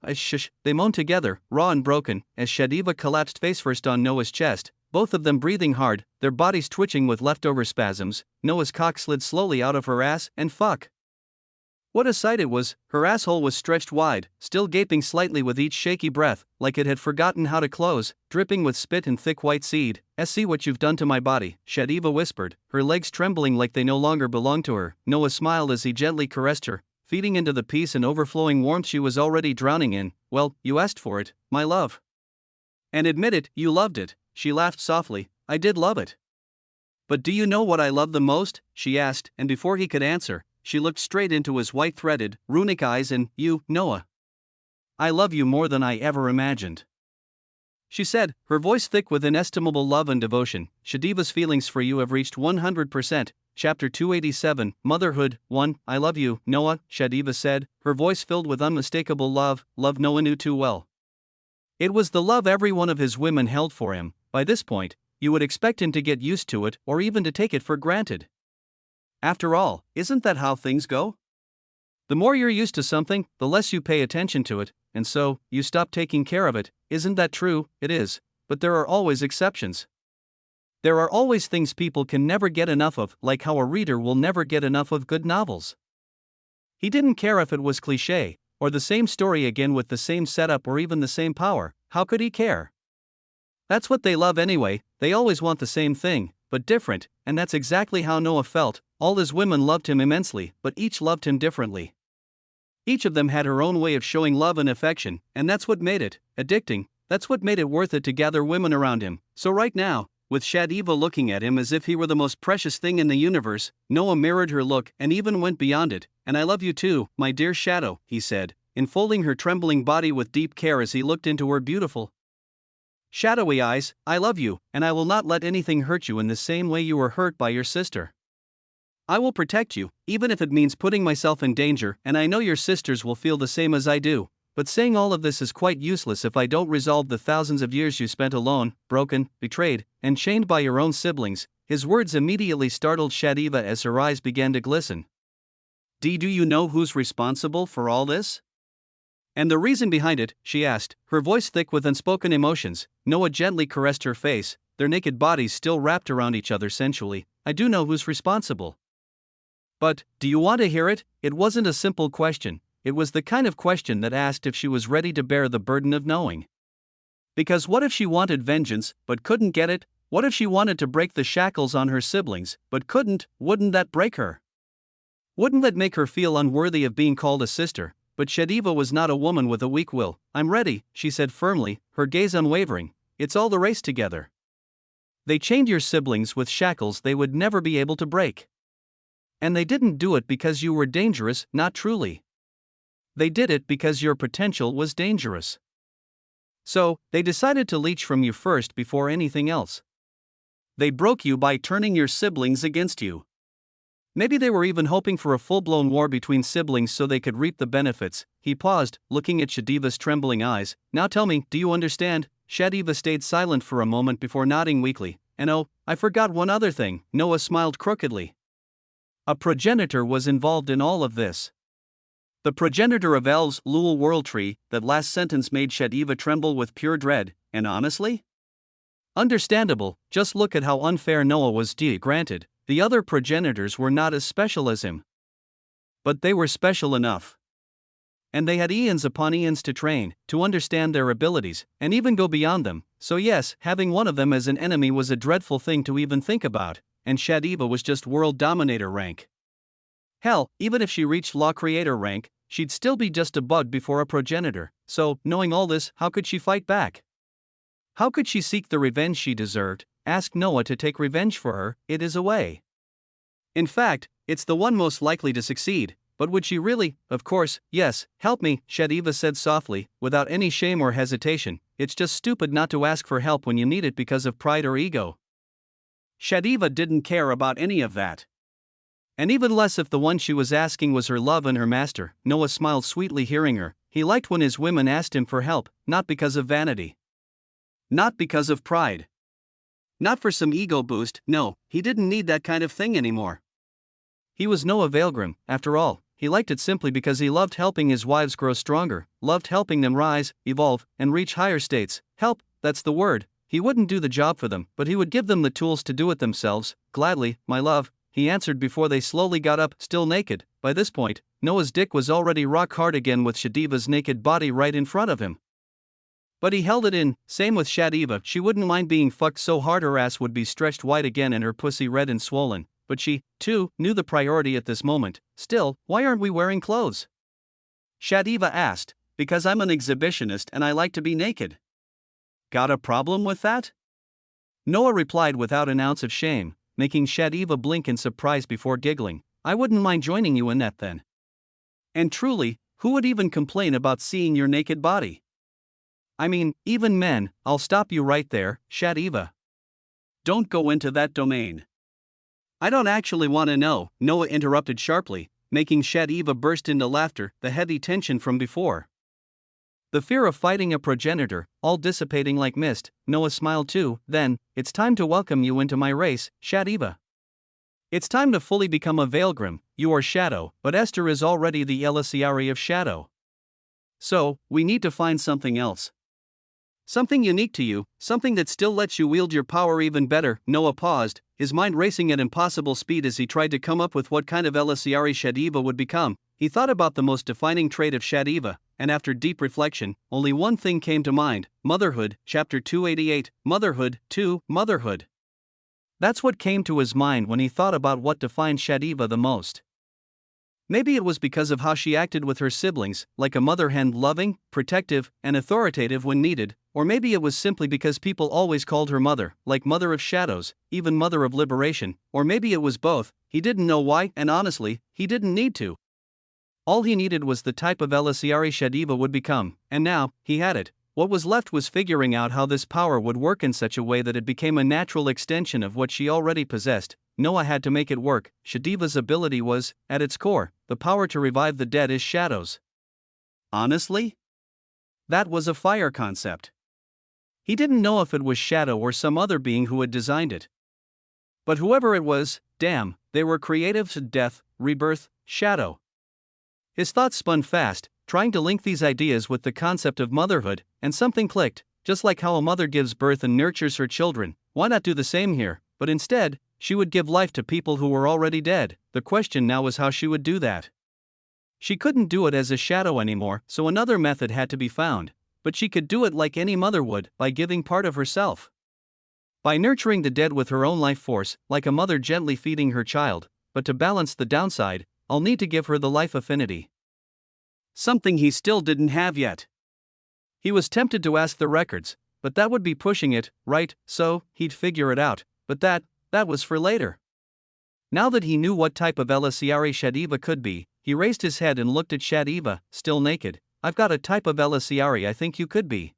They moaned together, raw and broken, as Shadiva collapsed face first on Noah's chest, both of them breathing hard, their bodies twitching with leftover spasms. Noah's cock slid slowly out of her ass, and fuck. What a sight it was! Her asshole was stretched wide, still gaping slightly with each shaky breath, like it had forgotten how to close, dripping with spit and thick white seed. See what you've done to my body," Shadiva whispered, her legs trembling like they no longer belonged to her. Noah smiled as he gently caressed her, feeding into the peace and overflowing warmth she was already drowning in. "Well, you asked for it, my love. And admit it, you loved it." She laughed softly. "I did love it. But do you know what I love the most?" she asked, and before he could answer, she looked straight into his white-threaded, runic eyes. "And you, Noah. I love you more than I ever imagined," she said, her voice thick with inestimable love and devotion. "Shadiva's feelings for you have reached 100%. Chapter 287, Motherhood 1. "I love you, Noah," Shadiva said, her voice filled with unmistakable love Noah knew too well. It was the love every one of his women held for him. By this point, you would expect him to get used to it or even to take it for granted. After all, isn't that how things go? The more you're used to something, the less you pay attention to it, and so, you stop taking care of it. Isn't that true? It is. But there are always exceptions. There are always things people can never get enough of, like how a reader will never get enough of good novels. He didn't care if it was cliché, or the same story again with the same setup or even the same power. How could he care? That's what they love anyway. They always want the same thing, but different, and that's exactly how Noah felt. All his women loved him immensely, but each loved him differently. Each of them had her own way of showing love and affection, and that's what made it addicting. That's what made it worth it to gather women around him. So right now, with Shadiva looking at him as if he were the most precious thing in the universe, Noah mirrored her look and even went beyond it. "And I love you too, my dear Shadow," he said, enfolding her trembling body with deep care as he looked into her beautiful, shadowy eyes. "I love you, and I will not let anything hurt you in the same way you were hurt by your sister. I will protect you, even if it means putting myself in danger, and I know your sisters will feel the same as I do. But saying all of this is quite useless if I don't resolve the thousands of years you spent alone, broken, betrayed, and chained by your own siblings." His words immediately startled Shadiva as her eyes began to glisten. Do you know who's responsible for all this? And the reason behind it?" she asked, her voice thick with unspoken emotions. Noah gently caressed her face, their naked bodies still wrapped around each other sensually. "I do know who's responsible. But, do you want to hear it?" It wasn't a simple question, it was the kind of question that asked if she was ready to bear the burden of knowing. Because what if she wanted vengeance, but couldn't get it? What if she wanted to break the shackles on her siblings, but couldn't? Wouldn't that break her? Wouldn't that make her feel unworthy of being called a sister? But Shadiva was not a woman with a weak will. "I'm ready," she said firmly, her gaze unwavering. "It's all the race together. They chained your siblings with shackles they would never be able to break. And they didn't do it because you were dangerous, not truly. They did it because your potential was dangerous. So, they decided to leech from you first before anything else. They broke you by turning your siblings against you. Maybe they were even hoping for a full-blown war between siblings so they could reap the benefits." He paused, looking at Shadiva's trembling eyes. "Now tell me, do you understand?" Shadiva stayed silent for a moment before nodding weakly. "And oh, I forgot one other thing." Noah smiled crookedly. "A progenitor was involved in all of this. The progenitor of Elves, Lul World Tree." That last sentence made Shadiva tremble with pure dread, and honestly? Understandable, just look at how unfair Noah was. Granted, the other progenitors were not as special as him. But they were special enough. And they had eons upon eons to train, to understand their abilities, and even go beyond them. So yes, having one of them as an enemy was a dreadful thing to even think about, and Shadiva was just world dominator rank. Hell, even if she reached law creator rank, she'd still be just a bug before a progenitor. So, knowing all this, how could she fight back? How could she seek the revenge she deserved? Ask Noah to take revenge for her. It is a way. In fact, it's the one most likely to succeed. But would she really? Of course, yes. "Help me," Shadiva said softly, without any shame or hesitation. "It's just stupid not to ask for help when you need it because of pride or ego." Shadiva didn't care about any of that. And even less if the one she was asking was her love and her master. Noah smiled sweetly hearing her. He liked when his women asked him for help, not because of vanity. Not because of pride. Not for some ego boost. No, he didn't need that kind of thing anymore. He was Noah Weaverheart, after all. He liked it simply because he loved helping his wives grow stronger, loved helping them rise, evolve, and reach higher states. Help, that's the word. He wouldn't do the job for them, but he would give them the tools to do it themselves. "Gladly, my love," he answered before they slowly got up, still naked. By this point, Noah's dick was already rock hard again with Shadiva's naked body right in front of him. But he held it in. Same with Shadiva, she wouldn't mind being fucked so hard her ass would be stretched wide again and her pussy red and swollen, but she, too, knew the priority at this moment. Still, why aren't we wearing clothes? Shadiva asked. Because I'm an exhibitionist and I like to be naked. Got a problem with that? Noah replied without an ounce of shame, making Shadiva blink in surprise before giggling. I wouldn't mind joining you in that then. And truly, who would even complain about seeing your naked body? I mean, even men. I'll stop you right there, Shadiva. Don't go into that domain. I don't actually want to know, Noah interrupted sharply, making Shadiva burst into laughter, the heavy tension from before. The fear of fighting a progenitor, all dissipating like mist. Noah smiled too. Then, it's time to welcome you into my race, Shadiva. It's time to fully become a Veilgrim. You are Shadow, but Esther is already the Elisiari of Shadow. So, we need to find something else. Something unique to you, something that still lets you wield your power even better. Noah paused, his mind racing at impossible speed as he tried to come up with what kind of Elisiari Shadiva would become. He thought about the most defining trait of Shadiva, and after deep reflection, only one thing came to mind: motherhood. Chapter 288, Motherhood 2, Motherhood. That's what came to his mind when he thought about what defined Shadiva the most. Maybe it was because of how she acted with her siblings, like a mother hen, loving, protective, and authoritative when needed, or maybe it was simply because people always called her mother, like Mother of Shadows, even Mother of Liberation, or maybe it was both. He didn't know why, and honestly, he didn't need to. All he needed was the type of Elisiari Shadiva would become, and now, he had it. What was left was figuring out how this power would work in such a way that it became a natural extension of what she already possessed. Noah had to make it work. Shadiva's ability was, at its core, the power to revive the dead as shadows. Honestly? That was a fire concept. He didn't know if it was Shadow or some other being who had designed it. But whoever it was, damn, they were creative to death, rebirth, shadow. His thoughts spun fast, trying to link these ideas with the concept of motherhood, and something clicked. Just like how a mother gives birth and nurtures her children, why not do the same here? But instead, she would give life to people who were already dead. The question now was how she would do that. She couldn't do it as a shadow anymore, so another method had to be found. But she could do it like any mother would, by giving part of herself. By nurturing the dead with her own life force, like a mother gently feeding her child. But to balance the downside, I'll need to give her the life affinity. Something he still didn't have yet. He was tempted to ask the records, but that would be pushing it, right? So, he'd figure it out, but that was for later. Now that he knew what type of Elisiari Shadiva could be, he raised his head and looked at Shadiva, still naked. I've got a type of Elisiari I think you could be.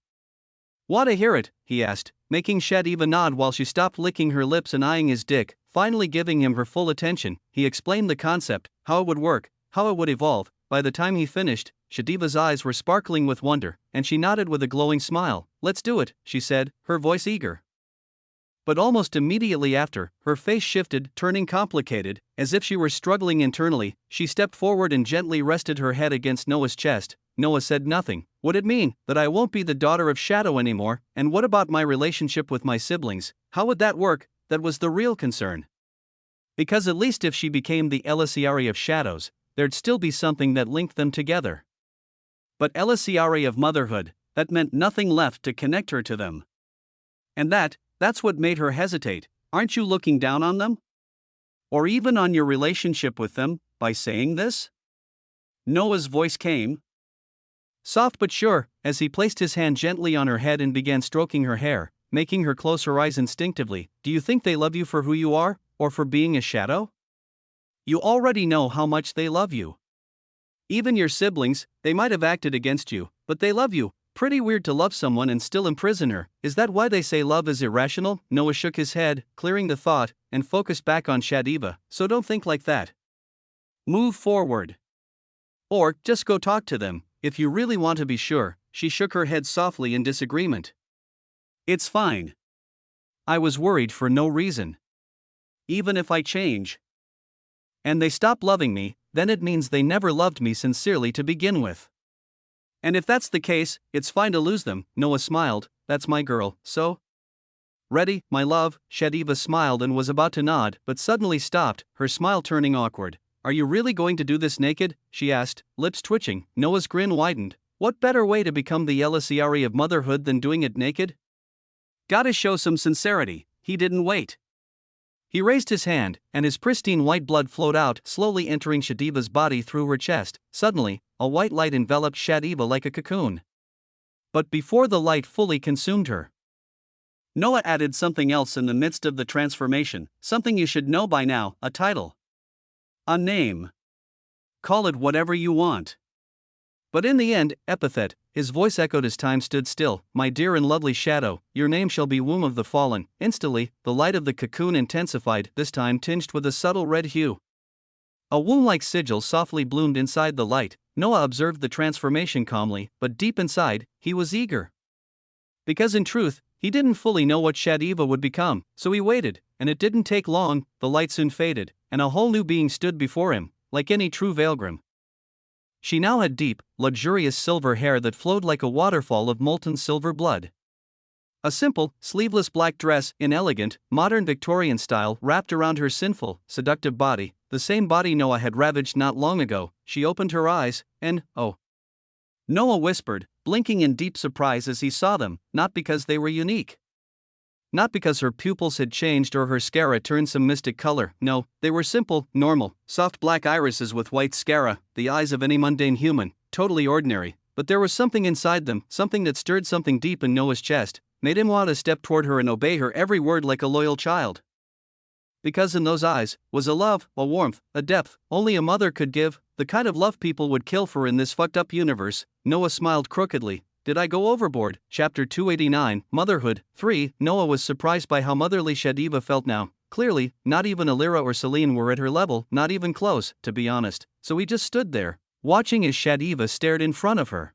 Want to hear it? He asked, making Shadiva nod while she stopped licking her lips and eyeing his dick, finally giving him her full attention. He explained the concept, how it would work, how it would evolve. By the time he finished, Shadiva's eyes were sparkling with wonder, and she nodded with a glowing smile. Let's do it, she said, her voice eager. But almost immediately after, her face shifted, turning complicated, as if she were struggling internally. She stepped forward and gently rested her head against Noah's chest. Noah said nothing. Would it mean that I won't be the daughter of Shadow anymore? And what about my relationship with my siblings? How would that work? That was the real concern. Because at least if she became the Elisiari of Shadows, there'd still be something that linked them together. But Elisiari of motherhood, that meant nothing left to connect her to them. And that's what made her hesitate. Aren't you looking down on them? Or even on your relationship with them, by saying this? Noah's voice came. Soft but sure, as he placed his hand gently on her head and began stroking her hair, making her close her eyes instinctively. Do you think they love you for who you are, or for being a shadow? You already know how much they love you. Even your siblings, they might have acted against you, but they love you. Pretty weird to love someone and still imprison her. Is that why they say love is irrational? Noah shook his head, clearing the thought, and focused back on Shadiva. So don't think like that. Move forward. Or, just go talk to them, if you really want to be sure. She shook her head softly in disagreement. It's fine. I was worried for no reason. Even if I change, and they stop loving me, then it means they never loved me sincerely to begin with. And if that's the case, it's fine to lose them. Noah smiled. That's my girl, so? Ready, my love? Shadiva smiled and was about to nod, but suddenly stopped, her smile turning awkward. Are you really going to do this naked? She asked, lips twitching. Noah's grin widened. What better way to become the Elisiari of motherhood than doing it naked? Gotta show some sincerity. He didn't wait. He raised his hand, and his pristine white blood flowed out, slowly entering Shadiva's body through her chest. Suddenly, a white light enveloped Shadiva like a cocoon. But before the light fully consumed her, Noah added something else in the midst of the transformation, something you should know by now, a title. A name. Call it whatever you want. But in the end, epithet, his voice echoed as time stood still. My dear and lovely shadow, your name shall be Womb of the Fallen. Instantly, the light of the cocoon intensified, this time tinged with a subtle red hue. A womb-like sigil softly bloomed inside the light. Noah observed the transformation calmly, but deep inside, he was eager. Because in truth, he didn't fully know what Shadiva would become, so he waited, and it didn't take long. The light soon faded, and a whole new being stood before him, like any true Veilgrim. She now had deep, luxurious silver hair that flowed like a waterfall of molten silver blood. A simple, sleeveless black dress, in elegant, modern Victorian style, wrapped around her sinful, seductive body, the same body Noah had ravaged not long ago. She opened her eyes, and, oh. Noah whispered, blinking in deep surprise as he saw them, not because they were unique. Not because her pupils had changed or her sclera turned some mystic color, no, they were simple, normal, soft black irises with white sclera, the eyes of any mundane human, totally ordinary, but there was something inside them, something that stirred something deep in Noah's chest, made him want to step toward her and obey her every word like a loyal child. Because in those eyes was a love, a warmth, a depth only a mother could give, the kind of love people would kill for in this fucked up universe. Noah smiled crookedly. Did I go overboard? Chapter 289, Motherhood. 3. Noah was surprised by how motherly Shadiva felt now. Clearly, not even Alira or Celine were at her level, not even close, to be honest, so he just stood there, watching as Shadiva stared in front of her.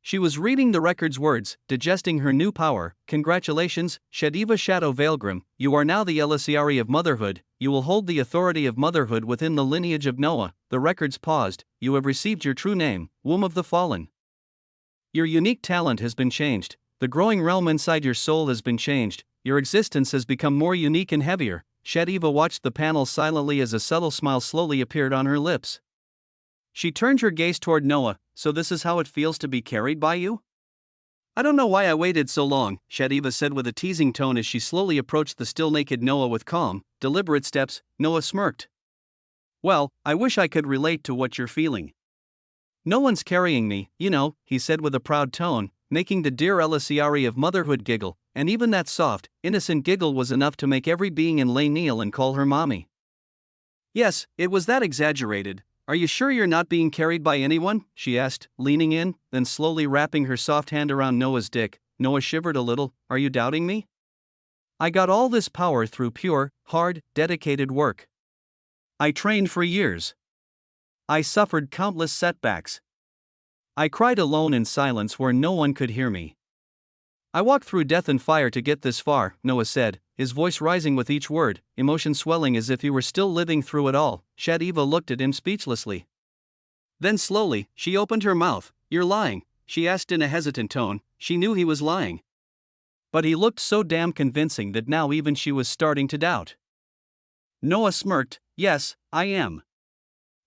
She was reading the record's words, digesting her new power. Congratulations, Shadiva Shadow Veilgrim, you are now the Elisiari of motherhood, you will hold the authority of motherhood within the lineage of Noah. The records paused. You have received your true name, Womb of the Fallen. Your unique talent has been changed, the growing realm inside your soul has been changed, your existence has become more unique and heavier. Shadiva watched the panel silently as a subtle smile slowly appeared on her lips. She turned her gaze toward Noah. So this is how it feels to be carried by you? I don't know why I waited so long, Shadiva said with a teasing tone as she slowly approached the still naked Noah with calm, deliberate steps. Noah smirked. Well, I wish I could relate to what you're feeling. No one's carrying me, you know, he said with a proud tone, making the dear Elisiari of motherhood giggle, and even that soft, innocent giggle was enough to make every being in Lay kneel and call her mommy. Yes, it was that exaggerated. Are you sure you're not being carried by anyone? She asked, leaning in, then slowly wrapping her soft hand around Noah's dick. Noah shivered a little. Are you doubting me? I got all this power through pure, hard, dedicated work. I trained for years. I suffered countless setbacks. I cried alone in silence where no one could hear me. I walked through death and fire to get this far, Noah said, his voice rising with each word, emotion swelling as if he were still living through it all. Shadiva looked at him speechlessly. Then slowly, she opened her mouth. You're lying, she asked in a hesitant tone. She knew he was lying. But he looked so damn convincing that now even she was starting to doubt. Noah smirked. Yes, I am.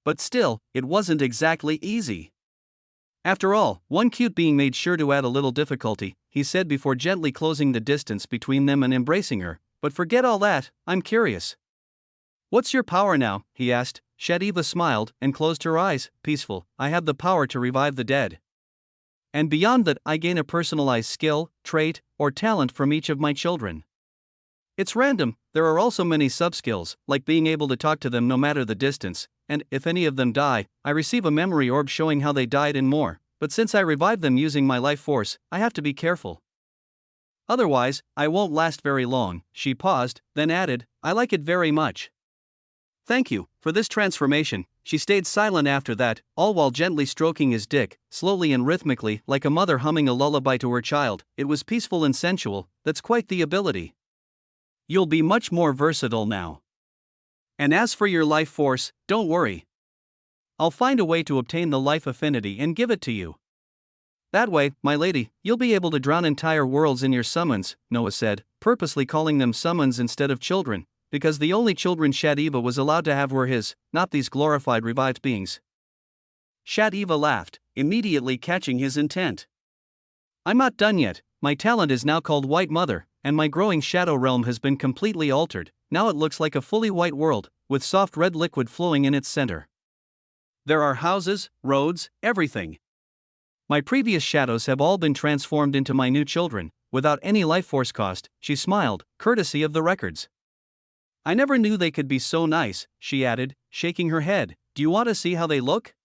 But still, it wasn't exactly easy. After all, one cute being made sure to add a little difficulty, he said before gently closing the distance between them and embracing her. But forget all that, I'm curious. What's your power now? He asked. Shadiva smiled and closed her eyes. Peaceful. I have the power to revive the dead. And beyond that, I gain a personalized skill, trait, or talent from each of my children. It's random. There are also many sub-skills, like being able to talk to them no matter the distance, and if any of them die, I receive a memory orb showing how they died and more. But since I revive them using my life force, I have to be careful. Otherwise, I won't last very long. She paused, then added, I like it very much. Thank you for this transformation. She stayed silent after that, all while gently stroking his dick, slowly and rhythmically, like a mother humming a lullaby to her child. It was peaceful and sensual. That's quite the ability. You'll be much more versatile now. And as for your life force, don't worry. I'll find a way to obtain the life affinity and give it to you. That way, my lady, you'll be able to drown entire worlds in your summons, Noah said, purposely calling them summons instead of children. because the only children Shadiva was allowed to have were his, not these glorified revived beings. Shadiva laughed, immediately catching his intent. I'm not done yet. My talent is now called White Mother, and my growing shadow realm has been completely altered. Now it looks like a fully white world, with soft red liquid flowing in its center. There are houses, roads, everything. My previous shadows have all been transformed into my new children, without any life force cost. She smiled, courtesy of the records. I never knew they could be so nice, she added, shaking her head. Do you want to see how they look?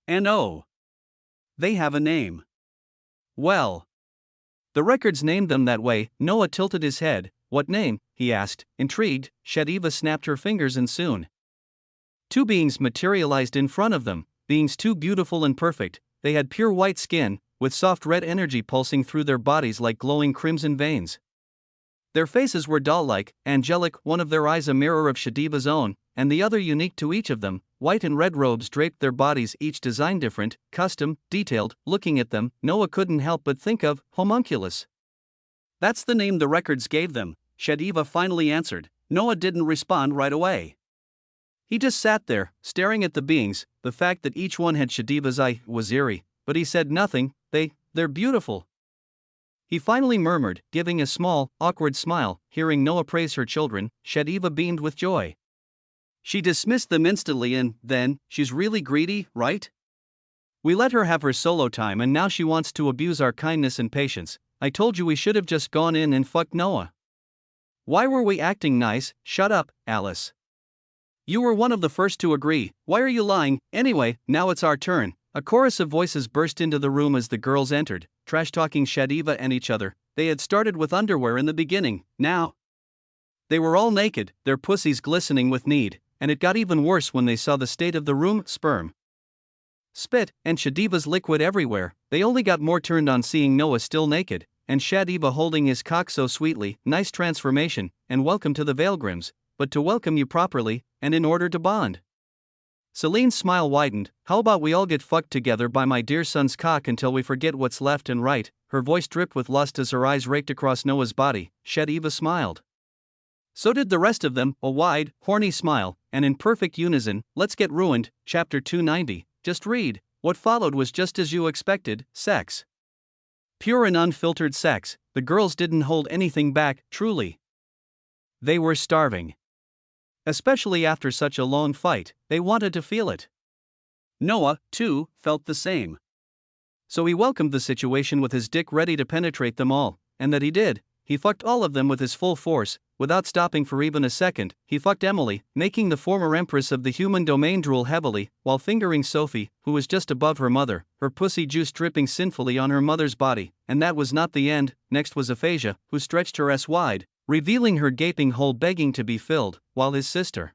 And oh, they have a name. Well, the records named them that way. Noah tilted his head. What name? He asked, intrigued. Shadiva snapped her fingers and soon two beings materialized in front of them, beings too beautiful and perfect. They had pure white skin, with soft red energy pulsing through their bodies like glowing crimson veins. Their faces were doll-like, angelic, one of their eyes a mirror of Shadiva's own, and the other unique to each of them. White and red robes draped their bodies, each design different, custom, detailed. Looking at them, Noah couldn't help but think of homunculus. That's the name the records gave them, Shadiva finally answered. Noah didn't respond right away. He just sat there, staring at the beings. The fact that each one had Shadiva's eye was eerie, but he said nothing. They're beautiful. He finally murmured, giving a small, awkward smile. Hearing Noah praise her children, Shadiva beamed with joy. She dismissed them instantly and, then, she's really greedy, right? We let her have her solo time and now she wants to abuse our kindness and patience. I told you we should have just gone in and fucked Noah. Why were we acting nice? Shut up, Alice. You were one of the first to agree. Why are you lying? Anyway, now it's our turn. A chorus of voices burst into the room as the girls entered, trash-talking Shadiva and each other. They had started with underwear in the beginning. Now they were all naked, their pussies glistening with need, and it got even worse when they saw the state of the room. Sperm, spit, and Shadiva's liquid everywhere. They only got more turned on seeing Noah still naked, and Shadiva holding his cock so sweetly. Nice transformation, and welcome to the Veilgrims, but to welcome you properly, and in order to bond. Celine's smile widened. How about we all get fucked together by my dear son's cock until we forget what's left and right? Her voice dripped with lust as her eyes raked across Noah's body. Shadiva smiled. So did the rest of them, a wide, horny smile, and in perfect unison. Let's get ruined. Chapter 290. Just read. What followed was just as you expected, sex. Pure and unfiltered sex. The girls didn't hold anything back, truly. They were starving. Especially after such a long fight, they wanted to feel it. Noah, too, felt the same. So he welcomed the situation with his dick ready to penetrate them all, and that he did. He fucked all of them with his full force, without stopping for even a second. He fucked Emily, making the former empress of the human domain drool heavily, while fingering Sophie, who was just above her mother, her pussy juice dripping sinfully on her mother's body. And that was not the end. Next was Aphasia, who stretched her ass wide, revealing her gaping hole begging to be filled, while his sister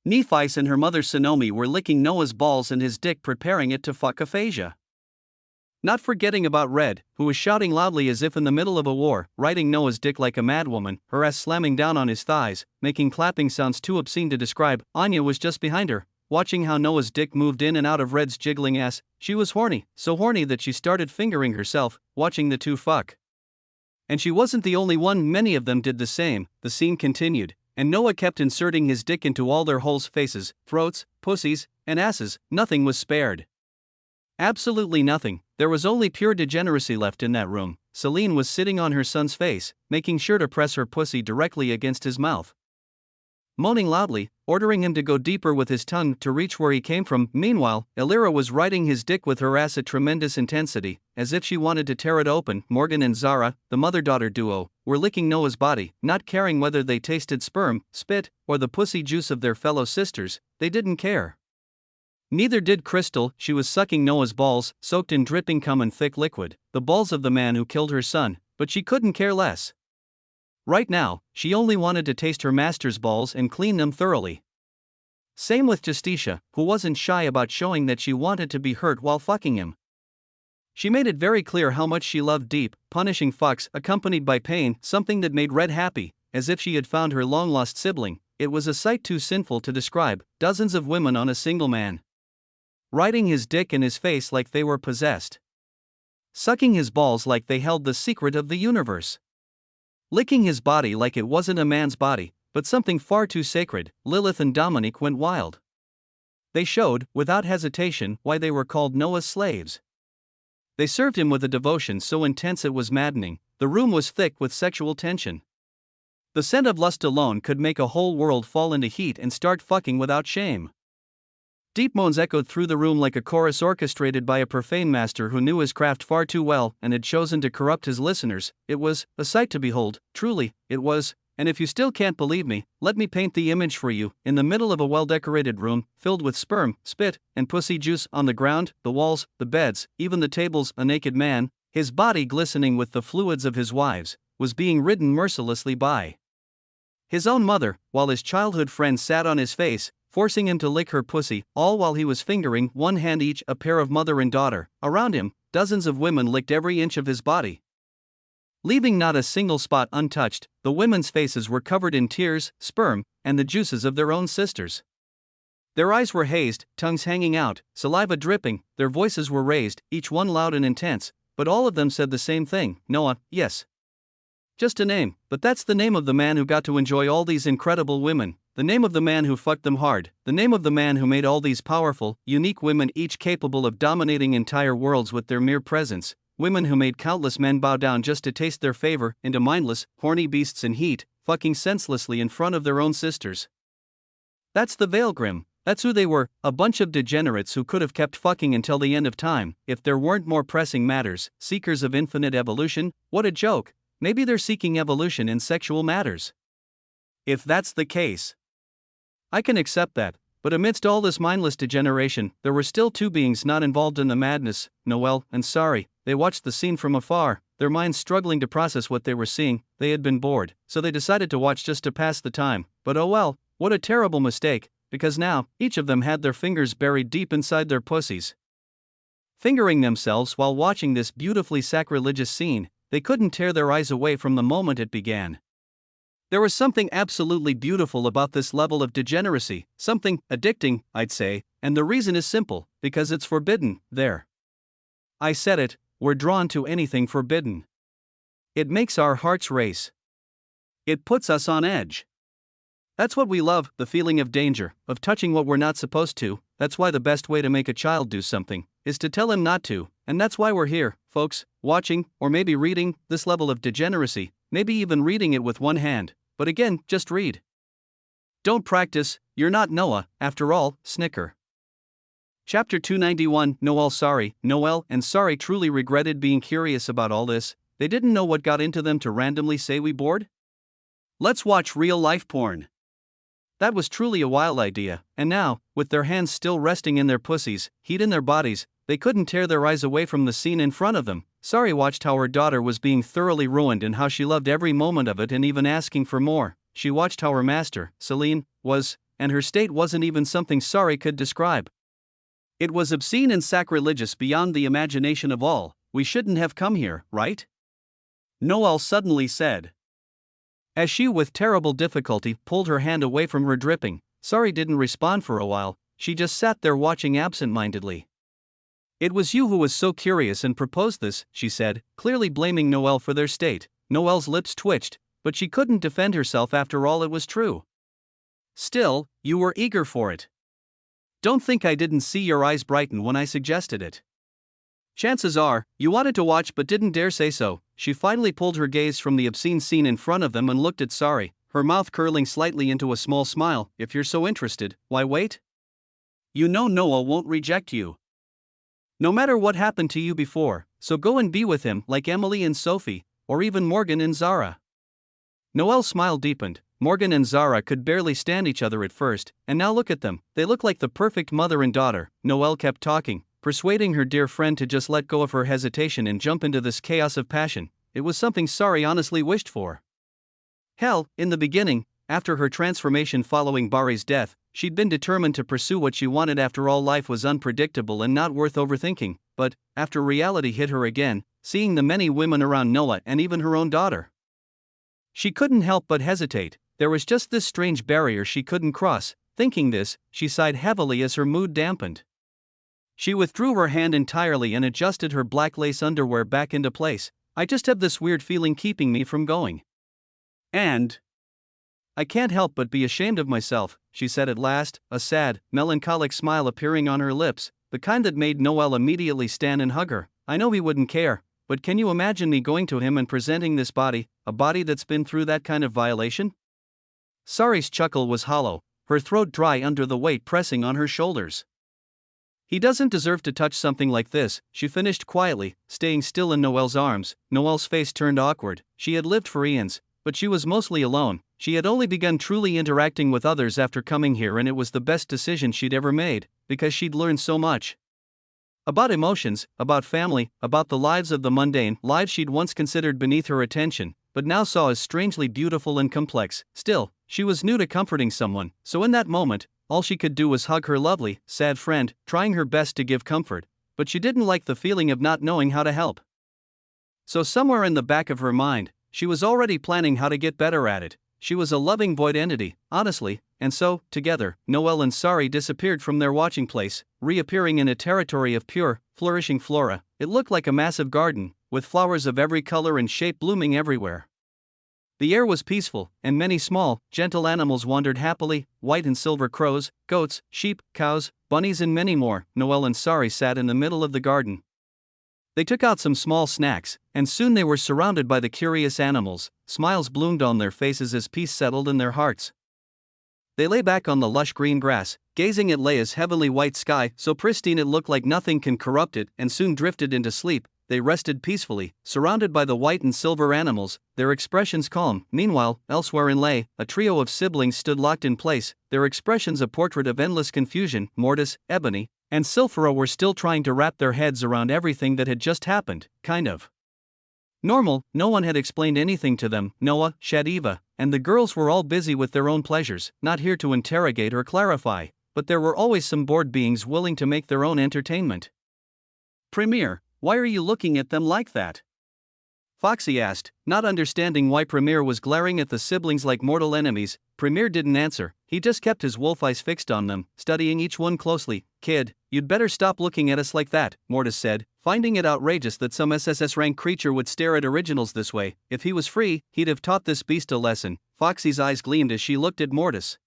Nephice and her mother Sonomi were licking Noah's balls and his dick, preparing it to fuck Aphasia. Not forgetting about Red, who was shouting loudly as if in the middle of a war, riding Noah's dick like a madwoman, her ass slamming down on his thighs, making clapping sounds too obscene to describe. Anya was just behind her, watching how Noah's dick moved in and out of Red's jiggling ass. She was horny, so horny that she started fingering herself, watching the two fuck. And she wasn't the only one, many of them did the same. The scene continued, and Noah kept inserting his dick into all their holes, faces, throats, pussies, and asses. Nothing was spared. Absolutely nothing. There was only pure degeneracy left in that room. Celine was sitting on her son's face, making sure to press her pussy directly against his mouth, moaning loudly, ordering him to go deeper with his tongue to reach where he came from. Meanwhile, Elira was riding his dick with her ass at tremendous intensity, as if she wanted to tear it open. Morgan and Zara, the mother-daughter duo, were licking Noah's body, not caring whether they tasted sperm, spit, or the pussy juice of their fellow sisters. They didn't care. Neither did Crystal. She was sucking Noah's balls, soaked in dripping cum and thick liquid, the balls of the man who killed her son, but she couldn't care less. Right now, she only wanted to taste her master's balls and clean them thoroughly. Same with Justicia, who wasn't shy about showing that she wanted to be hurt while fucking him. She made it very clear how much she loved deep, punishing fucks accompanied by pain, something that made Red happy, as if she had found her long-lost sibling. It was a sight too sinful to describe. Dozens of women on a single man, riding his dick in his face like they were possessed, sucking his balls like they held the secret of the universe, licking his body like it wasn't a man's body. but something far too sacred. Lilith and Dominique went wild. They showed, without hesitation, why they were called Noah's slaves. They served him with a devotion so intense it was maddening. The room was thick with sexual tension. The scent of lust alone could make a whole world fall into heat and start fucking without shame. Deep moans echoed through the room like a chorus orchestrated by a profane master who knew his craft far too well and had chosen to corrupt his listeners. It was a sight to behold, truly, it was. And if you still can't believe me, let me paint the image for you. In the middle of a well-decorated room, filled with sperm, spit, and pussy juice, on the ground, the walls, the beds, even the tables, a naked man, his body glistening with the fluids of his wives, was being ridden mercilessly by his own mother, while his childhood friend sat on his face, forcing him to lick her pussy, all while he was fingering, one hand each, a pair of mother and daughter. Around him, dozens of women licked every inch of his body, leaving not a single spot untouched. The women's faces were covered in tears, sperm, and the juices of their own sisters. Their eyes were hazed, tongues hanging out, saliva dripping, their voices were raised, each one loud and intense, but all of them said the same thing: Noah, yes. Just a name, but that's the name of the man who got to enjoy all these incredible women, the name of the man who fucked them hard, the name of the man who made all these powerful, unique women, each capable of dominating entire worlds with their mere presence, women who made countless men bow down just to taste their favor, into mindless, horny beasts in heat, fucking senselessly in front of their own sisters. That's the Veilgrim. That's who they were, a bunch of degenerates who could have kept fucking until the end of time, if there weren't more pressing matters. Seekers of infinite evolution? What a joke. Maybe they're seeking evolution in sexual matters. If that's the case, I can accept that, but amidst all this mindless degeneration, there were still two beings not involved in the madness, Noelle and Sari. They watched the scene from afar, their minds struggling to process what they were seeing. They had been bored, so they decided to watch just to pass the time. But oh well, what a terrible mistake, because now, each of them had their fingers buried deep inside their pussies, fingering themselves while watching this beautifully sacrilegious scene. They couldn't tear their eyes away from the moment it began. There was something absolutely beautiful about this level of degeneracy, something addicting, I'd say, and the reason is simple: because it's forbidden. There. I said it, we're drawn to anything forbidden. It makes our hearts race. It puts us on edge. That's what we love, the feeling of danger, of touching what we're not supposed to. That's why the best way to make a child do something is to tell him not to, and that's why we're here, folks, watching, or maybe reading, this level of degeneracy, maybe even reading it with one hand. But again, just read. Don't practice, you're not Noah, after all. Snicker. Chapter 291. Noelle and Sari truly regretted being curious about all this. They didn't know what got into them to randomly say, we bored? Let's watch real-life porn. That was truly a wild idea, and now, with their hands still resting in their pussies, heat in their bodies, they couldn't tear their eyes away from the scene in front of them. Sari watched how her daughter was being thoroughly ruined and how she loved every moment of it and even asking for more. She watched how her master, Celine, was, and her state wasn't even something Sari could describe. It was obscene and sacrilegious beyond the imagination of all. We shouldn't have come here, right? Noelle suddenly said, as she with terrible difficulty pulled her hand away from her dripping. Sari didn't respond for a while, she just sat there watching absent-mindedly. It was you who was so curious and proposed this, she said, clearly blaming Noelle for their state. Noelle's lips twitched, but she couldn't defend herself. After all, it was true. Still, you were eager for it. Don't think I didn't see your eyes brighten when I suggested it. Chances are, you wanted to watch but didn't dare say so. She finally pulled her gaze from the obscene scene in front of them and looked at Sari, her mouth curling slightly into a small smile. If you're so interested, why wait? You know Noah won't reject you. No matter what happened to you before, so go and be with him, like Emily and Sophie, or even Morgan and Zara. Noelle's smile deepened. Morgan and Zara could barely stand each other at first, and now look at them, they look like the perfect mother and daughter. Noelle kept talking, persuading her dear friend to just let go of her hesitation and jump into this chaos of passion. It was something Sari honestly wished for. Hell, in the beginning, after her transformation following Bari's death, she'd been determined to pursue what she wanted. After all, life was unpredictable and not worth overthinking. But, after reality hit her again, seeing the many women around Noah and even her own daughter, she couldn't help but hesitate. There was just this strange barrier she couldn't cross. Thinking this, she sighed heavily as her mood dampened. She withdrew her hand entirely and adjusted her black lace underwear back into place. I just have this weird feeling keeping me from going. And I can't help but be ashamed of myself, she said at last, a sad, melancholic smile appearing on her lips, the kind that made Noel immediately stand and hug her. I know he wouldn't care, but can you imagine me going to him and presenting this body, a body that's been through that kind of violation? Sari's chuckle was hollow, her throat dry under the weight pressing on her shoulders. He doesn't deserve to touch something like this, she finished quietly, staying still in Noel's arms. Noel's face turned awkward. She had lived for eons, but she was mostly alone. She had only begun truly interacting with others after coming here, and it was the best decision she'd ever made, because she'd learned so much. About emotions, about family, about the lives of the mundane, lives she'd once considered beneath her attention, but now saw as strangely beautiful and complex. Still, she was new to comforting someone, so in that moment, all she could do was hug her lovely, sad friend, trying her best to give comfort, but she didn't like the feeling of not knowing how to help. So somewhere in the back of her mind, she was already planning how to get better at it. She was a loving void entity, honestly, and so, together, Noel and Sari disappeared from their watching place, reappearing in a territory of pure, flourishing flora. It looked like a massive garden, with flowers of every color and shape blooming everywhere. The air was peaceful, and many small, gentle animals wandered happily, white and silver crows, goats, sheep, cows, bunnies and many more. Noel and Sari sat in the middle of the garden. They took out some small snacks, and soon they were surrounded by the curious animals. Smiles bloomed on their faces as peace settled in their hearts. They lay back on the lush green grass, gazing at Leia's heavenly white sky, so pristine it looked like nothing can corrupt it, and soon drifted into sleep. They rested peacefully, surrounded by the white and silver animals, their expressions calm. Meanwhile, elsewhere in Leia, a trio of siblings stood locked in place, their expressions a portrait of endless confusion. Mortis, Ebony, and Sylphira were still trying to wrap their heads around everything that had just happened, kind of normal. No one had explained anything to them. Noah, Shadiva, and the girls were all busy with their own pleasures, not here to interrogate or clarify, but there were always some bored beings willing to make their own entertainment. Premier, why are you looking at them like that? Foxy asked, not understanding why Premier was glaring at the siblings like mortal enemies. Premier didn't answer, he just kept his wolf eyes fixed on them, studying each one closely. Kid, you'd better stop looking at us like that, Mortis said, finding it outrageous that some SSS-rank creature would stare at originals this way. If he was free, he'd have taught this beast a lesson. Foxy's eyes gleamed as she looked at Mortis.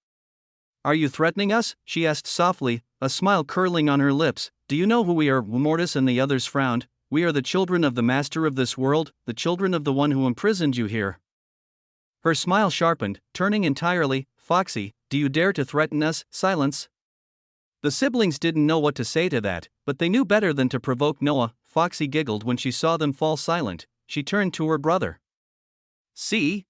Are you threatening us? She asked softly, a smile curling on her lips. Do you know who we are? Mortis and the others frowned. We are the children of the master of this world, the children of the one who imprisoned you here. Her smile sharpened, turning entirely. Foxy, do you dare to threaten us? Silence. The siblings didn't know what to say to that, but they knew better than to provoke Noah. Foxy giggled when she saw them fall silent. She turned to her brother. See?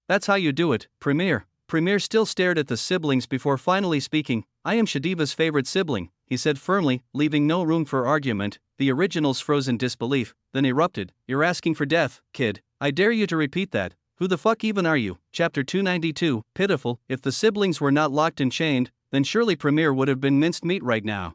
That's how you do it, Premier. Premier still stared at the siblings before finally speaking. I am Shadiva's favorite sibling, he said firmly, leaving no room for argument. The originals froze in disbelief, then erupted. You're asking for death, kid. I dare you to repeat that. Who the fuck even are you? Chapter 292, pitiful. If the siblings were not locked and chained, then surely Premier would have been minced meat right now.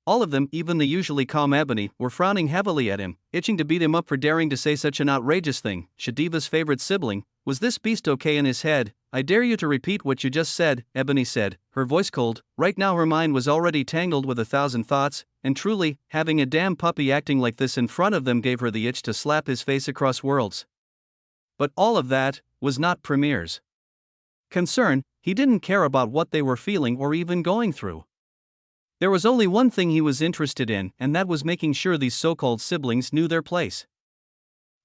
All of them, even the usually calm Ebony, were frowning heavily at him, itching to beat him up for daring to say such an outrageous thing. Shadiva's favorite sibling. Was this beast okay in his head? I dare you to repeat what you just said, Ebony said, her voice cold. Right now her mind was already tangled with 1,000 thoughts, and truly, having a damn puppy acting like this in front of them gave her the itch to slap his face across worlds. But all of that was not Premier's concern. He didn't care about what they were feeling or even going through. There was only one thing he was interested in, and that was making sure these so-called siblings knew their place.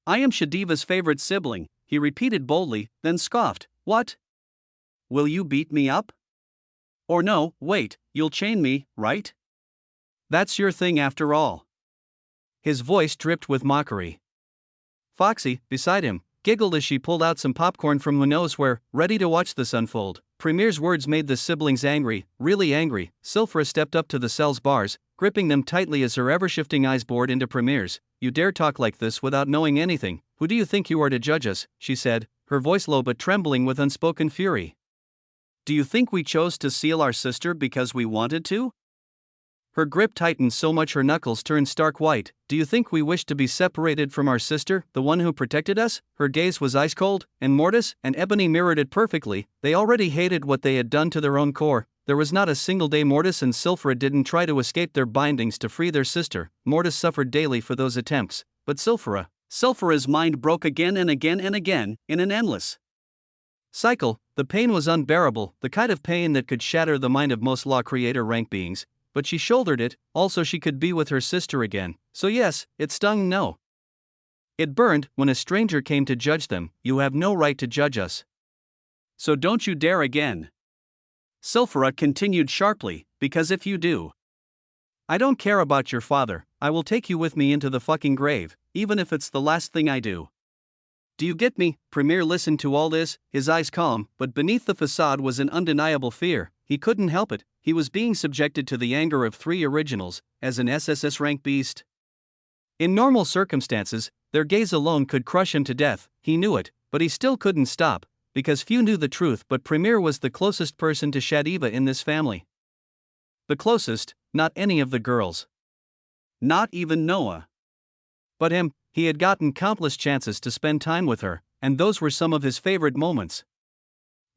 I am Shadiva's favorite sibling, he repeated boldly, then scoffed. What? Will you beat me up? Or no, wait, you'll chain me, right? That's your thing after all. His voice dripped with mockery. Foxy, beside him, giggled as she pulled out some popcorn from who knows where, ready to watch this unfold. Premier's words made the siblings angry, really angry. Sylphira stepped up to the cell's bars, gripping them tightly as her ever-shifting eyes bored into Premier's. You dare talk like this without knowing anything? Who do you think you are to judge us? She said, her voice low but trembling with unspoken fury. Do you think we chose to seal our sister because we wanted to? Her grip tightened so much her knuckles turned stark white. Do you think we wished to be separated from our sister, the one who protected us? Her gaze was ice cold, and Mortis and Ebony mirrored it perfectly. They already hated what they had done to their own core. There was not a single day Mortis and Sylphira didn't try to escape their bindings to free their sister. Mortis suffered daily for those attempts, but Sylphira's mind broke again and again and again, in an endless cycle. The pain was unbearable, the kind of pain that could shatter the mind of most law creator rank beings, but she shouldered it, also she could be with her sister again. So yes, it stung, no. It burned when a stranger came to judge them. You have no right to judge us. So don't you dare again. Sulphura continued sharply, because if you do, I don't care about your father, I will take you with me into the fucking grave, even if it's the last thing I do. Do you get me? Premier listened to all this, his eyes calm, but beneath the facade was an undeniable fear. He couldn't help it, he was being subjected to the anger of 3 originals, as an SSS rank beast. In normal circumstances, their gaze alone could crush him to death, he knew it, but he still couldn't stop, because few knew the truth, but Premier was the closest person to Shadiva in this family. The closest, not any of the girls. Not even Noah. But him, he had gotten countless chances to spend time with her, and those were some of his favorite moments.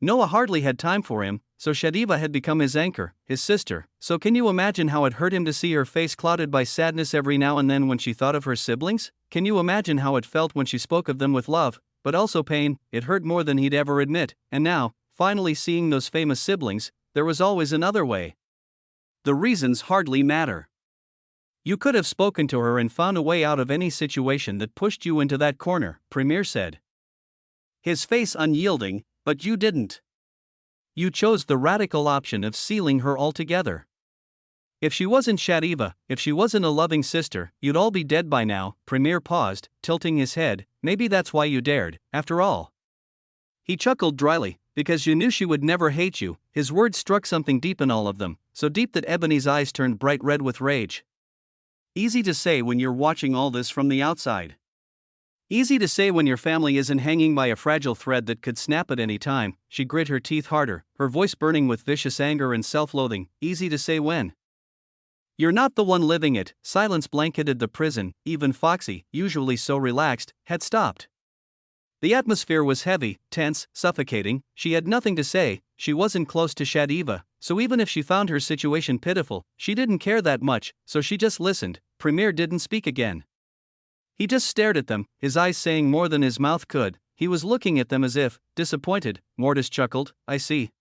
Noah hardly had time for him, so Shadiva had become his anchor, his sister, so can you imagine how it hurt him to see her face clouded by sadness every now and then when she thought of her siblings? Can you imagine how it felt when she spoke of them with love, but also pain? It hurt more than he'd ever admit, and now, finally seeing those famous siblings, there was always another way. The reasons hardly matter. You could have spoken to her and found a way out of any situation that pushed you into that corner, Premier said. His face unyielding, but you didn't. You chose the radical option of sealing her altogether. If she wasn't Shadiva, if she wasn't a loving sister, you'd all be dead by now. Premier paused, tilting his head. Maybe that's why you dared, after all. He chuckled dryly, because you knew she would never hate you. His words struck something deep in all of them, so deep that Ebony's eyes turned bright red with rage. Easy to say when you're watching all this from the outside. Easy to say when your family isn't hanging by a fragile thread that could snap at any time. She grit her teeth harder, her voice burning with vicious anger and self-loathing. Easy to say when you're not the one living it. Silence blanketed the prison. Even Foxy, usually so relaxed, had stopped. The atmosphere was heavy, tense, suffocating. She had nothing to say. She wasn't close to Shadiva, so even if she found her situation pitiful, she didn't care that much, so she just listened. Premier didn't speak again. He just stared at them, his eyes saying more than his mouth could. He was looking at them as if, disappointed. Mortis chuckled. I see.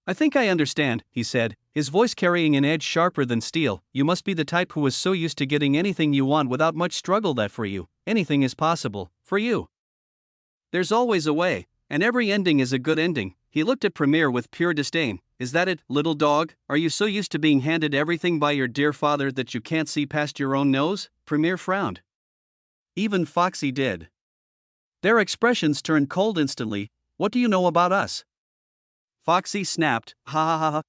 I think I understand, he said, his voice carrying an edge sharper than steel. You must be the type who is so used to getting anything you want without much struggle that for you, anything is possible, for you. There's always a way, and every ending is a good ending. He looked at Premier with pure disdain. Is that it, little dog? Are you so used to being handed everything by your dear father that you can't see past your own nose? Premier frowned. Even Foxy did. Their expressions turned cold instantly. What do you know about us? Foxy snapped, ha ha ha ha.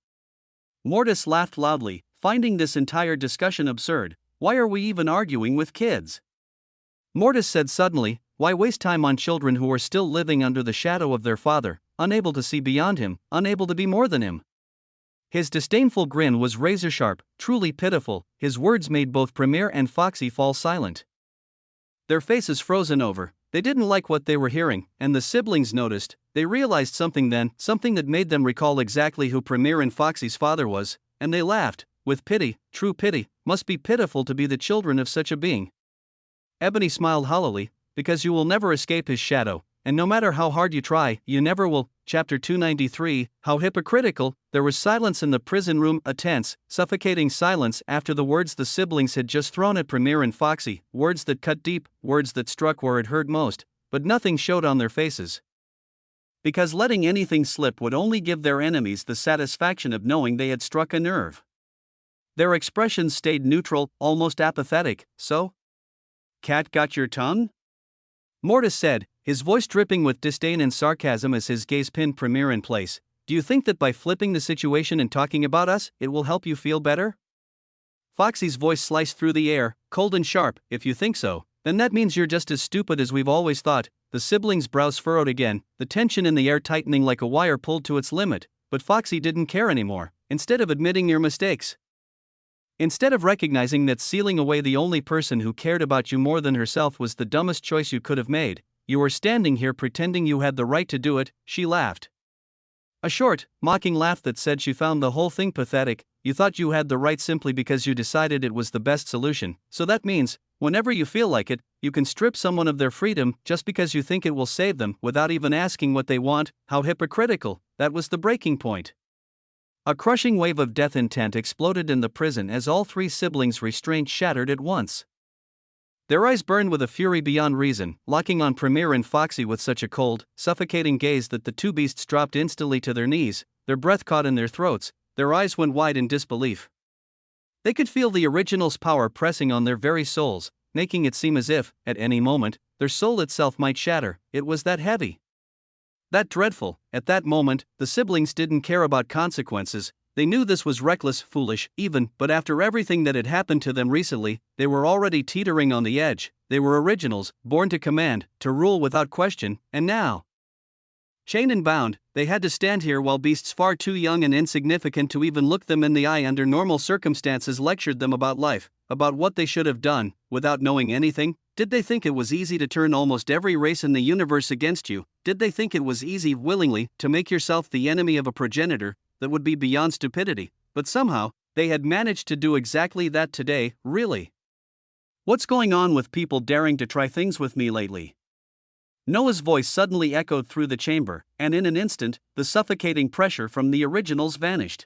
Mortis laughed loudly, finding this entire discussion absurd. Why are we even arguing with kids? Mortis said suddenly, why waste time on children who are still living under the shadow of their father, unable to see beyond him, unable to be more than him? His disdainful grin was razor-sharp, truly pitiful. His words made both Premier and Foxy fall silent. Their faces frozen over. They didn't like what they were hearing, and the siblings noticed. They realized something then, something that made them recall exactly who Premier and Foxy's father was, and they laughed, with pity, true pity. Must be pitiful to be the children of such a being. Ebony smiled hollowly, because you will never escape his shadow, and no matter how hard you try, you never will. Chapter 293, How hypocritical. There was silence in the prison room, a tense, suffocating silence after the words the siblings had just thrown at Premier and Foxy, words that cut deep, words that struck where it hurt most, but nothing showed on their faces. Because letting anything slip would only give their enemies the satisfaction of knowing they had struck a nerve. Their expressions stayed neutral, almost apathetic. So? Cat got your tongue? Mortis said, his voice dripping with disdain and sarcasm as his gaze pinned Premier in place. Do you think that by flipping the situation and talking about us, it will help you feel better? Foxy's voice sliced through the air, cold and sharp. If you think so, then that means you're just as stupid as we've always thought. The siblings' brows furrowed again, the tension in the air tightening like a wire pulled to its limit, but Foxy didn't care anymore. Instead of admitting your mistakes, instead of recognizing that sealing away the only person who cared about you more than herself was the dumbest choice you could have made, you were standing here pretending you had the right to do it. She laughed. A short, mocking laugh that said she found the whole thing pathetic. You thought you had the right simply because you decided it was the best solution, so that means, Whenever you feel like it, you can strip someone of their freedom just because you think it will save them without even asking what they want. How hypocritical. That was the breaking point. A crushing wave of death intent exploded in the prison as all three siblings' restraint shattered at once. Their eyes burned with a fury beyond reason, locking on Premier and Foxy with such a cold, suffocating gaze that the two beasts dropped instantly to their knees, their breath caught in their throats, their eyes went wide in disbelief. They could feel the original's power pressing on their very souls, making it seem as if, at any moment, their soul itself might shatter. It was that heavy. That dreadful. At that moment, the siblings didn't care about consequences. They knew this was reckless, foolish, even, but after everything that had happened to them recently, they were already teetering on the edge. They were originals, born to command, to rule without question, and now, chained and bound, they had to stand here while beasts far too young and insignificant to even look them in the eye under normal circumstances lectured them about life, about what they should have done, without knowing anything. Did they think it was easy to turn almost every race in the universe against you? Did they think it was easy willingly to make yourself the enemy of a progenitor that would be beyond stupidity? But somehow, they had managed to do exactly that today. Really? What's going on with people daring to try things with me lately? Noah's voice suddenly echoed through the chamber, and in an instant, the suffocating pressure from the originals vanished.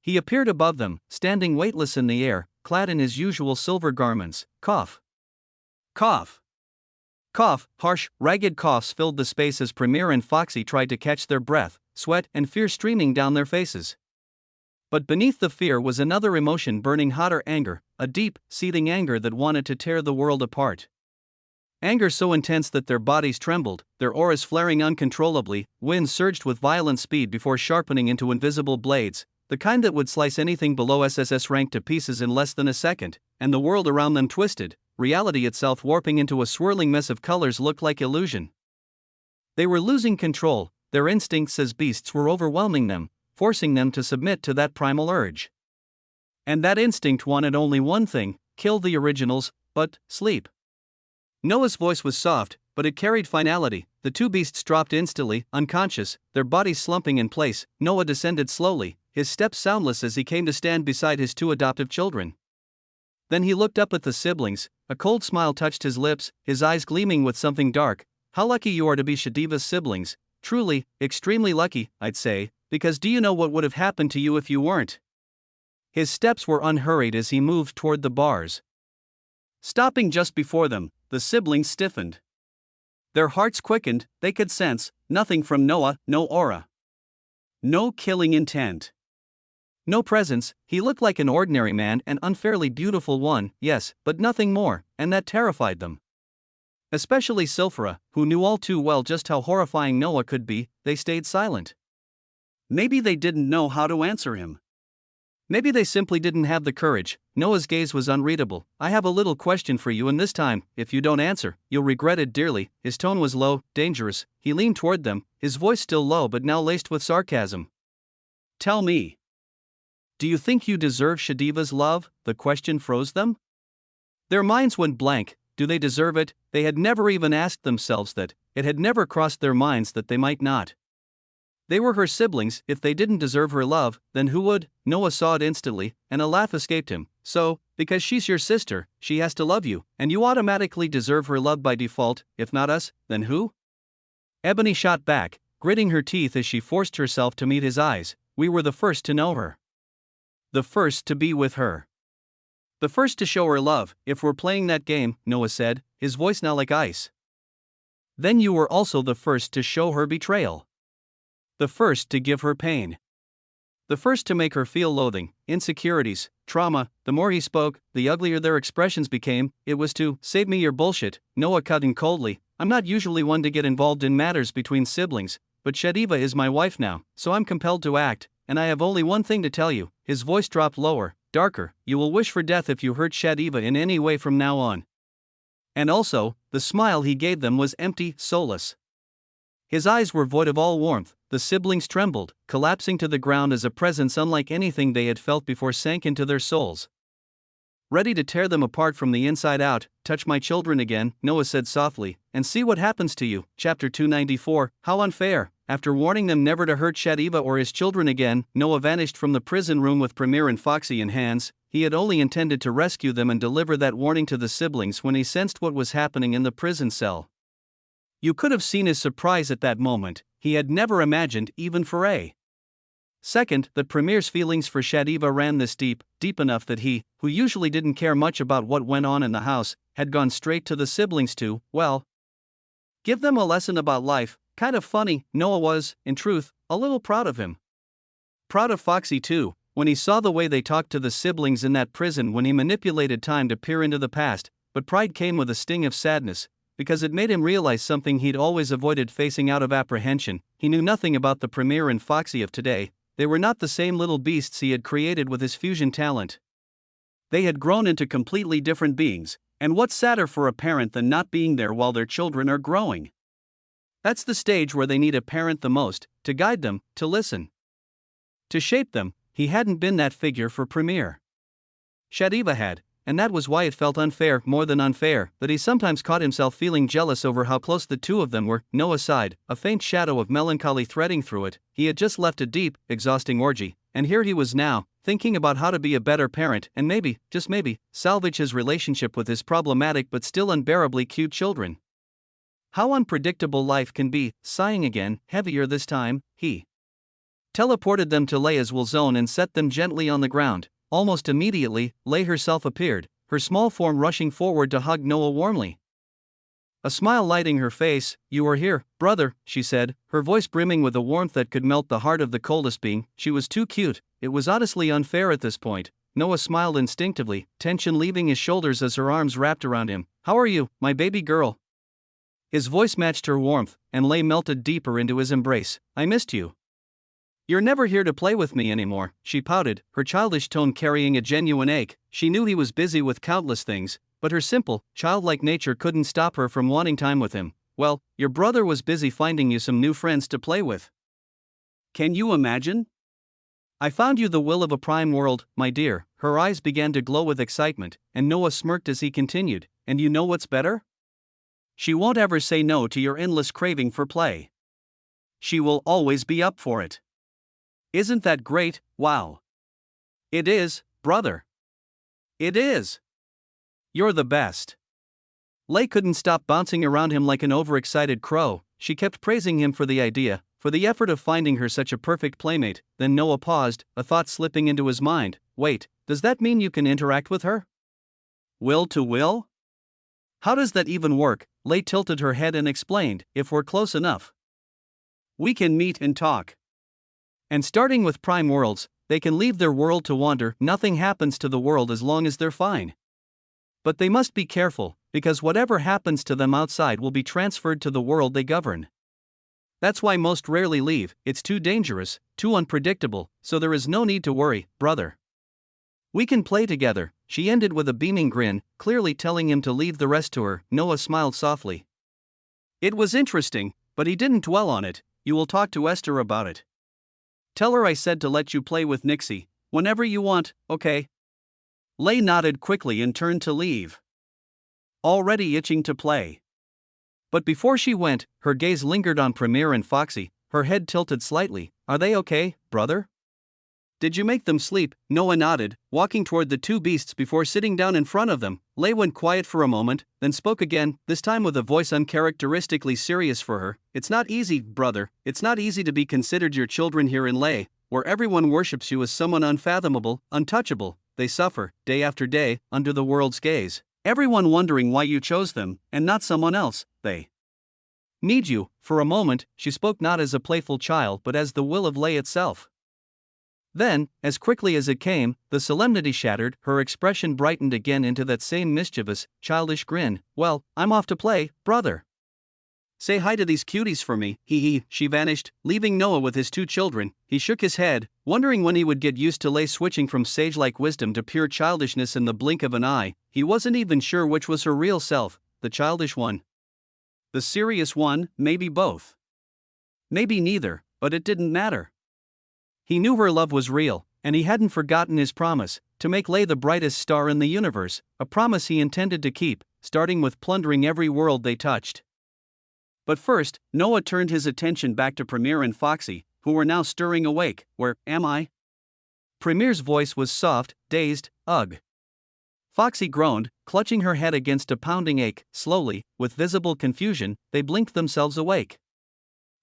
He appeared above them, standing weightless in the air, clad in his usual silver garments. Cough. Cough. Cough. Harsh, ragged coughs filled the space as Premier and Foxy tried to catch their breath, sweat and fear streaming down their faces. But beneath the fear was another emotion burning hotter: anger, a deep, seething anger that wanted to tear the world apart. Anger so intense that their bodies trembled, their auras flaring uncontrollably, winds surged with violent speed before sharpening into invisible blades, the kind that would slice anything below SSS rank to pieces in less than a second, and the world around them twisted, reality itself warping into a swirling mess of colors looked like illusion. They were losing control, their instincts as beasts were overwhelming them, forcing them to submit to that primal urge. And that instinct wanted only one thing: kill the originals, but sleep. Noah's voice was soft, but it carried finality. The two beasts dropped instantly, unconscious, their bodies slumping in place. Noah descended slowly, his steps soundless as he came to stand beside his two adoptive children. Then he looked up at the siblings, a cold smile touched his lips, his eyes gleaming with something dark. How lucky you are to be Shadiva's siblings. Truly, extremely lucky, I'd say, because do you know what would have happened to you if you weren't? His steps were unhurried as he moved toward the bars. Stopping just before them, the siblings stiffened. Their hearts quickened. They could sense nothing from Noah, no aura, no killing intent, no presence. He looked like an ordinary man, an unfairly beautiful one, yes, but nothing more, and that terrified them. Especially Sylphira, who knew all too well just how horrifying Noah could be. They stayed silent. Maybe they didn't know how to answer him. Maybe they simply didn't have the courage. Noah's gaze was unreadable. I have a little question for you, and this time, if you don't answer, you'll regret it dearly. His tone was low, dangerous. He leaned toward them, his voice still low but now laced with sarcasm. Tell me. Do you think you deserve Shadiva's love? The question froze them. Their minds went blank. Do they deserve it? They had never even asked themselves that. It had never crossed their minds that they might not. They were her siblings. If they didn't deserve her love, then who would? Noah saw it instantly, and a laugh escaped him. So, because she's your sister, she has to love you, and you automatically deserve her love by default. If not us, then who? Ebony shot back, gritting her teeth as she forced herself to meet his eyes. We were the first to know her. The first to be with her. The first to show her love. If we're playing that game, Noah said, his voice now like ice. Then you were also the first to show her betrayal. The first to give her pain. The first to make her feel loathing, insecurities, trauma. The more he spoke, the uglier their expressions became. It was to save me your bullshit. Noah cut in coldly. I'm not usually one to get involved in matters between siblings, but Shadiva is my wife now, so I'm compelled to act, and I have only one thing to tell you. His voice dropped lower, darker. You will wish for death if you hurt Shadiva in any way from now on. And also, the smile he gave them was empty, soulless. His eyes were void of all warmth. The siblings trembled, collapsing to the ground as a presence unlike anything they had felt before sank into their souls. Ready to tear them apart from the inside out. Touch my children again, Noah said softly, and see what happens to you. Chapter 294. How unfair. After warning them never to hurt Shadiva or his children again, Noah vanished from the prison room with Premier and Foxy in hands. he had only intended to rescue them and deliver that warning to the siblings when he sensed what was happening in the prison cell. You could have seen his surprise at that moment. He had never imagined, even for a second, that Premier's feelings for Shadiva ran this deep enough that he, who usually didn't care much about what went on in the house, had gone straight to the siblings to, well, give them a lesson about life. Kind of funny. Noah was, in truth, a little proud of him. Proud of Foxy too, when he saw the way they talked to the siblings in that prison when he manipulated time to peer into the past, but pride came with a sting of sadness, because it made him realize something he'd always avoided facing out of apprehension. He knew nothing about the Premier and Foxy of today. They were not the same little beasts he had created with his fusion talent. They had grown into completely different beings, and what's sadder for a parent than not being there while their children are growing? That's the stage where they need a parent the most, to guide them, to listen, to shape them. He hadn't been that figure for Premier. Shadiva had, and that was why it felt unfair, more than unfair, that he sometimes caught himself feeling jealous over how close the two of them were. Noah sighed, a faint shadow of melancholy threading through it. He had just left a deep, exhausting orgy, and here he was now, thinking about how to be a better parent and maybe, just maybe, salvage his relationship with his problematic but still unbearably cute children. How unpredictable life can be. Sighing again, heavier this time, he teleported them to Leia's will zone and set them gently on the ground. Almost immediately, Leia herself appeared, her small form rushing forward to hug Noah warmly. A smile lighting her face. "You are here, brother," she said, her voice brimming with a warmth that could melt the heart of the coldest being. She was too cute. It was honestly unfair at this point. Noah smiled instinctively, tension leaving his shoulders as her arms wrapped around him. "How are you, my baby girl?" His voice matched her warmth, and Leia melted deeper into his embrace. "I missed you. You're never here to play with me anymore," she pouted, her childish tone carrying a genuine ache. She knew he was busy with countless things, but her simple, childlike nature couldn't stop her from wanting time with him. "Well, your brother was busy finding you some new friends to play with. Can you imagine? I found you the will of a prime world, my dear." Her eyes began to glow with excitement, and Noah smirked as he continued, "And you know what's better? She won't ever say no to your endless craving for play. She will always be up for it. Isn't that great? Wow. It is, brother. It is. You're the best." Leia couldn't stop bouncing around him like an overexcited crow. She kept praising him for the idea, for the effort of finding her such a perfect playmate. Then Noah paused, a thought slipping into his mind. "Wait, does that mean you can interact with her? Will to will? How does that even work?" Leia tilted her head and explained, "If we're close enough, we can meet and talk. And starting with prime worlds, they can leave their world to wander. Nothing happens to the world as long as they're fine. But they must be careful, because whatever happens to them outside will be transferred to the world they govern. That's why most rarely leave. It's too dangerous, too unpredictable, so there is no need to worry, brother. We can play together." She ended with a beaming grin, clearly telling him to leave the rest to her. Noah smiled softly. It was interesting, but he didn't dwell on it. "You will talk to Esther about it. Tell her I said to let you play with Nixie whenever you want, okay?" Leia nodded quickly and turned to leave, already itching to play. But before she went, her gaze lingered on Premier and Foxy, her head tilted slightly. "Are they okay, brother? Did you make them sleep?" Noah nodded, walking toward the two beasts before sitting down in front of them. Leia went quiet for a moment, then spoke again, this time with a voice uncharacteristically serious for her. "It's not easy, brother. It's not easy to be considered your children here in Lei, where everyone worships you as someone unfathomable, untouchable. They suffer, day after day, under the world's gaze. Everyone wondering why you chose them, and not someone else. They need you." For a moment, she spoke not as a playful child but as the will of Lei itself. Then, as quickly as it came, the solemnity shattered, her expression brightened again into that same mischievous, childish grin. "Well, I'm off to play, brother. Say hi to these cuties for me." She vanished, leaving Noah with his two children. He shook his head, wondering when he would get used to Lei switching from sage-like wisdom to pure childishness in the blink of an eye. He wasn't even sure which was her real self, the childish one, the serious one, maybe both. Maybe neither, but it didn't matter. He knew her love was real, and he hadn't forgotten his promise, to make Lei the brightest star in the universe, a promise he intended to keep, starting with plundering every world they touched. But first, Noah turned his attention back to Premier and Foxy, who were now stirring awake. "Where am I?" Premier's voice was soft, dazed, ugh. Foxy groaned, clutching her head against a pounding ache. Slowly, with visible confusion, they blinked themselves awake.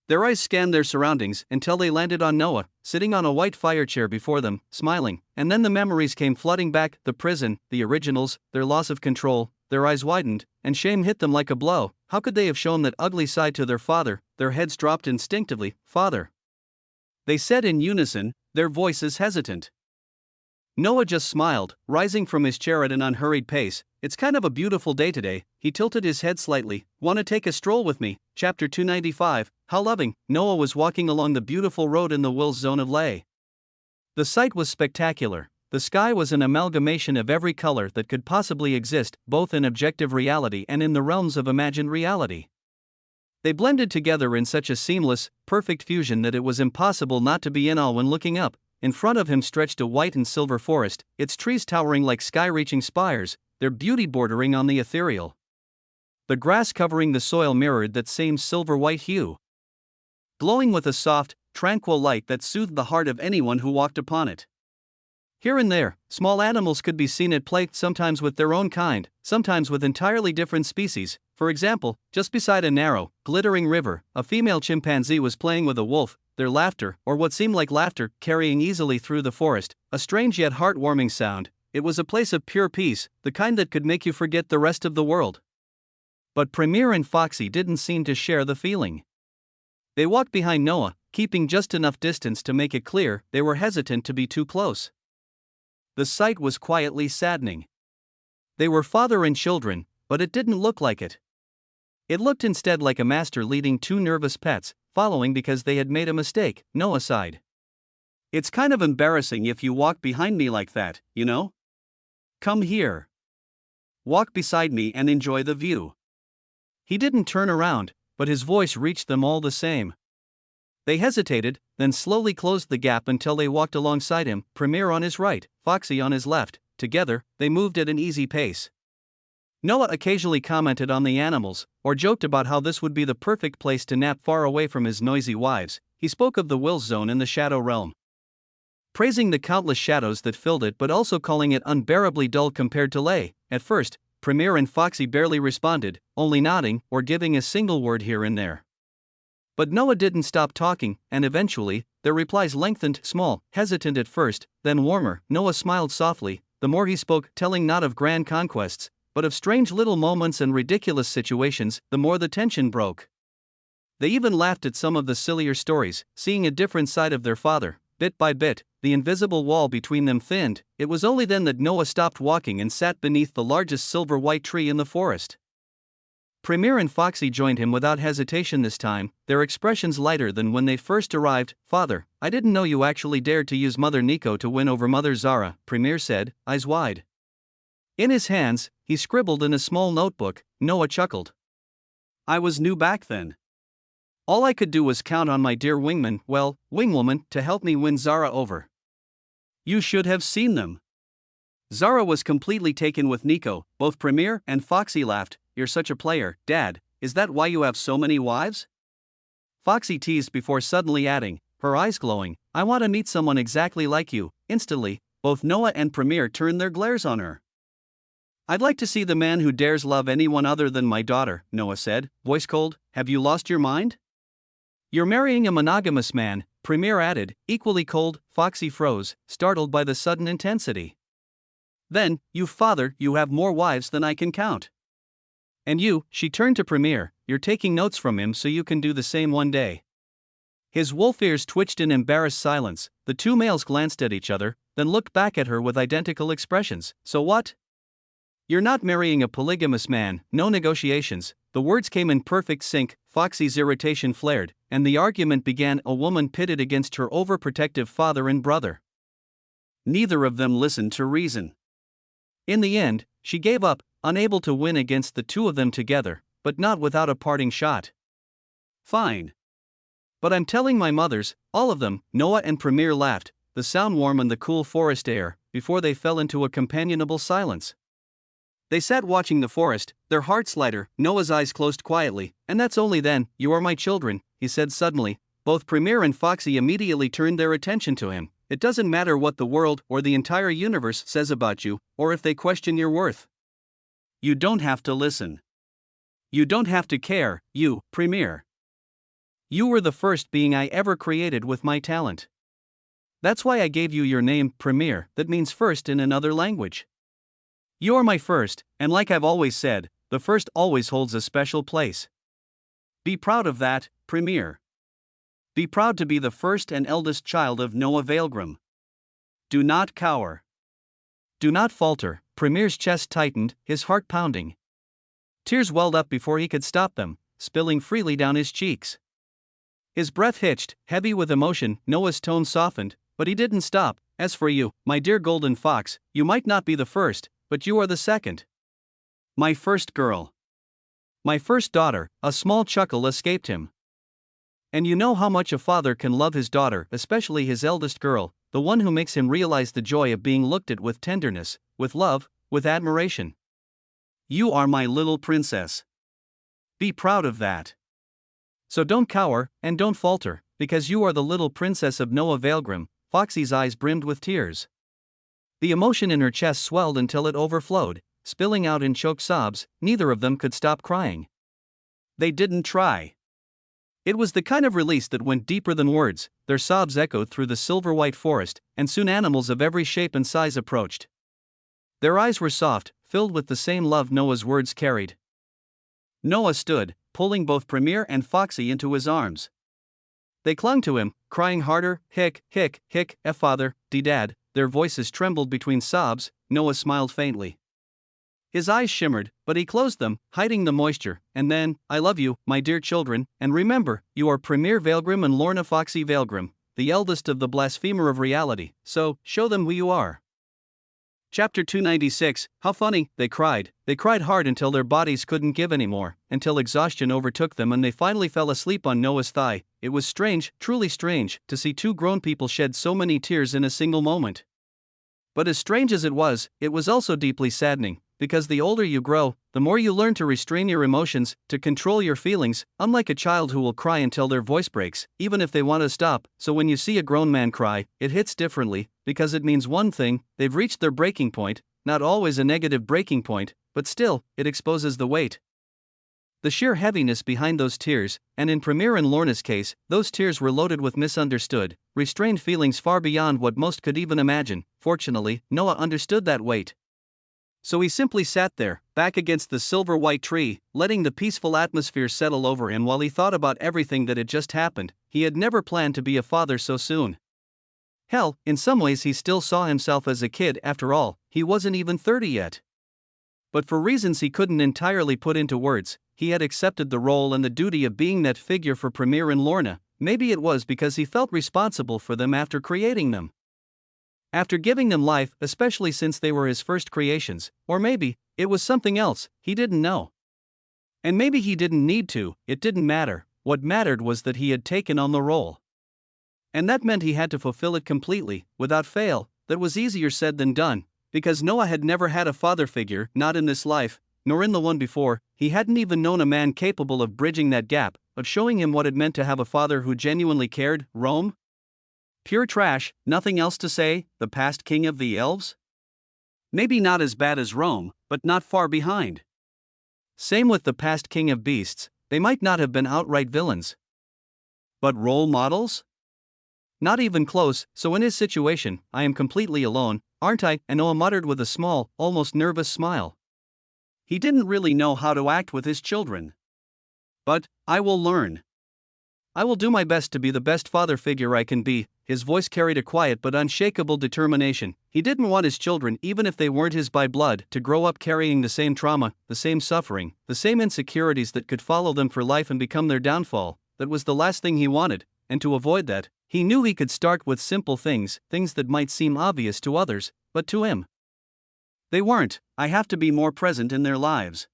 Their eyes scanned their surroundings until they landed on Noah, sitting on a white fire chair before them, smiling, and then the memories came flooding back, the prison, the originals, their loss of control. Their eyes widened, and shame hit them like a blow. How could they have shown that ugly side to their father? Their heads dropped instinctively. Father, they said in unison, their voices hesitant. Noah just smiled, rising from his chair at an unhurried pace. It's kind of a beautiful day today. He tilted his head slightly. Want to take a stroll with me? Chapter 295. How loving. Noah was walking along the beautiful road in the Wills zone of Leh. The sight was spectacular. The sky was an amalgamation of every color that could possibly exist, both in objective reality and in the realms of imagined reality. They blended together in such a seamless, perfect fusion that it was impossible not to be in awe when looking up. In front of him stretched a white and silver forest, its trees towering like sky-reaching spires, their beauty bordering on the ethereal. The grass covering the soil mirrored that same silver-white hue, glowing with a soft, tranquil light that soothed the heart of anyone who walked upon it. Here and there, small animals could be seen at play, sometimes with their own kind, sometimes with entirely different species. For example, just beside a narrow, glittering river, a female chimpanzee was playing with a wolf, their laughter, or what seemed like laughter, carrying easily through the forest, a strange yet heartwarming sound. It was a place of pure peace, the kind that could make you forget the rest of the world. But Premier and Foxy didn't seem to share the feeling. They walked behind Noah, keeping just enough distance to make it clear they were hesitant to be too close. The sight was quietly saddening. They were father and children, but it didn't look like it. It looked instead like a master leading two nervous pets, following because they had made a mistake. Noah sighed. It's kind of embarrassing if you walk behind me like that, you know? Come here. Walk beside me and enjoy the view. He didn't turn around, but his voice reached them all the same. They hesitated, then slowly closed the gap until they walked alongside him, Premier on his right, Foxy on his left. Together, they moved at an easy pace. Noah occasionally commented on the animals, or joked about how this would be the perfect place to nap far away from his noisy wives. He spoke of the Wills zone in the Shadow Realm, praising the countless shadows that filled it but also calling it unbearably dull compared to Leh. At first, Premier and Foxy barely responded, only nodding or giving a single word here and there. But Noah didn't stop talking, and eventually, their replies lengthened, small, hesitant at first, then warmer. Noah smiled softly, the more he spoke, telling not of grand conquests, but of strange little moments and ridiculous situations, the more the tension broke. They even laughed at some of the sillier stories, seeing a different side of their father. Bit by bit, the invisible wall between them thinned. It was only then that Noah stopped walking and sat beneath the largest silver-white tree in the forest. Premier and Foxy joined him without hesitation this time, their expressions lighter than when they first arrived. Father, I didn't know you actually dared to use Mother Neko to win over Mother Zara, Premier said, eyes wide. In his hands, he scribbled in a small notebook. Noah chuckled. I was new back then. All I could do was count on my dear wingman, well, wingwoman, to help me win Zara over. You should have seen them. Zara was completely taken with Neko. Both Premier and Foxy laughed. You're such a player, Dad. Is that why you have so many wives? Foxy teased before suddenly adding, her eyes glowing, I want to meet someone exactly like you. Instantly, both Noah and Premier turned their glares on her. I'd like to see the man who dares love anyone other than my daughter, Noah said, voice cold. Have you lost your mind? You're marrying a monogamous man, Premier added, equally cold. Foxy froze, startled by the sudden intensity. Then, you father, you have more wives than I can count. And you, she turned to Premier, you're taking notes from him so you can do the same one day. His wolf ears twitched in embarrassed silence. The two males glanced at each other, then looked back at her with identical expressions. So what? You're not marrying a polygamous man, no negotiations. The words came in perfect sync. Foxy's irritation flared, and the argument began, a woman pitted against her overprotective father and brother. Neither of them listened to reason. In the end, she gave up, unable to win against the two of them together, but not without a parting shot. Fine. But I'm telling my mothers, all of them. Noah and Premier laughed, the sound warm in the cool forest air, before they fell into a companionable silence. They sat watching the forest, their hearts lighter. Noah's eyes closed quietly, and that's only then. You are my children, he said suddenly. Both Premier and Foxy immediately turned their attention to him. it doesn't matter what the world or the entire universe says about you, or if they question your worth. You don't have to listen. You don't have to care, you, Premier. You were the first being I ever created with my talent. That's why I gave you your name, Premier, that means first in another language. You're my first, and like I've always said, the first always holds a special place. Be proud of that, Premier. Be proud to be the first and eldest child of Noah Weaverheart. Do not cower. Do not falter. Premier's chest tightened, his heart pounding. Tears welled up before he could stop them, spilling freely down his cheeks. His breath hitched, heavy with emotion. Noah's tone softened, but he didn't stop. As for you, my dear golden fox, you might not be the first, but you are the second. My first girl. My first daughter. A small chuckle escaped him. And you know how much a father can love his daughter, especially his eldest girl, the one who makes him realize the joy of being looked at with tenderness, with love, with admiration. You are my little princess. Be proud of that. So don't cower, and don't falter, because you are the little princess of Noah Weaverheart. Foxy's eyes brimmed with tears. The emotion in her chest swelled until it overflowed, spilling out in choked sobs. Neither of them could stop crying. They didn't try. It was the kind of release that went deeper than words. Their sobs echoed through the silver-white forest, and soon animals of every shape and size approached. Their eyes were soft, filled with the same love Noah's words carried. Noah stood, pulling both Premier and Foxy into his arms. They clung to him, crying harder, hick, hick, hick, father, dad. Their voices trembled between sobs. Noah smiled faintly. His eyes shimmered, but he closed them, hiding the moisture. And then, I love you, my dear children, and remember, you are Premier Weaverheart and Lorna Foxy Weaverheart, the eldest of the blasphemer of reality, so, show them who you are. Chapter 296, How funny, they cried. They cried hard until their bodies couldn't give anymore, until exhaustion overtook them and they finally fell asleep on Noah's thigh. It was strange, truly strange, to see two grown people shed so many tears in a single moment. But as strange as it was also deeply saddening, because the older you grow, the more you learn to restrain your emotions, to control your feelings, unlike a child who will cry until their voice breaks, even if they want to stop. So when you see a grown man cry, it hits differently, because it means one thing: they've reached their breaking point, not always a negative breaking point, but still, it exposes the weight. The sheer heaviness behind those tears, and in Premier and Lorna's case, those tears were loaded with misunderstood, restrained feelings far beyond what most could even imagine. Fortunately, Noah understood that weight. So he simply sat there, back against the silver-white tree, letting the peaceful atmosphere settle over him while he thought about everything that had just happened. He had never planned to be a father so soon. Hell, in some ways he still saw himself as a kid. After all, he wasn't even 30 yet. But for reasons he couldn't entirely put into words, he had accepted the role and the duty of being that figure for Premier and Lorna. Maybe it was because he felt responsible for them after creating them. After giving them life, especially since they were his first creations, or maybe it was something else, he didn't know. And maybe he didn't need to, it didn't matter. What mattered was that he had taken on the role. And that meant he had to fulfill it completely, without fail. That was easier said than done, because Noah had never had a father figure, not in this life, nor in the one before. He hadn't even known a man capable of bridging that gap, of showing him what it meant to have a father who genuinely cared. Rome? Pure trash, nothing else to say, the past king of the elves? Maybe not as bad as Rome, but not far behind. Same with the past king of beasts, they might not have been outright villains. But role models? Not even close. So in his situation, I am completely alone, aren't I? And Noah muttered with a small, almost nervous smile. He didn't really know how to act with his children. But, I will learn. I will do my best to be the best father figure I can be. His voice carried a quiet but unshakable determination. He didn't want his children, even if they weren't his by blood, to grow up carrying the same trauma, the same suffering, the same insecurities that could follow them for life and become their downfall. That was the last thing he wanted, and to avoid that, he knew he could start with simple things, things that might seem obvious to others, but to him, they weren't. I have to be more present in their lives.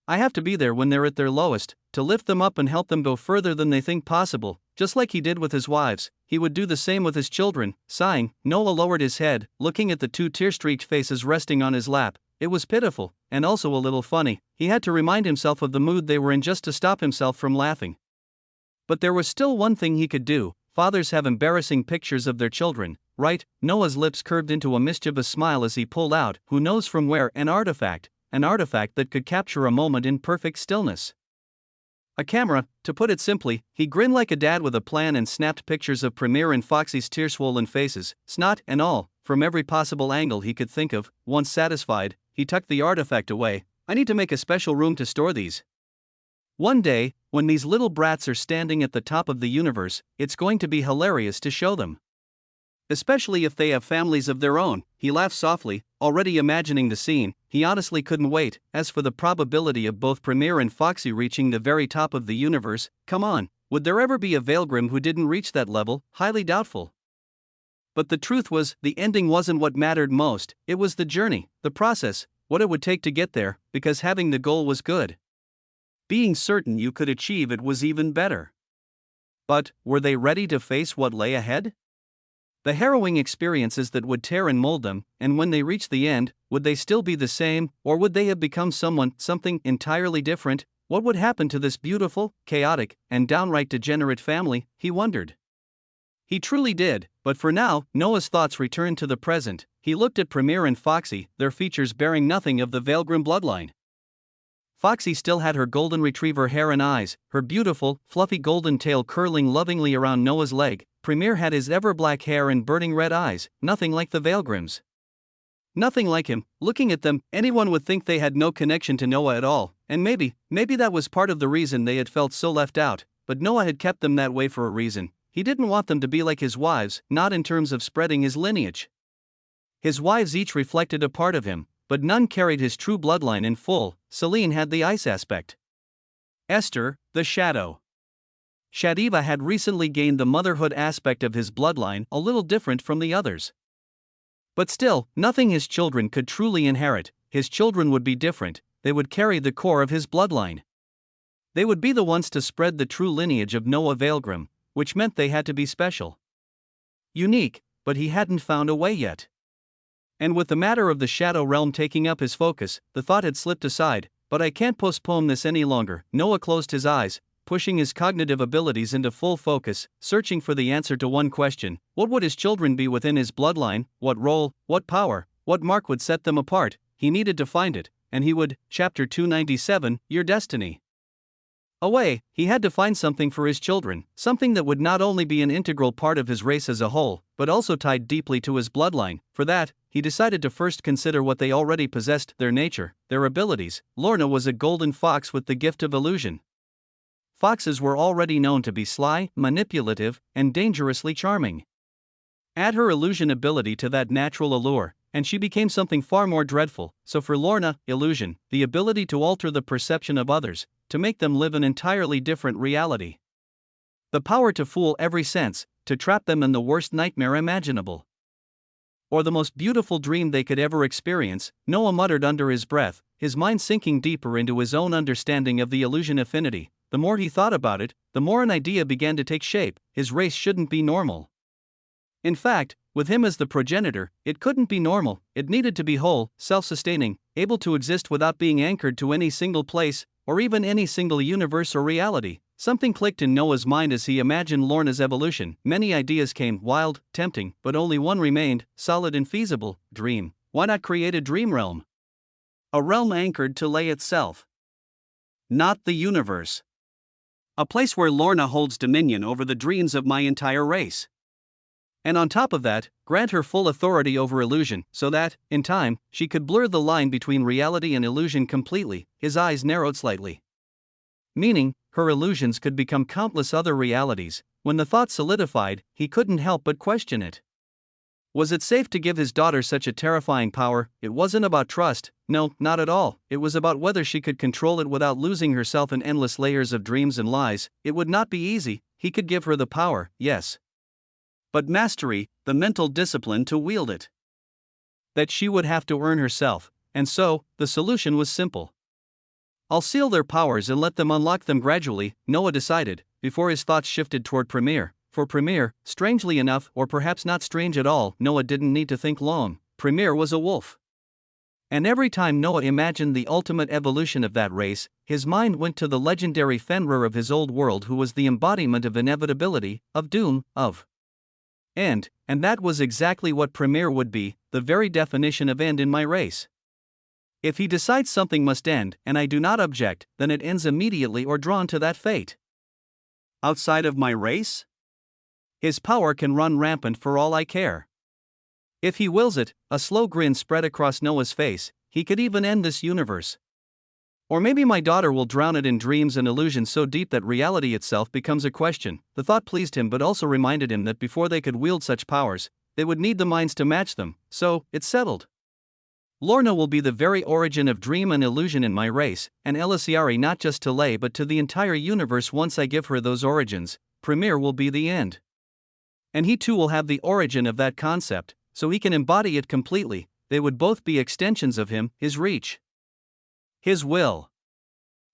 I have to be there when they're at their lowest, to lift them up and help them go further than they think possible. Just like he did with his wives, he would do the same with his children. Sighing, Noah lowered his head, looking at the two tear-streaked faces resting on his lap. It was pitiful, and also a little funny. He had to remind himself of the mood they were in just to stop himself from laughing. But there was still one thing he could do. Fathers have embarrassing pictures of their children, right? Noah's lips curved into a mischievous smile as he pulled out, who knows from where, an artifact that could capture a moment in perfect stillness. A camera, to put it simply. He grinned like a dad with a plan and snapped pictures of Premier and Foxy's tear-swollen faces, snot and all, from every possible angle he could think of. Once satisfied, he tucked the artifact away. I need to make a special room to store these. One day, when these little brats are standing at the top of the universe, it's going to be hilarious to show them. Especially if they have families of their own. He laughed softly, already imagining the scene. He honestly couldn't wait. As for the probability of both Premier and Foxy reaching the very top of the universe, come on, would there ever be a Veilgrim who didn't reach that level? Highly doubtful. But the truth was, the ending wasn't what mattered most, it was the journey, the process, what it would take to get there, because having the goal was good. Being certain you could achieve it was even better. But, were they ready to face what lay ahead? The harrowing experiences that would tear and mold them, and when they reached the end, would they still be the same, or would they have become something entirely different? What would happen to this beautiful, chaotic, and downright degenerate family, he wondered. He truly did, but for now, Noah's thoughts returned to the present. He looked at Premier and Foxy, their features bearing nothing of the Veilgrim bloodline. Foxy still had her golden retriever hair and eyes, her beautiful, fluffy golden tail curling lovingly around Noah's leg. Premier had his ever-black hair and burning red eyes, nothing like the Veilgrims. Nothing like him. Looking at them, anyone would think they had no connection to Noah at all, and maybe that was part of the reason they had felt so left out, but Noah had kept them that way for a reason. He didn't want them to be like his wives, not in terms of spreading his lineage. His wives each reflected a part of him, but none carried his true bloodline in full. Celine had the ice aspect. Esther, the shadow. Shadiva had recently gained the motherhood aspect of his bloodline, a little different from the others. But still, nothing his children could truly inherit. His children would be different, they would carry the core of his bloodline. They would be the ones to spread the true lineage of Noah Veilgrim, which meant they had to be special. Unique, but he hadn't found a way yet. And with the matter of the Shadow Realm taking up his focus, the thought had slipped aside. But I can't postpone this any longer. Noah closed his eyes, pushing his cognitive abilities into full focus, searching for the answer to one question: what would his children be within his bloodline? What role, what power, what mark would set them apart? He needed to find it, and he would. Chapter 297, Your Destiny. Away, he had to find something for his children, something that would not only be an integral part of his race as a whole, but also tied deeply to his bloodline. For that, he decided to first consider what they already possessed, their nature, their abilities. Lorna was a golden fox with the gift of illusion. Foxes were already known to be sly, manipulative, and dangerously charming. Add her illusion ability to that natural allure, and she became something far more dreadful. So for Lorna, illusion, the ability to alter the perception of others, to make them live an entirely different reality. The power to fool every sense, to trap them in the worst nightmare imaginable. Or the most beautiful dream they could ever experience, Noah muttered under his breath, his mind sinking deeper into his own understanding of the illusion affinity. The more he thought about it, the more an idea began to take shape: his race shouldn't be normal. In fact, with him as the progenitor, it couldn't be normal, it needed to be whole, self-sustaining, able to exist without being anchored to any single place, or even any single universe or reality. Something clicked in Noah's mind as he imagined Lorna's evolution. Many ideas came, wild, tempting, but only one remained, solid and feasible: dream. Why not create a dream realm? A realm anchored to lay itself. Not the universe. A place where Lorna holds dominion over the dreams of my entire race. And on top of that, grant her full authority over illusion, so that, in time, she could blur the line between reality and illusion completely. His eyes narrowed slightly. Meaning, her illusions could become countless other realities. When the thought solidified, he couldn't help but question it. Was it safe to give his daughter such a terrifying power? It wasn't about trust, no, not at all. It was about whether she could control it without losing herself in endless layers of dreams and lies. It would not be easy. He could give her the power, yes. But mastery, the mental discipline to wield it. That she would have to earn herself, and so, the solution was simple. I'll seal their powers and let them unlock them gradually, Noah decided, before his thoughts shifted toward Premier. For Premier, strangely enough, or perhaps not strange at all, Noah didn't need to think long. Premier was a wolf. And every time Noah imagined the ultimate evolution of that race, his mind went to the legendary Fenrir of his old world, who was the embodiment of inevitability, of doom, of And that was exactly what Premier would be, the very definition of end in my race. If he decides something must end, and I do not object, then it ends immediately or drawn to that fate. Outside of my race? His power can run rampant for all I care. If he wills it, a slow grin spread across Noah's face, he could even end this universe. Or maybe my daughter will drown it in dreams and illusions so deep that reality itself becomes a question. The thought pleased him but also reminded him that before they could wield such powers, they would need the minds to match them, so, it's settled. Lorna will be the very origin of dream and illusion in my race, and Elisiari not just to Lay but to the entire universe. Once I give her those origins, Premier will be the end. And he too will have the origin of that concept, so he can embody it completely. They would both be extensions of him, his reach, his will.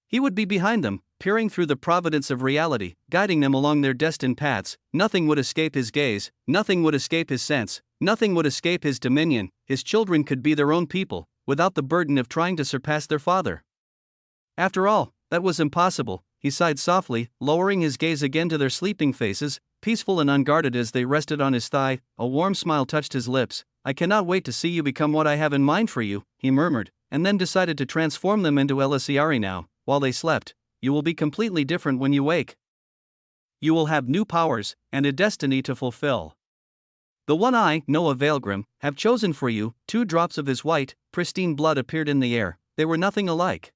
He would be behind them, peering through the providence of reality, guiding them along their destined paths. Nothing would escape his gaze, nothing would escape his sense, nothing would escape his dominion. His children could be their own people, without the burden of trying to surpass their father. After all, that was impossible, he sighed softly, lowering his gaze again to their sleeping faces, peaceful and unguarded as they rested on his thigh. A warm smile touched his lips. I cannot wait to see you become what I have in mind for you, he murmured, and then decided to transform them into Elisiari now. While they slept, you will be completely different when you wake. You will have new powers, and a destiny to fulfill. The one I, Noah Weaverheart, have chosen for you. 2 drops of his white, pristine blood appeared in the air. They were nothing alike.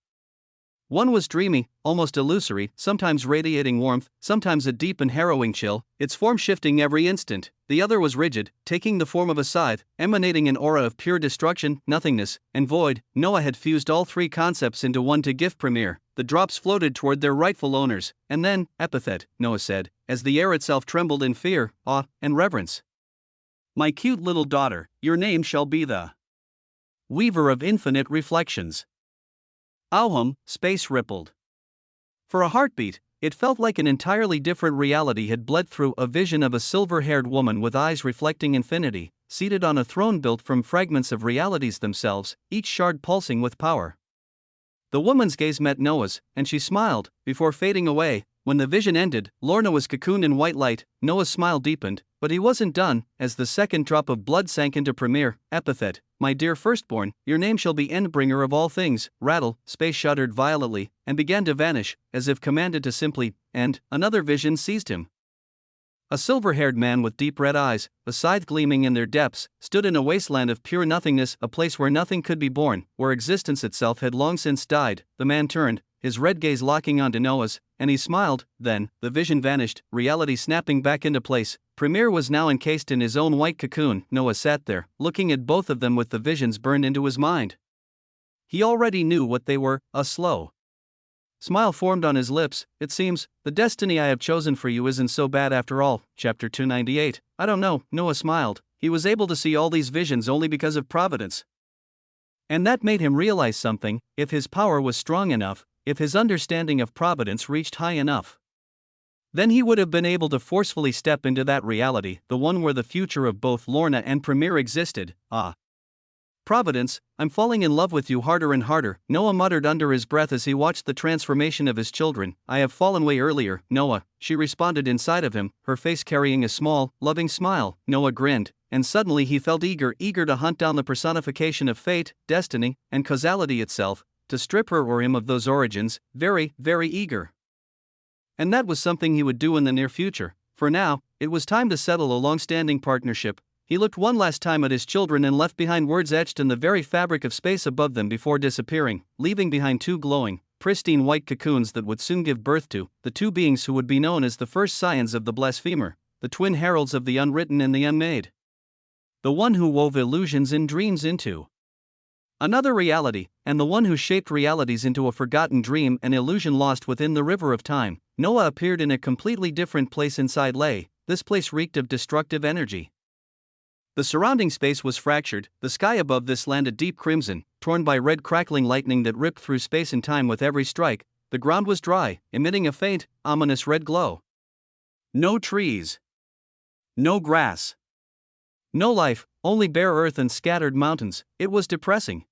One was dreamy, almost illusory, sometimes radiating warmth, sometimes a deep and harrowing chill, its form shifting every instant. The other was rigid, taking the form of a scythe, emanating an aura of pure destruction, nothingness, and void. Noah had fused all 3 concepts into one to give Premier. The drops floated toward their rightful owners, and then, epithet, Noah said, as the air itself trembled in fear, awe, and reverence. My cute little daughter, your name shall be the Weaver of Infinite Reflections. Auhum, space rippled. For a heartbeat, it felt like an entirely different reality had bled through. A vision of a silver-haired woman with eyes reflecting infinity, seated on a throne built from fragments of realities themselves, each shard pulsing with power. The woman's gaze met Noah's, and she smiled, before fading away. When the vision ended, Lorna was cocooned in white light. Noah's smile deepened, but he wasn't done, as the second drop of blood sank into Premier. Epithet, my dear firstborn, your name shall be Endbringer of all things. Rattle, space shuddered violently, and began to vanish, as if commanded to simply end. Another vision seized him. A silver-haired man with deep red eyes, a scythe gleaming in their depths, stood in a wasteland of pure nothingness, a place where nothing could be born, where existence itself had long since died. The man turned, his red gaze locking onto Noah's, and he smiled. Then, the vision vanished, reality snapping back into place. Premier was now encased in his own white cocoon. Noah sat there, looking at both of them with the visions burned into his mind. He already knew what they were. A slow smile formed on his lips. It seems, the destiny I have chosen for you isn't so bad after all. Chapter 298. I don't know, Noah smiled. He was able to see all these visions only because of Providence. And that made him realize something. If his power was strong enough, if his understanding of Providence reached high enough, then he would have been able to forcefully step into that reality, the one where the future of both Lorna and Premier existed. Ah. Providence, I'm falling in love with you harder and harder, Noah muttered under his breath as he watched the transformation of his children. I have fallen way earlier, Noah, she responded inside of him, her face carrying a small, loving smile. Noah grinned, and suddenly he felt eager to hunt down the personification of fate, destiny, and causality itself, to strip her or him of those origins, very, very eager. And that was something he would do in the near future. For now, it was time to settle a long-standing partnership. He looked one last time at his children and left behind words etched in the very fabric of space above them before disappearing, leaving behind 2 glowing, pristine white cocoons that would soon give birth to the 2 beings who would be known as the first scions of the blasphemer, the twin heralds of the unwritten and the unmade. The one who wove illusions and dreams into another reality, and the one who shaped realities into a forgotten dream and illusion lost within the river of time. Noah appeared in a completely different place inside Lay. This place reeked of destructive energy. The surrounding space was fractured, the sky above this land a deep crimson, torn by red crackling lightning that ripped through space and time with every strike. The ground was dry, emitting a faint, ominous red glow. No trees. No grass. No life, only bare earth and scattered mountains. It was depressing.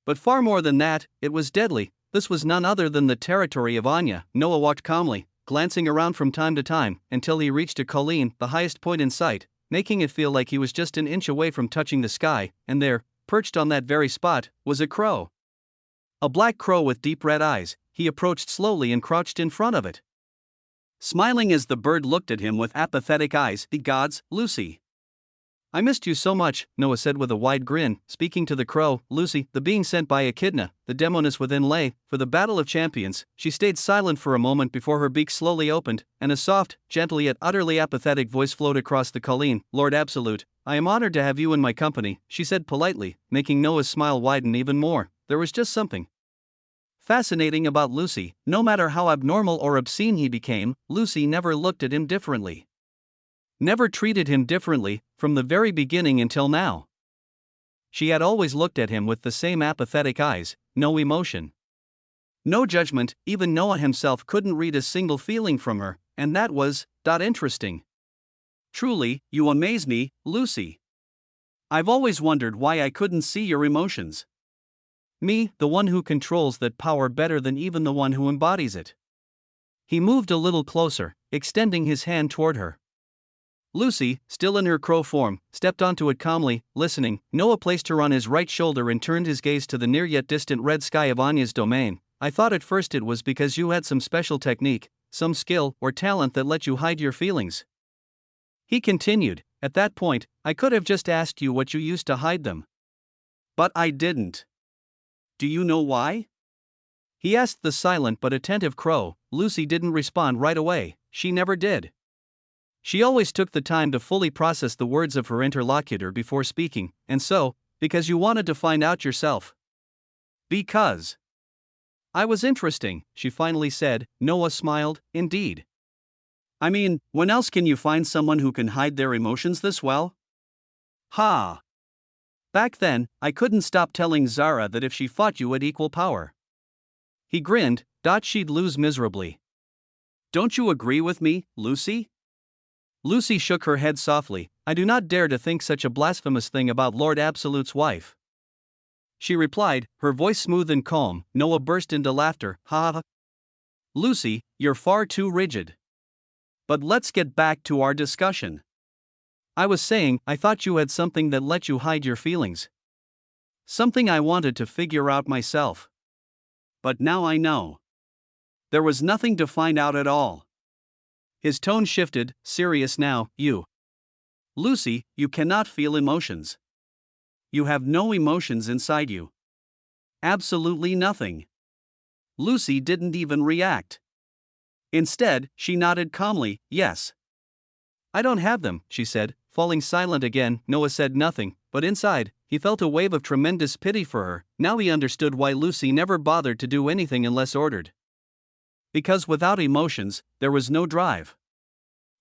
But far more than that, it was deadly. This was none other than the territory of Anya. Noah walked calmly, glancing around from time to time, until he reached a colline, the highest point in sight. making it feel like he was just an inch away from touching the sky, and there, perched on that very spot, was a crow. A black crow with deep red eyes. He approached slowly and crouched in front of it. Smiling as the bird looked at him with apathetic eyes, "The gods, Lucy." "I missed you so much," Noah said with a wide grin, speaking to the crow. Lucy, the being sent by Echidna, the demoness within lay, for the battle of champions. She stayed silent for a moment before her beak slowly opened, and a soft, gentle yet utterly apathetic voice flowed across the colleen. "Lord Absolute, I am honored to have you in my company," she said politely, making Noah's smile widen even more. There was just something fascinating about Lucy. No matter how abnormal or obscene he became, Lucy never looked at him differently. Never treated him differently, from the very beginning until now. She had always looked at him with the same apathetic eyes, no emotion. No judgment. Even Noah himself couldn't read a single feeling from her, and that was interesting. "Truly, you amaze me, Lucy. I've always wondered why I couldn't see your emotions. Me, the one who controls that power better than even the one who embodies it." He moved a little closer, extending his hand toward her. Lucy, still in her crow form, stepped onto it calmly, listening. Noah placed her on his right shoulder and turned his gaze to the near yet distant red sky of Anya's domain. "I thought at first it was because you had some special technique, some skill or talent that let you hide your feelings." He continued. "At that point, I could have just asked you what you used to hide them. But I didn't. Do you know why?" He asked the silent but attentive crow. Lucy didn't respond right away. She never did. She always took the time to fully process the words of her interlocutor before speaking, and so, because you wanted to find out yourself. "Because I was interesting," she finally said. Noah smiled. "Indeed. I mean, when else can you find someone who can hide their emotions this well?" "Ha! Back then, I couldn't stop telling Zara that if she fought you at equal power." He grinned. "She'd lose miserably. Don't you agree with me, Lucy?" Lucy shook her head softly. "I do not dare to think such a blasphemous thing about Lord Absolute's wife," she replied, her voice smooth and calm. Noah burst into laughter. "Ha ha. Lucy, you're far too rigid. But let's get back to our discussion. I was saying, I thought you had something that let you hide your feelings. Something I wanted to figure out myself. But now I know. There was nothing to find out at all." His tone shifted, serious now. "Lucy, you cannot feel emotions. You have no emotions inside you. Absolutely nothing." Lucy didn't even react. Instead, she nodded calmly. "Yes. I don't have them," she said, falling silent again. Noah said nothing, but inside, he felt a wave of tremendous pity for her. Now he understood why Lucy never bothered to do anything unless ordered. Because without emotions, there was no drive.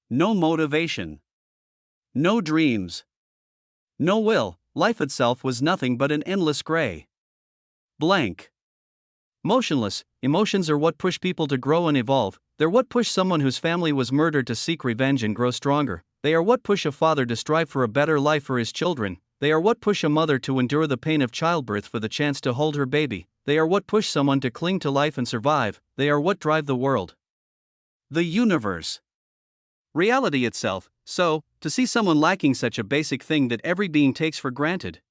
No motivation. No dreams. No will. Life itself was nothing but an endless gray blank. Motionless. Emotions are what push people to grow and evolve. They're what push someone whose family was murdered to seek revenge and grow stronger. They are what push a father to strive for a better life for his children. They are what push a mother to endure the pain of childbirth for the chance to hold her baby. They are what push someone to cling to life and survive. They are what drive the world, the universe, reality itself. So, to see someone lacking such a basic thing that every being takes for granted.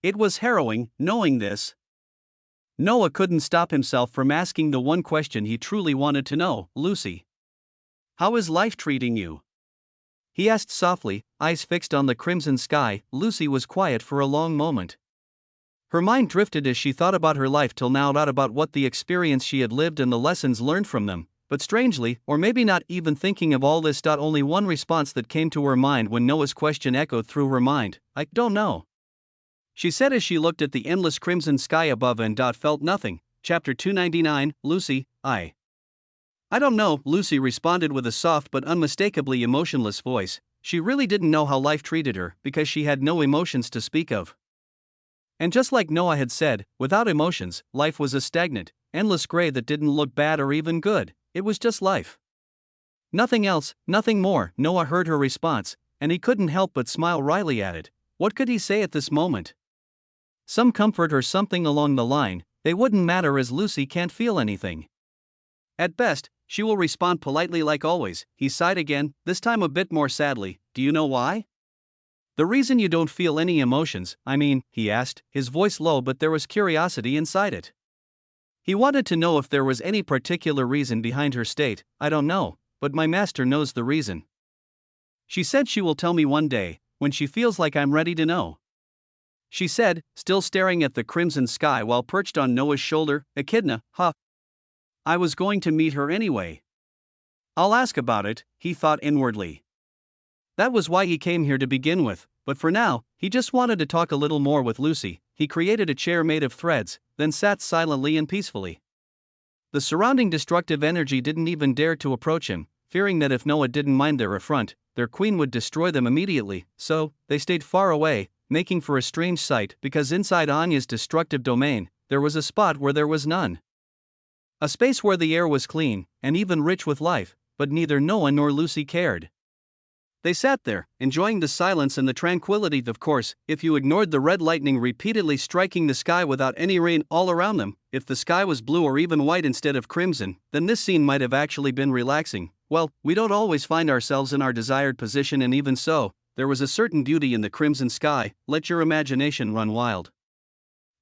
It was harrowing, knowing this. Noah couldn't stop himself from asking the one question he truly wanted to know. "Lucy, how is life treating you?" he asked softly, eyes fixed on the crimson sky. Lucy was quiet for a long moment. Her mind drifted as she thought about her life till now, not about what the experience she had lived and the lessons learned from them. But strangely, or maybe not even thinking of all this, only one response that came to her mind when Noah's question echoed through her mind. "I don't know," she said as she looked at the endless crimson sky above and felt nothing. Chapter 299. Lucy, I don't know, Lucy responded with a soft but unmistakably emotionless voice. She really didn't know how life treated her, because she had no emotions to speak of. And just like Noah had said, without emotions, life was a stagnant, endless gray that didn't look bad or even good. It was just life. Nothing else, nothing more. Noah heard her response, and he couldn't help but smile wryly at it. What could he say at this moment? Some comfort or something along the line, "They wouldn't matter as Lucy can't feel anything. At best, she will respond politely like always." He sighed again, this time a bit more sadly. "Do you know why?" The reason you don't feel any emotions, I mean, he asked, his voice low but there was curiosity inside it. He wanted to know if there was any particular reason behind her state. I don't know, but my master knows the reason. She said she will tell me one day, when she feels like I'm ready to know. She said, still staring at the crimson sky while perched on Noah's shoulder. Echidna, huh? I was going to meet her anyway. I'll ask about it, he thought inwardly. That was why he came here to begin with, but for now, he just wanted to talk a little more with Lucy. He created a chair made of threads, then sat silently and peacefully. The surrounding destructive energy didn't even dare to approach him, fearing that if Noah didn't mind their affront, their queen would destroy them immediately, so they stayed far away, making for a strange sight because inside Anya's destructive domain, there was a spot where there was none. A space where the air was clean, and even rich with life, but neither Noah nor Lucy cared. They sat there, enjoying the silence and the tranquility. Of course, if you ignored the red lightning repeatedly striking the sky without any rain all around them, if the sky was blue or even white instead of crimson, then this scene might have actually been relaxing. Well, we don't always find ourselves in our desired position, and even so, there was a certain beauty in the crimson sky. Let your imagination run wild.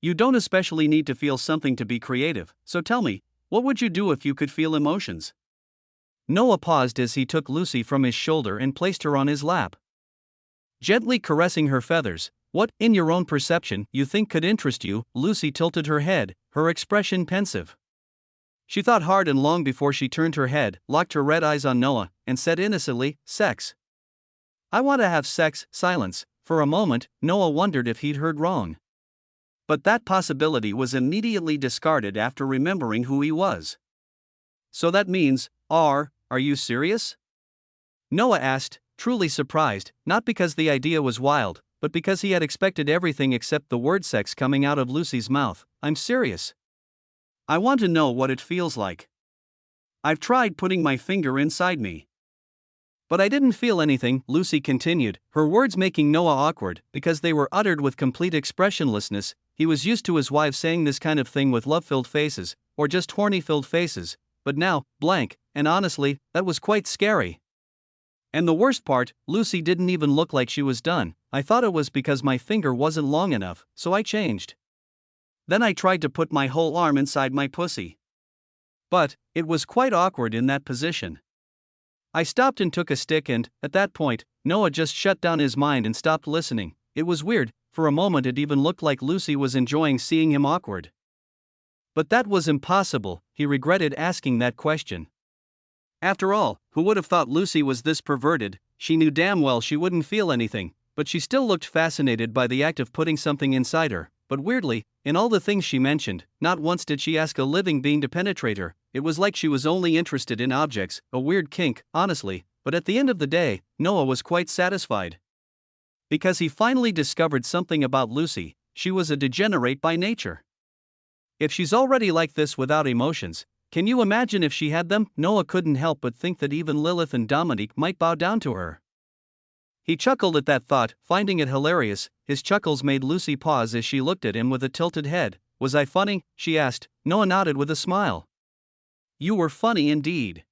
You don't especially need to feel something to be creative, so tell me, what would you do if you could feel emotions? Noah paused as he took Lucy from his shoulder and placed her on his lap. Gently caressing her feathers, what, in your own perception, you think could interest you? Lucy tilted her head, her expression pensive. She thought hard and long before she turned her head, locked her red eyes on Noah, and said innocently, sex. I want to have sex. Silence. For a moment, Noah wondered if he'd heard wrong. But that possibility was immediately discarded after remembering who he was. So that means, are you serious? Noah asked, truly surprised, not because the idea was wild, but because he had expected everything except the word sex coming out of Lucy's mouth. I'm serious. I want to know what it feels like. I've tried putting my finger inside me. But I didn't feel anything, Lucy continued, her words making Noah awkward because they were uttered with complete expressionlessness. He was used to his wives saying this kind of thing with love-filled faces, or just horny-filled faces, but now, blank, and honestly, that was quite scary. And the worst part, Lucy didn't even look like she was done. I thought it was because my finger wasn't long enough, so I changed. Then I tried to put my whole arm inside my pussy. But it was quite awkward in that position. I stopped and took a stick and, at that point, Noah just shut down his mind and stopped listening. It was weird, for a moment it even looked like Lucy was enjoying seeing him awkward. But that was impossible, he regretted asking that question. After all, who would have thought Lucy was this perverted? She knew damn well she wouldn't feel anything, but she still looked fascinated by the act of putting something inside her. But weirdly, in all the things she mentioned, not once did she ask a living being to penetrate her. It was like she was only interested in objects, a weird kink, honestly, but at the end of the day, Noah was quite satisfied. Because he finally discovered something about Lucy, she was a degenerate by nature. If she's already like this without emotions, can you imagine if she had them? Noah couldn't help but think that even Lilith and Dominique might bow down to her. He chuckled at that thought, finding it hilarious. His chuckles made Lucy pause as she looked at him with a tilted head. Was I funny? She asked. Noah nodded with a smile. You were funny indeed.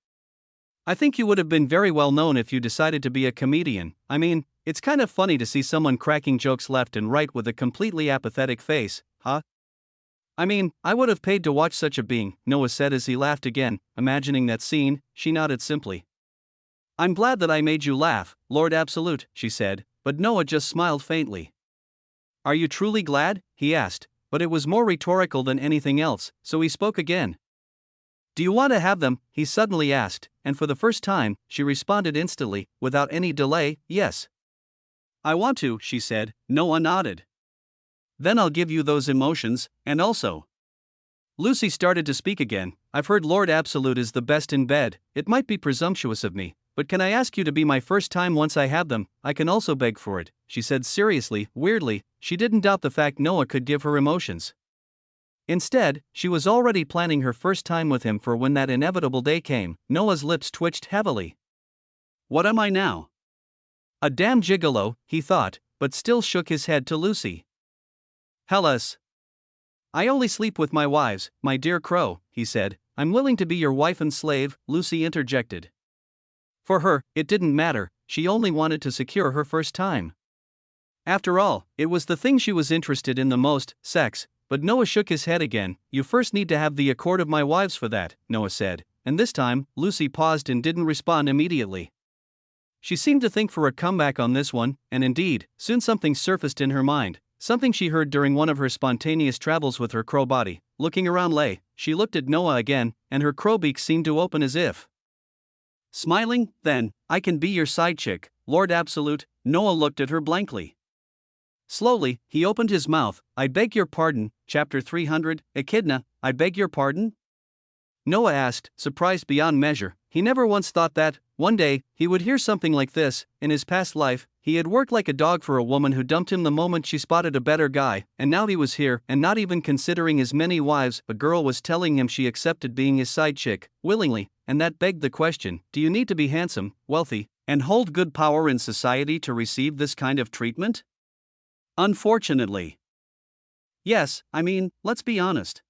I think you would have been very well known if you decided to be a comedian. I mean, it's kind of funny to see someone cracking jokes left and right with a completely apathetic face, huh? I mean, I would have paid to watch such a being, Noah said as he laughed again, imagining that scene. She nodded simply. I'm glad that I made you laugh, Lord Absolute, she said, but Noah just smiled faintly. Are you truly glad? He asked, but it was more rhetorical than anything else, so he spoke again. Do you want to have them? He suddenly asked, and for the first time, she responded instantly, without any delay, yes. I want to, she said. Noah nodded. Then I'll give you those emotions, and also. Lucy started to speak again. I've heard Lord Absolute is the best in bed. It might be presumptuous of me, but can I ask you to be my first time once I have them? I can also beg for it, she said seriously. Weirdly, she didn't doubt the fact Noah could give her emotions. Instead, she was already planning her first time with him for when that inevitable day came. Noah's lips twitched heavily. What am I now? A damn gigolo, he thought, but still shook his head to Lucy. Hellas. I only sleep with my wives, my dear crow, he said. I'm willing to be your wife and slave, Lucy interjected. For her, it didn't matter, she only wanted to secure her first time. After all, it was the thing she was interested in the most, sex. But Noah shook his head again. You first need to have the accord of my wives for that, Noah said, and this time, Lucy paused and didn't respond immediately. She seemed to think for a comeback on this one, and indeed, soon something surfaced in her mind, something she heard during one of her spontaneous travels with her crow body. Looking around she looked at Noah again, and her crow beak seemed to open as if smiling. Then, I can be your side chick, Lord Absolute. Noah looked at her blankly. Slowly, he opened his mouth. I beg your pardon, chapter 300, Echidna, I beg your pardon? Noah asked, surprised beyond measure. He never once thought that, one day, he would hear something like this. In his past life, he had worked like a dog for a woman who dumped him the moment she spotted a better guy, and now he was here, and not even considering his many wives, a girl was telling him she accepted being his side chick, willingly, and that begged the question, do you need to be handsome, wealthy, and hold good power in society to receive this kind of treatment? Unfortunately. Yes, I mean, let's be honest.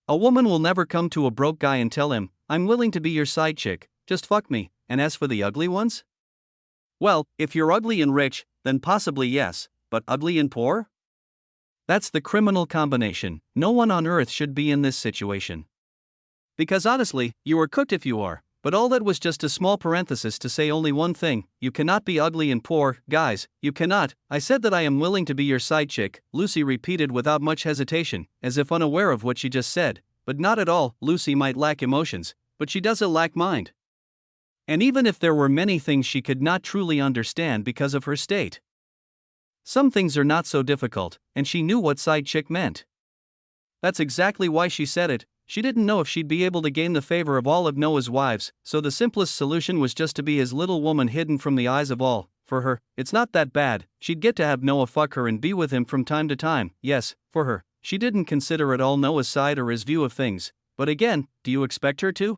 A woman will never come to a broke guy and tell him, I'm willing to be your side chick, just fuck me, and as for the ugly ones? Well, if you're ugly and rich, then possibly yes, but ugly and poor? That's the criminal combination. No one on earth should be in this situation. Because honestly, you are cooked if you are. But all that was just a small parenthesis to say only one thing, you cannot be ugly and poor, guys, you cannot. I said that I am willing to be your side chick, Lucy repeated without much hesitation, as if unaware of what she just said. But not at all. Lucy might lack emotions, but she doesn't lack mind. And even if there were many things she could not truly understand because of her state, some things are not so difficult, and she knew what side chick meant. That's exactly why she said it. She didn't know if she'd be able to gain the favor of all of Noah's wives, so the simplest solution was just to be his little woman hidden from the eyes of all. For her, it's not that bad. She'd get to have Noah fuck her and be with him from time to time. Yes, for her. She didn't consider at all Noah's side or his view of things. But again, do you expect her to?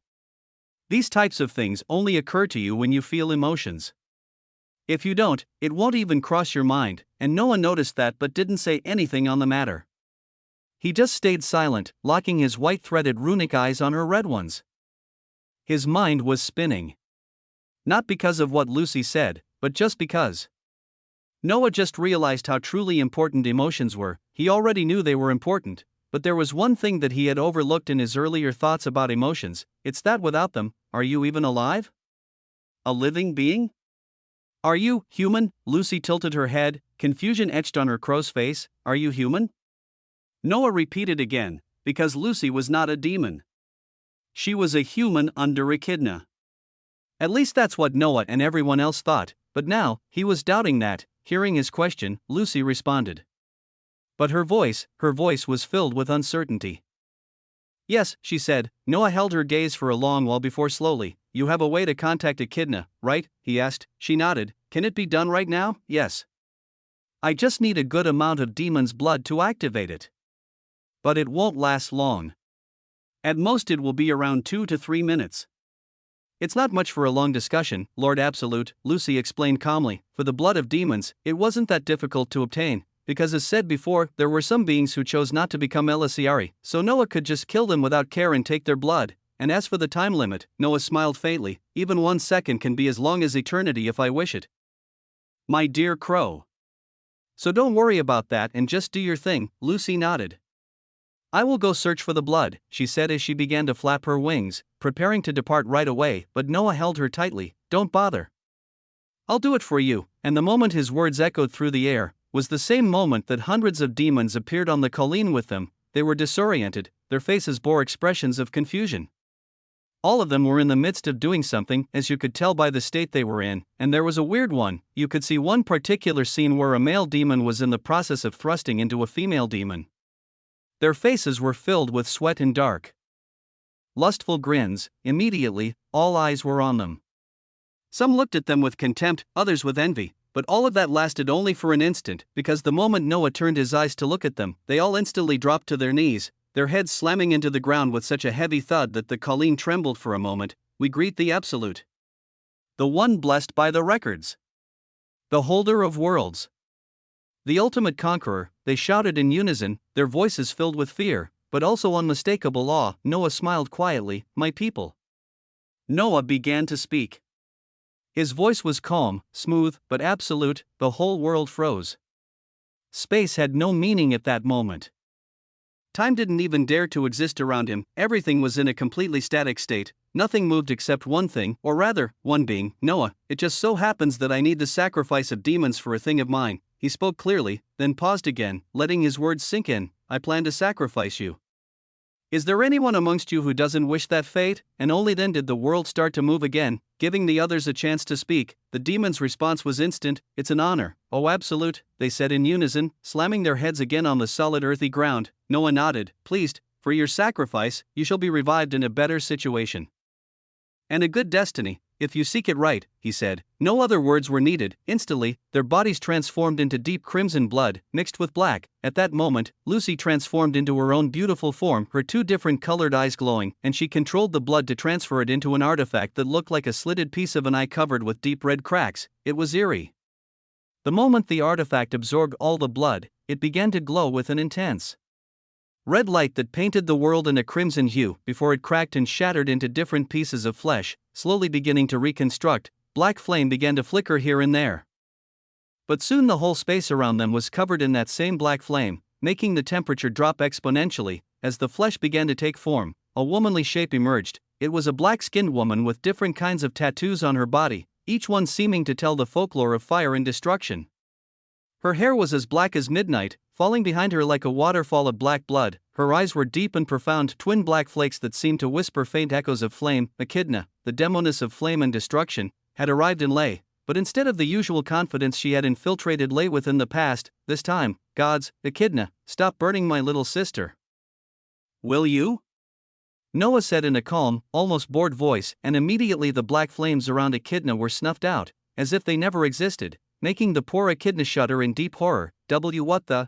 These types of things only occur to you when you feel emotions. If you don't, it won't even cross your mind, and Noah noticed that but didn't say anything on the matter. He just stayed silent, locking his white-threaded runic eyes on her red ones. His mind was spinning. Not because of what Lucy said, but just because. Noah just realized how truly important emotions were. He already knew they were important, but there was one thing that he had overlooked in his earlier thoughts about emotions. It's that without them, are you even alive? A living being? Are you human? Lucy tilted her head, confusion etched on her crow's face. Are you human? Noah repeated again, because Lucy was not a demon. She was a human under Echidna. At least that's what Noah and everyone else thought, but now, he was doubting that. Hearing his question, Lucy responded. But her voice was filled with uncertainty. Yes, she said. Noah held her gaze for a long while before slowly. You have a way to contact Echidna, right? He asked. She nodded. Can it be done right now? Yes. I just need a good amount of demon's blood to activate it. But it won't last long. At most it will be around 2 to 3 minutes. It's not much for a long discussion, Lord Absolute, Lucy explained calmly. For the blood of demons, it wasn't that difficult to obtain, because as said before, there were some beings who chose not to become Elisiari, so Noah could just kill them without care and take their blood. And as for the time limit, Noah smiled faintly, even 1 second can be as long as eternity if I wish it. My dear crow. So don't worry about that and just do your thing, Lucy nodded. I will go search for the blood, she said as she began to flap her wings, preparing to depart right away, but Noah held her tightly. Don't bother. I'll do it for you, and the moment his words echoed through the air, was the same moment that hundreds of demons appeared on the colline with them. They were disoriented, their faces bore expressions of confusion. All of them were in the midst of doing something, as you could tell by the state they were in, and there was a weird one. You could see one particular scene where a male demon was in the process of thrusting into a female demon. Their faces were filled with sweat and dark, lustful grins. Immediately, all eyes were on them. Some looked at them with contempt, others with envy, but all of that lasted only for an instant, because the moment Noah turned his eyes to look at them, they all instantly dropped to their knees, their heads slamming into the ground with such a heavy thud that the colline trembled for a moment. We greet the Absolute. The one blessed by the records. The holder of worlds. The ultimate conqueror, they shouted in unison, their voices filled with fear, but also unmistakable awe. Noah smiled quietly. My people. Noah began to speak. His voice was calm, smooth, but absolute. The whole world froze. Space had no meaning at that moment. Time didn't even dare to exist around him, everything was in a completely static state, nothing moved except one thing, or rather, one being, Noah. It just so happens that I need the sacrifice of demons for a thing of mine. He spoke clearly, then paused again, letting his words sink in. I plan to sacrifice you. Is there anyone amongst you who doesn't wish that fate? And only then did the world start to move again, giving the others a chance to speak. The demons' response was instant. It's an honor. Oh, absolute, they said in unison, slamming their heads again on the solid earthy ground. Noah nodded. Pleased, for your sacrifice, you shall be revived in a better situation. And a good destiny, if you seek it right, he said. No other words were needed. Instantly, their bodies transformed into deep crimson blood, mixed with black. At that moment, Lucy transformed into her own beautiful form, her two different colored eyes glowing, and she controlled the blood to transfer it into an artifact that looked like a slitted piece of an eye covered with deep red cracks. It was eerie. The moment the artifact absorbed all the blood, it began to glow with an intense red light that painted the world in a crimson hue before it cracked and shattered into different pieces of flesh, slowly beginning to reconstruct. Black flame began to flicker here and there. But soon the whole space around them was covered in that same black flame, making the temperature drop exponentially. As the flesh began to take form, a womanly shape emerged. It was a black-skinned woman with different kinds of tattoos on her body, each one seeming to tell the folklore of fire and destruction. Her hair was as black as midnight, falling behind her like a waterfall of black blood. Her eyes were deep and profound, twin black flakes that seemed to whisper faint echoes of flame. Echidna, the demoness of flame and destruction, had arrived in Lay, but instead of the usual confidence she had infiltrated Lay with in the past, this time, gods, Echidna, stop burning my little sister. Will you? Noah said in a calm, almost bored voice, and immediately the black flames around Echidna were snuffed out, as if they never existed, making the poor Echidna shudder in deep horror. What the?